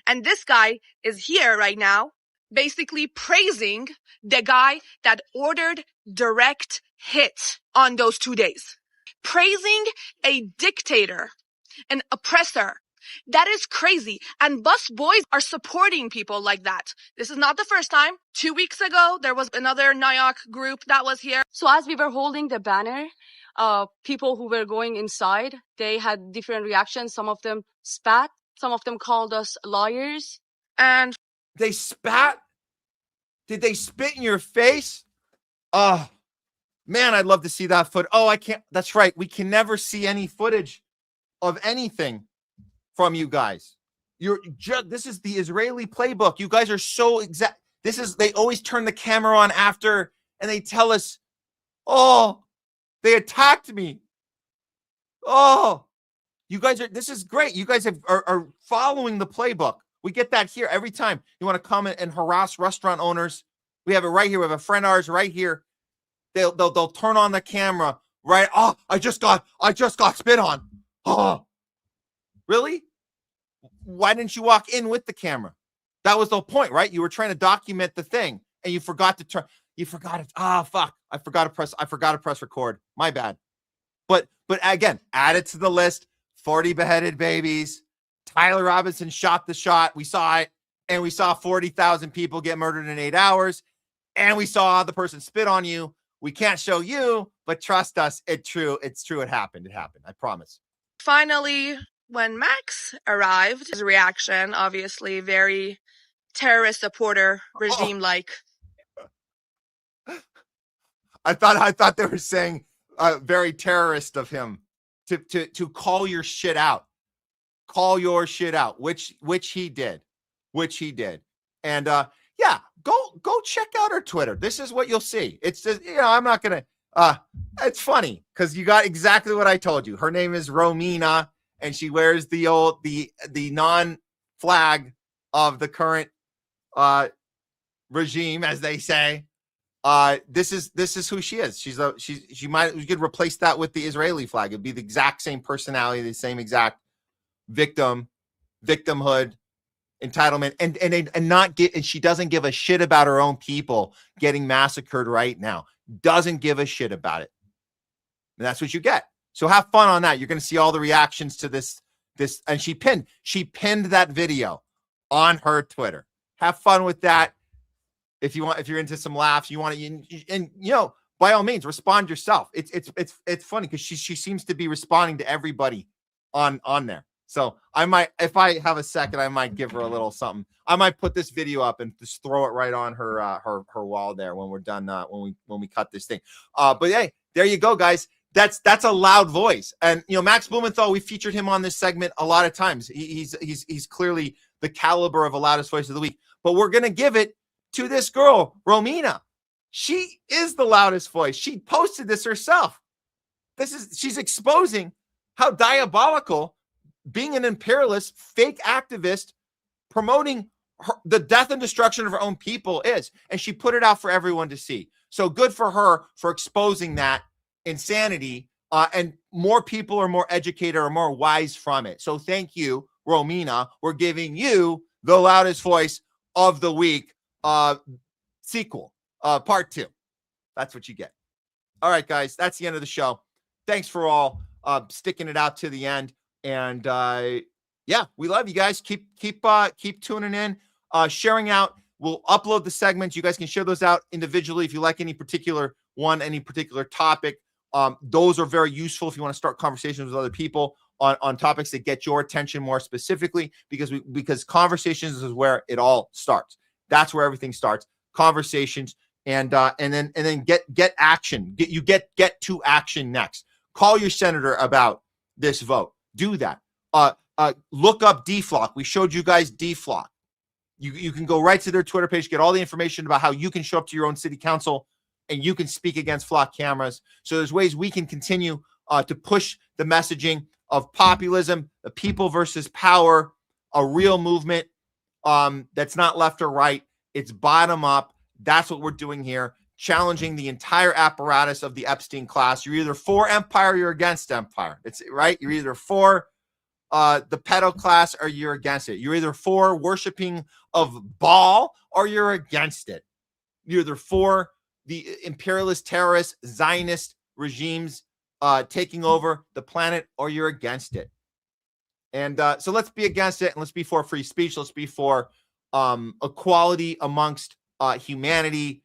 And this guy is here right now, basically praising the guy that ordered direct hit on those 2 days. Praising a dictator, an oppressor. That is crazy. And Busboys are supporting people like that. This is not the first time. 2 weeks ago, there was another Nyack group that was here. So as we were holding the banner, people who were going inside, they had different reactions. Some of them spat. Some of them called us liars. And they spat? Did they spit in your face? Oh, man, I'd love to see that footage. Oh, I can't. That's right. We can never see any footage of anything from you guys. This is the Israeli playbook. You guys are so exact. They always turn the camera on after and they tell us, oh, they attacked me. Oh, you guys this is great. You guys are following the playbook. We get that here every time. You want to come and harass restaurant owners. We have it right here. We have a friend of ours right here. They'll turn on the camera, right? Oh, I just got spit on. Oh, really? Why didn't you walk in with the camera? That was the point, right? You were trying to document the thing and you forgot to turn. You forgot it. Ah, fuck. I forgot to press record. My bad. But again, add it to the list. 40 beheaded babies. Tyler Robinson shot the shot. We saw it. And we saw 40,000 people get murdered in 8 hours. And we saw the person spit on you. We can't show you, but trust us. It's true. It happened. I promise. Finally, when Max arrived, his reaction, obviously very terrorist supporter regime-like. I thought they were saying very terrorist of him to call your shit out. Call your shit out, which he did. And yeah, go check out her Twitter. This is what you'll see. It's just, I'm not gonna it's funny because you got exactly what I told you. Her name is Romina, and she wears the non-flag of the current regime, as they say. This is who she is. We could replace that with the Israeli flag. It'd be the exact same personality, the same exact victimhood, entitlement, and she doesn't give a shit about her own people getting massacred right now. Doesn't give a shit about it. And that's what you get. So have fun on that. You're going to see all the reactions to this, and she pinned that video on her Twitter. Have fun with that. If you're into some laughs, by all means, respond yourself. It's funny because she seems to be responding to everybody on there. So I might, if I have a second, I might give her a little something. I might put this video up and just throw it right on her wall there when we're done. When we cut this thing. But hey, there you go, guys. That's a loud voice, and Max Blumenthal. We featured him on this segment a lot of times. He's clearly the caliber of a loudest voice of the week. But we're gonna give it to this girl, Romina. She is the loudest voice. She posted this herself. She's exposing how diabolical being an imperialist, fake activist, promoting the death and destruction of her own people is. And she put it out for everyone to see. So good for her for exposing that insanity. And more people are more educated or more wise from it. So thank you, Romina. We're giving you the loudest voice of the week sequel, part 2. That's what you get. All right, guys, that's the end of the show. Thanks for all sticking it out to the end. And yeah, we love you guys. Keep tuning in, sharing out. We'll upload the segments. You guys can share those out individually if you like any particular one, any particular topic. Those are very useful if you want to start conversations with other people on topics that get your attention more specifically, because conversations is where it all starts. That's where everything starts. Conversations, and then get action. Get to action next. Call your senator about this vote. Do that. Look up DFLOC. We showed you guys DFLOC. You can go right to their Twitter page, get all the information about how you can show up to your own city council and you can speak against flock cameras. So there's ways we can continue to push the messaging of populism, the people versus power, a real movement that's not left or right. It's bottom up. That's what we're doing here, challenging the entire apparatus of the Epstein class. You're either for empire or you're against empire. It's right. You're either for the pedo class or you're against it. You're either for worshiping of Baal or you're against it. You're either for the imperialist, terrorist, Zionist regimes taking over the planet or you're against it. And so let's be against it, and let's be for free speech. Let's be for equality amongst humanity.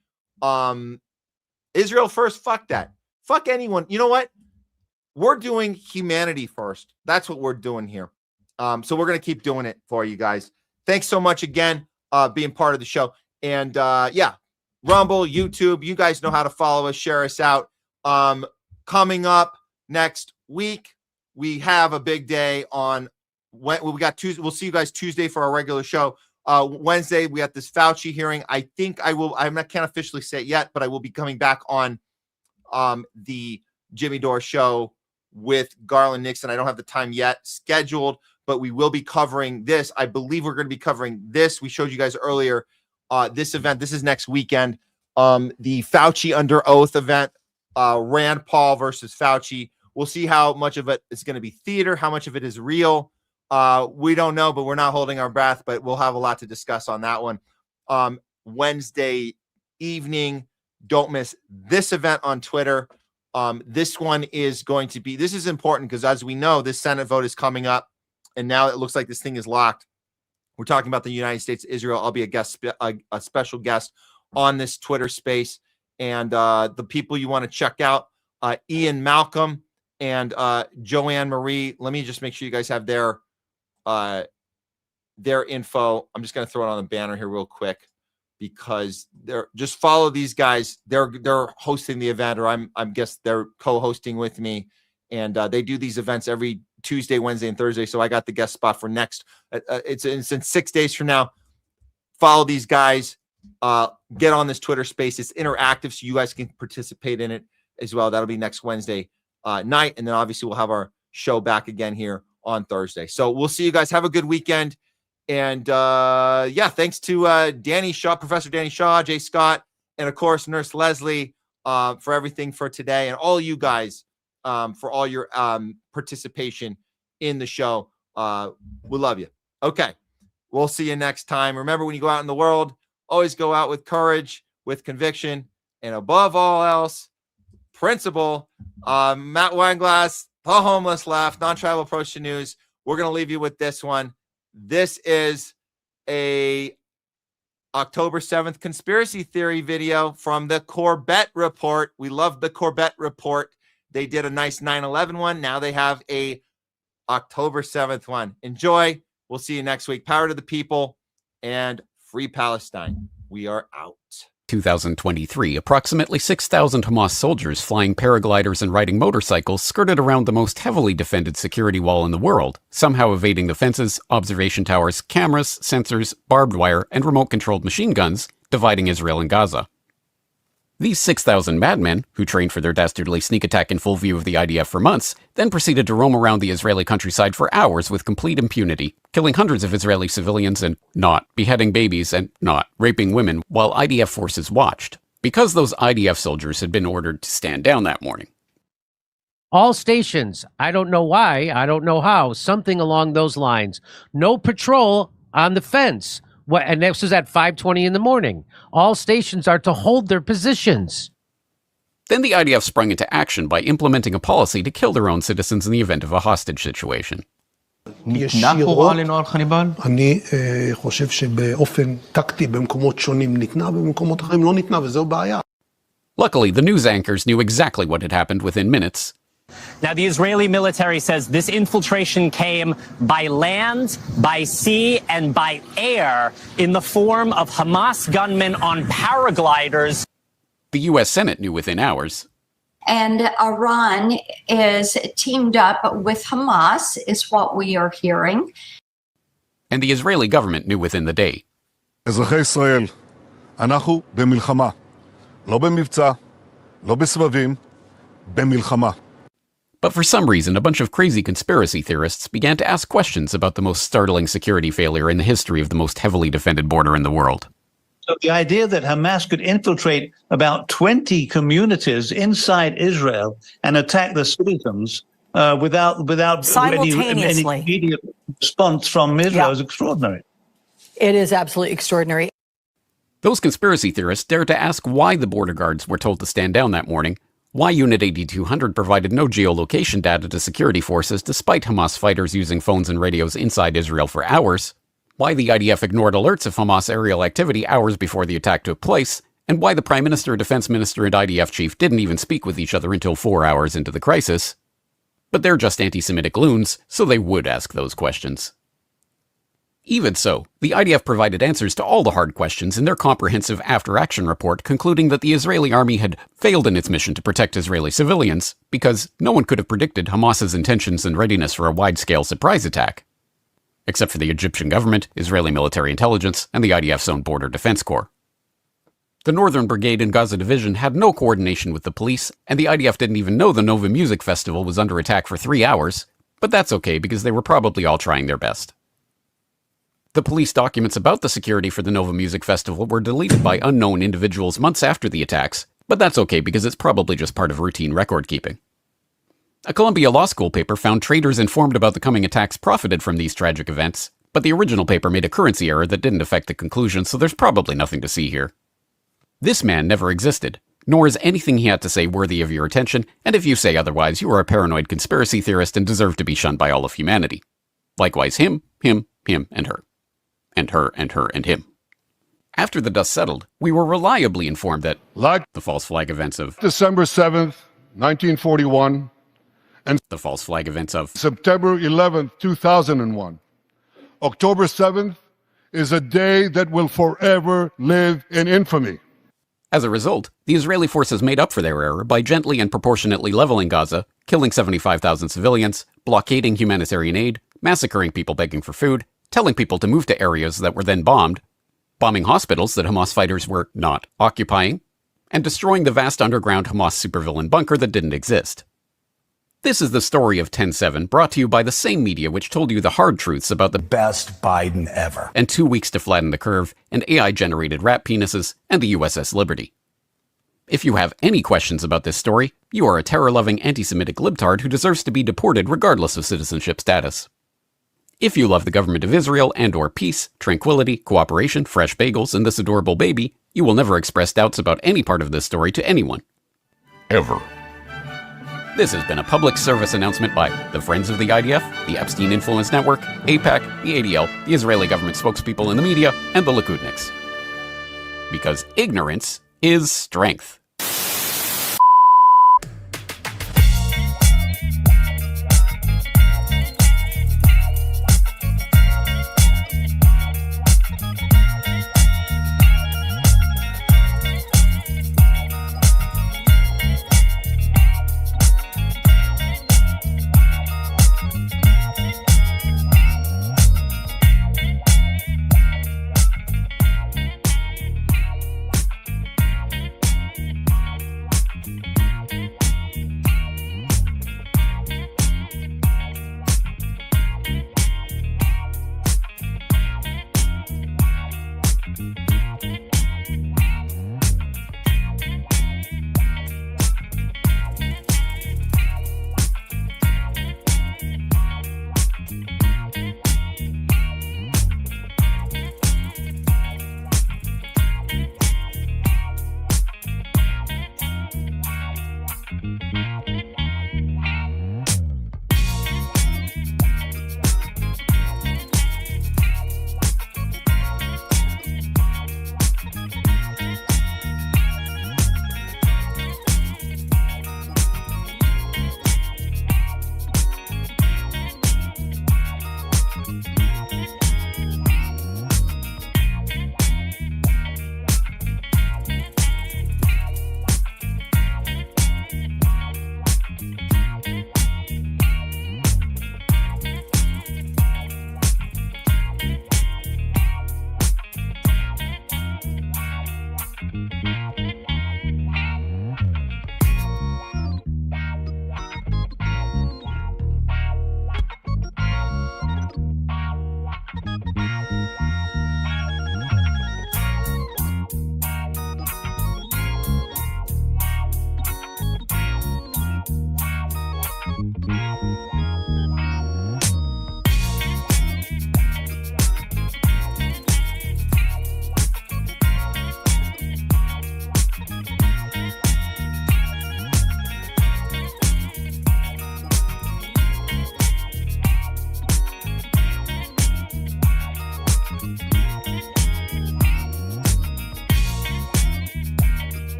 Israel first. Fuck that. Fuck anyone. You know what? We're doing humanity first. That's what we're doing here. So we're going to keep doing it for you guys. Thanks so much again, being part of the show. And yeah, Rumble, YouTube, you guys know how to follow us, share us out. Coming up next week, we have a big day on we got Tuesday. We'll see you guys Tuesday for our regular show. Wednesday, we got this Fauci hearing. I think I can't officially say it yet, but I will be coming back on the Jimmy Dore show with Garland Nixon. I don't have the time yet scheduled, but we will be covering this. I believe we're going to be covering this. We showed you guys earlier this event. This is next weekend. The Fauci under oath event, Rand Paul versus Fauci. We'll see how much of it is going to be theater, how much of it is real. We don't know, but we're not holding our breath, but we'll have a lot to discuss on that one. Wednesday evening, don't miss this event on Twitter. This one is going to be, this is important because as we know, this Senate vote is coming up and now it looks like this thing is locked. We're talking about the United States, Israel. I'll be a special guest on this Twitter space. And the people you want to check out, Ian Malcolm and Joanne Marie. Let me just make sure you guys have their info. I'm just going to throw it on the banner here real quick because they're just follow these guys. They're hosting the event, or I'm guess they're co-hosting with me, and they do these events every Tuesday, Wednesday, and Thursday. So I got the guest spot for next. It's in 6 days from now. Follow these guys. Get on this Twitter space. It's interactive, so you guys can participate in it as well. That'll be next Wednesday night, and then obviously we'll have our show back again here on Thursday. So we'll see you guys. Have a good weekend. And yeah, thanks to Danny Shaw, Professor Danny Shaw, Jay Scott, and of course, Nurse Leslie for everything for today, and all you guys for all your participation in the show. We love you. Okay. We'll see you next time. Remember, when you go out in the world, always go out with courage, with conviction, and above all else, principle. Matt Weinglass, The Homeless Left, Non-Tribal Approach to News. We're going to leave you with this one. This is a October 7th conspiracy theory video from the Corbett Report. We love the Corbett Report. They did a nice 9/11 one. Now they have a October 7th one. Enjoy. We'll see you next week. Power to the people and free Palestine. We are out. 2023, approximately 6,000 Hamas soldiers flying paragliders and riding motorcycles skirted around the most heavily defended security wall in the world, somehow evading the fences, observation towers, cameras, sensors, barbed wire, and remote-controlled machine guns dividing Israel and Gaza. These 6,000 madmen, who trained for their dastardly sneak attack in full view of the IDF for months, then proceeded to roam around the Israeli countryside for hours with complete impunity, killing hundreds of Israeli civilians and not beheading babies and not raping women while IDF forces watched, because those IDF soldiers had been ordered to stand down that morning. All stations, I don't know why, I don't know how, something along those lines. No patrol on the fence. And this was at 5:20 in the morning. All stations are to hold their positions. Then the IDF sprung into action by implementing a policy to kill their own citizens in the event of a hostage situation. ישירות, אני חושב שבאופן טקטי במקומות שונים ניתנה, ובמקומות אחרים לא ניתנה, וזו בעיה. Luckily, the news anchors knew exactly what had happened within minutes. Now, the Israeli military says this infiltration came by land, by sea, and by air in the form of Hamas gunmen on paragliders. The U.S. Senate knew within hours. And Iran is teamed up with Hamas, is what we are hearing. And the Israeli government knew within the day. אזרחי ישראל, אנחנו במלחמה. לא במבצע, לא בסבבים, במלחמה. But for some reason, a bunch of crazy conspiracy theorists began to ask questions about the most startling security failure in the history of the most heavily defended border in the world. So the idea that Hamas could infiltrate about 20 communities inside Israel and attack the citizens without any immediate response from Israel is extraordinary. It is absolutely extraordinary. Those conspiracy theorists dared to ask why the border guards were told to stand down that morning, why Unit 8200 provided no geolocation data to security forces despite Hamas fighters using phones and radios inside Israel for hours, why the IDF ignored alerts of Hamas aerial activity hours before the attack took place, and why the Prime Minister, Defense Minister, and IDF chief didn't even speak with each other until 4 hours into the crisis. But they're just anti-Semitic loons, so they would ask those questions. Even so, the IDF provided answers to all the hard questions in their comprehensive after-action report, concluding that the Israeli army had failed in its mission to protect Israeli civilians, because no one could have predicted Hamas's intentions and readiness for a wide-scale surprise attack. Except for the Egyptian government, Israeli military intelligence, and the IDF's own Border Defense Corps. The Northern Brigade and Gaza Division had no coordination with the police, and the IDF didn't even know the Nova Music Festival was under attack for 3 hours, but that's okay because they were probably all trying their best. The police documents about the security for the Nova Music Festival were deleted by unknown individuals months after the attacks, but that's okay because it's probably just part of routine record keeping. A Columbia Law School paper found traders informed about the coming attacks profited from these tragic events, but the original paper made a currency error that didn't affect the conclusion, so there's probably nothing to see here. This man never existed, nor is anything he had to say worthy of your attention, and if you say otherwise, you are a paranoid conspiracy theorist and deserve to be shunned by all of humanity. Likewise him, and her. And her, and her, and him. After the dust settled, we were reliably informed that, like the false flag events of December 7th, 1941, and the false flag events of September 11th, 2001, October 7th is a day that will forever live in infamy. As a result, the Israeli forces made up for their error by gently and proportionately leveling Gaza, killing 75,000 civilians, blockading humanitarian aid, massacring people begging for food, telling people to move to areas that were then bombed, bombing hospitals that Hamas fighters were not occupying, and destroying the vast underground Hamas supervillain bunker that didn't exist. This is the story of 10/7, brought to you by the same media which told you the hard truths about the best Biden ever, and 2 weeks to flatten the curve, and AI-generated rat penises, and the USS Liberty. If you have any questions about this story, you are a terror-loving anti-Semitic libtard who deserves to be deported regardless of citizenship status. If you love the government of Israel and/or peace, tranquility, cooperation, fresh bagels, and this adorable baby, you will never express doubts about any part of this story to anyone. Ever. This has been a public service announcement by the Friends of the IDF, the Epstein Influence Network, AIPAC, the ADL, the Israeli government spokespeople in the media, and the Likudniks. Because ignorance is strength.